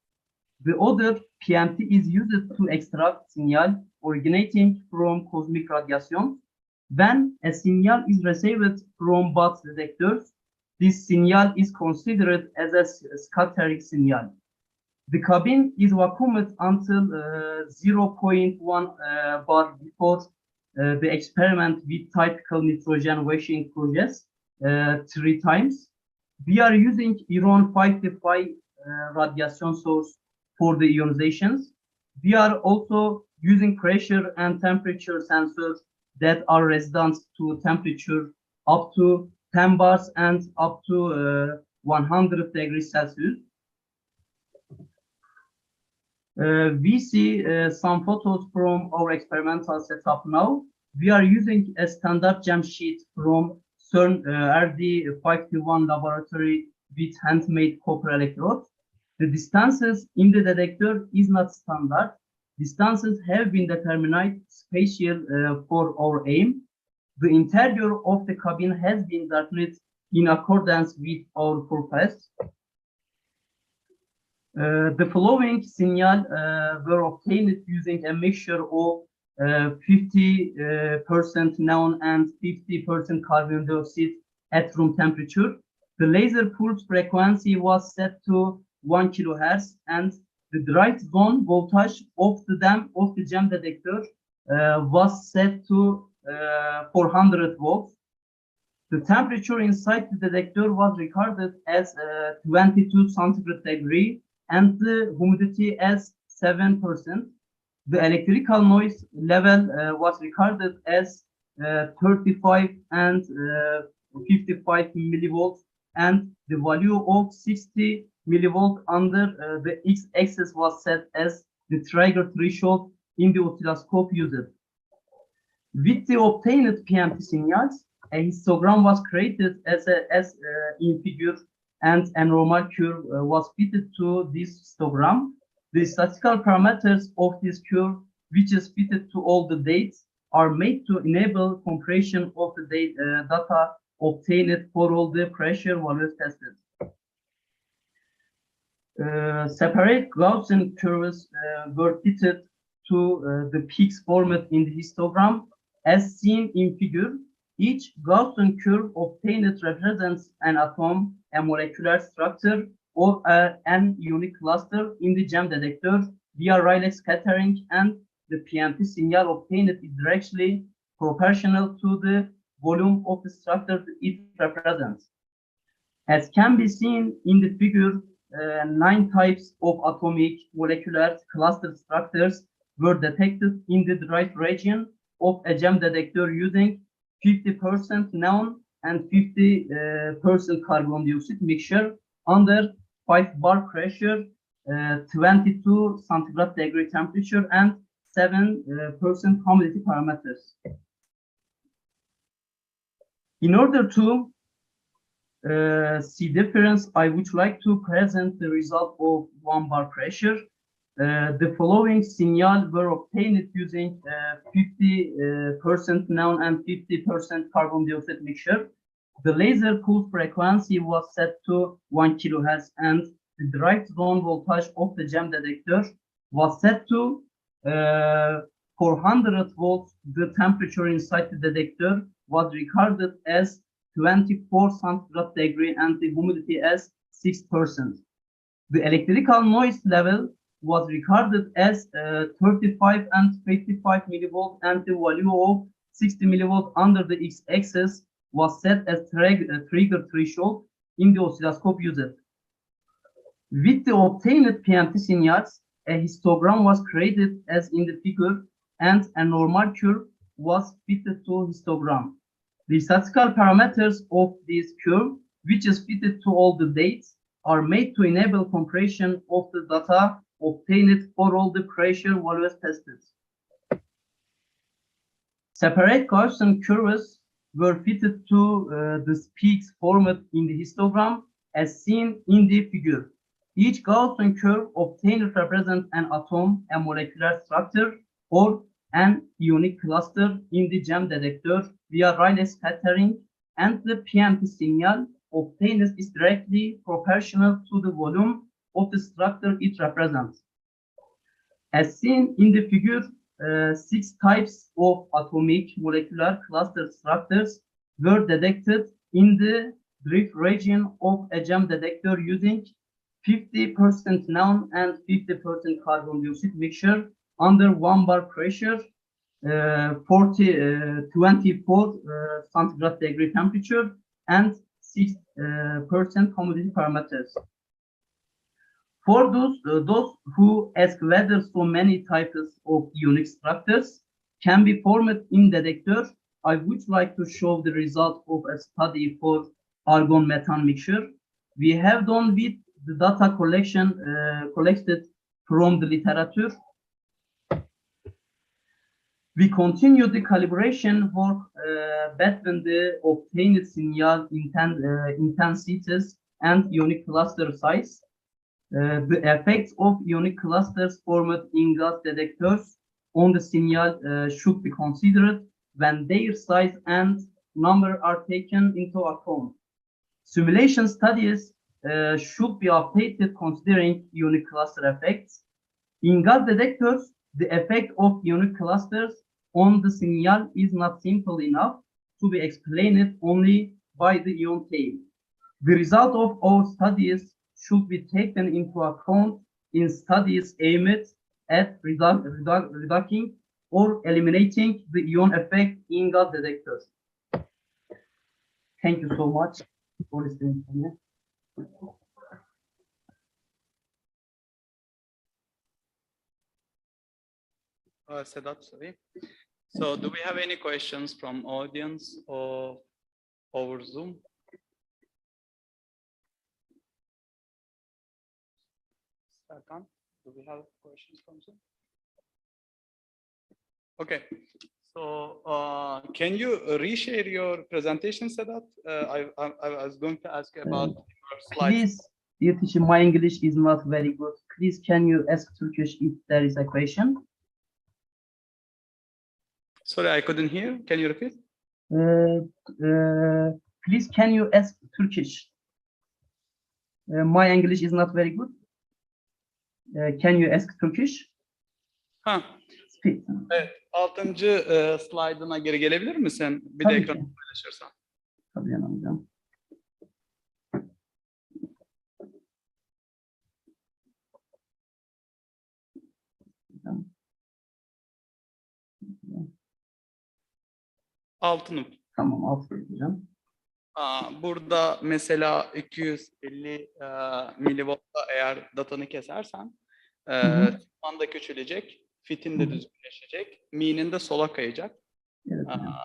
The other PMT is used to extract signal originating from cosmic radiation. When a signal is received from both detectors, this signal is considered as a scattering signal. The cabin is vacuumed until 0.1 bar before the experiment with typical nitrogen washing process 3 times. We are using Iran 55 radiation source for the ionizations. We are also using pressure and temperature sensors that are resistant to temperature up to 10 bars and up to 100 degrees Celsius. We see some photos from our experimental setup now. We are using a standard gem sheet from CERN RD521 laboratory with handmade copper electrodes. The distances in the detector is not standard. Distances have been determined spatial for our aim. The interior of the cabin has been darkened in accordance with our purpose. The following signal were obtained using a mixture of 50% neon and 50% carbon dioxide at room temperature. The laser pulse frequency was set to 1 kHz, and the right zone voltage of the gem detector was set to 400 volts. The temperature inside the detector was recorded as 22 centigrade degree and the humidity as 7%. The electrical noise level was recorded as 35 and 55 millivolts, and the value of 60 millivolt under the x-axis was set as the trigger threshold in the oscilloscope used. With the obtained PMT signals, a histogram was created as in figure, and a normal curve was fitted to this histogram. The statistical parameters of this curve, which is fitted to all the dates, are made to enable compression of the data obtained for all the pressure values tested. Separate Gaussian curves were fitted to the peaks formed in the histogram as seen in figure. Each Gaussian curve obtained represents an atom, a molecular structure, or an unique cluster in the gem detector via Rayleigh scattering, and the PMT signal obtained is directly proportional to the volume of the structure it represents. As can be seen in the figure, 9 types of atomic, molecular, cluster structures were detected in the derived region of a gem detector using 50% neon and 50% carbon dioxide mixture under 5 bar pressure, 22 centigrade degree temperature, and 7% humidity parameters. In order to see difference, I would like to present the result of 1 bar pressure. The following signal were obtained using 50% neon and 50% carbon dioxide mixture. The laser pulse frequency was set to 1 kHz, and the derived zone voltage of the gem detector was set to 400 volts. The temperature inside the detector was recorded as 24 centigrade degree and the humidity as 6%. The electrical noise level was recorded as 35 and 55 millivolts, and the value of 60 millivolts under the x-axis was set as trigger threshold in the oscilloscope used. With the obtained PMT signals, a histogram was created as in the figure, and a normal curve was fitted to histogram. The statistical parameters of this curve, which is fitted to all the dates, are made to enable compression of the data obtained for all the pressure values tested. Separate Gaussian curves were fitted to the peaks formed in the histogram as seen in the figure. Each Gaussian curve obtained represents an atom, a molecular structure, or an unique cluster in the gem detector via Rayleigh scattering, and the PMT signal obtained is directly proportional to the volume of the structure it represents. As seen in the figure, 6 types of atomic molecular cluster structures were detected in the drift region of a gem detector using 50% neon and 50% carbon dioxide mixture under 1 bar pressure, 24 centigrade degree temperature, and 6% humidity parameters. For those who ask whether so many types of unique structures can be formed in detector, I would like to show the result of a study for argon methane mixture. We have done with the data collection collected from the literature. We continue the calibration work between the obtained signal intensities and unique cluster size. The effects of unique clusters formed in gas detectors on the signal should be considered when their size and number are taken into account. Simulation studies should be updated considering unique cluster effects. In gas detectors, the effect of unique clusters on the signal is not simple enough to be explained only by the ion tail. The result of our studies should be taken into account in studies aimed at reducing or eliminating the ion effect in gas detectors. Thank you so much for listening to me. Sedat, sorry. So do we have any questions from audience or over Zoom? Serkan, do we have questions from Zoom? Okay, so can you reshare your presentation, Sedat? I was going to ask about your slides. Please, my English is not very good. Please, can you ask Turkish if there is a question? Sorry, I couldn't hear. Can you repeat? Please, can you ask Turkish? My English is not very good. Can you ask Turkish? Ha. Evet, 6. slaydına geri gelebilir misin? Bir de Tabii ekranı ki. paylaşırsan. Tabii Canan hocam. Altını. Tamam, alt hocam. Burada mesela 250 milivoltta eğer datanı kesersen çıkman da küçülecek, fitin de düzgünleşecek, mi'nin de sola kayacak. Evet hocam.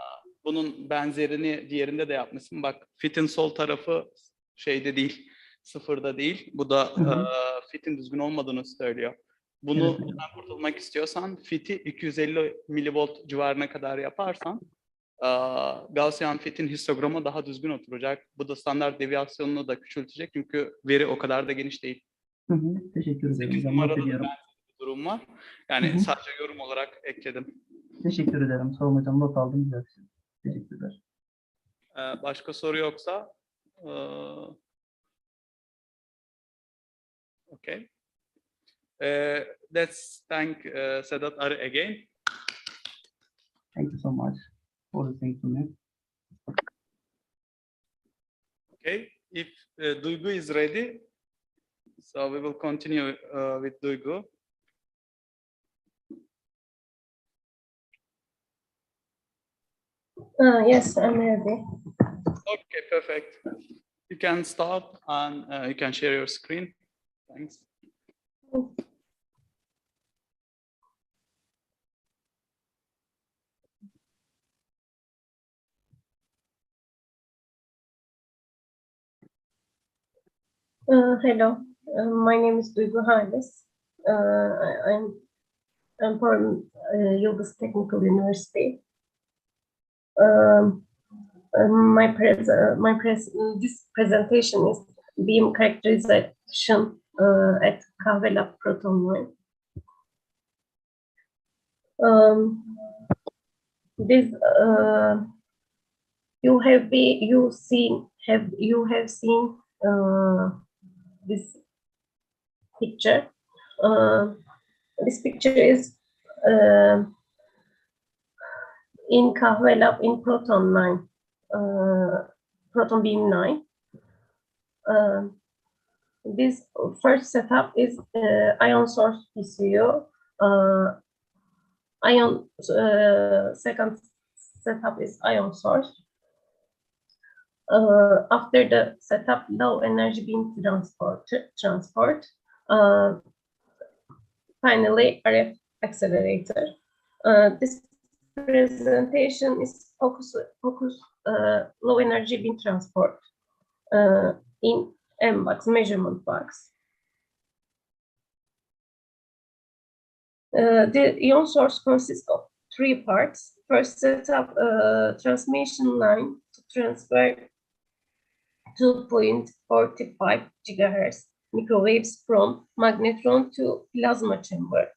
Bunun benzerini diğerinde de yapmışsın. Bak fitin sol tarafı şeyde değil, sıfırda değil. Bu da fitin düzgün olmadığını söylüyor. Bunu bundan kurtulmak istiyorsan fiti 250 milivolt civarına kadar yaparsan Gaussian fitin histogramı daha düzgün oturacak. Bu da standart deviasyonunu da küçültecek çünkü veri o kadar da geniş değil. Teşekkür ederim 8 hocam. Not numaralı ediyorum. bir durum var. Yani sadece yorum olarak ekledim. Teşekkür ederim. Sağ olun hocam. Not aldım. Güzel. Teşekkürler. Başka soru yoksa okay. Let's thank Sedat Arı again. Thank you so much for listening to me. Okay, if Duygu is ready, so we will continue with Duygu. Yes, I'm ready. Okay, perfect. You can start and you can share your screen. Thanks. Hello, my name is Duygu Halis. I'm from Yıldız Technical University. This presentation is beam characterization at UPHUKVIII proton line. This you have seen this picture. This picture is in UPHUKVIII in proton 9, proton beam 9. This first setup is ion source PCU. Second setup is ion source. After the setup, low energy beam transport. Finally, RF accelerator. This presentation is focus low energy beam transport in M-box, measurement box. The ion source consists of 3 parts. First setup, transmission line to transfer 2.45 gigahertz microwaves from magnetron to plasma chamber.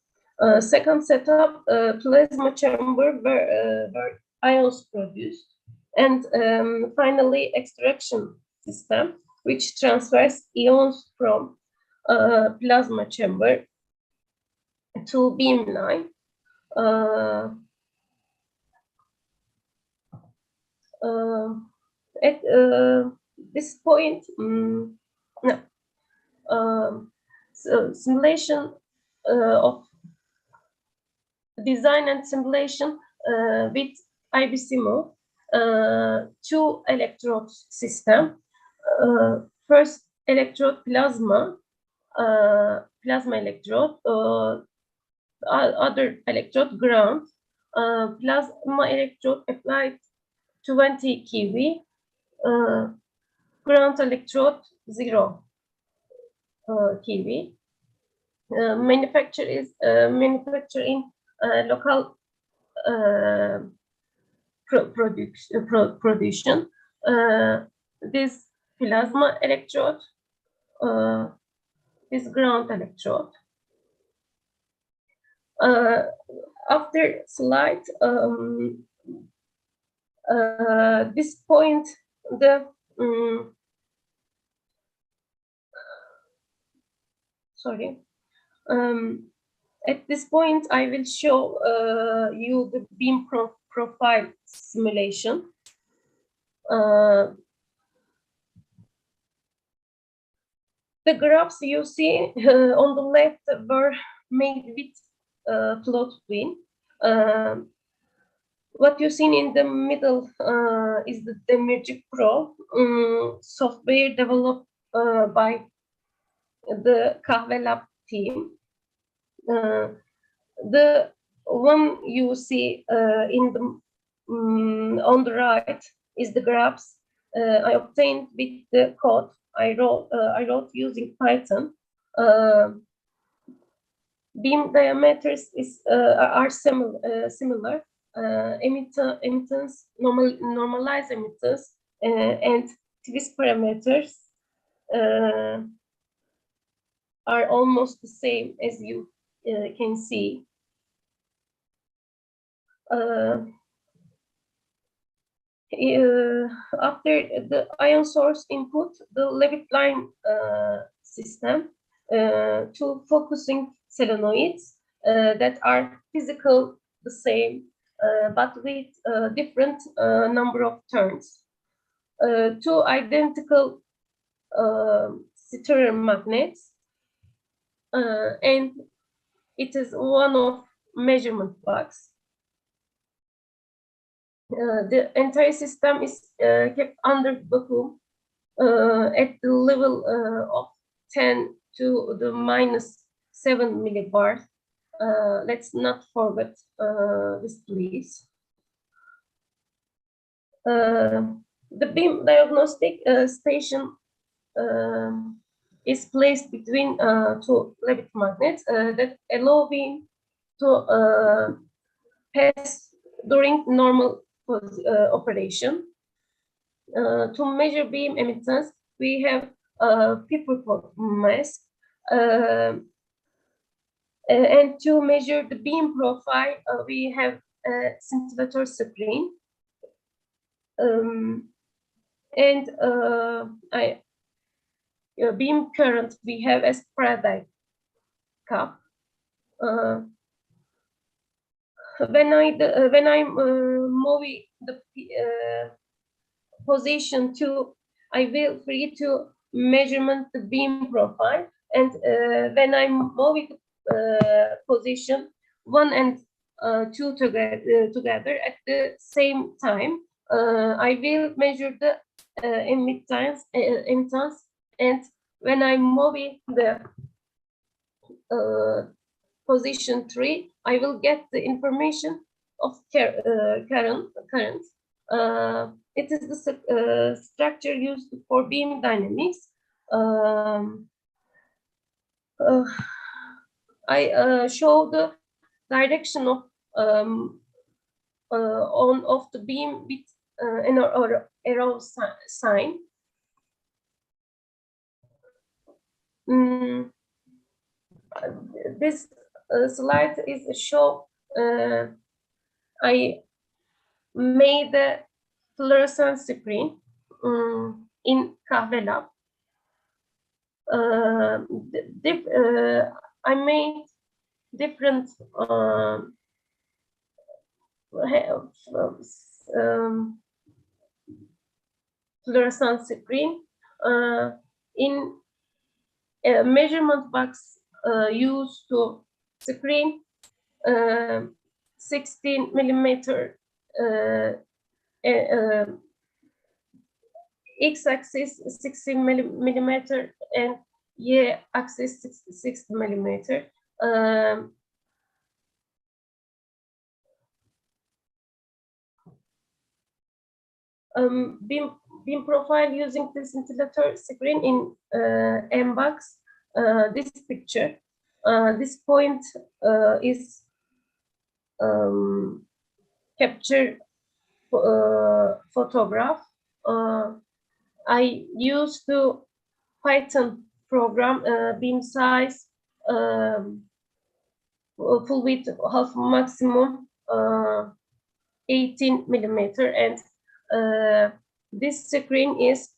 Second setup, plasma chamber where ions produced. And finally, extraction system, which transfers ions from plasma chamber to beam line. At this point, so simulation of design and simulation with IBCMO, 2 electrode system. First electrode plasma electrode, other electrode ground. Plasma electrode applied 20 kV, ground electrode 0 kV. Manufacture is manufactured in local production. This plasma electrode, this ground electrode. After slide, this point, the At this point, I will show you the beam profile simulation. The graphs you see on the left were made with float twin. What you see in the middle is the Demirci Pro software developed by the UPHUKVIII Lab team. The one you see in the on the right is the graphs I obtained with the code I wrote using Python. Beam diameters are similar. Emittance, normalized emittance, and twist parameters are almost the same, as you can see. After the ion source input, the Levitt line system, two focusing solenoids that are physical the same, but with different number of turns. Two identical stirrer magnets, and it is one of measurement box. The entire system is kept under vacuum at the level of 10 to the -7 millibars. Let's not forget this, please. The beam diagnostic station is placed between two Levitt magnets that allow beam to pass during normal operation. To measure beam emittance, we have a pepper mask, and to measure the beam profile, we have a scintillator screen, and beam current we have as Faraday cup. When I'm moving the position 2, I will free to measurement the beam profile, and when I'm moving position 1 and 2 together at the same time, I will measure the emittance, and when I'm moving the position 3, I will get the information of current. It is the structure used for beam dynamics. I show the direction of the beam with an arrow sign. This slide is a show. I made a fluorescence screen in UPHUKVIII Lab. I made different fluorescence screen in a measurement box used to screen 16 millimeter x-axis 16 millimeter and y-axis 6 millimeter. Beam profile using the scintillator screen in M-box. This picture, this point is capture photograph. I used the Python program beam size full width half maximum 18 millimeter, and this screen is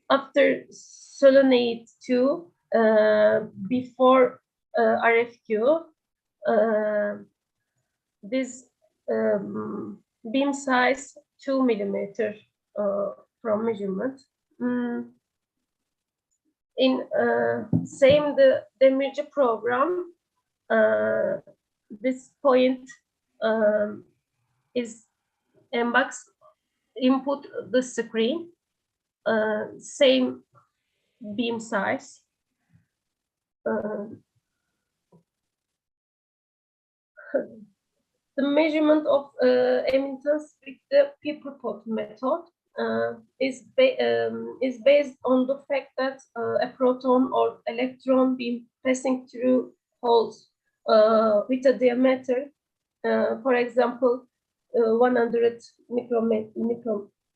after solenoid 2 before RFQ. This beam size 2 millimeter from measurement. In same the Demirci program, this point is MBUX input the screen, same beam size. The measurement of emittance with the Pepperpot method is based on the fact that a proton or electron beam passing through holes with a diameter, for example, 100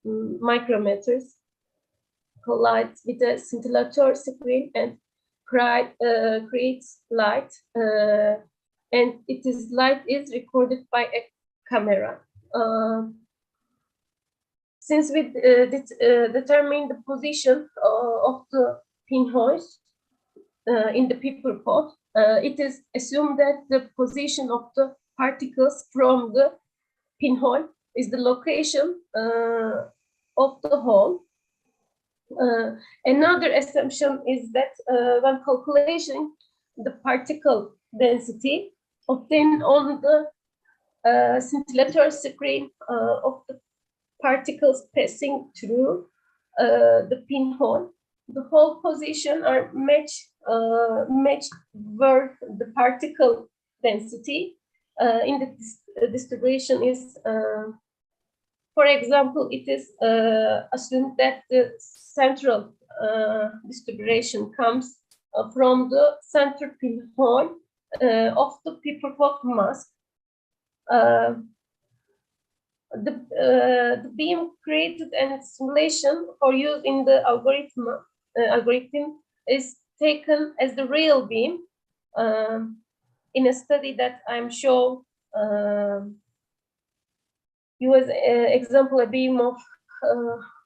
micrometers, collides with a scintillator screen and creates light, and light is recorded by a camera. Since we determine the position of the pinholes in the Pepperpot, it is assumed that the position of the particles from the pinhole is the location of the hole. Another assumption is that when calculating the particle density obtained on the scintillator screen of the particles passing through the pinhole, the hole position are matched where the particle density in the distribution is. For example, it is assumed that the central distribution comes from the center pinhole of the Pepperpot mask. The beam created and simulation for use in the algorithm is taken as the real beam in a study that I'm sure use example a beam of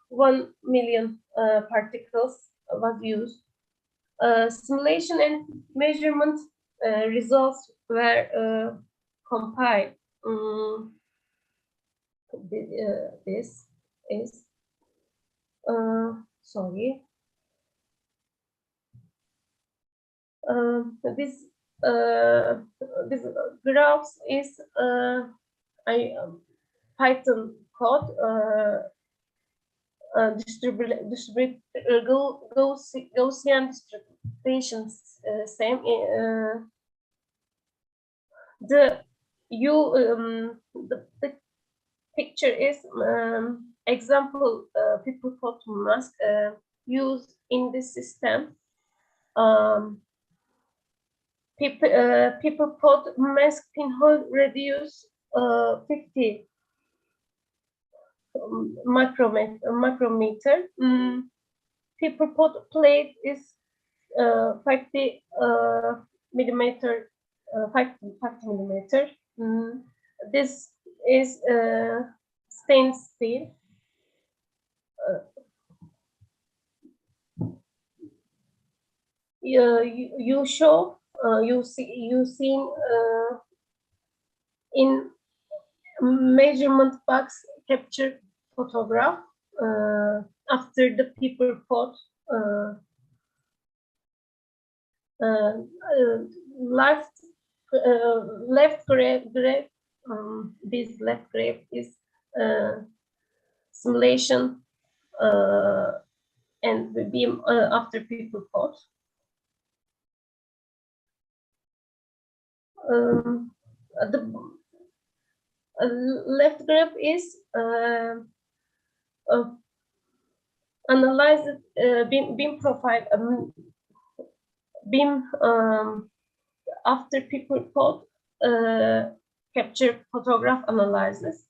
1 million particles was used. Simulation and measurement results were compiled. This is sorry. This graphs is Python code Gaussian distributions. Same. The picture is example Pepperpot mask used in this system. Pepperpot mask pinhole reduce 50 micrometer. Pepperpot plate is 50 millimeter. 50 millimeter. This is stained steel. You seen in measurement box capture photograph after the Pepperpot left graph. This left graph is simulation and the beam after Pepperpot. The left graph is analyze beam profile, beam after Pepperpot capture photograph analysis.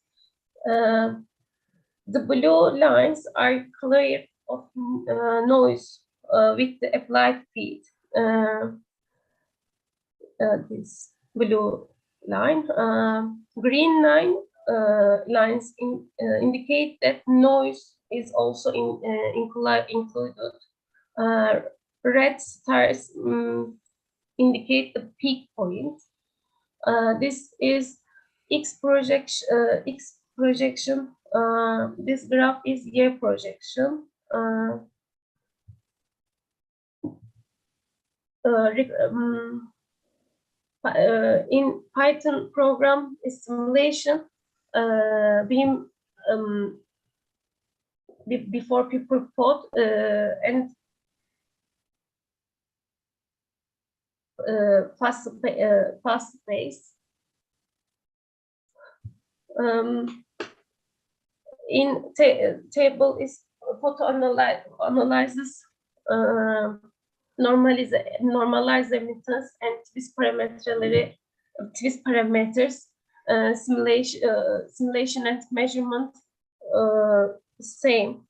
The blue lines are clear of noise with the applied feed. This blue line, green lines indicate that noise is also included. Red stars indicate the peak point. This is X projection. This graph is Y projection. In Python program simulation, beam before people code and fast pace. In table is photo analysis, normalize emittance and twist parameters, simulation and measurement same.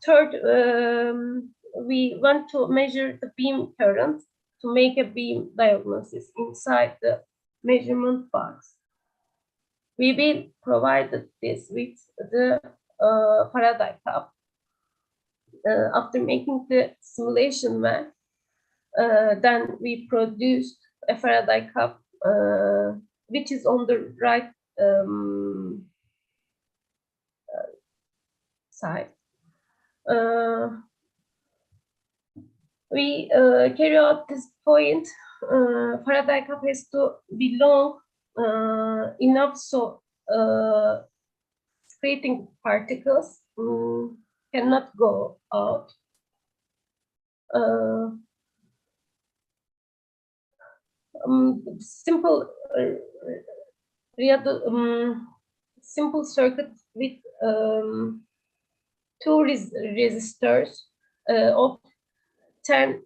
Third, we want to measure the beam current to make a beam diagnosis inside the measurement box. We will provide this with the Faraday cup. After making the simulation map, then we produced a Faraday cup, which is on the right side. We carry out this point. Faraday cup has to be long enough so creating particles cannot go out. Simple simple circuit with two resistors of 10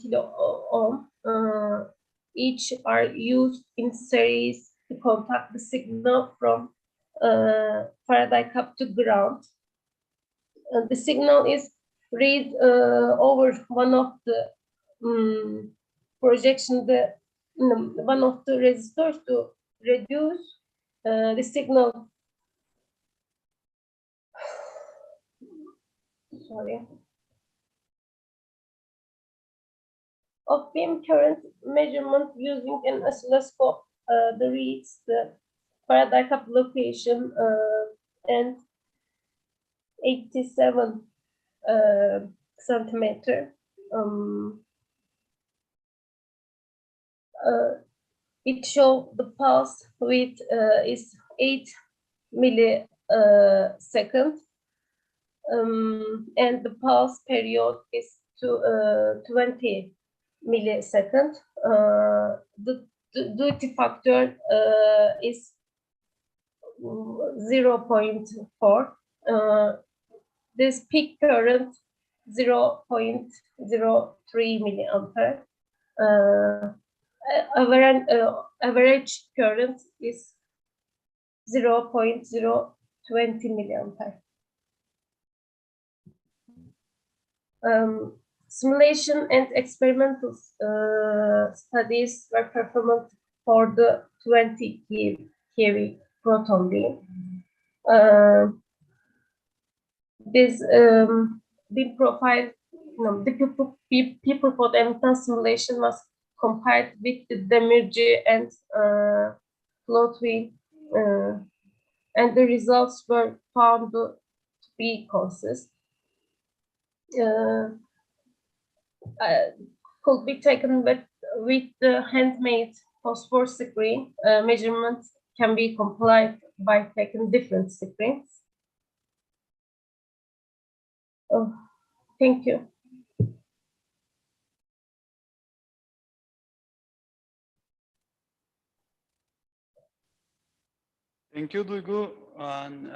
kilo ohm. Each are used in series to contact the signal from Faraday cup to ground. The signal is read over one of the projection, one of the resistors to reduce the signal. Sorry. Of beam current measurement using an oscilloscope, the reads the Faraday cup location and 87 centimeter. It shows the pulse width is 8 milliseconds, and the pulse period is 20 milliseconds. The duty factor is 0.4. This peak current 0.03 milliampere. Average current is 0.020 milliampere. Simulation and experimental studies were performed for the 20 keV proton beam. This beam profile, the people for the emittance simulation was compared with the Demirci and Floatwheel, and the results were found to be consistent. Could be taken with the handmade phosphor screen. Measurements can be complied by taking different screens. Thank you. Thank you, Duygu. And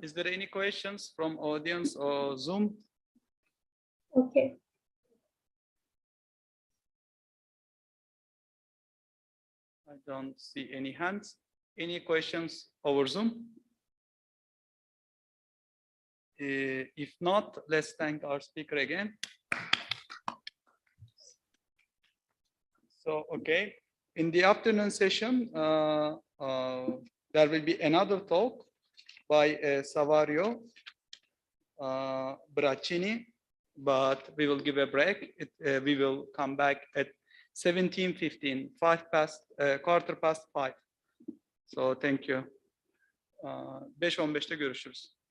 is there any questions from audience or Zoom? Okay. I don't see any hands. Any questions over Zoom? If not, let's thank our speaker again. So, okay, in the afternoon session, there will be another talk by Savario Braccini, but we will give a break. We will come back at 17:15, 5 past 5. So thank you. 5:15'te görüşürüz.